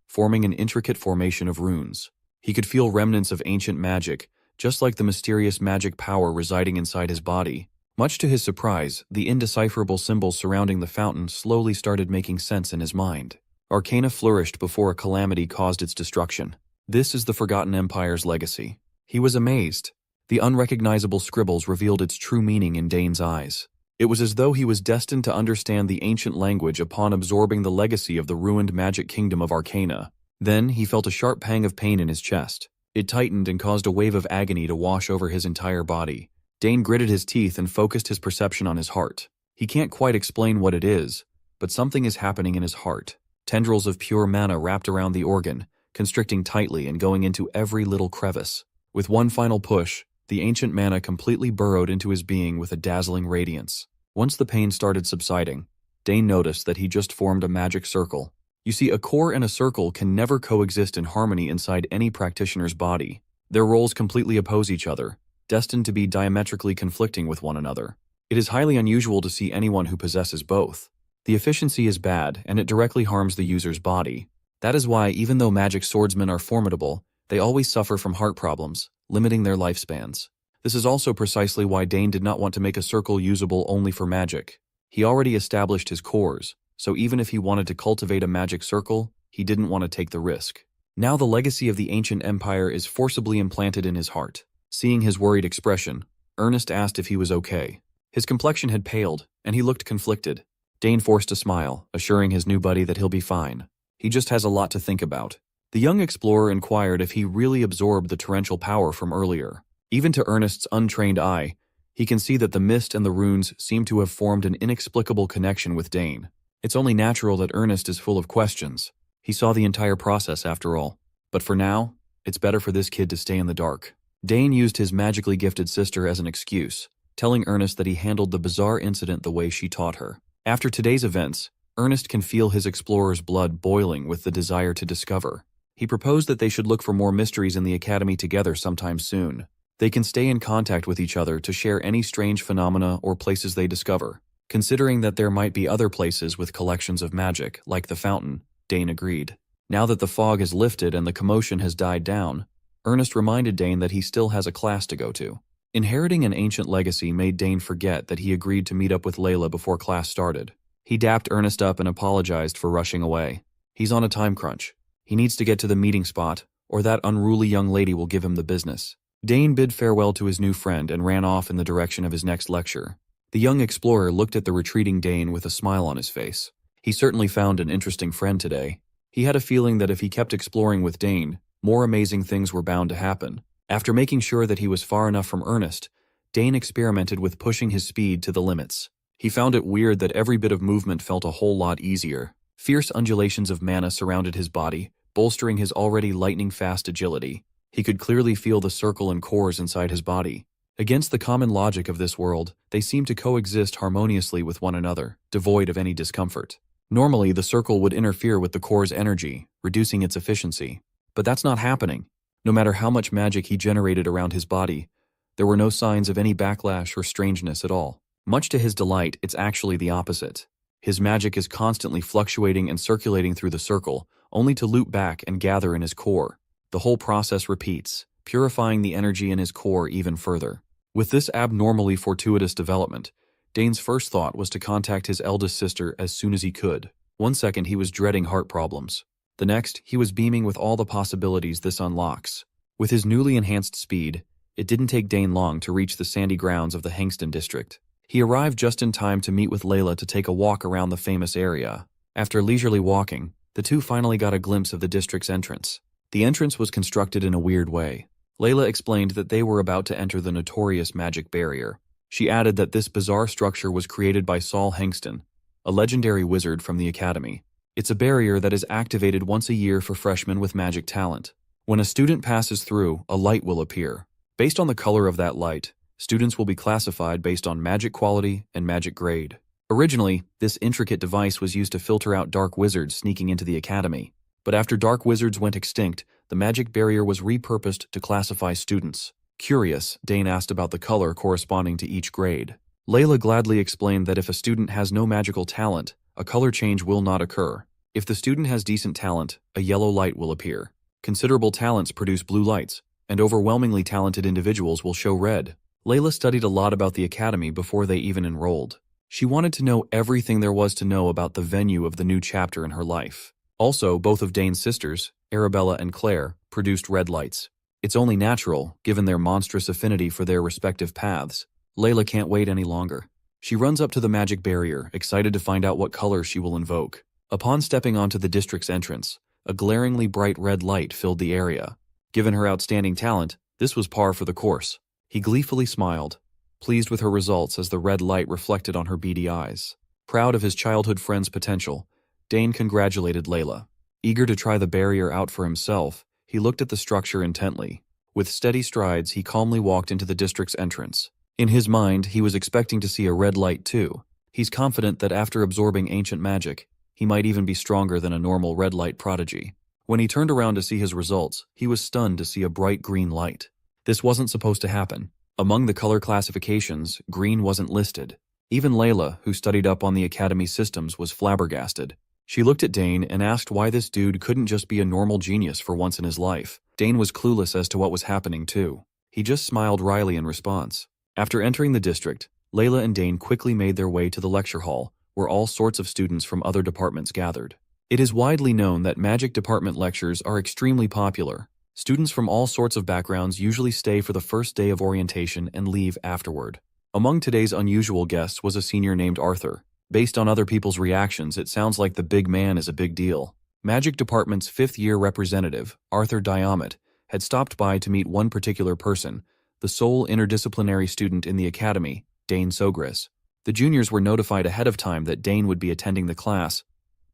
Speaker 1: forming an intricate formation of runes. He could feel remnants of ancient magic, just like the mysterious magic power residing inside his body. Much to his surprise, the indecipherable symbols surrounding the fountain slowly started making sense in his mind. Arcana flourished before a calamity caused its destruction. This is the Forgotten Empire's legacy. He was amazed. The unrecognizable scribbles revealed its true meaning in Dane's eyes. It was as though he was destined to understand the ancient language upon absorbing the legacy of the ruined magic kingdom of Arcana. Then he felt a sharp pang of pain in his chest. It tightened and caused a wave of agony to wash over his entire body. Dane gritted his teeth and focused his perception on his heart. He can't quite explain what it is, but something is happening in his heart. Tendrils of pure mana wrapped around the organ, constricting tightly and going into every little crevice. With one final push, the ancient mana completely burrowed into his being with a dazzling radiance. Once the pain started subsiding, Dane noticed that he just formed a magic circle. You see, a core and a circle can never coexist in harmony inside any practitioner's body. Their roles completely oppose each other, destined to be diametrically conflicting with one another. It is highly unusual to see anyone who possesses both. The efficiency is bad, and it directly harms the user's body. That is why, even though magic swordsmen are formidable, they always suffer from heart problems, limiting their lifespans. This is also precisely why Dane did not want to make a circle usable only for magic. He already established his cores, so even if he wanted to cultivate a magic circle, he didn't want to take the risk. Now the legacy of the ancient empire is forcibly implanted in his heart. Seeing his worried expression, Ernest asked if he was okay. His complexion had paled, and he looked conflicted. Dane forced a smile, assuring his new buddy that he'll be fine. He just has a lot to think about. The young explorer inquired if he really absorbed the torrential power from earlier. Even to Ernest's untrained eye, he can see that the mist and the runes seem to have formed an inexplicable connection with Dane. It's only natural that Ernest is full of questions. He saw the entire process after all. But for now, it's better for this kid to stay in the dark. Dane used his magically gifted sister as an excuse, telling Ernest that he handled the bizarre incident the way she taught her. After today's events, Ernest can feel his explorer's blood boiling with the desire to discover. He proposed that they should look for more mysteries in the academy together sometime soon. They can stay in contact with each other to share any strange phenomena or places they discover. Considering that there might be other places with collections of magic, like the fountain, Dane agreed. Now that the fog has lifted and the commotion has died down, Ernest reminded Dane that he still has a class to go to. Inheriting an ancient legacy made Dane forget that he agreed to meet up with Layla before class started. He dapped Ernest up and apologized for rushing away. He's on a time crunch. He needs to get to the meeting spot, or that unruly young lady will give him the business. Dane bid farewell to his new friend and ran off in the direction of his next lecture. The young explorer looked at the retreating Dane with a smile on his face. He certainly found an interesting friend today. He had a feeling that if he kept exploring with Dane, more amazing things were bound to happen. After making sure that he was far enough from Ernest, Dane experimented with pushing his speed to the limits. He found it weird that every bit of movement felt a whole lot easier. Fierce undulations of mana surrounded his body, bolstering his already lightning-fast agility. He could clearly feel the circle and cores inside his body. Against the common logic of this world, they seemed to coexist harmoniously with one another, devoid of any discomfort. Normally, the circle would interfere with the core's energy, reducing its efficiency. But that's not happening. No matter how much magic he generated around his body, there were no signs of any backlash or strangeness at all. Much to his delight, it's actually the opposite. His magic is constantly fluctuating and circulating through the circle, only to loop back and gather in his core. The whole process repeats, purifying the energy in his core even further. With this abnormally fortuitous development, Dane's first thought was to contact his eldest sister as soon as he could. One second he was dreading heart problems. The next, he was beaming with all the possibilities this unlocks. With his newly enhanced speed, it didn't take Dane long to reach the sandy grounds of the Hangston district. He arrived just in time to meet with Layla to take a walk around the famous area. After leisurely walking, the two finally got a glimpse of the district's entrance. The entrance was constructed in a weird way. Layla explained that they were about to enter the notorious magic barrier. She added that this bizarre structure was created by Saul Hangston, a legendary wizard from the academy. It's a barrier that is activated once a year for freshmen with magic talent. When a student passes through, a light will appear. Based on the color of that light, students will be classified based on magic quality and magic grade. Originally, this intricate device was used to filter out dark wizards sneaking into the academy. But after dark wizards went extinct, the magic barrier was repurposed to classify students. Curious, Dane asked about the color corresponding to each grade. Layla gladly explained that if a student has no magical talent, a color change will not occur. If the student has decent talent, a yellow light will appear. Considerable talents produce blue lights, and overwhelmingly talented individuals will show red. Layla studied a lot about the academy before they even enrolled. She wanted to know everything there was to know about the venue of the new chapter in her life. Also, both of Dane's sisters, Arabella and Claire, produced red lights. It's only natural, given their monstrous affinity for their respective paths. Layla can't wait any longer. She runs up to the magic barrier, excited to find out what color she will invoke. Upon stepping onto the district's entrance, a glaringly bright red light filled the area. Given her outstanding talent, this was par for the course. He gleefully smiled, pleased with her results as the red light reflected on her beady eyes. Proud of his childhood friend's potential, Dane congratulated Layla. Eager to try the barrier out for himself, he looked at the structure intently. With steady strides, he calmly walked into the district's entrance. In his mind, he was expecting to see a red light too. He's confident that after absorbing ancient magic, he might even be stronger than a normal red light prodigy. When he turned around to see his results, he was stunned to see a bright green light. This wasn't supposed to happen. Among the color classifications, green wasn't listed. Even Layla, who studied up on the academy systems, was flabbergasted. She looked at Dane and asked why this dude couldn't just be a normal genius for once in his life. Dane was clueless as to what was happening too. He just smiled wryly in response. After entering the district, Layla and Dane quickly made their way to the lecture hall, where all sorts of students from other departments gathered. It is widely known that magic department lectures are extremely popular. Students from all sorts of backgrounds usually stay for the first day of orientation and leave afterward. Among today's unusual guests was a senior named Arthur. Based on other people's reactions, it sounds like the big man is a big deal. Magic Department's fifth-year representative, Arthur Diamet, had stopped by to meet one particular person, the sole interdisciplinary student in the academy, Dane Sogris. The juniors were notified ahead of time that Dane would be attending the class,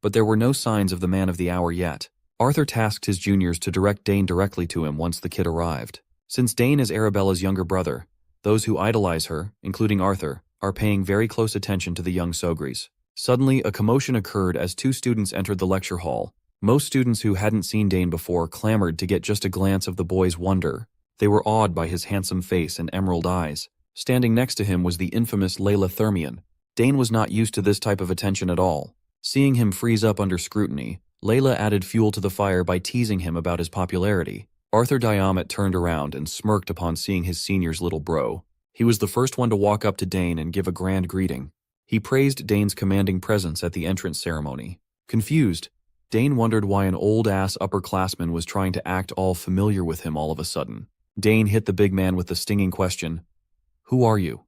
Speaker 1: but there were no signs of the man of the hour yet. Arthur tasked his juniors to direct Dane directly to him once the kid arrived. Since Dane is Arabella's younger brother, those who idolize her, including Arthur, are paying very close attention to the young Sogris. Suddenly, a commotion occurred as two students entered the lecture hall. Most students who hadn't seen Dane before clamored to get just a glance of the boy's wonder. They were awed by his handsome face and emerald eyes. Standing next to him was the infamous Layla Thermion. Dane was not used to this type of attention at all. Seeing him freeze up under scrutiny, Layla added fuel to the fire by teasing him about his popularity. Arthur Diamet turned around and smirked upon seeing his senior's little bro. He was the first one to walk up to Dane and give a grand greeting. He praised Dane's commanding presence at the entrance ceremony. Confused, Dane wondered why an old-ass upperclassman was trying to act all familiar with him all of a sudden. Dane hit the big man with the stinging question, "Who are you?"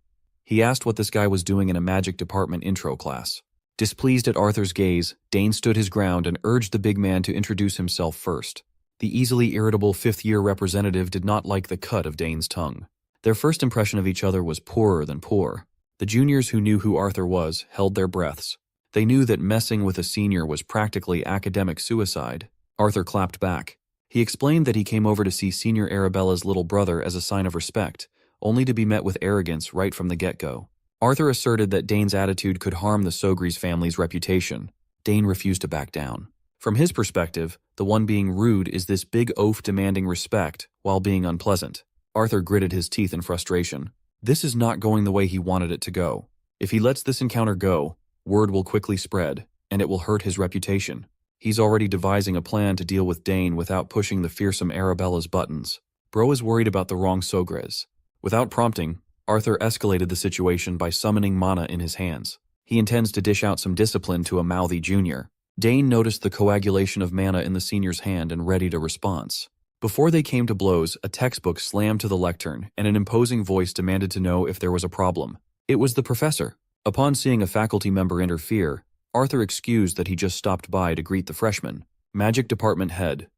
Speaker 1: He asked what this guy was doing in a magic department intro class. Displeased at Arthur's gaze, Dane stood his ground and urged the big man to introduce himself first. The easily irritable fifth-year representative did not like the cut of Dane's tongue. Their first impression of each other was poorer than poor. The juniors who knew who Arthur was held their breaths. They knew that messing with a senior was practically academic suicide. Arthur clapped back. He explained that he came over to see Senior Arabella's little brother as a sign of respect, only to be met with arrogance right from the get-go. Arthur asserted that Dane's attitude could harm the Sogris family's reputation. Dane refused to back down. From his perspective, the one being rude is this big oaf demanding respect while being unpleasant. Arthur gritted his teeth in frustration. This is not going the way he wanted it to go. If he lets this encounter go, word will quickly spread, and it will hurt his reputation. He's already devising a plan to deal with Dane without pushing the fearsome Arabella's buttons. Bro is worried about the wrong Sogres. Without prompting, Arthur escalated the situation by summoning mana in his hands. He intends to dish out some discipline to a mouthy junior. Dane noticed the coagulation of mana in the senior's hand and readied a response. Before they came to blows, a textbook slammed to the lectern, and an imposing voice demanded to know if there was a problem. It was the professor. Upon seeing a faculty member interfere, Arthur excused that he just stopped by to greet the freshman. Magic Department Head.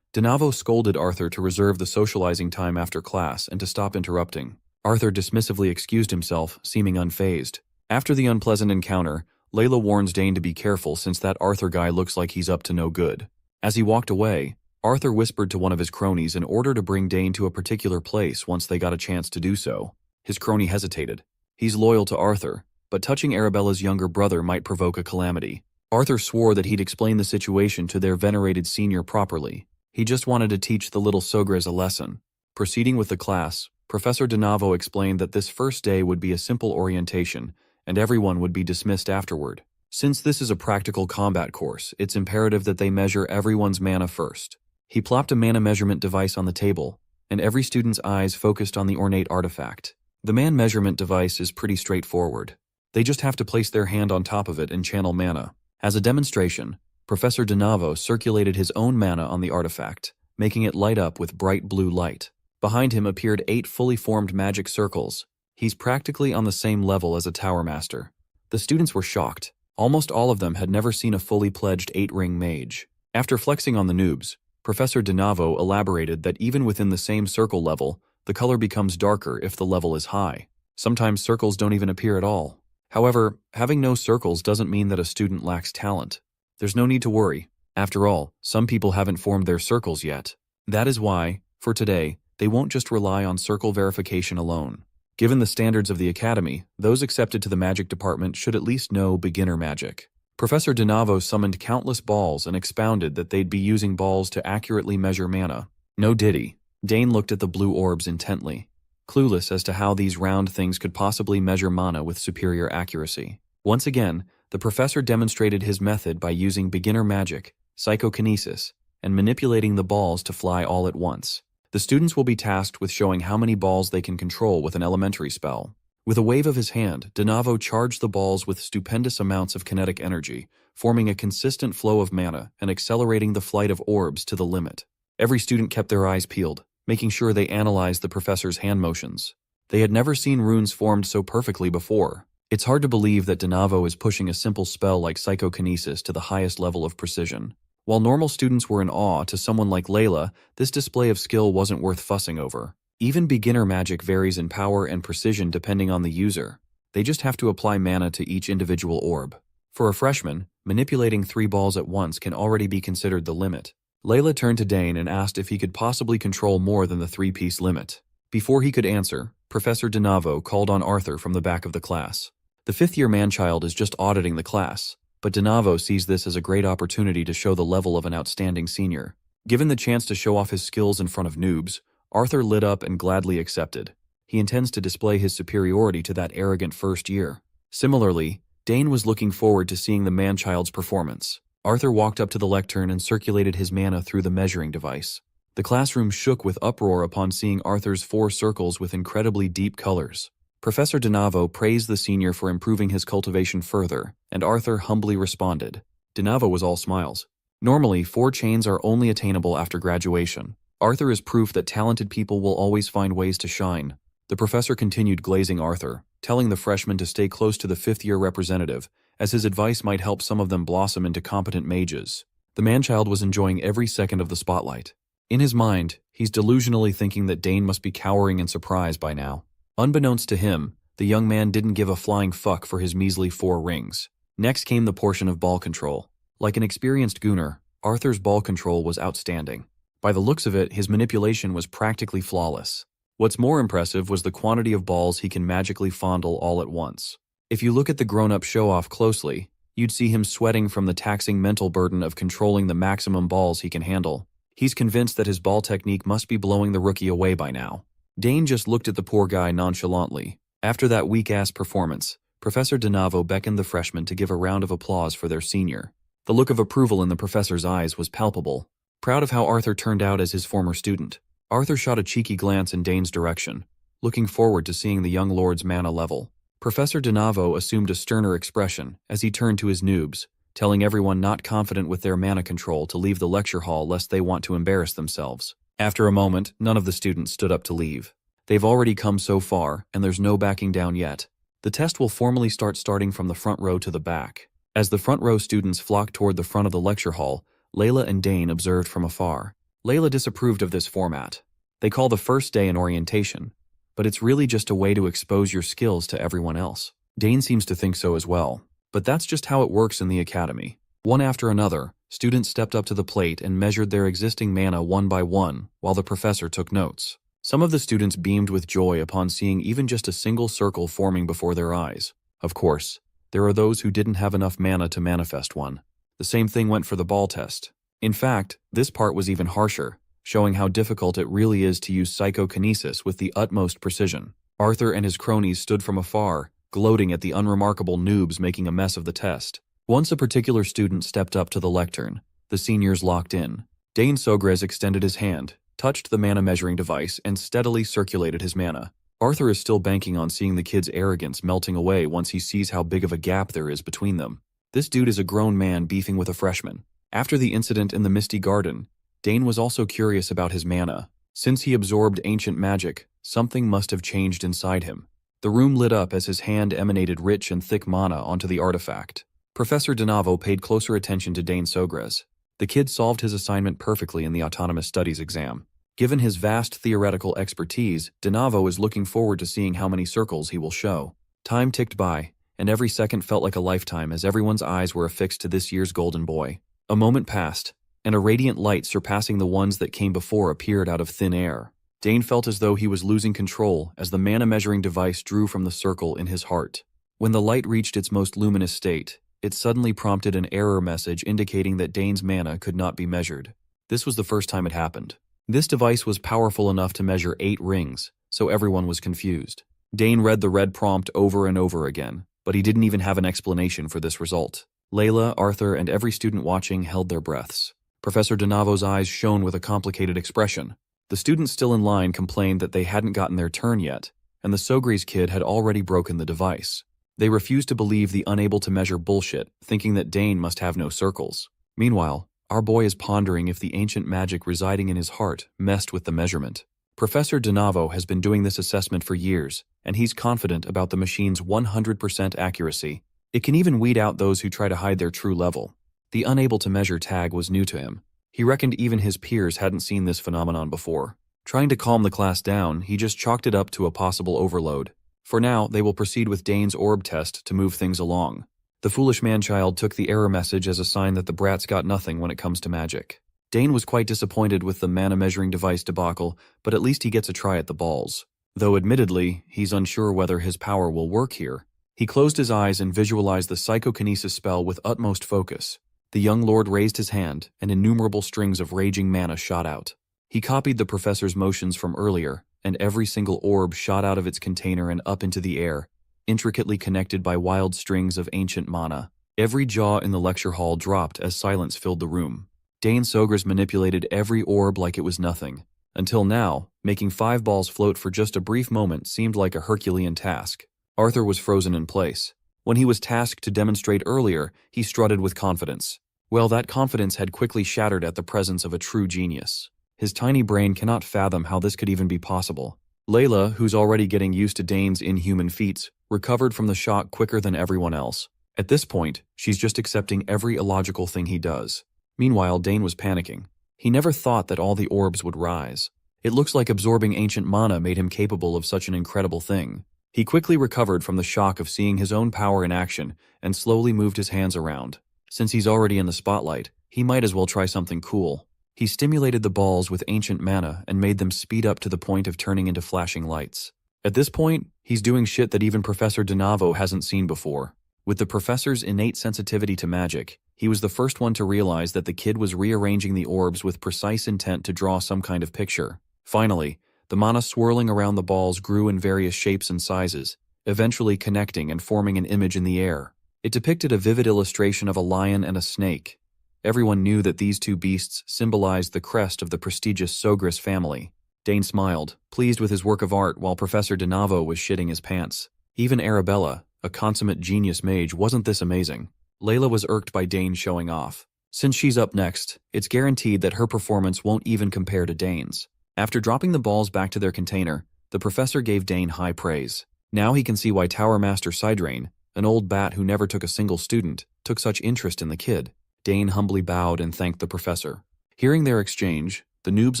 Speaker 1: Denavo scolded Arthur to reserve the socializing time after class and to stop interrupting. Arthur dismissively excused himself, seeming unfazed. After the unpleasant encounter, Layla warns Dane to be careful since that Arthur guy looks like he's up to no good. As he walked away, Arthur whispered to one of his cronies in order to bring Dane to a particular place once they got a chance to do so. His crony hesitated. He's loyal to Arthur, but touching Arabella's younger brother might provoke a calamity. Arthur swore that he'd explain the situation to their venerated senior properly. He just wanted to teach the little Sogres a lesson. Proceeding with the class, Professor DeNavo explained that this first day would be a simple orientation, and everyone would be dismissed afterward. Since this is a practical combat course, it's imperative that they measure everyone's mana first. He plopped a mana measurement device on the table, and every student's eyes focused on the ornate artifact. The mana measurement device is pretty straightforward. They just have to place their hand on top of it and channel mana. As a demonstration, Professor DeNavo circulated his own mana on the artifact, making it light up with bright blue light. Behind him appeared 8 fully formed magic circles. He's practically on the same level as a Tower Master. The students were shocked. Almost all of them had never seen a fully pledged 8-ring mage. After flexing on the noobs, Professor DeNavo elaborated that even within the same circle level, the color becomes darker if the level is high. Sometimes circles don't even appear at all. However, having no circles doesn't mean that a student lacks talent. There's no need to worry. After all, some people haven't formed their circles yet. That is why, for today, they won't just rely on circle verification alone. Given the standards of the Academy, those accepted to the magic department should at least know beginner magic. Professor DeNavo summoned countless balls and expounded that they'd be using balls to accurately measure mana. No diddy. Dane looked at the blue orbs intently, clueless as to how these round things could possibly measure mana with superior accuracy. Once again, the professor demonstrated his method by using beginner magic, psychokinesis, and manipulating the balls to fly all at once. The students will be tasked with showing how many balls they can control with an elementary spell. With a wave of his hand, DeNavo charged the balls with stupendous amounts of kinetic energy, forming a consistent flow of mana and accelerating the flight of orbs to the limit. Every student kept their eyes peeled, making sure they analyzed the professor's hand motions. They had never seen runes formed so perfectly before. It's hard to believe that DeNavo is pushing a simple spell like psychokinesis to the highest level of precision. While normal students were in awe, to someone like Layla, this display of skill wasn't worth fussing over. Even beginner magic varies in power and precision depending on the user. They just have to apply mana to each individual orb. For a freshman, manipulating 3 balls at once can already be considered the limit. Layla turned to Dane and asked if he could possibly control more than the 3-piece limit. Before he could answer, Professor DeNavo called on Arthur from the back of the class. The 5th-year manchild is just auditing the class, but DeNavo sees this as a great opportunity to show the level of an outstanding senior. Given the chance to show off his skills in front of noobs, Arthur lit up and gladly accepted. He intends to display his superiority to that arrogant first year. Similarly, Dane was looking forward to seeing the manchild's performance. Arthur walked up to the lectern and circulated his mana through the measuring device. The classroom shook with uproar upon seeing Arthur's 4 circles with incredibly deep colors. Professor DeNavo praised the senior for improving his cultivation further, and Arthur humbly responded. DeNavo was all smiles. Normally, 4 chains are only attainable after graduation. Arthur is proof that talented people will always find ways to shine. The professor continued glazing Arthur, telling the freshman to stay close to the 5th-year representative, as his advice might help some of them blossom into competent mages. The manchild was enjoying every second of the spotlight. In his mind, he's delusionally thinking that Dane must be cowering in surprise by now. Unbeknownst to him, the young man didn't give a flying fuck for his measly 4 rings. Next came the portion of ball control. Like an experienced gooner, Arthur's ball control was outstanding. By the looks of it, his manipulation was practically flawless. What's more impressive was the quantity of balls he can magically fondle all at once. If you look at the grown-up show-off closely, you'd see him sweating from the taxing mental burden of controlling the maximum balls he can handle. He's convinced that his ball technique must be blowing the rookie away by now. Dane just looked at the poor guy nonchalantly. After that weak-ass performance, Professor DeNavo beckoned the freshmen to give a round of applause for their senior. The look of approval in the professor's eyes was palpable. Proud of how Arthur turned out as his former student, Arthur shot a cheeky glance in Dane's direction, looking forward to seeing the young lord's mana level. Professor DeNavo assumed a sterner expression as he turned to his noobs, telling everyone not confident with their mana control to leave the lecture hall lest they want to embarrass themselves. After a moment, none of the students stood up to leave. They've already come so far, and there's no backing down yet. The test will formally starting from the front row to the back. As the front row students flocked toward the front of the lecture hall, Layla and Dane observed from afar. Layla disapproved of this format. They call the first day an orientation, but it's really just a way to expose your skills to everyone else. Dane seems to think so as well. But that's just how it works in the academy. One after another, students stepped up to the plate and measured their existing mana one by one, while the professor took notes. Some of the students beamed with joy upon seeing even just a single circle forming before their eyes. Of course, there are those who didn't have enough mana to manifest one. The same thing went for the ball test. In fact, this part was even harsher, showing how difficult it really is to use psychokinesis with the utmost precision. Arthur and his cronies stood from afar, gloating at the unremarkable noobs making a mess of the test. Once a particular student stepped up to the lectern, the seniors locked in. Dane Sogres extended his hand, touched the mana measuring device, and steadily circulated his mana. Arthur is still banking on seeing the kid's arrogance melting away once he sees how big of a gap there is between them. This dude is a grown man beefing with a freshman. After the incident in the Misty Garden, Dane was also curious about his mana. Since he absorbed ancient magic, something must have changed inside him. The room lit up as his hand emanated rich and thick mana onto the artifact. Professor DeNavo paid closer attention to Dane Sogres. The kid solved his assignment perfectly in the Autonomous Studies exam. Given his vast theoretical expertise, DeNavo is looking forward to seeing how many circles he will show. Time ticked by, and every second felt like a lifetime as everyone's eyes were affixed to this year's golden boy. A moment passed, and a radiant light surpassing the ones that came before appeared out of thin air. Dane felt as though he was losing control as the mana measuring device drew from the circle in his heart. When the light reached its most luminous state, it suddenly prompted an error message indicating that Dane's mana could not be measured. This was the first time it happened. This device was powerful enough to measure 8 rings, so everyone was confused. Dane read the red prompt over and over again, but he didn't even have an explanation for this result. Layla, Arthur, and every student watching held their breaths. Professor DeNavo's eyes shone with a complicated expression. The students still in line complained that they hadn't gotten their turn yet, and the Sogres kid had already broken the device. They refused to believe the unable to measure bullshit, thinking that Dane must have no circles. Meanwhile, our boy is pondering if the ancient magic residing in his heart messed with the measurement. Professor DeNavo has been doing this assessment for years, and he's confident about the machine's 100% accuracy. It can even weed out those who try to hide their true level. The unable to measure tag was new to him. He reckoned even his peers hadn't seen this phenomenon before. Trying to calm the class down, he just chalked it up to a possible overload. For now, they will proceed with Dane's orb test to move things along. The foolish man-child took the error message as a sign that the brats got nothing when it comes to magic. Dane was quite disappointed with the mana measuring device debacle, but at least he gets a try at the balls. Though admittedly, he's unsure whether his power will work here. He closed his eyes and visualized the psychokinesis spell with utmost focus. The young lord raised his hand, and innumerable strings of raging mana shot out. He copied the professor's motions from earlier, and every single orb shot out of its container and up into the air, intricately connected by wild strings of ancient mana. Every jaw in the lecture hall dropped as silence filled the room. Dane Sogres manipulated every orb like it was nothing. Until now, making 5 balls float for just a brief moment seemed like a Herculean task. Arthur was frozen in place. When he was tasked to demonstrate earlier, he strutted with confidence. Well, that confidence had quickly shattered at the presence of a true genius. His tiny brain cannot fathom how this could even be possible. Layla, who's already getting used to Dane's inhuman feats, recovered from the shock quicker than everyone else. At this point, she's just accepting every illogical thing he does. Meanwhile, Dane was panicking. He never thought that all the orbs would rise. It looks like absorbing ancient mana made him capable of such an incredible thing. He quickly recovered from the shock of seeing his own power in action and slowly moved his hands around. Since he's already in the spotlight, he might as well try something cool. He stimulated the balls with ancient mana and made them speed up to the point of turning into flashing lights. At this point, he's doing shit that even Professor DeNavo hasn't seen before. With the professor's innate sensitivity to magic, he was the first one to realize that the kid was rearranging the orbs with precise intent to draw some kind of picture. Finally, the mana swirling around the balls grew in various shapes and sizes, eventually connecting and forming an image in the air. It depicted a vivid illustration of a lion and a snake. Everyone knew that these two beasts symbolized the crest of the prestigious Sogres family. Dane smiled, pleased with his work of art while Professor DeNavo was shitting his pants. Even Arabella, a consummate genius mage, wasn't this amazing. Layla was irked by Dane showing off. Since she's up next, it's guaranteed that her performance won't even compare to Dane's. After dropping the balls back to their container, the professor gave Dane high praise. Now he can see why Tower Master Sidrain, an old bat who never took a single student, took such interest in the kid. Dane humbly bowed and thanked the professor. Hearing their exchange, the noobs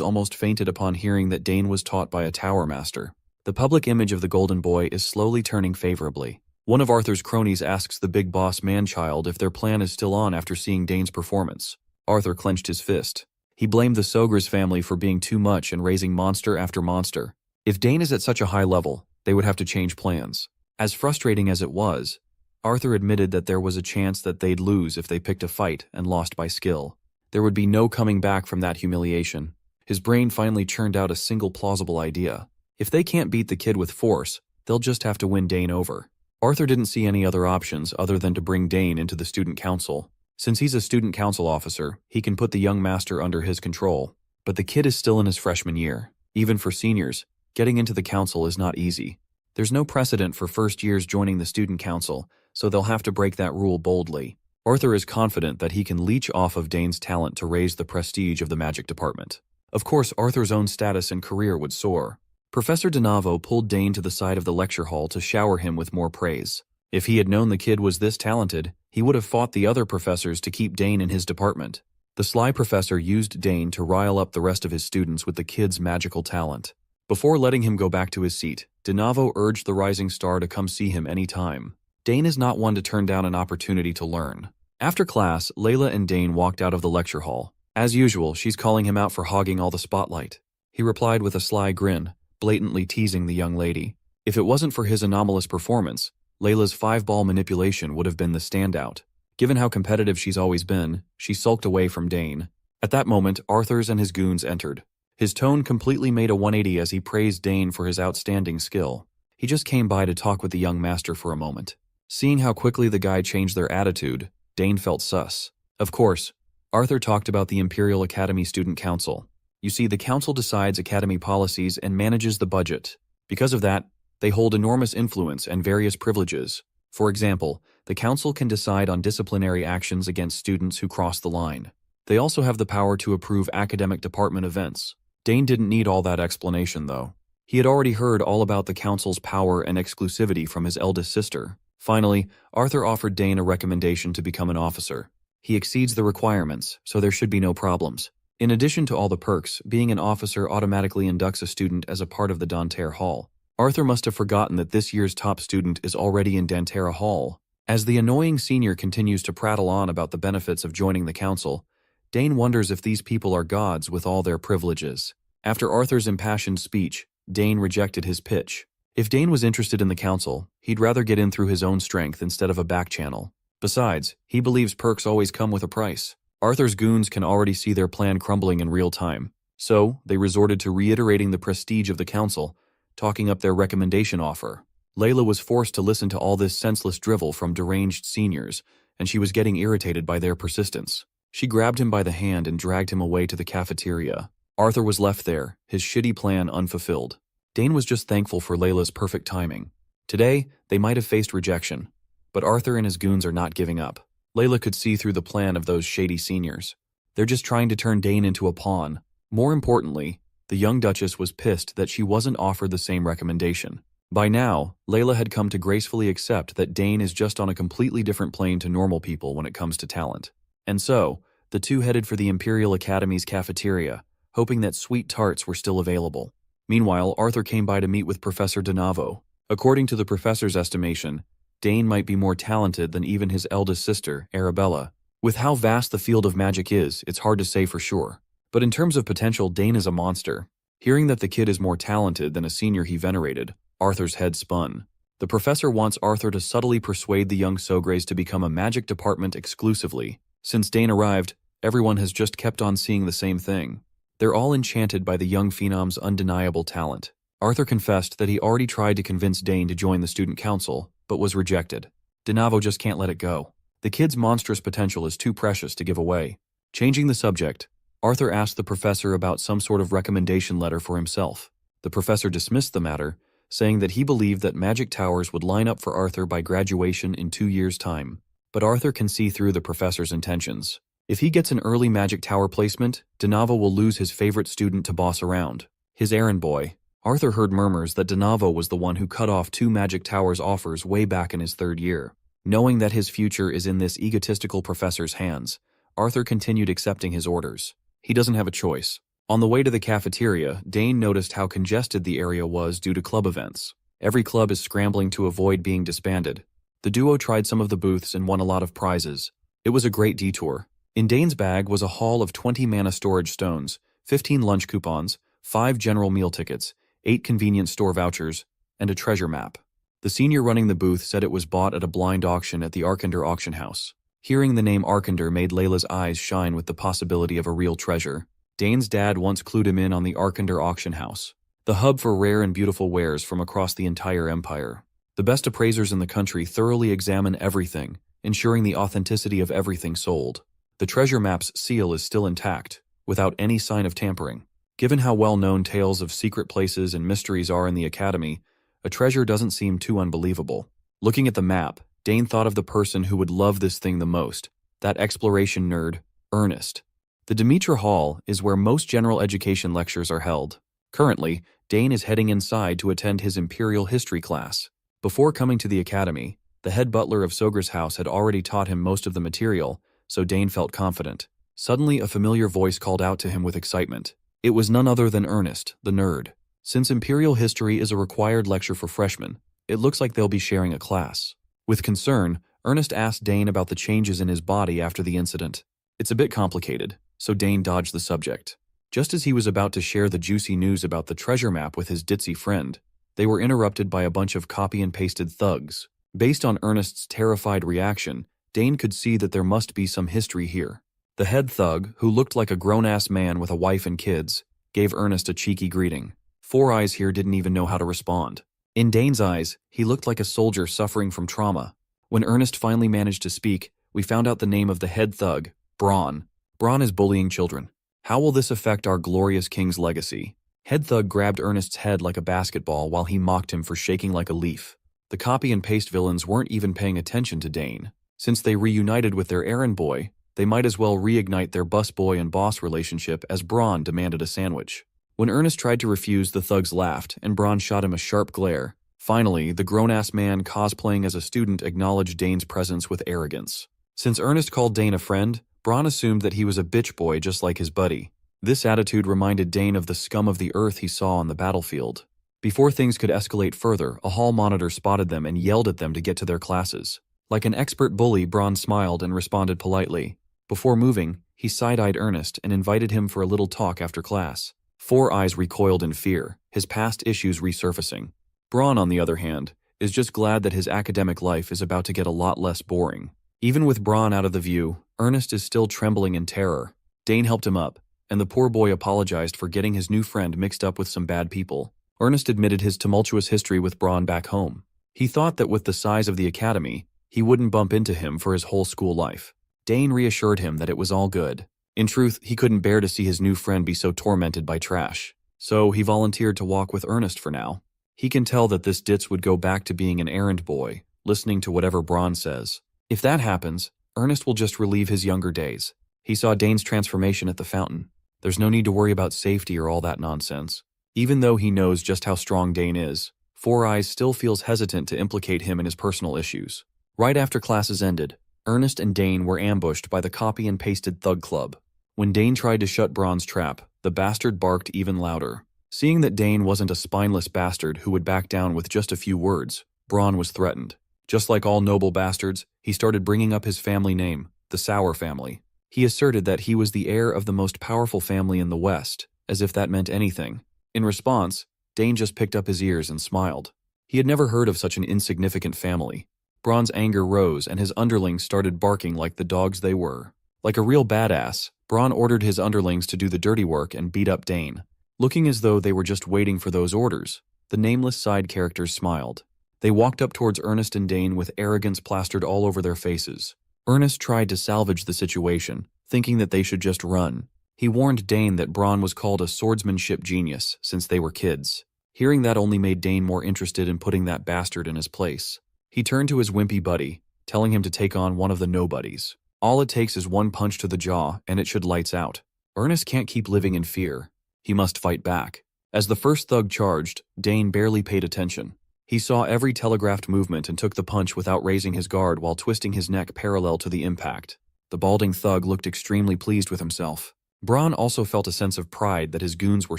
Speaker 1: almost fainted upon hearing that Dane was taught by a Tower Master. The public image of the Golden Boy is slowly turning favorably. One of Arthur's cronies asks the big boss man-child if their plan is still on after seeing Dane's performance. Arthur clenched his fist. He blamed the Sogres family for being too much and raising monster after monster. If Dane is at such a high level, they would have to change plans. As frustrating as it was, Arthur admitted that there was a chance that they'd lose if they picked a fight and lost by skill. There would be no coming back from that humiliation. His brain finally churned out a single plausible idea. If they can't beat the kid with force, they'll just have to win Dane over. Arthur didn't see any other options other than to bring Dane into the student council. Since he's a student council officer, he can put the young master under his control. But the kid is still in his freshman year. Even for seniors, getting into the council is not easy. There's no precedent for first years joining the student council, so they'll have to break that rule boldly. Arthur is confident that he can leech off of Dane's talent to raise the prestige of the magic department. Of course, Arthur's own status and career would soar. Professor DeNavo pulled Dane to the side of the lecture hall to shower him with more praise. If he had known the kid was this talented, he would have fought the other professors to keep Dane in his department. The sly professor used Dane to rile up the rest of his students with the kid's magical talent. Before letting him go back to his seat, DeNavo urged the rising star to come see him any time. Dane is not one to turn down an opportunity to learn. After class, Layla and Dane walked out of the lecture hall. As usual, she's calling him out for hogging all the spotlight. He replied with a sly grin, blatantly teasing the young lady. If it wasn't for his anomalous performance, Layla's 5-ball manipulation would have been the standout. Given how competitive she's always been, she sulked away from Dane. At that moment, Arthurs and his goons entered. His tone completely made a 180 as he praised Dane for his outstanding skill. He just came by to talk with the young master for a moment. Seeing how quickly the guy changed their attitude, Dane felt sus. Of course, Arthur talked about the Imperial Academy Student Council. You see, the council decides academy policies and manages the budget. Because of that, they hold enormous influence and various privileges. For example, the council can decide on disciplinary actions against students who cross the line. They also have the power to approve academic department events. Dane didn't need all that explanation, though. He had already heard all about the council's power and exclusivity from his eldest sister. Finally, Arthur offered Dane a recommendation to become an officer. He exceeds the requirements, so there should be no problems. In addition to all the perks, being an officer automatically inducts a student as a part of the Danterre Hall. Arthur must have forgotten that this year's top student is already in Danterre Hall. As the annoying senior continues to prattle on about the benefits of joining the council, Dane wonders if these people are gods with all their privileges. After Arthur's impassioned speech, Dane rejected his pitch. If Dane was interested in the council, he'd rather get in through his own strength instead of a back channel. Besides, he believes perks always come with a price. Arthur's goons can already see their plan crumbling in real time, so they resorted to reiterating the prestige of the council, talking up their recommendation offer. Layla was forced to listen to all this senseless drivel from deranged seniors, and she was getting irritated by their persistence. She grabbed him by the hand and dragged him away to the cafeteria. Arthur was left there, his shitty plan unfulfilled. Dane was just thankful for Layla's perfect timing. Today, they might have faced rejection, but Arthur and his goons are not giving up. Layla could see through the plan of those shady seniors. They're just trying to turn Dane into a pawn. More importantly, the young Duchess was pissed that she wasn't offered the same recommendation. By now, Layla had come to gracefully accept that Dane is just on a completely different plane to normal people when it comes to talent. And so, the two headed for the Imperial Academy's cafeteria, hoping that sweet tarts were still available. Meanwhile, Arthur came by to meet with Professor DeNavo. According to the professor's estimation, Dane might be more talented than even his eldest sister, Arabella. With how vast the field of magic is, it's hard to say for sure. But in terms of potential, Dane is a monster. Hearing that the kid is more talented than a senior he venerated, Arthur's head spun. The professor wants Arthur to subtly persuade the young Sogres to become a magic department exclusively. Since Dane arrived, everyone has just kept on seeing the same thing. They're all enchanted by the young phenom's undeniable talent. Arthur confessed that he already tried to convince Dane to join the student council, but was rejected. DeNavo just can't let it go. The kid's monstrous potential is too precious to give away. Changing the subject, Arthur asked the professor about some sort of recommendation letter for himself. The professor dismissed the matter, saying that he believed that magic towers would line up for Arthur by graduation in 2 years' time. But Arthur can see through the professor's intentions. If he gets an early magic tower placement, DeNavo will lose his favorite student to boss around, his errand boy. Arthur heard murmurs that DeNavo was the one who cut off 2 magic towers offers way back in his 3rd year. Knowing that his future is in this egotistical professor's hands, Arthur continued accepting his orders. He doesn't have a choice. On the way to the cafeteria, Dane noticed how congested the area was due to club events. Every club is scrambling to avoid being disbanded. The duo tried some of the booths and won a lot of prizes. It was a great detour. In Dane's bag was a haul of 20 mana storage stones, 15 lunch coupons, 5 general meal tickets, 8 convenience store vouchers, and a treasure map. The senior running the booth said it was bought at a blind auction at the Arkender auction house. Hearing the name Arkender made Layla's eyes shine with the possibility of a real treasure. Dane's dad once clued him in on the Arkender auction house, the hub for rare and beautiful wares from across the entire empire. The best appraisers in the country thoroughly examine everything, ensuring the authenticity of everything sold. The treasure map's seal is still intact, without any sign of tampering. Given how well-known tales of secret places and mysteries are in the academy, a treasure doesn't seem too unbelievable. Looking at the map, Dane thought of the person who would love this thing the most, that exploration nerd, Ernest. The Demetra Hall is where most general education lectures are held. Currently, Dane is heading inside to attend his Imperial History class. Before coming to the academy, the head butler of Sogra's house had already taught him most of the material, so Dane felt confident. Suddenly, a familiar voice called out to him with excitement. It was none other than Ernest, the nerd. Since Imperial History is a required lecture for freshmen, it looks like they'll be sharing a class. With concern, Ernest asked Dane about the changes in his body after the incident. It's a bit complicated, so Dane dodged the subject. Just as he was about to share the juicy news about the treasure map with his ditzy friend, they were interrupted by a bunch of copy-and-pasted thugs. Based on Ernest's terrified reaction, Dane could see that there must be some history here. The head thug, who looked like a grown-ass man with a wife and kids, gave Ernest a cheeky greeting. Four Eyes here didn't even know how to respond. In Dane's eyes, he looked like a soldier suffering from trauma. When Ernest finally managed to speak, we found out the name of the head thug, Braun. Braun is bullying children. How will this affect our glorious king's legacy? Head thug grabbed Ernest's head like a basketball while he mocked him for shaking like a leaf. The copy-and-paste villains weren't even paying attention to Dane. Since they reunited with their errand boy, they might as well reignite their busboy and boss relationship as Braun demanded a sandwich. When Ernest tried to refuse, the thugs laughed, and Braun shot him a sharp glare. Finally, the grown-ass man cosplaying as a student acknowledged Dane's presence with arrogance. Since Ernest called Dane a friend, Braun assumed that he was a bitch boy just like his buddy. This attitude reminded Dane of the scum of the earth he saw on the battlefield. Before things could escalate further, a hall monitor spotted them and yelled at them to get to their classes. Like an expert bully, Braun smiled and responded politely. Before moving, he side-eyed Ernest and invited him for a little talk after class. Four Eyes recoiled in fear, his past issues resurfacing. Braun, on the other hand, is just glad that his academic life is about to get a lot less boring. Even with Braun out of the view, Ernest is still trembling in terror. Dane helped him up, and the poor boy apologized for getting his new friend mixed up with some bad people. Ernest admitted his tumultuous history with Braun back home. He thought that with the size of the academy, he wouldn't bump into him for his whole school life. Dane reassured him that it was all good. In truth, he couldn't bear to see his new friend be so tormented by trash. So he volunteered to walk with Ernest for now. He can tell that this ditz would go back to being an errand boy, listening to whatever Braun says. If that happens, Ernest will just relive his younger days. He saw Dane's transformation at the fountain. There's no need to worry about safety or all that nonsense. Even though he knows just how strong Dane is, Four Eyes still feels hesitant to implicate him in his personal issues. Right after classes ended, Ernest and Dane were ambushed by the copy-and-pasted thug club. When Dane tried to shut Braun's trap, the bastard barked even louder. Seeing that Dane wasn't a spineless bastard who would back down with just a few words, Braun was threatened. Just like all noble bastards, he started bringing up his family name, the Sauer family. He asserted that he was the heir of the most powerful family in the West, as if that meant anything. In response, Dane just picked up his ears and smiled. He had never heard of such an insignificant family. Braun's anger rose and his underlings started barking like the dogs they were. Like a real badass, Braun ordered his underlings to do the dirty work and beat up Dane. Looking as though they were just waiting for those orders, the nameless side characters smiled. They walked up towards Ernest and Dane with arrogance plastered all over their faces. Ernest tried to salvage the situation, thinking that they should just run. He warned Dane that Braun was called a swordsmanship genius since they were kids. Hearing that only made Dane more interested in putting that bastard in his place. He turned to his wimpy buddy, telling him to take on one of the nobodies. All it takes is one punch to the jaw, and it should lights out. Ernest can't keep living in fear. He must fight back. As the first thug charged, Dane barely paid attention. He saw every telegraphed movement and took the punch without raising his guard while twisting his neck parallel to the impact. The balding thug looked extremely pleased with himself. Braun also felt a sense of pride that his goons were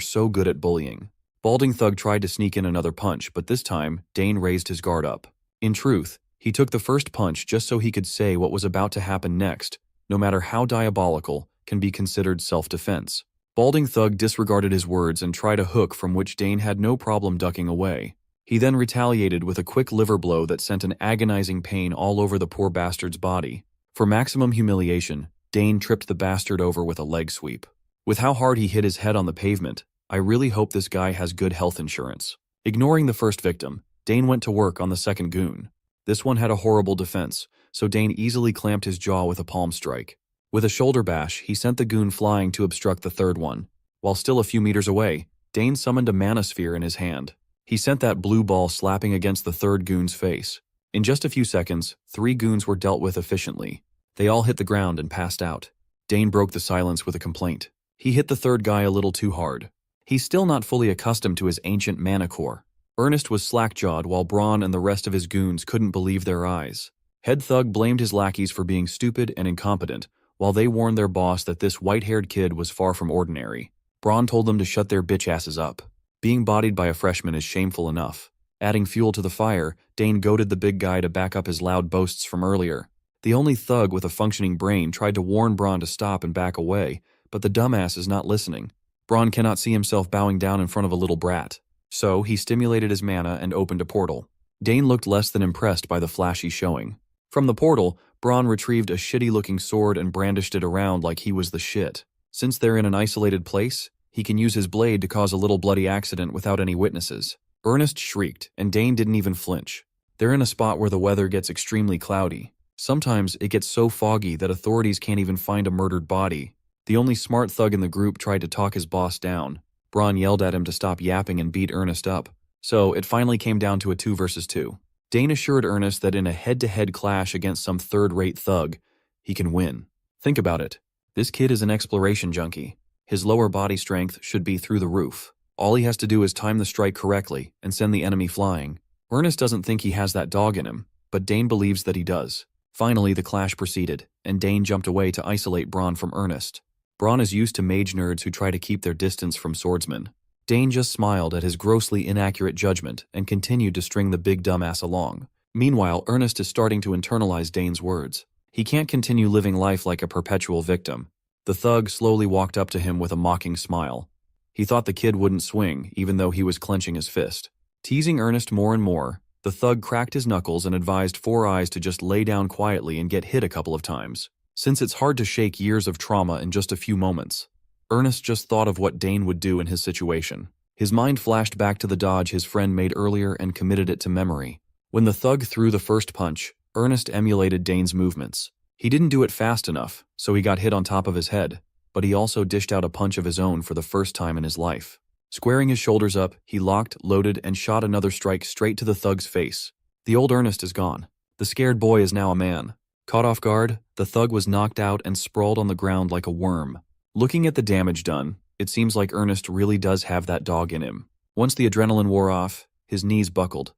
Speaker 1: so good at bullying. Balding thug tried to sneak in another punch, but this time, Dane raised his guard up. In truth, he took the first punch just so he could say what was about to happen next, no matter how diabolical, can be considered self-defense. Balding thug disregarded his words and tried a hook from which Dane had no problem ducking away. He then retaliated with a quick liver blow that sent an agonizing pain all over the poor bastard's body. For maximum humiliation, Dane tripped the bastard over with a leg sweep. With how hard he hit his head on the pavement, I really hope this guy has good health insurance. Ignoring the first victim, Dane went to work on the second goon. This one had a horrible defense, so Dane easily clamped his jaw with a palm strike. With a shoulder bash, he sent the goon flying to obstruct the third one. While still a few meters away, Dane summoned a mana sphere in his hand. He sent that blue ball slapping against the third goon's face. In just a few seconds, 3 goons were dealt with efficiently. They all hit the ground and passed out. Dane broke the silence with a complaint. He hit the third guy a little too hard. He's still not fully accustomed to his ancient mana core. Ernest was slack-jawed while Braun and the rest of his goons couldn't believe their eyes. Head Thug blamed his lackeys for being stupid and incompetent, while they warned their boss that this white-haired kid was far from ordinary. Braun told them to shut their bitch asses up. Being bodied by a freshman is shameful enough. Adding fuel to the fire, Dane goaded the big guy to back up his loud boasts from earlier. The only thug with a functioning brain tried to warn Braun to stop and back away, but the dumbass is not listening. Braun cannot see himself bowing down in front of a little brat. So, he stimulated his mana and opened a portal. Dane looked less than impressed by the flashy showing. From the portal, Braun retrieved a shitty-looking sword and brandished it around like he was the shit. Since they're in an isolated place, he can use his blade to cause a little bloody accident without any witnesses. Ernest shrieked, and Dane didn't even flinch. They're in a spot where the weather gets extremely cloudy. Sometimes it gets so foggy that authorities can't even find a murdered body. The only smart thug in the group tried to talk his boss down. Braun yelled at him to stop yapping and beat Ernest up. So it finally came down to a 2 versus 2. Dane assured Ernest that in a head-to-head clash against some third-rate thug, he can win. Think about it. This kid is an exploration junkie. His lower body strength should be through the roof. All he has to do is time the strike correctly and send the enemy flying. Ernest doesn't think he has that dog in him, but Dane believes that he does. Finally, the clash proceeded, and Dane jumped away to isolate Braun from Ernest. Braun is used to mage nerds who try to keep their distance from swordsmen. Dane just smiled at his grossly inaccurate judgment and continued to string the big dumbass along. Meanwhile, Ernest is starting to internalize Dane's words. He can't continue living life like a perpetual victim. The thug slowly walked up to him with a mocking smile. He thought the kid wouldn't swing, even though he was clenching his fist. Teasing Ernest more and more, the thug cracked his knuckles and advised Four Eyes to just lay down quietly and get hit a couple of times, since it's hard to shake years of trauma in just a few moments. Ernest just thought of what Dane would do in his situation. His mind flashed back to the dodge his friend made earlier and committed it to memory. When the thug threw the first punch, Ernest emulated Dane's movements. He didn't do it fast enough, so he got hit on top of his head, but he also dished out a punch of his own for the first time in his life. Squaring his shoulders up, he locked, loaded, and shot another strike straight to the thug's face. The old Ernest is gone. The scared boy is now a man. Caught off guard, the thug was knocked out and sprawled on the ground like a worm. Looking at the damage done, it seems like Ernest really does have that dog in him. Once the adrenaline wore off, his knees buckled,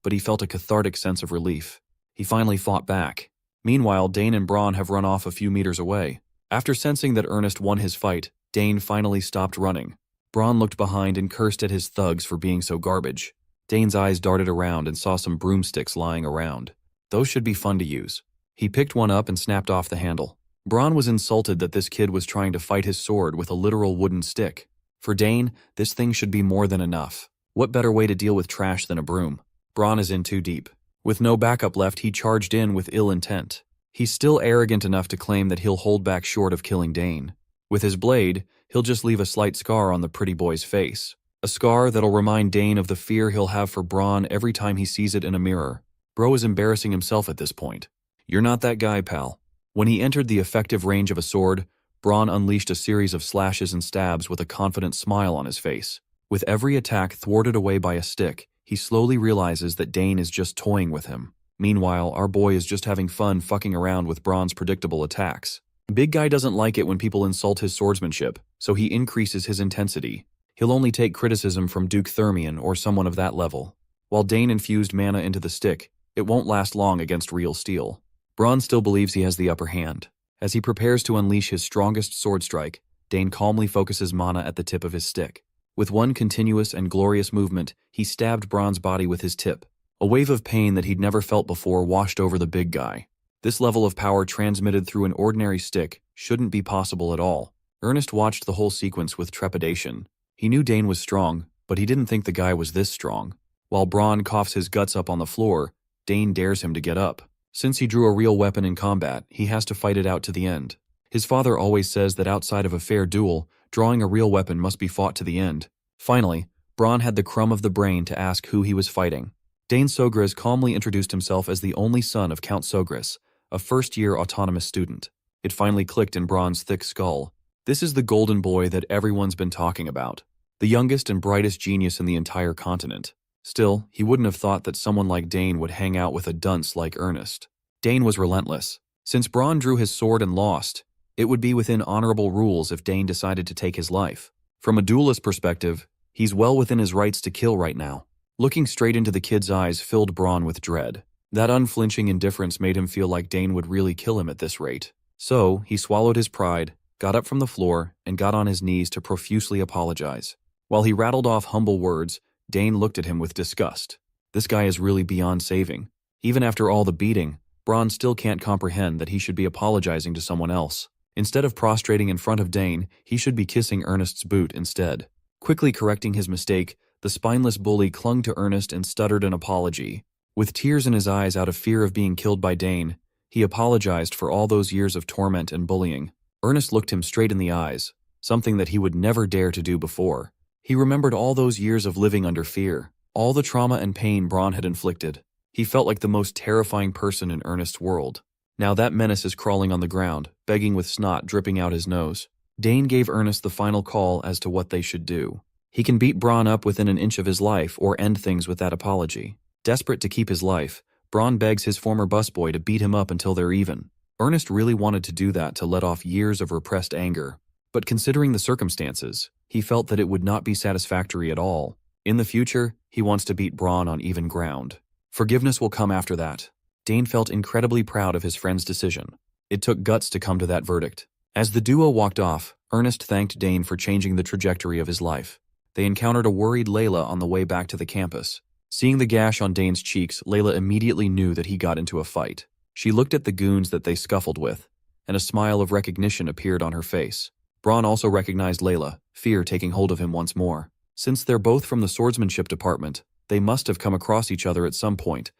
Speaker 1: but he felt a cathartic sense of relief. He finally fought back. Meanwhile, Dane and Braun have run off a few meters away. After sensing that Ernest won his fight, Dane finally stopped running. Braun looked behind and cursed at his thugs for being so garbage. Dane's eyes darted around and saw some broomsticks lying around. Those should be fun to use. He picked one up and snapped off the handle. Braun was insulted that this kid was trying to fight his sword with a literal wooden stick. For Dane, this thing should be more than enough. What better way to deal with trash than a broom? Braun is in too deep. With no backup left, he charged in with ill intent. He's still arrogant enough to claim that he'll hold back short of killing Dane. With his blade, he'll just leave a slight scar on the pretty boy's face. A scar that'll remind Dane of the fear he'll have for Braun every time he sees it in a mirror. Bro is embarrassing himself at this point. You're not that guy, pal. When he entered the effective range of a sword, Braun unleashed a series of slashes and stabs with a confident smile on his face. With every attack thwarted away by a stick, he slowly realizes that Dane is just toying with him. Meanwhile, our boy is just having fun fucking around with Braun's predictable attacks. Big guy doesn't like it when people insult his swordsmanship, so he increases his intensity. He'll only take criticism from Duke Thermion or someone of that level. While Dane infused mana into the stick, it won't last long against real steel. Braun still believes he has the upper hand. As he prepares to unleash his strongest sword strike, Dane calmly focuses mana at the tip of his stick. With one continuous and glorious movement, he stabbed Braun's body with his tip. A wave of pain that he'd never felt before washed over the big guy. This level of power transmitted through an ordinary stick shouldn't be possible at all. Ernest watched the whole sequence with trepidation. He knew Dane was strong, but he didn't think the guy was this strong. While Braun coughs his guts up on the floor, Dane dares him to get up. Since he drew a real weapon in combat, he has to fight it out to the end. His father always says that outside of a fair duel, drawing a real weapon must be fought to the end. Finally, Braun had the crumb of the brain to ask who he was fighting. Dane Sogris calmly introduced himself as the only son of Count Sogris, a first-year autonomous student. It finally clicked in Braun's thick skull. This is the golden boy that everyone's been talking about. The youngest and brightest genius in the entire continent. Still, he wouldn't have thought that someone like Dane would hang out with a dunce like Ernest. Dane was relentless. Since Braun drew his sword and lost, it would be within honorable rules if Dane decided to take his life. From a duelist perspective, he's well within his rights to kill right now. Looking straight into the kid's eyes filled Braun with dread. That unflinching indifference made him feel like Dane would really kill him at this rate. So, he swallowed his pride, got up from the floor, and got on his knees to profusely apologize. While he rattled off humble words, Dane looked at him with disgust. This guy is really beyond saving. Even after all the beating, Braun still can't comprehend that he should be apologizing to someone else. Instead of prostrating in front of Dane, he should be kissing Ernest's boot instead. Quickly correcting his mistake, the spineless bully clung to Ernest and stuttered an apology. With tears in his eyes out of fear of being killed by Dane, he apologized for all those years of torment and bullying. Ernest looked him straight in the eyes, something that he would never dare to do before. He remembered all those years of living under fear, all the trauma and pain Braun had inflicted. He felt like the most terrifying person in Ernest's world. Now that menace is crawling on the ground, begging with snot dripping out his nose. Dane gave Ernest the final call as to what they should do. He can beat Braun up within an inch of his life or end things with that apology. Desperate to keep his life, Braun begs his former busboy to beat him up until they're even. Ernest really wanted to do that to let off years of repressed anger. But considering the circumstances, he felt that it would not be satisfactory at all. In the future, he wants to beat Braun on even ground. Forgiveness will come after that. Dane felt incredibly proud of his friend's decision. It took guts to come to that verdict. As the duo walked off, Ernest thanked Dane for changing the trajectory of his life. They encountered a worried Layla on the way back to the campus. Seeing the gash on Dane's cheeks, Layla immediately knew that he got into a fight. She looked at the goons that they scuffled with, and a smile of recognition appeared on her face. Braun also recognized Layla, fear taking hold of him once more. Since they're both from the swordsmanship department, they must have come across each other at some point,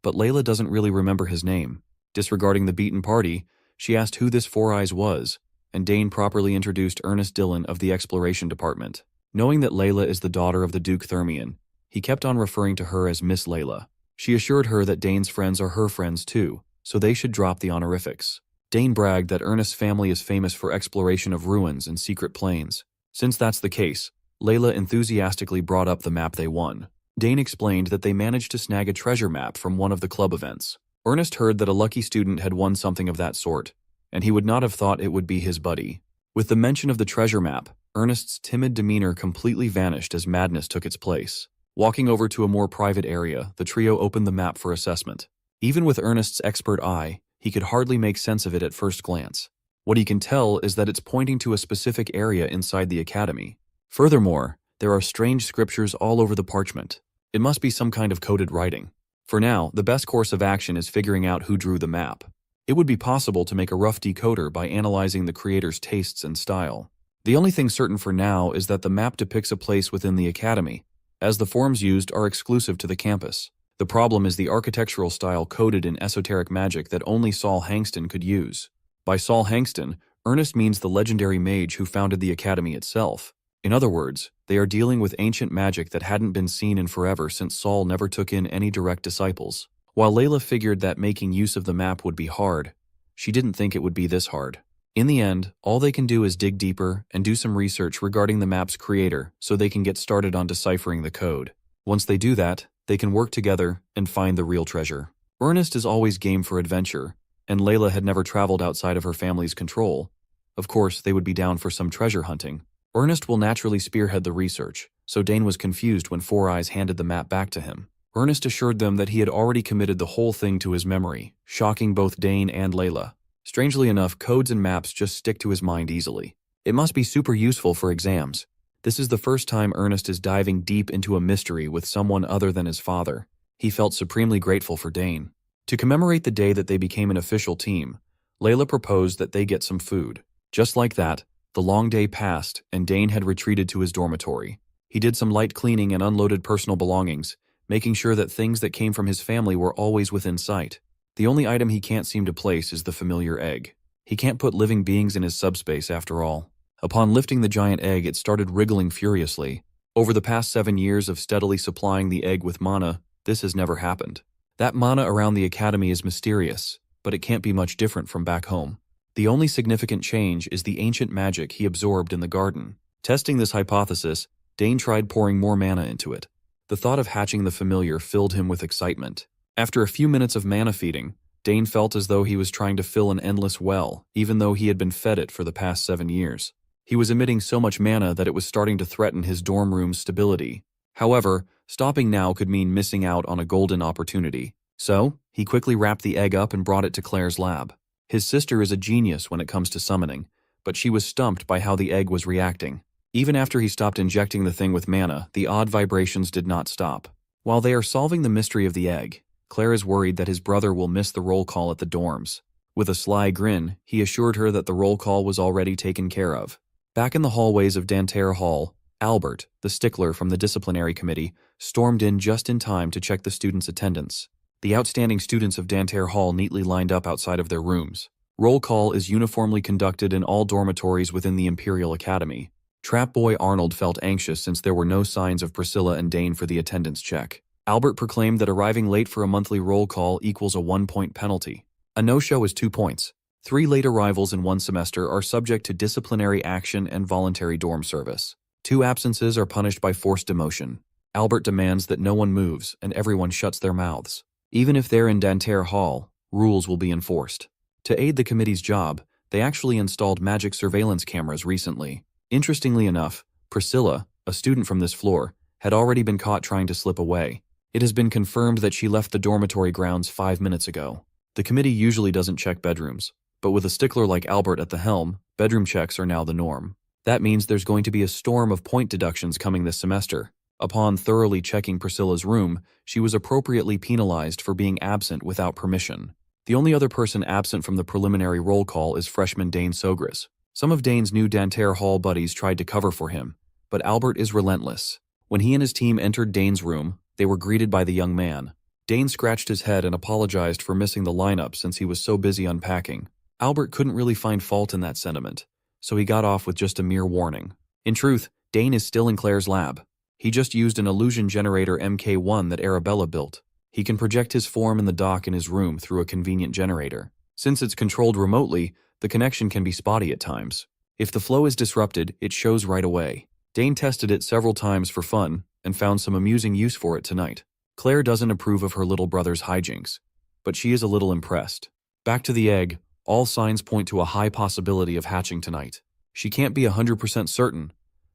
Speaker 1: but Layla doesn't really remember his name. Disregarding the beaten party, she asked who this Four Eyes was, and Dane properly introduced Ernest Dillon of the exploration department. Knowing that Layla is the daughter of the Duke Thermian, he kept on referring to her as Miss Layla. She assured her that Dane's friends are her friends too, so they should drop the honorifics. Dane bragged that Ernest's family is famous for exploration of ruins and secret plains. Since that's the case, Layla enthusiastically brought up the map they won. Dane explained that they managed to snag a treasure map from one of the club events. Ernest heard that a lucky student had won something of that sort, and he would not have thought it would be his buddy. With the mention of the treasure map, Ernest's timid demeanor completely vanished as madness took its place. Walking over to a more private area, the trio opened the map for assessment. Even with Ernest's expert eye, he could hardly make sense of it at first glance. What he can tell is that it's pointing to a specific area inside the academy. Furthermore, there are strange scriptures all over the parchment. It must be some kind of coded writing. For now, the best course of action is figuring out who drew the map. It would be possible to make a rough decoder by analyzing the creator's tastes and style. The only thing certain for now is that the map depicts a place within the academy, as the forms used are exclusive to the campus. The problem is the architectural style coded in esoteric magic that only Saul Hangston could use. By Saul Hangston, Ernest means the legendary mage who founded the academy itself. In other words, they are dealing with ancient magic that hadn't been seen in forever since Saul never took in any direct disciples. While Layla figured that making use of the map would be hard, she didn't think it would be this hard. In the end, all they can do is dig deeper and do some research regarding the map's creator so they can get started on deciphering the code. Once they do that, they can work together and find the real treasure. Ernest is always game for adventure, and Layla had never traveled outside of her family's control. Of course, they would be down for some treasure hunting. Ernest will naturally spearhead the research, so Dane was confused when Four Eyes handed the map back to him. Ernest assured them that he had already committed the whole thing to his memory, shocking both Dane and Layla. Strangely enough, codes and maps just stick to his mind easily. It must be super useful for exams. This is the first time Ernest is diving deep into a mystery with someone other than his father. He felt supremely grateful for Dane. To commemorate the day that they became an official team, Layla proposed that they get some food. Just like that, the long day passed and Dane had retreated to his dormitory. He did some light cleaning and unloaded personal belongings, making sure that things that came from his family were always within sight. The only item he can't seem to place is the familiar egg. He can't put living beings in his subspace after all. Upon lifting the giant egg, it started wriggling furiously. Over the past 7 years of steadily supplying the egg with mana, this has never happened. That mana around the academy is mysterious, but it can't be much different from back home. The only significant change is the ancient magic he absorbed in the garden. Testing this hypothesis, Dane tried pouring more mana into it. The thought of hatching the familiar filled him with excitement. After a few minutes of mana feeding, Dane felt as though he was trying to fill an endless well, even though he had been fed it for the past 7 years. He was emitting so much mana that it was starting to threaten his dorm room's stability. However, stopping now could mean missing out on a golden opportunity. So, he quickly wrapped the egg up and brought it to Claire's lab. His sister is a genius when it comes to summoning, but she was stumped by how the egg was reacting. Even after he stopped injecting the thing with mana, the odd vibrations did not stop. While they are solving the mystery of the egg, Claire is worried that his brother will miss the roll call at the dorms. With a sly grin, he assured her that the roll call was already taken care of. Back in the hallways of Danterre Hall, Albert, the stickler from the disciplinary committee, stormed in just in time to check the students' attendance. The outstanding students of Danterre Hall neatly lined up outside of their rooms. Roll call is uniformly conducted in all dormitories within the Imperial Academy. Trap Boy Arnold felt anxious since there were no signs of Priscilla and Dane for the attendance check. Albert proclaimed that arriving late for a monthly roll call equals a 1-point penalty. A no-show is 2 points. 3 late arrivals in 1 semester are subject to disciplinary action and voluntary dorm service. 2 absences are punished by forced demotion. Albert demands that no one moves and everyone shuts their mouths. Even if they're in Danterre Hall, rules will be enforced. To aid the committee's job, they actually installed magic surveillance cameras recently. Interestingly enough, Priscilla, a student from this floor, had already been caught trying to slip away. It has been confirmed that she left the dormitory grounds 5 minutes ago. The committee usually doesn't check bedrooms, but with a stickler like Albert at the helm, bedroom checks are now the norm. That means there's going to be a storm of point deductions coming this semester. Upon thoroughly checking Priscilla's room, she was appropriately penalized for being absent without permission. The only other person absent from the preliminary roll call is freshman Dane Sogris. Some of Dane's new Danterre Hall buddies tried to cover for him, but Albert is relentless. When he and his team entered Dane's room, they were greeted by the young man. Dane scratched his head and apologized for missing the lineup since he was so busy unpacking. Albert couldn't really find fault in that sentiment, so he got off with just a mere warning. In truth, Dane is still in Claire's lab. He just used an illusion generator MK1 that Arabella built. He can project his form in the dock in his room through a convenient generator. Since it's controlled remotely, the connection can be spotty at times. If the flow is disrupted, it shows right away. Dane tested it several times for fun and found some amusing use for it tonight. Claire doesn't approve of her little brother's hijinks, but she is a little impressed. Back to the egg, all signs point to a high possibility of hatching tonight. She can't be 100% certain,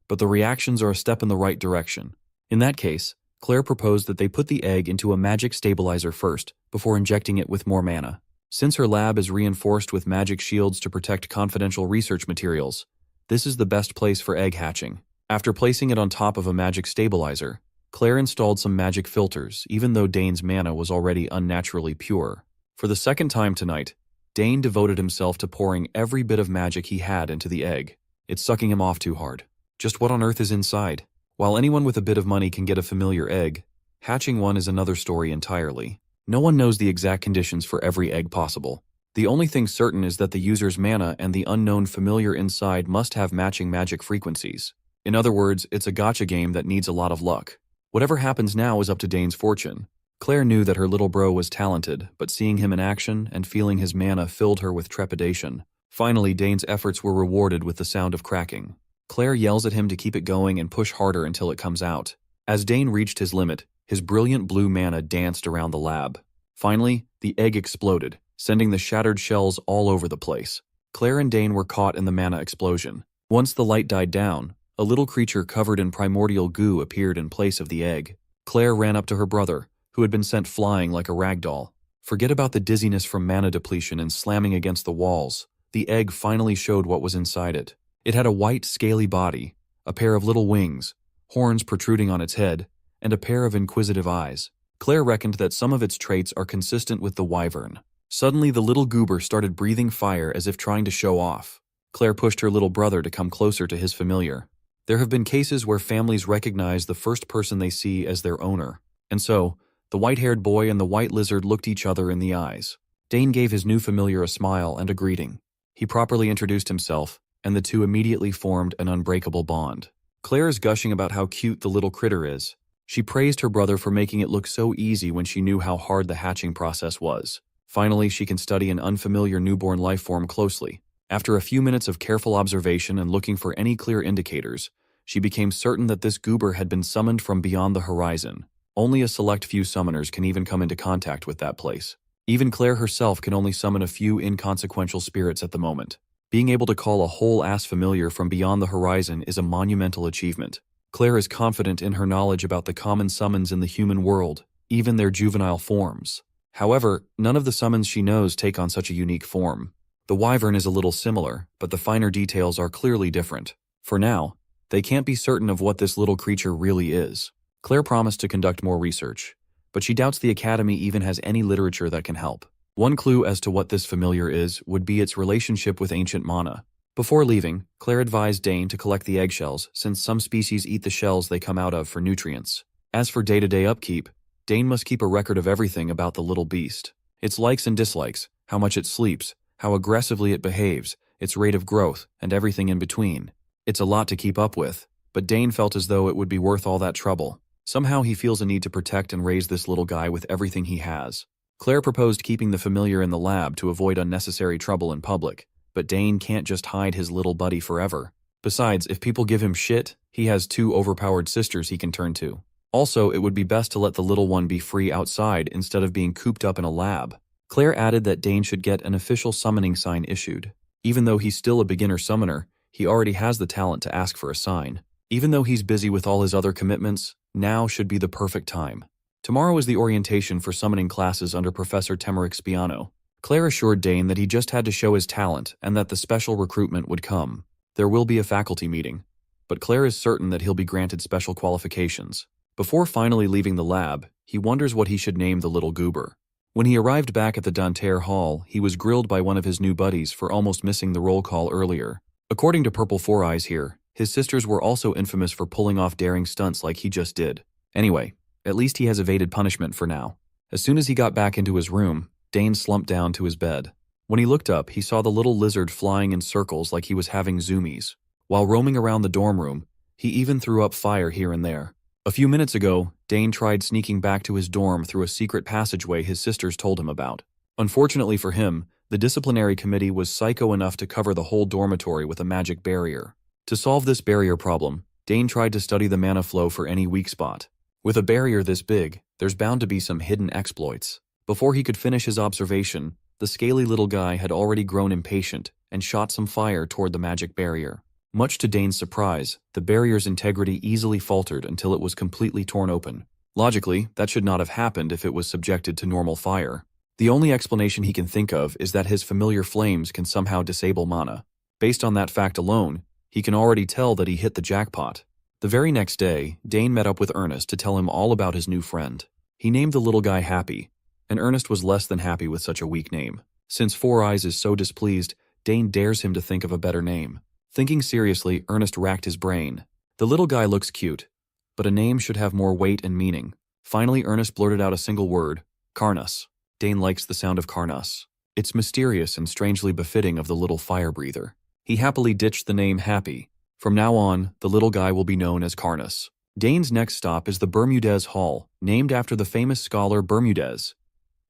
Speaker 1: but the reactions are a step in the right direction. In that case, Claire proposed that they put the egg into a magic stabilizer first, before injecting it with more mana. Since her lab is reinforced with magic shields to protect confidential research materials, this is the best place for egg hatching. After placing it on top of a magic stabilizer, Claire installed some magic filters, even though Dane's mana was already unnaturally pure. For the second time tonight, Dane devoted himself to pouring every bit of magic he had into the egg. It's sucking him off too hard. Just what on earth is inside? While anyone with a bit of money can get a familiar egg, hatching one is another story entirely. No one knows the exact conditions for every egg possible. The only thing certain is that the user's mana and the unknown familiar inside must have matching magic frequencies. In other words, it's a gacha game that needs a lot of luck. Whatever happens now is up to Dane's fortune. Claire knew that her little bro was talented, but seeing him in action and feeling his mana filled her with trepidation. Finally, Dane's efforts were rewarded with the sound of cracking. Claire yells at him to keep it going and push harder until it comes out. As Dane reached his limit, his brilliant blue mana danced around the lab. Finally, the egg exploded, sending the shattered shells all over the place. Claire and Dane were caught in the mana explosion. Once the light died down, a little creature covered in primordial goo appeared in place of the egg. Claire ran up to her brother, who had been sent flying like a rag doll. Forget about the dizziness from mana depletion and slamming against the walls. The egg finally showed what was inside it. It had a white, scaly body, a pair of little wings, horns protruding on its head, and a pair of inquisitive eyes. Claire reckoned that some of its traits are consistent with the wyvern. Suddenly, the little goober started breathing fire as if trying to show off. Claire pushed her little brother to come closer to his familiar. There have been cases where families recognize the first person they see as their owner. And so, the white-haired boy and the white lizard looked each other in the eyes. Dane gave his new familiar a smile and a greeting. He properly introduced himself, and the two immediately formed an unbreakable bond. Claire is gushing about how cute the little critter is. She praised her brother for making it look so easy when she knew how hard the hatching process was. Finally, she can study an unfamiliar newborn life form closely. After a few minutes of careful observation and looking for any clear indicators, she became certain that this goober had been summoned from beyond the horizon. Only a select few summoners can even come into contact with that place. Even Claire herself can only summon a few inconsequential spirits at the moment. Being able to call a whole-ass familiar from beyond the horizon is a monumental achievement. Claire is confident in her knowledge about the common summons in the human world, even their juvenile forms. However, none of the summons she knows take on such a unique form. The wyvern is a little similar, but the finer details are clearly different. For now, they can't be certain of what this little creature really is. Claire promised to conduct more research, but she doubts the Academy even has any literature that can help. One clue as to what this familiar is would be its relationship with ancient mana. Before leaving, Claire advised Dane to collect the eggshells, since some species eat the shells they come out of for nutrients. As for day-to-day upkeep, Dane must keep a record of everything about the little beast. Its likes and dislikes, how much it sleeps, how aggressively it behaves, its rate of growth, and everything in between. It's a lot to keep up with, but Dane felt as though it would be worth all that trouble. Somehow he feels a need to protect and raise this little guy with everything he has. Claire proposed keeping the familiar in the lab to avoid unnecessary trouble in public, but Dane can't just hide his little buddy forever. Besides, if people give him shit, he has 2 overpowered sisters he can turn to. Also, it would be best to let the little one be free outside instead of being cooped up in a lab. Claire added that Dane should get an official summoning sign issued. Even though he's still a beginner summoner, he already has the talent to ask for a sign. Even though he's busy with all his other commitments, now should be the perfect time. Tomorrow is the orientation for summoning classes under Professor Temeric. Claire assured Dane that he just had to show his talent and that the special recruitment would come. There will be a faculty meeting, but Claire is certain that he'll be granted special qualifications. Before finally leaving the lab, he wonders what he should name the little goober. When he arrived back at the Danterre Hall, he was grilled by one of his new buddies for almost missing the roll call earlier. According to Purple Four Eyes here, his sisters were also infamous for pulling off daring stunts like he just did. Anyway, at least he has evaded punishment for now. As soon as he got back into his room, Dane slumped down to his bed. When he looked up, he saw the little lizard flying in circles like he was having zoomies. While roaming around the dorm room, he even threw up fire here and there. A few minutes ago, Dane tried sneaking back to his dorm through a secret passageway his sisters told him about. Unfortunately for him, the disciplinary committee was psycho enough to cover the whole dormitory with a magic barrier. To solve this barrier problem, Dane tried to study the mana flow for any weak spot. With a barrier this big, there's bound to be some hidden exploits. Before he could finish his observation, the scaly little guy had already grown impatient and shot some fire toward the magic barrier. Much to Dane's surprise, the barrier's integrity easily faltered until it was completely torn open. Logically, that should not have happened if it was subjected to normal fire. The only explanation he can think of is that his familiar flames can somehow disable mana. Based on that fact alone, he can already tell that he hit the jackpot. The very next day, Dane met up with Ernest to tell him all about his new friend. He named the little guy Happy, and Ernest was less than happy with such a weak name. Since Four Eyes is so displeased, Dane dares him to think of a better name. Thinking seriously, Ernest racked his brain. The little guy looks cute, but a name should have more weight and meaning. Finally, Ernest blurted out a single word: Carnus. Dane likes the sound of Carnus. It's mysterious and strangely befitting of the little fire breather. He happily ditched the name Happy. From now on, the little guy will be known as Carnus. Dane's next stop is the Bermudez Hall, named after the famous scholar Bermudez.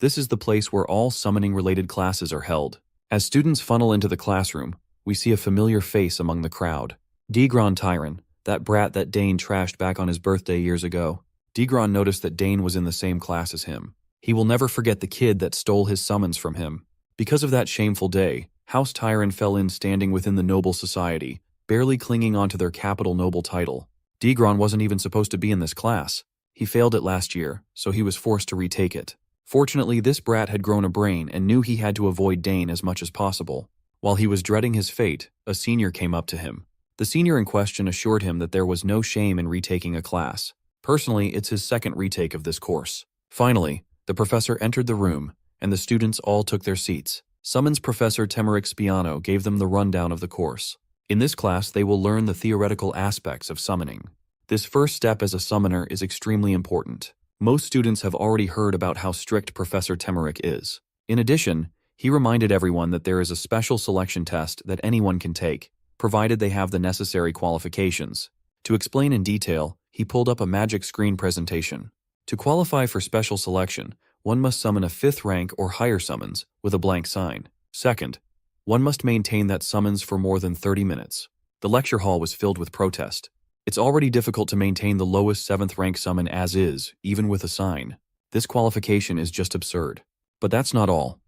Speaker 1: This is the place where all summoning-related classes are held. As students funnel into the classroom, we see a familiar face among the crowd. Degron Tyron, that brat that Dane trashed back on his birthday years ago. Degron noticed that Dane was in the same class as him. He will never forget the kid that stole his summons from him. Because of that shameful day, House Tyron fell in standing within the noble society, barely clinging onto their capital noble title. Degron wasn't even supposed to be in this class. He failed it last year, so he was forced to retake it. Fortunately, this brat had grown a brain and knew he had to avoid Dane as much as possible. While he was dreading his fate, a senior came up to him. The senior in question assured him that there was no shame in retaking a class. Personally, it's his second retake of this course. Finally, the professor entered the room, and the students all took their seats. Summons Professor Temeric gave them the rundown of the course. In this class, they will learn the theoretical aspects of summoning. This first step as a summoner is extremely important. Most students have already heard about how strict Professor Temerick is. In addition, he reminded everyone that there is a special selection test that anyone can take, provided they have the necessary qualifications. To explain in detail, he pulled up a magic screen presentation. To qualify for special selection, one must summon a 5th rank or higher summons with a blank sign. Second, one must maintain that summons for more than 30 minutes. The lecture hall was filled with protest. It's already difficult to maintain the lowest 7th rank summon as is, even with a sign. This qualification is just absurd. But that's not all.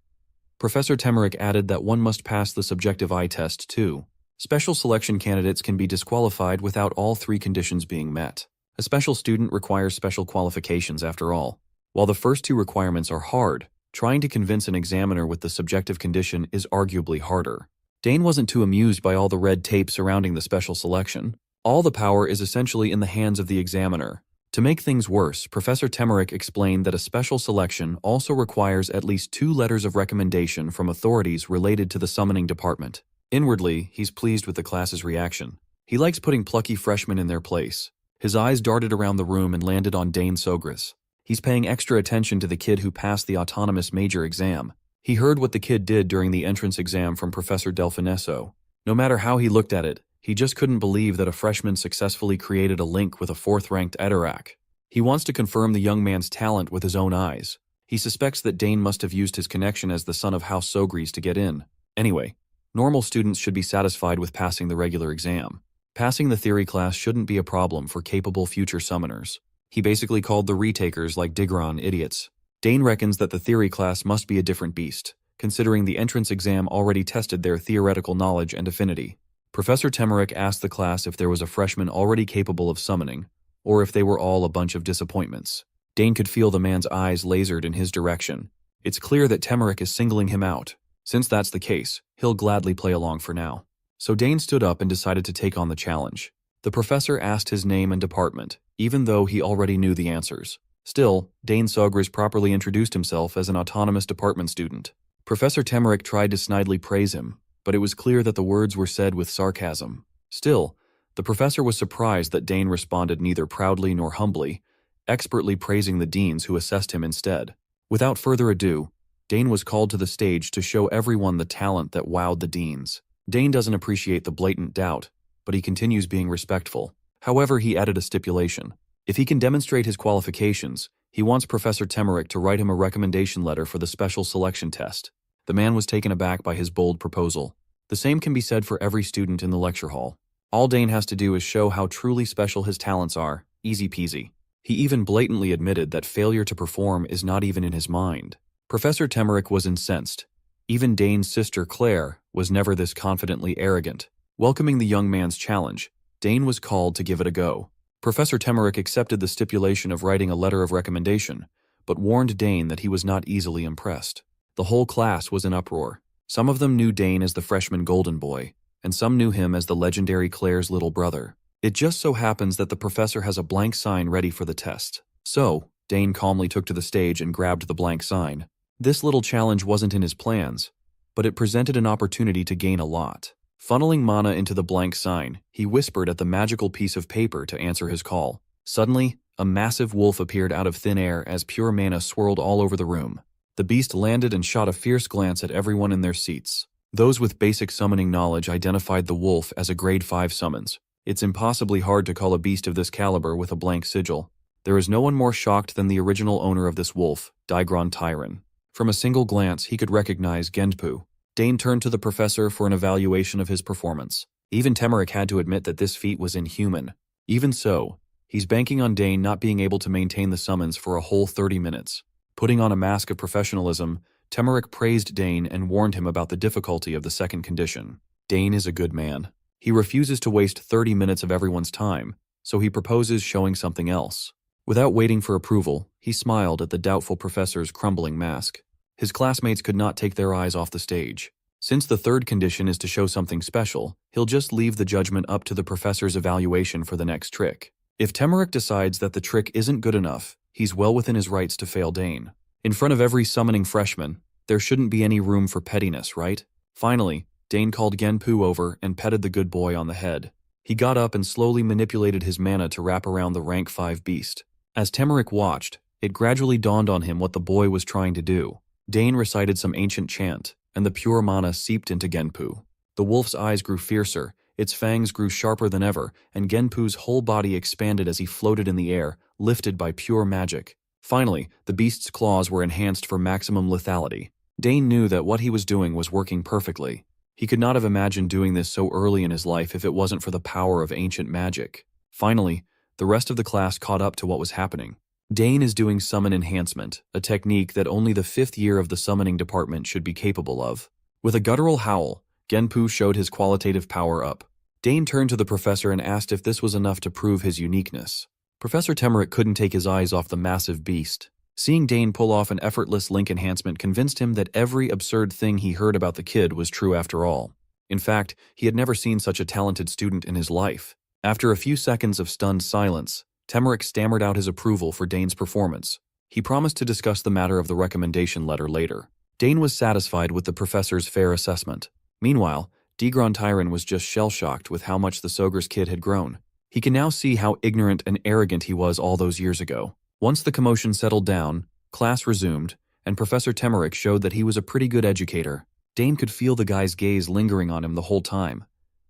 Speaker 1: Professor Temerick added that one must pass the subjective eye test too. Special selection candidates can be disqualified without all 3 conditions being met. A special student requires special qualifications after all. While the first 2 requirements are hard, trying to convince an examiner with the subjective condition is arguably harder. Dane wasn't too amused by all the red tape surrounding the special selection. All the power is essentially in the hands of the examiner. To make things worse, Professor Temerick explained that a special selection also requires at least 2 letters of recommendation from authorities related to the summoning department. Inwardly, he's pleased with the class's reaction. He likes putting plucky freshmen in their place. His eyes darted around the room and landed on Dane Sogris. He's paying extra attention to the kid who passed the autonomous major exam. He heard what the kid did during the entrance exam from Professor Delfinesso. No matter how he looked at it, he just couldn't believe that a freshman successfully created a link with a 4th-ranked Ederak. He wants to confirm the young man's talent with his own eyes. He suspects that Dane must have used his connection as the son of House Sogris to get in. Anyway, normal students should be satisfied with passing the regular exam. Passing the theory class shouldn't be a problem for capable future summoners. He basically called the retakers like Digron idiots. Dane reckons that the theory class must be a different beast, considering the entrance exam already tested their theoretical knowledge and affinity. Professor Temerick asked the class if there was a freshman already capable of summoning, or if they were all a bunch of disappointments. Dane could feel the man's eyes lasered in his direction. It's clear that Temerick is singling him out. Since that's the case, he'll gladly play along for now. So Dane stood up and decided to take on the challenge. The professor asked his name and department, even though he already knew the answers. Still, Dane Sogris properly introduced himself as an autonomous department student. Professor Temerick tried to snidely praise him, but it was clear that the words were said with sarcasm. Still, the professor was surprised that Dane responded neither proudly nor humbly, expertly praising the deans who assessed him instead. Without further ado, Dane was called to the stage to show everyone the talent that wowed the deans. Dane doesn't appreciate the blatant doubt, but he continues being respectful. However, he added a stipulation. If he can demonstrate his qualifications, he wants Professor Temerick to write him a recommendation letter for the special selection test. The man was taken aback by his bold proposal. The same can be said for every student in the lecture hall. All Dane has to do is show how truly special his talents are, easy peasy. He even blatantly admitted that failure to perform is not even in his mind. Professor Temerick was incensed. Even Dane's sister Claire was never this confidently arrogant. Welcoming the young man's challenge, Dane was called to give it a go. Professor Temerick accepted the stipulation of writing a letter of recommendation, but warned Dane that he was not easily impressed. The whole class was in uproar. Some of them knew Dane as the freshman golden boy, and some knew him as the legendary Claire's little brother. It just so happens that the professor has a blank sign ready for the test. So, Dane calmly took to the stage and grabbed the blank sign. This little challenge wasn't in his plans, but it presented an opportunity to gain a lot. Funneling mana into the blank sign, he whispered at the magical piece of paper to answer his call. Suddenly, a massive wolf appeared out of thin air as pure mana swirled all over the room. The beast landed and shot a fierce glance at everyone in their seats. Those with basic summoning knowledge identified the wolf as a grade 5 summons. It's impossibly hard to call a beast of this caliber with a blank sigil. There is no one more shocked than the original owner of this wolf, Digron Tyron. From a single glance, he could recognize Genpu. Dane turned to the professor for an evaluation of his performance. Even Temerick had to admit that this feat was inhuman. Even so, he's banking on Dane not being able to maintain the summons for a whole 30 minutes. Putting on a mask of professionalism, Temerick praised Dane and warned him about the difficulty of the second condition. Dane is a good man. He refuses to waste 30 minutes of everyone's time, so he proposes showing something else. Without waiting for approval, he smiled at the doubtful professor's crumbling mask. His classmates could not take their eyes off the stage. Since the third condition is to show something special, he'll just leave the judgment up to the professor's evaluation for the next trick. If Temerick decides that the trick isn't good enough, he's well within his rights to fail Dane. In front of every summoning freshman, there shouldn't be any room for pettiness, right? Finally, Dane called Genpu over and petted the good boy on the head. He got up and slowly manipulated his mana to wrap around the rank 5 beast. As Temerick watched, It gradually dawned on him what the boy was trying to do. Dane recited some ancient chant, and the pure mana seeped into Genpu. The wolf's eyes grew fiercer, its fangs grew sharper than ever, and Genpu's whole body expanded as he floated in the air, lifted by pure magic. Finally, the beast's claws were enhanced for maximum lethality. Dane knew that what he was doing was working perfectly. He could not have imagined doing this so early in his life if it wasn't for the power of ancient magic. Finally, the rest of the class caught up to what was happening. Dane is doing summon enhancement, a technique that only the 5th year of the summoning department should be capable of. With a guttural howl, Genpu showed his qualitative power up. Dane turned to the professor and asked if this was enough to prove his uniqueness. Professor Temerick couldn't take his eyes off the massive beast. Seeing Dane pull off an effortless link enhancement convinced him that every absurd thing he heard about the kid was true after all. In fact, he had never seen such a talented student in his life. After a few seconds of stunned silence, Temerick stammered out his approval for Dane's performance. He promised to discuss the matter of the recommendation letter later. Dane was satisfied with the professor's fair assessment. Meanwhile, Degron Tyron was just shell-shocked with how much the Soger's kid had grown. He can now see how ignorant and arrogant he was all those years ago. Once the commotion settled down, class resumed, and Professor Temerick showed that he was a pretty good educator. Dane could feel the guy's gaze lingering on him the whole time,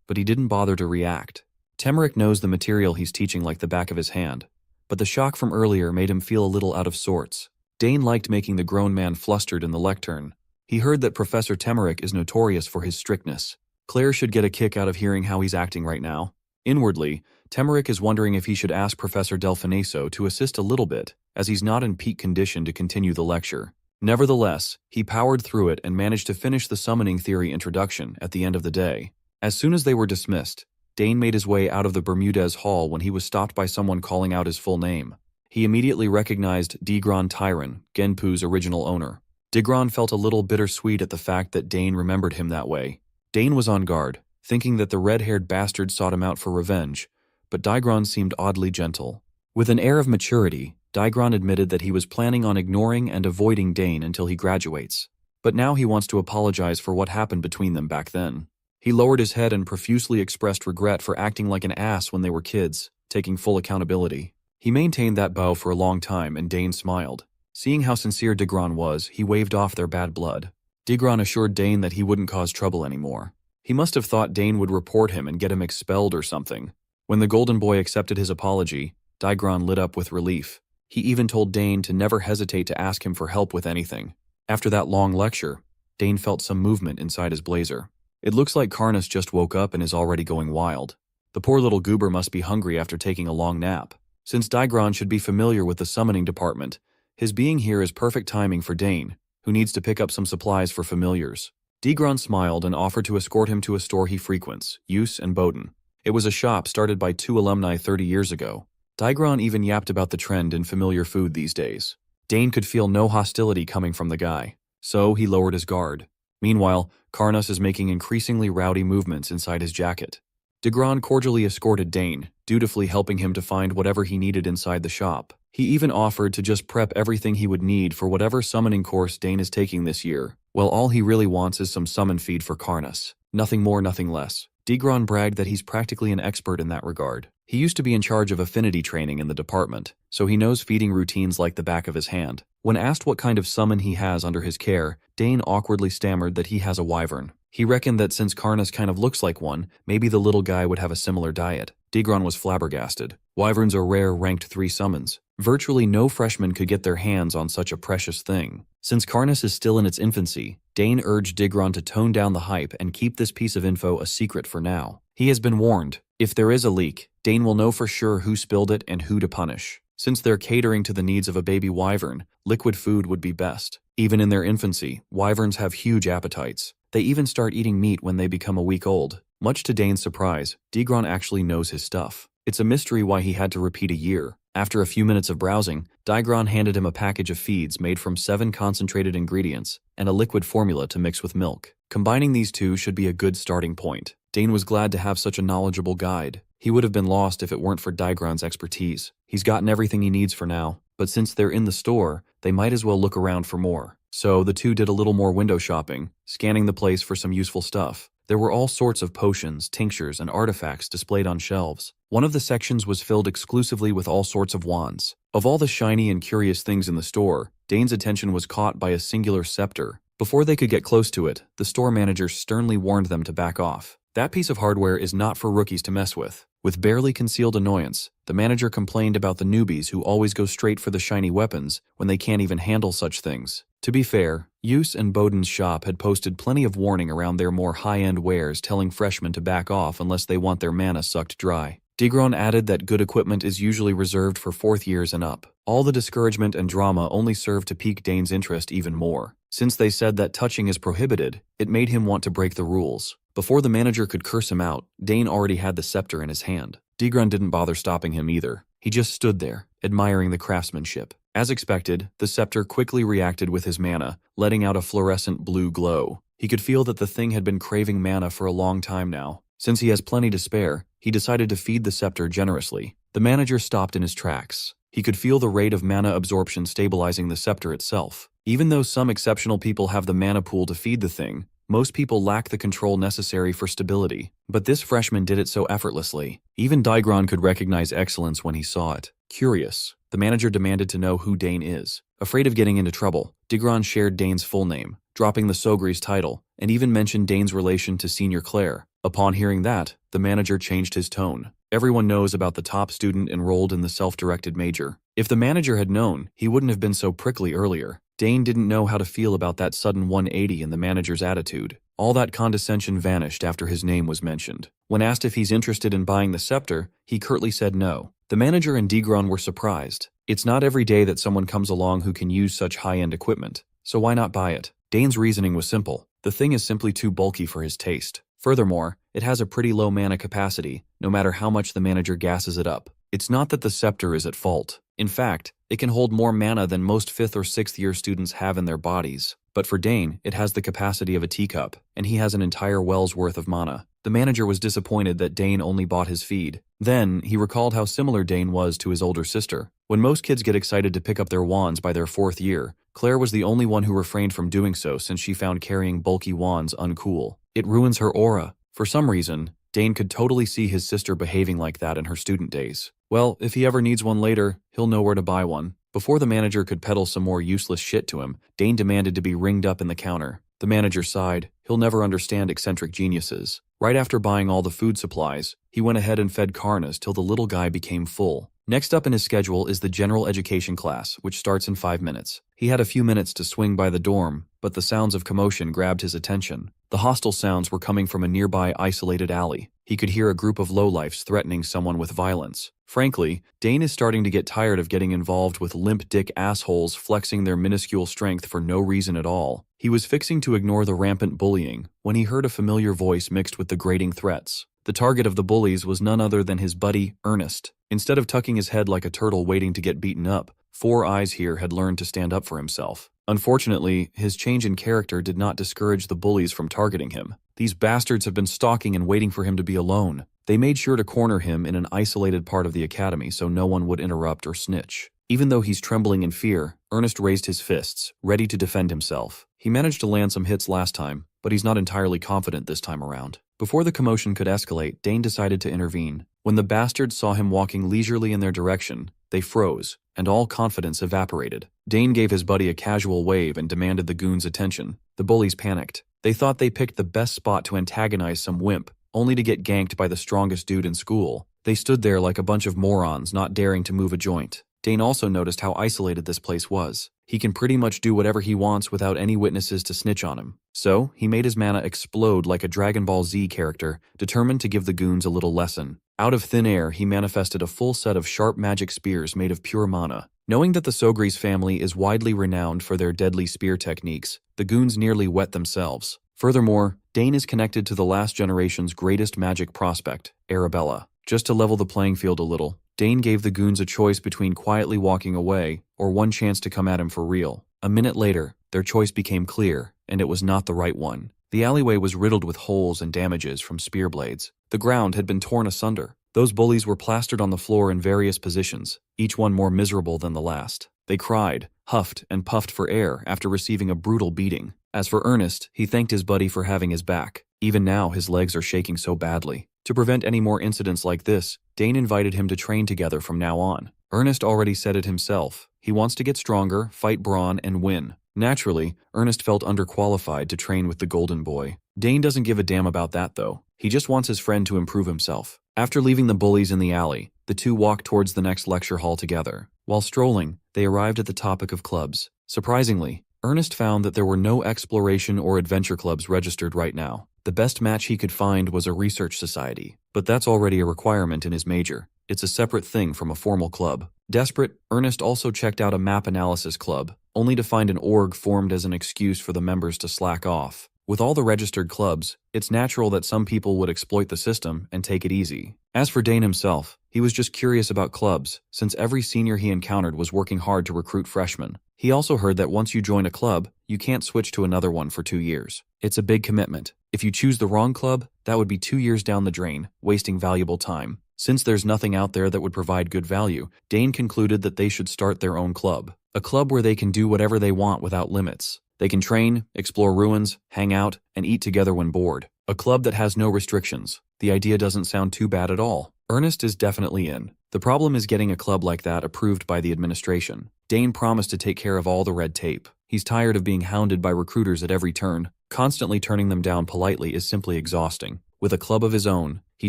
Speaker 1: but he didn't bother to react. Temerick knows the material he's teaching like the back of his hand, but the shock from earlier made him feel a little out of sorts. Dane liked making the grown man flustered in the lectern. He heard that Professor Temerick is notorious for his strictness. Claire should get a kick out of hearing how he's acting right now. Inwardly, Temerick is wondering if he should ask Professor Delfineso to assist a little bit, as he's not in peak condition to continue the lecture. Nevertheless, he powered through it and managed to finish the summoning theory introduction at the end of the day. As soon as they were dismissed, Dane made his way out of the Bermudez Hall when he was stopped by someone calling out his full name. He immediately recognized Degron Tyron, Genpu's original owner. Degron felt a little bittersweet at the fact that Dane remembered him that way. Dane was on guard, thinking that the red-haired bastard sought him out for revenge, but Degron seemed oddly gentle. With an air of maturity, Degron admitted that he was planning on ignoring and avoiding Dane until he graduates, but now he wants to apologize for what happened between them back then. He lowered his head and profusely expressed regret for acting like an ass when they were kids, taking full accountability. He maintained that bow for a long time, and Dane smiled. Seeing how sincere Degron was, he waved off their bad blood. Degron assured Dane that he wouldn't cause trouble anymore. He must have thought Dane would report him and get him expelled or something. When the Golden Boy accepted his apology, Degron lit up with relief. He even told Dane to never hesitate to ask him for help with anything. After that long lecture, Dane felt some movement inside his blazer. It looks like Karnas just woke up and is already going wild. The poor little goober must be hungry after taking a long nap. Since Degron should be familiar with the summoning department, his being here is perfect timing for Dane, who needs to pick up some supplies for familiars. Degron smiled and offered to escort him to a store he frequents, Use and Bowden. It was a shop started by 2 alumni 30 years ago. Degron even yapped about the trend in familiar food these days. Dane could feel no hostility coming from the guy, so he lowered his guard. Meanwhile, Karnas is making increasingly rowdy movements inside his jacket. Degron cordially escorted Dane, dutifully helping him to find whatever he needed inside the shop. He even offered to just prep everything he would need for whatever summoning course Dane is taking this year. Well, all he really wants is some summon feed for Karnas. Nothing more, nothing less. Degron bragged that he's practically an expert in that regard. He used to be in charge of affinity training in the department, so he knows feeding routines like the back of his hand. When asked what kind of summon he has under his care, Dane awkwardly stammered that he has a wyvern. He reckoned that since Karnas kind of looks like one, maybe the little guy would have a similar diet. Degron was flabbergasted. Wyverns are rare ranked 3 summons. Virtually no freshman could get their hands on such a precious thing. Since Karnas is still in its infancy, Dane urged Degron to tone down the hype and keep this piece of info a secret for now. He has been warned. If there is a leak, Dane will know for sure who spilled it and who to punish. Since they're catering to the needs of a baby wyvern, liquid food would be best. Even in their infancy, wyverns have huge appetites. They even start eating meat when they become a week old. Much to Dane's surprise, Degron actually knows his stuff. It's a mystery why he had to repeat a year. After a few minutes of browsing, Degron handed him a package of feeds made from 7 concentrated ingredients and a liquid formula to mix with milk. Combining these two should be a good starting point. Dane was glad to have such a knowledgeable guide. He would have been lost if it weren't for Degron's expertise. He's gotten everything he needs for now, but since they're in the store, they might as well look around for more. So the two did a little more window shopping, scanning the place for some useful stuff. There were all sorts of potions, tinctures, and artifacts displayed on shelves. One of the sections was filled exclusively with all sorts of wands. Of all the shiny and curious things in the store, Dane's attention was caught by a singular scepter. Before they could get close to it, the store manager sternly warned them to back off. That piece of hardware is not for rookies to mess with. With barely concealed annoyance, the manager complained about the newbies who always go straight for the shiny weapons when they can't even handle such things. To be fair, Yus and Bowden's shop had posted plenty of warning around their more high-end wares telling freshmen to back off unless they want their mana sucked dry. Digron added that good equipment is usually reserved for 4th years and up. All the discouragement and drama only served to pique Dane's interest even more. Since they said that touching is prohibited, it made him want to break the rules. Before the manager could curse him out, Dane already had the scepter in his hand. Digron didn't bother stopping him either. He just stood there, admiring the craftsmanship. As expected, the scepter quickly reacted with his mana, letting out a fluorescent blue glow. He could feel that the thing had been craving mana for a long time now. Since he has plenty to spare, he decided to feed the scepter generously. The manager stopped in his tracks. He could feel the rate of mana absorption stabilizing the scepter itself. Even though some exceptional people have the mana pool to feed the thing, most people lack the control necessary for stability. But this freshman did it so effortlessly. Even Digron could recognize excellence when he saw it. Curious, the manager demanded to know who Dane is. Afraid of getting into trouble, Digron shared Dane's full name, dropping the Sogri's title, and even mentioned Dane's relation to Senior Claire. Upon hearing that, the manager changed his tone. Everyone knows about the top student enrolled in the self-directed major. If the manager had known, he wouldn't have been so prickly earlier. Dane didn't know how to feel about that sudden 180 in the manager's attitude. All that condescension vanished after his name was mentioned. When asked if he's interested in buying the scepter, he curtly said no. The manager and Digron were surprised. It's not every day that someone comes along who can use such high-end equipment, so why not buy it? Dane's reasoning was simple. The thing is simply too bulky for his taste. Furthermore, it has a pretty low mana capacity, no matter how much the manager gasses it up. It's not that the scepter is at fault. In fact, it can hold more mana than most 5th or 6th year students have in their bodies. But for Dane, it has the capacity of a teacup, and he has an entire well's worth of mana. The manager was disappointed that Dane only bought his feed. Then, he recalled how similar Dane was to his older sister. When most kids get excited to pick up their wands by their 4th year, Claire was the only one who refrained from doing so since she found carrying bulky wands uncool. It ruins her aura. For some reason, Dane could totally see his sister behaving like that in her student days. Well, if he ever needs one later, he'll know where to buy one. Before the manager could peddle some more useless shit to him, Dane demanded to be ringed up in the counter. The manager sighed. He'll never understand eccentric geniuses. Right after buying all the food supplies, he went ahead and fed Karnas till the little guy became full. Next up in his schedule is the general education class, which starts in 5 minutes. He had a few minutes to swing by the dorm, but the sounds of commotion grabbed his attention. The hostile sounds were coming from a nearby isolated alley. He could hear a group of lowlifes threatening someone with violence. Frankly, Dane is starting to get tired of getting involved with limp dick assholes flexing their minuscule strength for no reason at all. He was fixing to ignore the rampant bullying when he heard a familiar voice mixed with the grating threats. The target of the bullies was none other than his buddy, Ernest. Instead of tucking his head like a turtle waiting to get beaten up, Four Eyes here had learned to stand up for himself. Unfortunately, his change in character did not discourage the bullies from targeting him. These bastards have been stalking and waiting for him to be alone. They made sure to corner him in an isolated part of the academy so no one would interrupt or snitch. Even though he's trembling in fear, Ernest raised his fists, ready to defend himself. He managed to land some hits last time, but he's not entirely confident this time around. Before the commotion could escalate, Dane decided to intervene. When the bastards saw him walking leisurely in their direction, they froze, and all confidence evaporated. Dane gave his buddy a casual wave and demanded the goons' attention. The bullies panicked. They thought they picked the best spot to antagonize some wimp, only to get ganked by the strongest dude in school. They stood there like a bunch of morons not daring to move a joint. Dane also noticed how isolated this place was. He can pretty much do whatever he wants without any witnesses to snitch on him. So, he made his mana explode like a Dragon Ball Z character, determined to give the goons a little lesson. Out of thin air, he manifested a full set of sharp magic spears made of pure mana. Knowing that the Sogri's family is widely renowned for their deadly spear techniques, the goons nearly wet themselves. Furthermore, Dane is connected to the last generation's greatest magic prospect, Arabella. Just to level the playing field a little, Dane gave the goons a choice between quietly walking away or one chance to come at him for real. A minute later, their choice became clear, and it was not the right one. The alleyway was riddled with holes and damages from spear blades. The ground had been torn asunder. Those bullies were plastered on the floor in various positions, each one more miserable than the last. They cried, huffed, and puffed for air after receiving a brutal beating. As for Ernest, he thanked his buddy for having his back. Even now, his legs are shaking so badly. To prevent any more incidents like this, Dane invited him to train together from now on. Ernest already said it himself. He wants to get stronger, fight brawn, and win. Naturally, Ernest felt underqualified to train with the Golden Boy. Dane doesn't give a damn about that though. He just wants his friend to improve himself. After leaving the bullies in the alley, the two walked towards the next lecture hall together. While strolling, they arrived at the topic of clubs. Surprisingly, Ernest found that there were no exploration or adventure clubs registered right now. The best match he could find was a research society, but that's already a requirement in his major. It's a separate thing from a formal club. Desperate, Ernest also checked out a map analysis club, only to find an org formed as an excuse for the members to slack off. With all the registered clubs, it's natural that some people would exploit the system and take it easy. As for Dane himself, he was just curious about clubs, since every senior he encountered was working hard to recruit freshmen. He also heard that once you join a club, you can't switch to another one for 2 years. It's a big commitment. If you choose the wrong club, that would be 2 years down the drain, wasting valuable time. Since there's nothing out there that would provide good value, Dane concluded that they should start their own club. A club where they can do whatever they want without limits. They can train, explore ruins, hang out, and eat together when bored. A club that has no restrictions. The idea doesn't sound too bad at all. Ernest is definitely in. The problem is getting a club like that approved by the administration. Dane promised to take care of all the red tape. He's tired of being hounded by recruiters at every turn. Constantly turning them down politely is simply exhausting. With a club of his own, he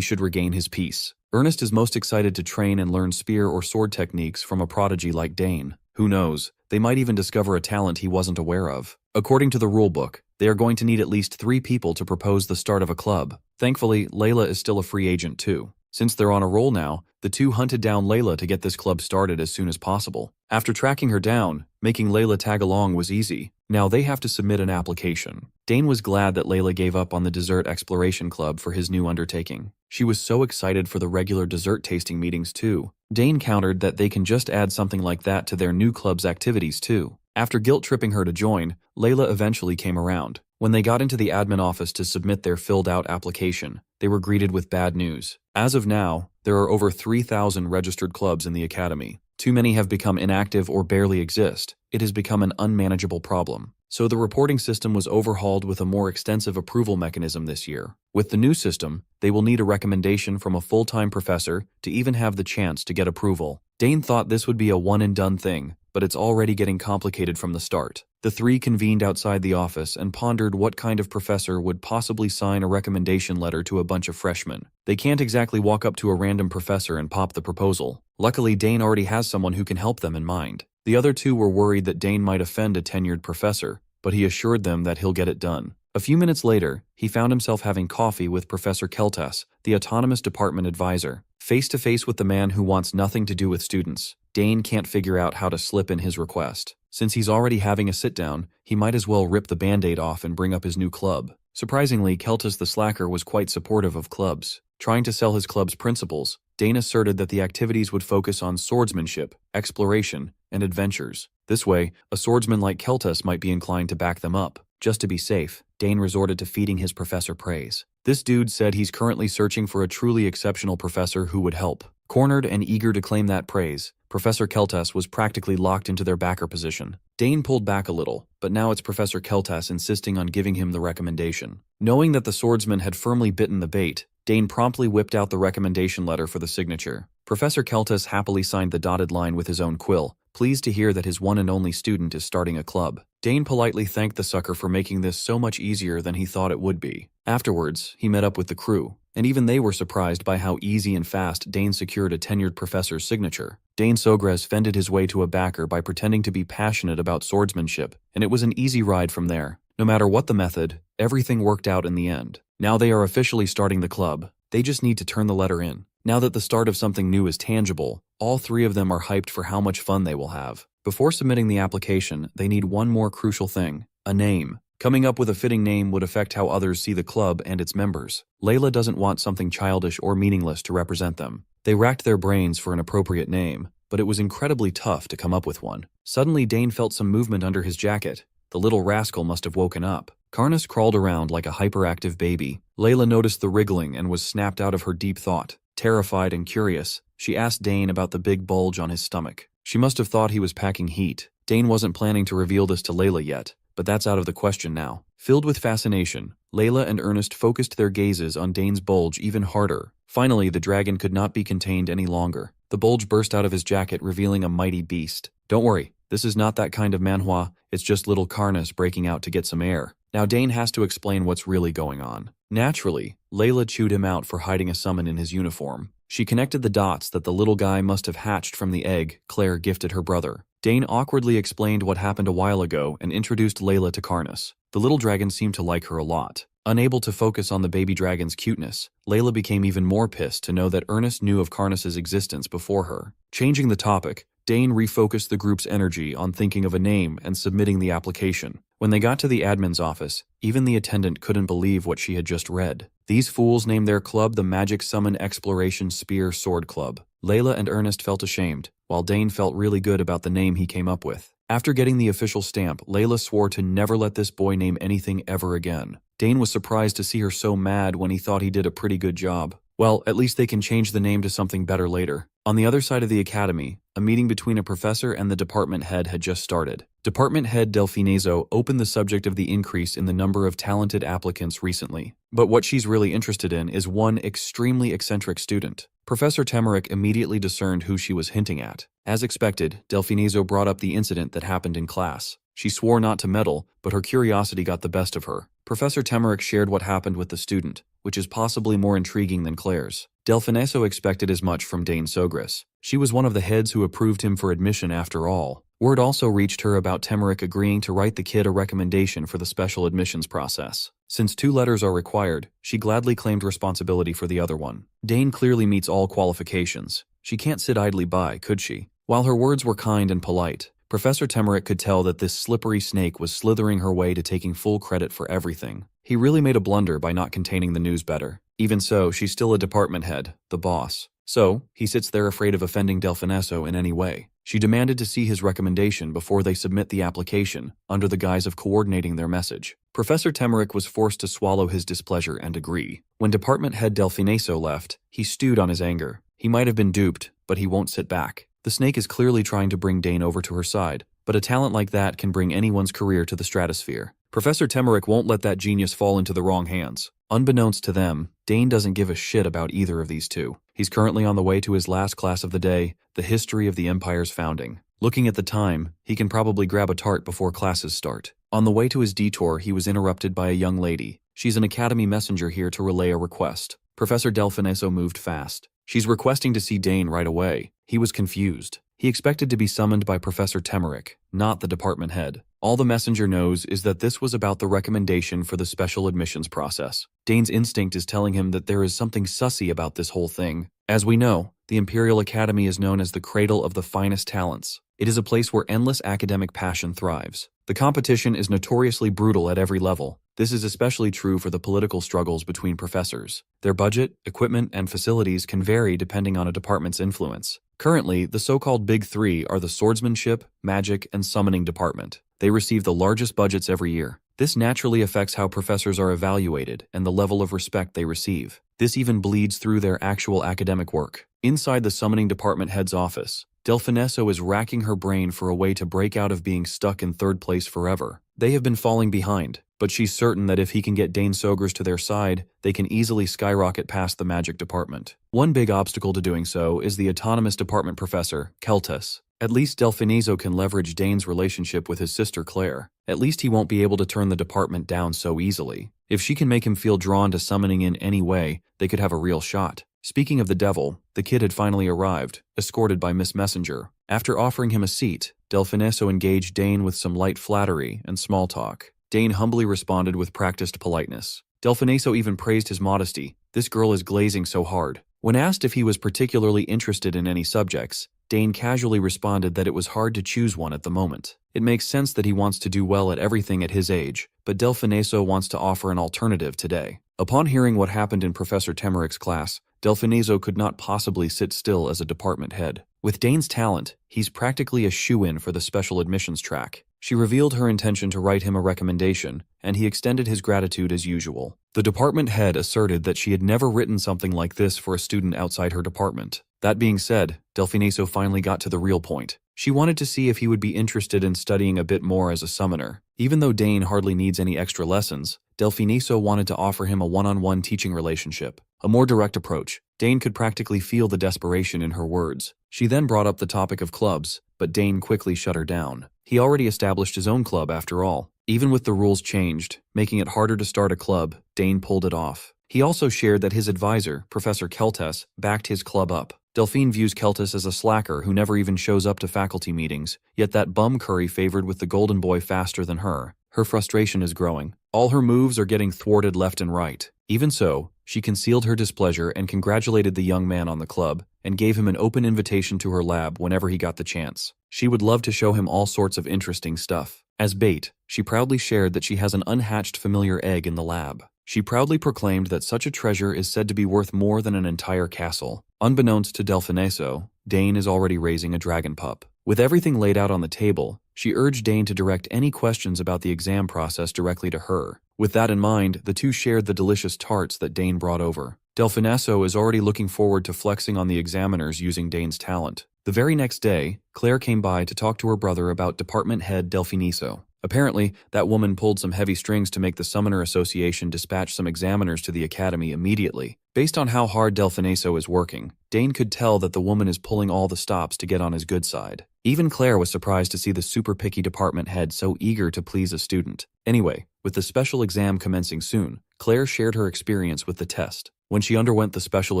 Speaker 1: should regain his peace. Ernest is most excited to train and learn spear or sword techniques from a prodigy like Dane. Who knows, they might even discover a talent he wasn't aware of. According to the rulebook, they are going to need at least 3 people to propose the start of a club. Thankfully, Layla is still a free agent too. Since they're on a roll now, the two hunted down Layla to get this club started as soon as possible. After tracking her down, making Layla tag along was easy. Now they have to submit an application. Dane was glad that Layla gave up on the dessert exploration club for his new undertaking. She was so excited for the regular dessert tasting meetings too. Dane countered that they can just add something like that to their new club's activities too. After guilt-tripping her to join, Layla eventually came around. When they got into the admin office to submit their filled-out application, they were greeted with bad news. As of now, there are over 3,000 registered clubs in the academy. Too many have become inactive or barely exist. It has become an unmanageable problem. So the reporting system was overhauled with a more extensive approval mechanism this year. With the new system, they will need a recommendation from a full-time professor to even have the chance to get approval. Dane thought this would be a one-and-done thing, but it's already getting complicated from the start. The three convened outside the office and pondered what kind of professor would possibly sign a recommendation letter to a bunch of freshmen. They can't exactly walk up to a random professor and pop the proposal. Luckily, Dane already has someone who can help them in mind. The other two were worried that Dane might offend a tenured professor, but he assured them that he'll get it done. A few minutes later, he found himself having coffee with Professor Keltas, the autonomous department advisor. Face to face with the man who wants nothing to do with students, Dane can't figure out how to slip in his request. Since he's already having a sit-down, he might as well rip the band-aid off and bring up his new club. Surprisingly, Keltas the slacker was quite supportive of clubs. Trying to sell his club's principles, Dane asserted that the activities would focus on swordsmanship, exploration, and adventures. This way, a swordsman like Keltas might be inclined to back them up. Just to be safe, Dane resorted to feeding his professor praise. This dude said he's currently searching for a truly exceptional professor who would help. Cornered and eager to claim that praise, Professor Keltas was practically locked into their backer position. Dane pulled back a little, but now it's Professor Keltas insisting on giving him the recommendation. Knowing that the swordsman had firmly bitten the bait, Dane promptly whipped out the recommendation letter for the signature. Professor Keltas happily signed the dotted line with his own quill, pleased to hear that his one and only student is starting a club. Dane politely thanked the sucker for making this so much easier than he thought it would be. Afterwards, he met up with the crew, and even they were surprised by how easy and fast Dane secured a tenured professor's signature. Dane Sogres fended his way to a backer by pretending to be passionate about swordsmanship, and it was an easy ride from there. No matter what the method, everything worked out in the end. Now they are officially starting the club. They just need to turn the letter in. Now that the start of something new is tangible, all three of them are hyped for how much fun they will have. Before submitting the application, they need one more crucial thing: a name. Coming up with a fitting name would affect how others see the club and its members. Layla doesn't want something childish or meaningless to represent them. They racked their brains for an appropriate name, but it was incredibly tough to come up with one. Suddenly, Dane felt some movement under his jacket. The little rascal must have woken up. Karnas crawled around like a hyperactive baby. Layla noticed the wriggling and was snapped out of her deep thought. Terrified and curious, she asked Dane about the big bulge on his stomach. She must have thought he was packing heat. Dane wasn't planning to reveal this to Layla yet, but that's out of the question now. Filled with fascination, Layla and Ernest focused their gazes on Dane's bulge even harder. Finally, the dragon could not be contained any longer. The bulge burst out of his jacket, revealing a mighty beast. Don't worry, this is not that kind of manhwa, it's just little Karnas breaking out to get some air. Now Dane has to explain what's really going on. Naturally, Layla chewed him out for hiding a summon in his uniform. She connected the dots that the little guy must have hatched from the egg Claire gifted her brother. Dane awkwardly explained what happened a while ago and introduced Layla to Karnas. The little dragon seemed to like her a lot. Unable to focus on the baby dragon's cuteness, Layla became even more pissed to know that Ernest knew of Karnas's existence before her. Changing the topic, Dane refocused the group's energy on thinking of a name and submitting the application. When they got to the admin's office, even the attendant couldn't believe what she had just read. These fools named their club the Magic Summon Exploration Spear Sword Club. Layla and Ernest felt ashamed, while Dane felt really good about the name he came up with. After getting the official stamp, Layla swore to never let this boy name anything ever again. Dane was surprised to see her so mad when he thought he did a pretty good job. Well, at least they can change the name to something better later. On the other side of the academy, a meeting between a professor and the department head had just started. Department head Delfinezo opened the subject of the increase in the number of talented applicants recently. But what she's really interested in is one extremely eccentric student. Professor Temerick immediately discerned who she was hinting at. As expected, Delfinezo brought up the incident that happened in class. She swore not to meddle, but her curiosity got the best of her. Professor Temerick shared what happened with the student, which is possibly more intriguing than Claire's. Delfinezo expected as much from Dane Sogris. She was one of the heads who approved him for admission after all. Word also reached her about Temerick agreeing to write the kid a recommendation for the special admissions process. Since 2 letters are required, she gladly claimed responsibility for the other one. Dane clearly meets all qualifications. She can't sit idly by, could she? While her words were kind and polite, Professor Temerick could tell that this slippery snake was slithering her way to taking full credit for everything. He really made a blunder by not containing the news better. Even so, she's still a department head, the boss. So, he sits there afraid of offending Delfinezo in any way. She demanded to see his recommendation before they submit the application, under the guise of coordinating their message. Professor Temerick was forced to swallow his displeasure and agree. When department head Delfinezo left, he stewed on his anger. He might have been duped, but he won't sit back. The snake is clearly trying to bring Dane over to her side, but a talent like that can bring anyone's career to the stratosphere. Professor Temerick won't let that genius fall into the wrong hands. Unbeknownst to them, Dane doesn't give a shit about either of these two. He's currently on the way to his last class of the day, the history of the Empire's founding. Looking at the time, he can probably grab a tart before classes start. On the way to his detour, he was interrupted by a young lady. She's an academy messenger here to relay a request. Professor Delfinezo moved fast. She's requesting to see Dane right away. He was confused. He expected to be summoned by Professor Temerick, not the department head. All the messenger knows is that this was about the recommendation for the special admissions process. Dane's instinct is telling him that there is something sussy about this whole thing. As we know, the Imperial Academy is known as the cradle of the finest talents. It is a place where endless academic passion thrives. The competition is notoriously brutal at every level. This is especially true for the political struggles between professors. Their budget, equipment, and facilities can vary depending on a department's influence. Currently, the so-called Big Three are the Swordsmanship, Magic, and Summoning Department. They receive the largest budgets every year. This naturally affects how professors are evaluated and the level of respect they receive. This even bleeds through their actual academic work. Inside the Summoning Department head's office, Delfinezo is racking her brain for a way to break out of being stuck in third place forever. They have been falling behind, but she's certain that if he can get Dane Sogris to their side, they can easily skyrocket past the Magic Department. One big obstacle to doing so is the Autonomous Department professor, Keltus. At least Delfinezo can leverage Dane's relationship with his sister Claire. At least he won't be able to turn the department down so easily. If she can make him feel drawn to summoning in any way, they could have a real shot. Speaking of the devil, the kid had finally arrived, escorted by Miss Messenger. After offering him a seat, Delfinezo engaged Dane with some light flattery and small talk. Dane humbly responded with practiced politeness. Delfinezo even praised his modesty. This girl is glazing so hard. When asked if he was particularly interested in any subjects, Dane casually responded that it was hard to choose one at the moment. It makes sense that he wants to do well at everything at his age, but Delfinezo wants to offer an alternative today. Upon hearing what happened in Professor Temerick's class, Delfinezo could not possibly sit still as a department head. With Dane's talent, he's practically a shoo-in for the special admissions track. She revealed her intention to write him a recommendation, and he extended his gratitude as usual. The department head asserted that she had never written something like this for a student outside her department. That being said, Delfinezo finally got to the real point. She wanted to see if he would be interested in studying a bit more as a summoner. Even though Dane hardly needs any extra lessons, Delfiniso wanted to offer him a one-on-one teaching relationship, a more direct approach. Dane could practically feel the desperation in her words. She then brought up the topic of clubs, but Dane quickly shut her down. He already established his own club after all. Even with the rules changed, making it harder to start a club, Dane pulled it off. He also shared that his advisor, Professor Keltes, backed his club up. Delphine views Keltes as a slacker who never even shows up to faculty meetings, yet that bum Curry favored with the golden boy faster than her. Her frustration is growing. All her moves are getting thwarted left and right. Even so, she concealed her displeasure and congratulated the young man on the club, and gave him an open invitation to her lab whenever he got the chance. She would love to show him all sorts of interesting stuff. As bait, she proudly shared that she has an unhatched familiar egg in the lab. She proudly proclaimed that such a treasure is said to be worth more than an entire castle. Unbeknownst to Delfiniso, Dane is already raising a dragon pup. With everything laid out on the table, she urged Dane to direct any questions about the exam process directly to her. With that in mind, the two shared the delicious tarts that Dane brought over. Delfiniso is already looking forward to flexing on the examiners using Dane's talent. The very next day, Claire came by to talk to her brother about department head Delfiniso. Apparently, that woman pulled some heavy strings to make the Summoner Association dispatch some examiners to the academy immediately. Based on how hard Delfiniso is working, Dane could tell that the woman is pulling all the stops to get on his good side. Even Claire was surprised to see the super picky department head so eager to please a student. Anyway, with the special exam commencing soon, Claire shared her experience with the test. When she underwent the special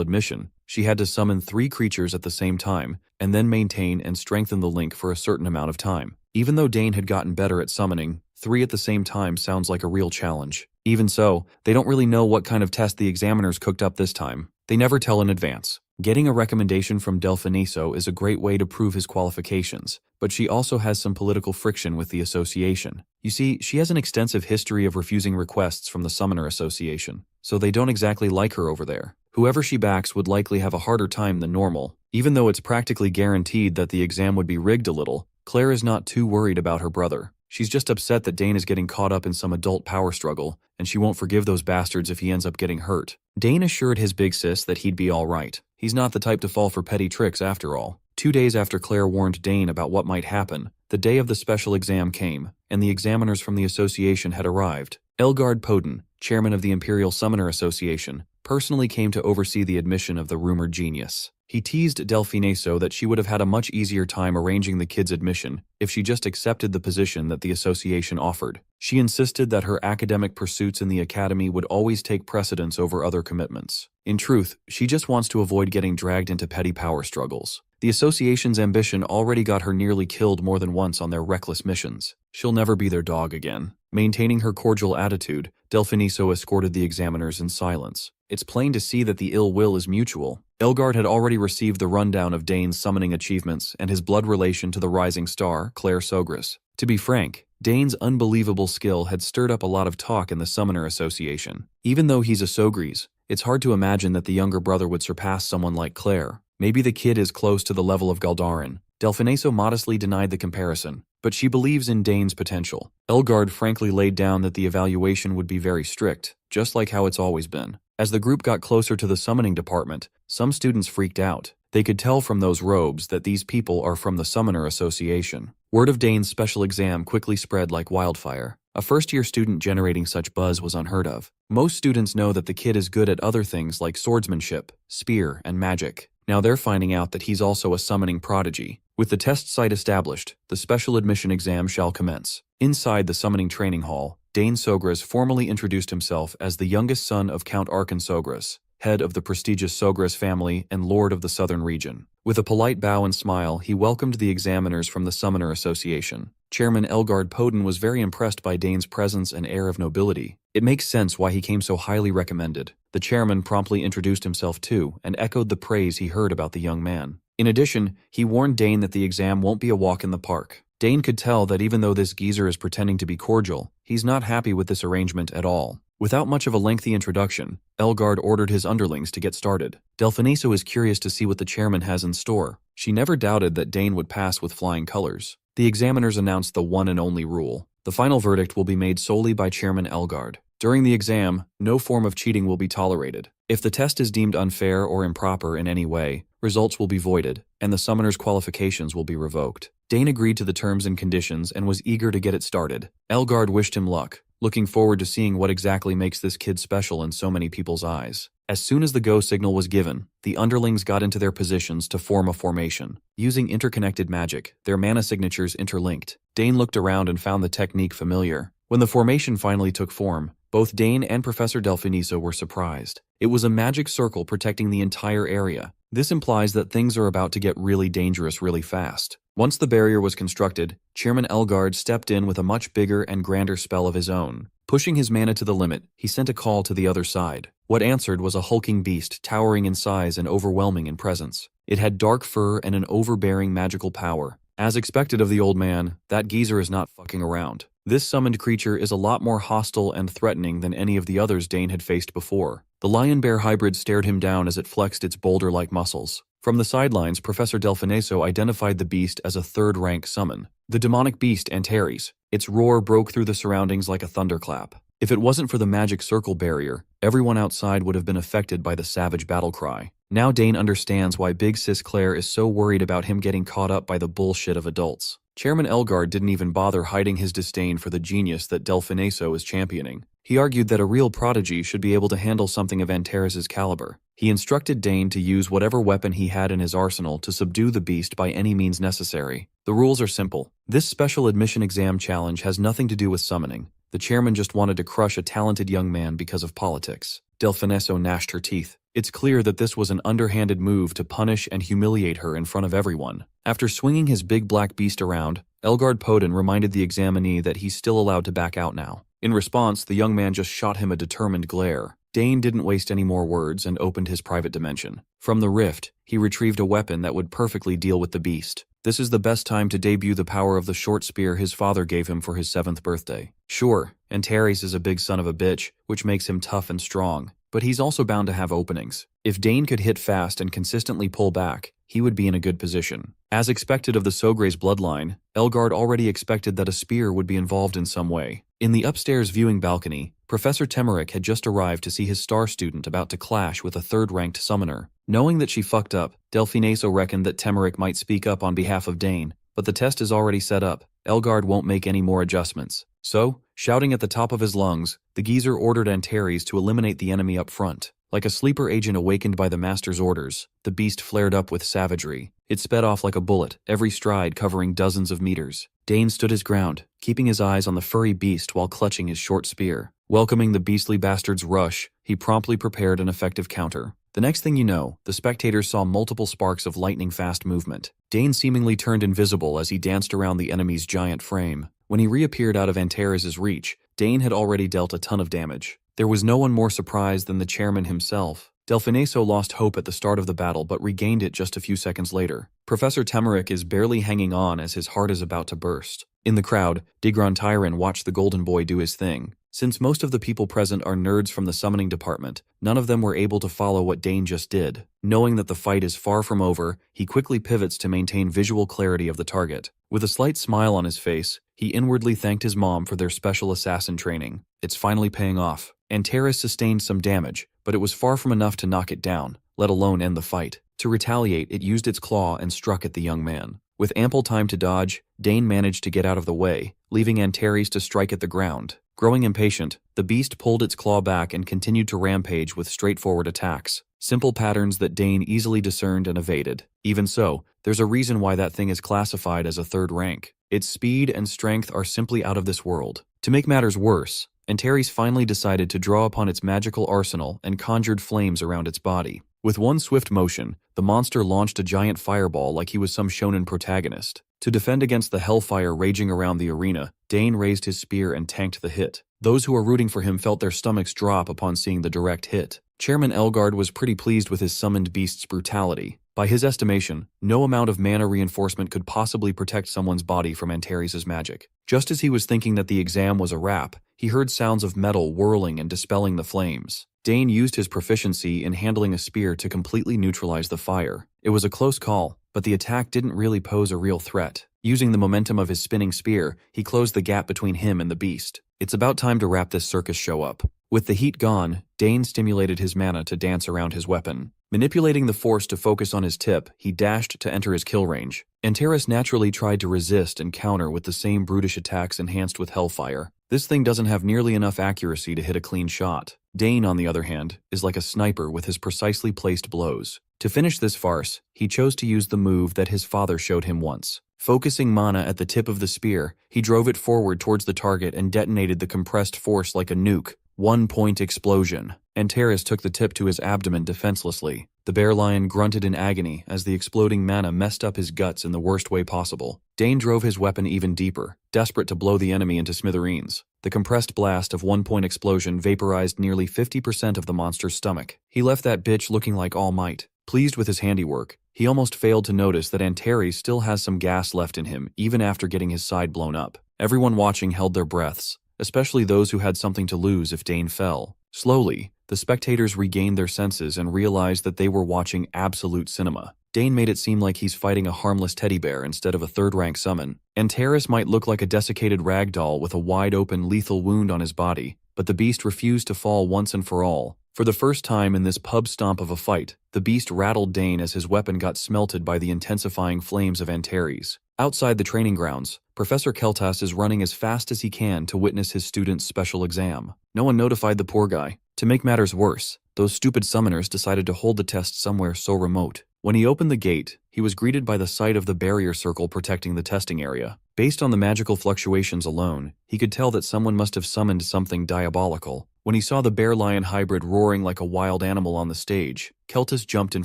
Speaker 1: admission, she had to summon 3 creatures at the same time, and then maintain and strengthen the link for a certain amount of time. Even though Dane had gotten better at summoning, 3 at the same time sounds like a real challenge. Even so, they don't really know what kind of test the examiners cooked up this time. They never tell in advance. Getting a recommendation from Delfiniso is a great way to prove his qualifications, but she also has some political friction with the association. You see, she has an extensive history of refusing requests from the Summoner Association, so they don't exactly like her over there. Whoever she backs would likely have a harder time than normal. Even though it's practically guaranteed that the exam would be rigged a little, Claire is not too worried about her brother. She's just upset that Dane is getting caught up in some adult power struggle, and she won't forgive those bastards if he ends up getting hurt. Dane assured his big sis that he'd be alright. He's not the type to fall for petty tricks after all. 2 days after Claire warned Dane about what might happen, the day of the special exam came, and the examiners from the association had arrived. Elgard Poden, chairman of the Imperial Summoner Association, personally came to oversee the admission of the rumored genius. He teased Delfiniso that she would have had a much easier time arranging the kid's admission if she just accepted the position that the association offered. She insisted that her academic pursuits in the academy would always take precedence over other commitments. In truth, she just wants to avoid getting dragged into petty power struggles. The association's ambition already got her nearly killed more than once on their reckless missions. She'll never be their dog again. Maintaining her cordial attitude, Delfiniso escorted the examiners in silence. It's plain to see that the ill will is mutual. Elgard had already received the rundown of Dane's summoning achievements and his blood relation to the rising star, Claire Sogris. To be frank, Dane's unbelievable skill had stirred up a lot of talk in the Summoner Association. Even though he's a Sogris, it's hard to imagine that the younger brother would surpass someone like Claire. Maybe the kid is close to the level of Galdarin. Delfiniso modestly denied the comparison, but she believes in Dane's potential. Elgard frankly laid down that the evaluation would be very strict, just like how it's always been. As the group got closer to the summoning department, some students freaked out. They could tell from those robes that these people are from the Summoner Association. Word of Dane's special exam quickly spread like wildfire. A first-year student generating such buzz was unheard of. Most students know that the kid is good at other things like swordsmanship, spear, and magic. Now they're finding out that he's also a summoning prodigy. With the test site established, the special admission exam shall commence. Inside the summoning training hall, Dane Sogris formally introduced himself as the youngest son of Count Arkan Sogris, head of the prestigious Sogris family and lord of the southern region. With a polite bow and smile, he welcomed the examiners from the Summoner Association. Chairman Elgard Poden was very impressed by Dane's presence and air of nobility. It makes sense why he came so highly recommended. The chairman promptly introduced himself too and echoed the praise he heard about the young man. In addition, he warned Dane that the exam won't be a walk in the park. Dane could tell that even though this geezer is pretending to be cordial, he's not happy with this arrangement at all. Without much of a lengthy introduction, Elgard ordered his underlings to get started. Delfiniso is curious to see what the chairman has in store. She never doubted that Dane would pass with flying colors. The examiners announced the one and only rule. The final verdict will be made solely by Chairman Elgard. During the exam, no form of cheating will be tolerated. If the test is deemed unfair or improper in any way, results will be voided, and the summoner's qualifications will be revoked. Dane agreed to the terms and conditions and was eager to get it started. Elgard wished him luck, looking forward to seeing what exactly makes this kid special in so many people's eyes. As soon as the go signal was given, the underlings got into their positions to form a formation. Using interconnected magic, their mana signatures interlinked. Dane looked around and found the technique familiar. When the formation finally took form, both Dane and Professor Delfiniso were surprised. It was a magic circle protecting the entire area. This implies that things are about to get really dangerous really fast. Once the barrier was constructed, Chairman Elgard stepped in with a much bigger and grander spell of his own. Pushing his mana to the limit, he sent a call to the other side. What answered was a hulking beast, towering in size and overwhelming in presence. It had dark fur and an overbearing magical power. As expected of the old man, that geezer is not fucking around. This summoned creature is a lot more hostile and threatening than any of the others Dane had faced before. The lion-bear hybrid stared him down as it flexed its boulder-like muscles. From the sidelines, Professor Delfiniso identified the beast as a third-rank summon. The demonic beast Antares. Its roar broke through the surroundings like a thunderclap. If it wasn't for the magic circle barrier, everyone outside would have been affected by the savage battle cry. Now Dane understands why Big Sis Claire is so worried about him getting caught up by the bullshit of adults. Chairman Elgard didn't even bother hiding his disdain for the genius that Delfiniso is championing. He argued that a real prodigy should be able to handle something of Antares' caliber. He instructed Dane to use whatever weapon he had in his arsenal to subdue the beast by any means necessary. The rules are simple. This special admission exam challenge has nothing to do with summoning. The chairman just wanted to crush a talented young man because of politics. Delfiniso gnashed her teeth. It's clear that this was an underhanded move to punish and humiliate her in front of everyone. After swinging his big black beast around, Elgard Podin reminded the examinee that he's still allowed to back out now. In response, the young man just shot him a determined glare. Dane didn't waste any more words and opened his private dimension. From the rift, he retrieved a weapon that would perfectly deal with the beast. This is the best time to debut the power of the short spear his father gave him for his 7th birthday. Sure, Antares is a big son of a bitch, which makes him tough and strong, but he's also bound to have openings. If Dane could hit fast and consistently pull back, he would be in a good position. As expected of the Sogre's bloodline, Elgard already expected that a spear would be involved in some way. In the upstairs viewing balcony, Professor Temeric had just arrived to see his star student about to clash with a third-ranked summoner. Knowing that she fucked up, Delfiniso reckoned that Temeric might speak up on behalf of Dane, but the test is already set up. Elgard won't make any more adjustments. So, shouting at the top of his lungs, the geezer ordered Antares to eliminate the enemy up front. Like a sleeper agent awakened by the master's orders, the beast flared up with savagery. It sped off like a bullet, every stride covering dozens of meters. Dane stood his ground, keeping his eyes on the furry beast while clutching his short spear. Welcoming the beastly bastard's rush, he promptly prepared an effective counter. The next thing you know, the spectators saw multiple sparks of lightning-fast movement. Dane seemingly turned invisible as he danced around the enemy's giant frame. When he reappeared out of Antares' reach, Dane had already dealt a ton of damage. There was no one more surprised than the chairman himself. Delfiniso lost hope at the start of the battle but regained it just a few seconds later. Professor Temeric is barely hanging on as his heart is about to burst. In the crowd, Digron Tyron watched the Golden Boy do his thing. Since most of the people present are nerds from the summoning department, none of them were able to follow what Dane just did. Knowing that the fight is far from over, he quickly pivots to maintain visual clarity of the target. With a slight smile on his face, he inwardly thanked his mom for their special assassin training. It's finally paying off. Antares sustained some damage, but it was far from enough to knock it down, let alone end the fight. To retaliate, it used its claw and struck at the young man. With ample time to dodge, Dane managed to get out of the way, leaving Antares to strike at the ground. Growing impatient, the beast pulled its claw back and continued to rampage with straightforward attacks. Simple patterns that Dane easily discerned and evaded. Even so, there's a reason why that thing is classified as a third rank. Its speed and strength are simply out of this world. To make matters worse, Antares finally decided to draw upon its magical arsenal and conjured flames around its body. With one swift motion, the monster launched a giant fireball like he was some shonen protagonist. To defend against the hellfire raging around the arena, Dane raised his spear and tanked the hit. Those who were rooting for him felt their stomachs drop upon seeing the direct hit. Chairman Elgard was pretty pleased with his summoned beast's brutality. By his estimation, no amount of mana reinforcement could possibly protect someone's body from Antares' magic. Just as he was thinking that the exam was a wrap, he heard sounds of metal whirling and dispelling the flames. Dane used his proficiency in handling a spear to completely neutralize the fire. It was a close call, but the attack didn't really pose a real threat. Using the momentum of his spinning spear, he closed the gap between him and the beast. It's about time to wrap this circus show up. With the heat gone, Dane stimulated his mana to dance around his weapon. Manipulating the force to focus on his tip, he dashed to enter his kill range. Antares naturally tried to resist and counter with the same brutish attacks enhanced with Hellfire. This thing doesn't have nearly enough accuracy to hit a clean shot. Dane, on the other hand, is like a sniper with his precisely placed blows. To finish this farce, he chose to use the move that his father showed him once. Focusing mana at the tip of the spear, he drove it forward towards the target and detonated the compressed force like a nuke. 1-point explosion. Antares took the tip to his abdomen defenselessly. The bear lion grunted in agony as the exploding mana messed up his guts in the worst way possible. Dane drove his weapon even deeper, desperate to blow the enemy into smithereens. The compressed blast of 1-point explosion vaporized nearly 50% of the monster's stomach. He left that bitch looking like All Might. Pleased with his handiwork, he almost failed to notice that Antares still has some gas left in him even after getting his side blown up. Everyone watching held their breaths, especially those who had something to lose if Dane fell. Slowly, the spectators regained their senses and realized that they were watching absolute cinema. Dane made it seem like he's fighting a harmless teddy bear instead of a third-rank summon. Antares might look like a desiccated rag doll with a wide-open lethal wound on his body, but the beast refused to fall once and for all. For the first time in this pub stomp of a fight, the beast rattled Dane as his weapon got smelted by the intensifying flames of Antares. Outside the training grounds, Professor Keltas is running as fast as he can to witness his student's special exam. No one notified the poor guy. To make matters worse, those stupid summoners decided to hold the test somewhere so remote. When he opened the gate, he was greeted by the sight of the barrier circle protecting the testing area. Based on the magical fluctuations alone, he could tell that someone must have summoned something diabolical. When he saw the bear-lion hybrid roaring like a wild animal on the stage, Keltas jumped in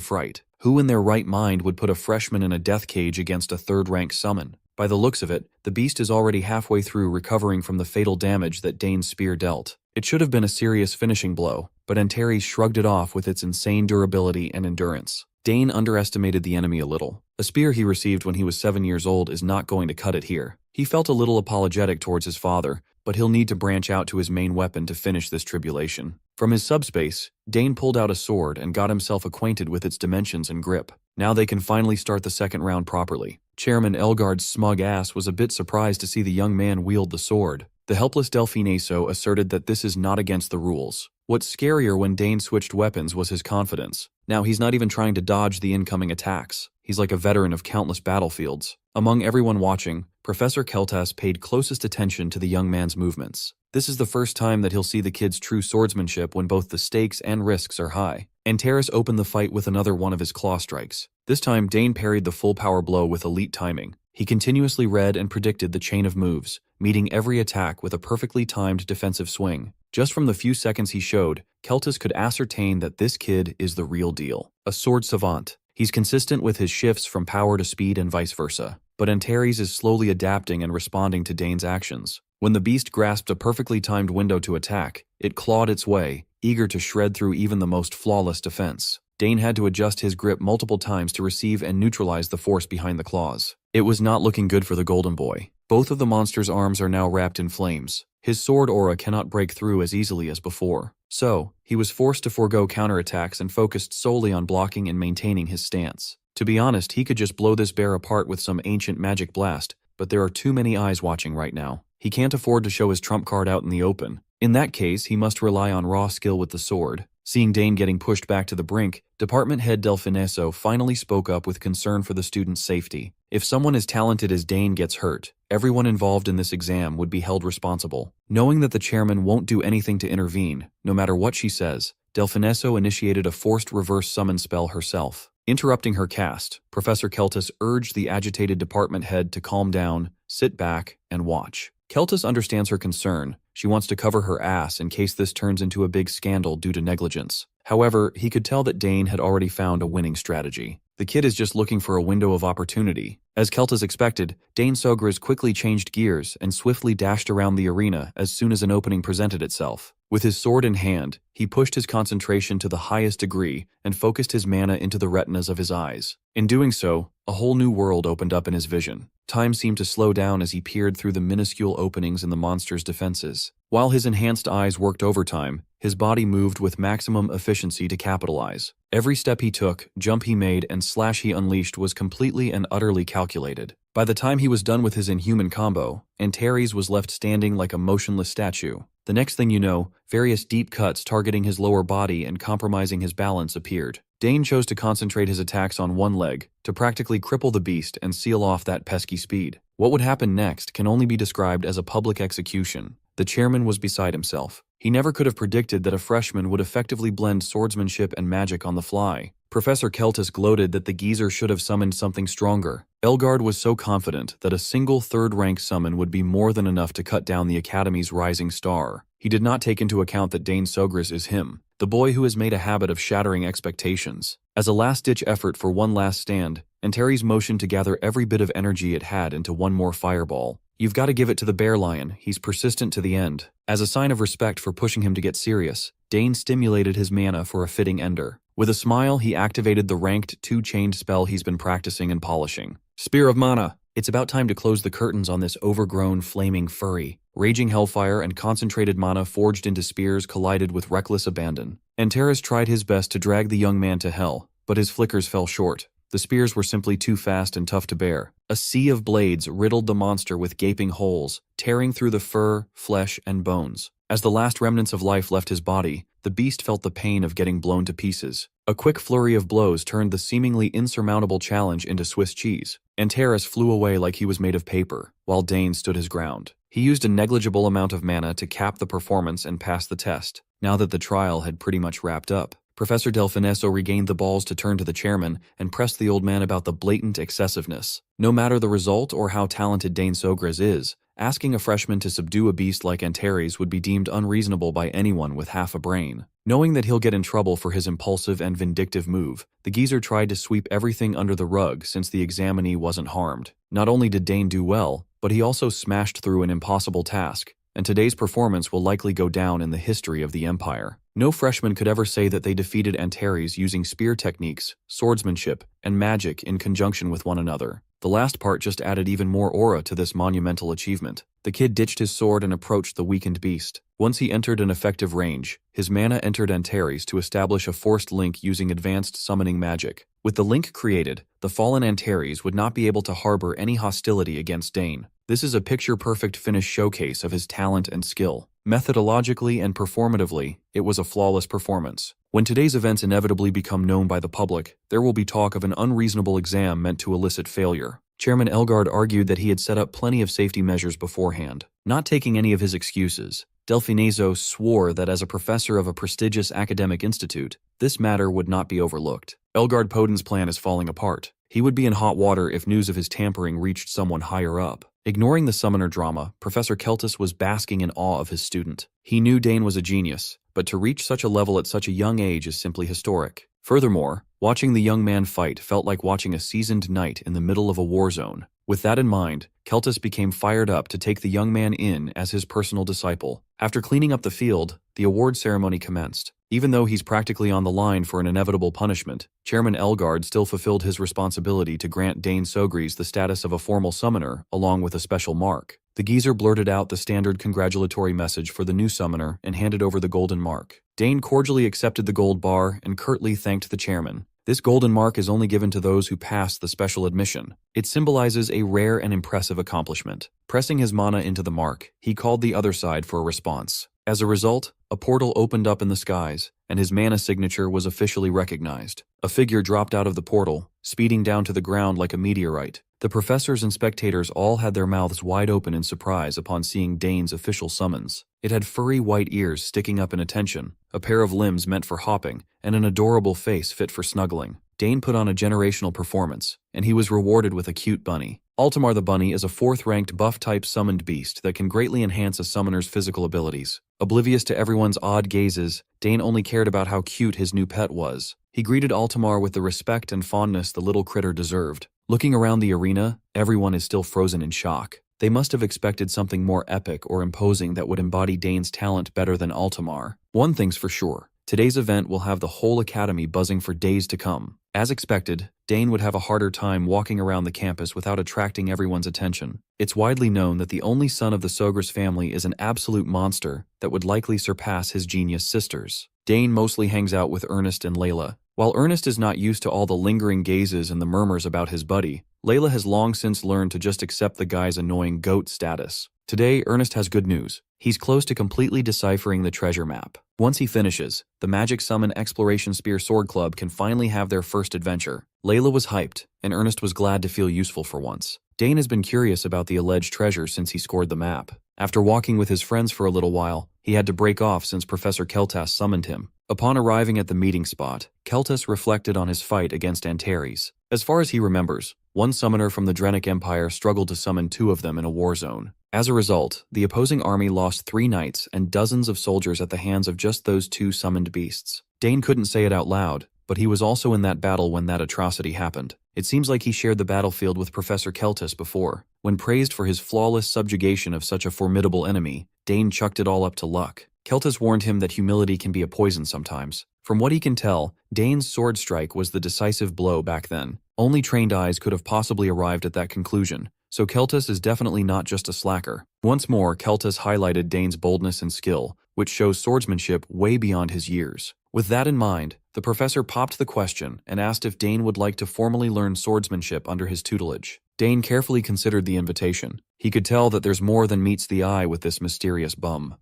Speaker 1: fright. Who in their right mind would put a freshman in a death cage against a third-rank summon? By the looks of it, the beast is already halfway through recovering from the fatal damage that Dane's spear dealt. It should have been a serious finishing blow, but Antares shrugged it off with its insane durability and endurance. Dane underestimated the enemy a little. A spear he received when he was 7 years old is not going to cut it here. He felt a little apologetic towards his father, but he'll need to branch out to his main weapon to finish this tribulation. From his subspace, Dane pulled out a sword and got himself acquainted with its dimensions and grip. Now they can finally start the second round properly. Chairman Elgard's smug ass was a bit surprised to see the young man wield the sword. The helpless Delphineso asserted that this is not against the rules. What's scarier when Dane switched weapons was his confidence. Now he's not even trying to dodge the incoming attacks. He's like a veteran of countless battlefields. Among everyone watching, Professor Keltas paid closest attention to the young man's movements. This is the first time that he'll see the kid's true swordsmanship when both the stakes and risks are high. Antares opened the fight with another one of his claw strikes. This time, Dane parried the full power blow with elite timing. He continuously read and predicted the chain of moves, meeting every attack with a perfectly timed defensive swing. Just from the few seconds he showed, Keltas could ascertain that this kid is the real deal. A sword savant. He's consistent with his shifts from power to speed and vice versa. But Antares is slowly adapting and responding to Dane's actions. When the beast grasped a perfectly timed window to attack, it clawed its way, eager to shred through even the most flawless defense. Dane had to adjust his grip multiple times to receive and neutralize the force behind the claws. It was not looking good for the Golden Boy. Both of the monster's arms are now wrapped in flames. His sword aura cannot break through as easily as before. So, he was forced to forego counterattacks and focused solely on blocking and maintaining his stance. To be honest, he could just blow this bear apart with some ancient magic blast, but there are too many eyes watching right now. He can't afford to show his trump card out in the open. In that case, he must rely on raw skill with the sword. Seeing Dane getting pushed back to the brink, Department Head Delphineso finally spoke up with concern for the student's safety. If someone as talented as Dane gets hurt, everyone involved in this exam would be held responsible. Knowing that the chairman won't do anything to intervene, no matter what she says, Delphineso initiated a forced reverse summon spell herself. Interrupting her cast, Professor Keltas urged the agitated department head to calm down, sit back, and watch. Keltas understands her concern. She wants to cover her ass in case this turns into a big scandal due to negligence. However, he could tell that Dane had already found a winning strategy. The kid is just looking for a window of opportunity. As Keltas expected, Dane Sogras quickly changed gears and swiftly dashed around the arena as soon as an opening presented itself. With his sword in hand, he pushed his concentration to the highest degree and focused his mana into the retinas of his eyes. In doing so, a whole new world opened up in his vision. Time seemed to slow down as he peered through the minuscule openings in the monster's defenses. While his enhanced eyes worked overtime, his body moved with maximum efficiency to capitalize. Every step he took, jump he made, and slash he unleashed was completely and utterly calculated. By the time he was done with his inhuman combo, Antares was left standing like a motionless statue. The next thing you know, various deep cuts targeting his lower body and compromising his balance appeared. Dane chose to concentrate his attacks on one leg, to practically cripple the beast and seal off that pesky speed. What would happen next can only be described as a public execution. The chairman was beside himself. He never could have predicted that a freshman would effectively blend swordsmanship and magic on the fly. Professor Keltis gloated that the geezer should have summoned something stronger. Elgard was so confident that a single third-rank summon would be more than enough to cut down the Academy's rising star. He did not take into account that Dane Sogris is him, the boy who has made a habit of shattering expectations. As a last-ditch effort for one last stand, Antares motioned to gather every bit of energy it had into one more fireball. You've got to give it to the bear lion, he's persistent to the end. As a sign of respect for pushing him to get serious, Dane stimulated his mana for a fitting ender. With a smile, he activated the ranked 2-chained spell he's been practicing and polishing. Spear of Mana! It's about time to close the curtains on this overgrown, flaming furry. Raging hellfire and concentrated mana forged into spears collided with reckless abandon. Antares tried his best to drag the young man to hell, but his flickers fell short. The spears were simply too fast and tough to bear. A sea of blades riddled the monster with gaping holes, tearing through the fur, flesh, and bones. As the last remnants of life left his body, the beast felt the pain of getting blown to pieces. A quick flurry of blows turned the seemingly insurmountable challenge into Swiss cheese. Antares flew away like he was made of paper, while Dane stood his ground. He used a negligible amount of mana to cap the performance and pass the test, now that the trial had pretty much wrapped up. Professor Delfinesso regained the balls to turn to the chairman and press the old man about the blatant excessiveness. No matter the result or how talented Dane Sogris is, asking a freshman to subdue a beast like Antares would be deemed unreasonable by anyone with half a brain. Knowing that he'll get in trouble for his impulsive and vindictive move, the geezer tried to sweep everything under the rug since the examinee wasn't harmed. Not only did Dane do well, but he also smashed through an impossible task, and today's performance will likely go down in the history of the Empire. No freshman could ever say that they defeated Antares using spear techniques, swordsmanship, and magic in conjunction with one another. The last part just added even more aura to this monumental achievement. The kid ditched his sword and approached the weakened beast. Once he entered an effective range, his mana entered Antares to establish a forced link using advanced summoning magic. With the link created, the fallen Antares would not be able to harbor any hostility against Dane. This is a picture-perfect finish showcase of his talent and skill. Methodologically and performatively, it was a flawless performance. When today's events inevitably become known by the public, there will be talk of an unreasonable exam meant to elicit failure. Chairman Elgard argued that he had set up plenty of safety measures beforehand. Not taking any of his excuses, Delfinesso swore that as a professor of a prestigious academic institute, this matter would not be overlooked. Elgard Poden's plan is falling apart. He would be in hot water if news of his tampering reached someone higher up. Ignoring the summoner drama, Professor Keltis was basking in awe of his student. He knew Dane was a genius, but to reach such a level at such a young age is simply historic. Furthermore, watching the young man fight felt like watching a seasoned knight in the middle of a war zone. With that in mind, Keltis became fired up to take the young man in as his personal disciple. After cleaning up the field, the award ceremony commenced. Even though he's practically on the line for an inevitable punishment, Chairman Elgard still fulfilled his responsibility to grant Dane Sogris the status of a formal summoner, along with a special mark. The geezer blurted out the standard congratulatory message for the new summoner and handed over the golden mark. Dane cordially accepted the gold bar and curtly thanked the chairman. This golden mark is only given to those who pass the special admission. It symbolizes a rare and impressive accomplishment. Pressing his mana into the mark, he called the other side for a response. As a result, a portal opened up in the skies, and his mana signature was officially recognized. A figure dropped out of the portal, speeding down to the ground like a meteorite. The professors and spectators all had their mouths wide open in surprise upon seeing Dane's official summons. It had furry white ears sticking up in attention, a pair of limbs meant for hopping, and an adorable face fit for snuggling. Dane put on a generational performance, and he was rewarded with a cute bunny. Altamar the bunny is a 4th-ranked buff-type summoned beast that can greatly enhance a summoner's physical abilities. Oblivious to everyone's odd gazes, Dane only cared about how cute his new pet was. He greeted Altamar with the respect and fondness the little critter deserved. Looking around the arena, everyone is still frozen in shock. They must have expected something more epic or imposing that would embody Dane's talent better than Altamar. One thing's for sure, today's event will have the whole academy buzzing for days to come. As expected, Dane would have a harder time walking around the campus without attracting everyone's attention. It's widely known that the only son of the Sogris family is an absolute monster that would likely surpass his genius sisters. Dane mostly hangs out with Ernest and Layla. While Ernest is not used to all the lingering gazes and the murmurs about his buddy, Layla has long since learned to just accept the guy's annoying goat status. Today, Ernest has good news. He's close to completely deciphering the treasure map. Once he finishes, the Magic Summon Exploration Spear Sword Club can finally have their first adventure. Layla was hyped, and Ernest was glad to feel useful for once. Dane has been curious about the alleged treasure since he scored the map. After walking with his friends for a little while, he had to break off since Professor Keltas summoned him. Upon arriving at the meeting spot, Keltas reflected on his fight against Antares. As far as he remembers, one summoner from the Drenic Empire struggled to summon 2 of them in a war zone. As a result, the opposing army lost 3 knights and dozens of soldiers at the hands of just those 2 summoned beasts. Dane couldn't say it out loud, but he was also in that battle when that atrocity happened. It seems like he shared the battlefield with Professor Keltas before. When praised for his flawless subjugation of such a formidable enemy, Dane chucked it all up to luck. Keltas warned him that humility can be a poison sometimes. From what he can tell, Dane's sword strike was the decisive blow back then. Only trained eyes could have possibly arrived at that conclusion, so Keltas is definitely not just a slacker. Once more, Keltas highlighted Dane's boldness and skill, which shows swordsmanship way beyond his years. With that in mind, the professor popped the question and asked if Dane would like to formally learn swordsmanship under his tutelage. Dane carefully considered the invitation. He could tell that there's more than meets the eye with this mysterious bum.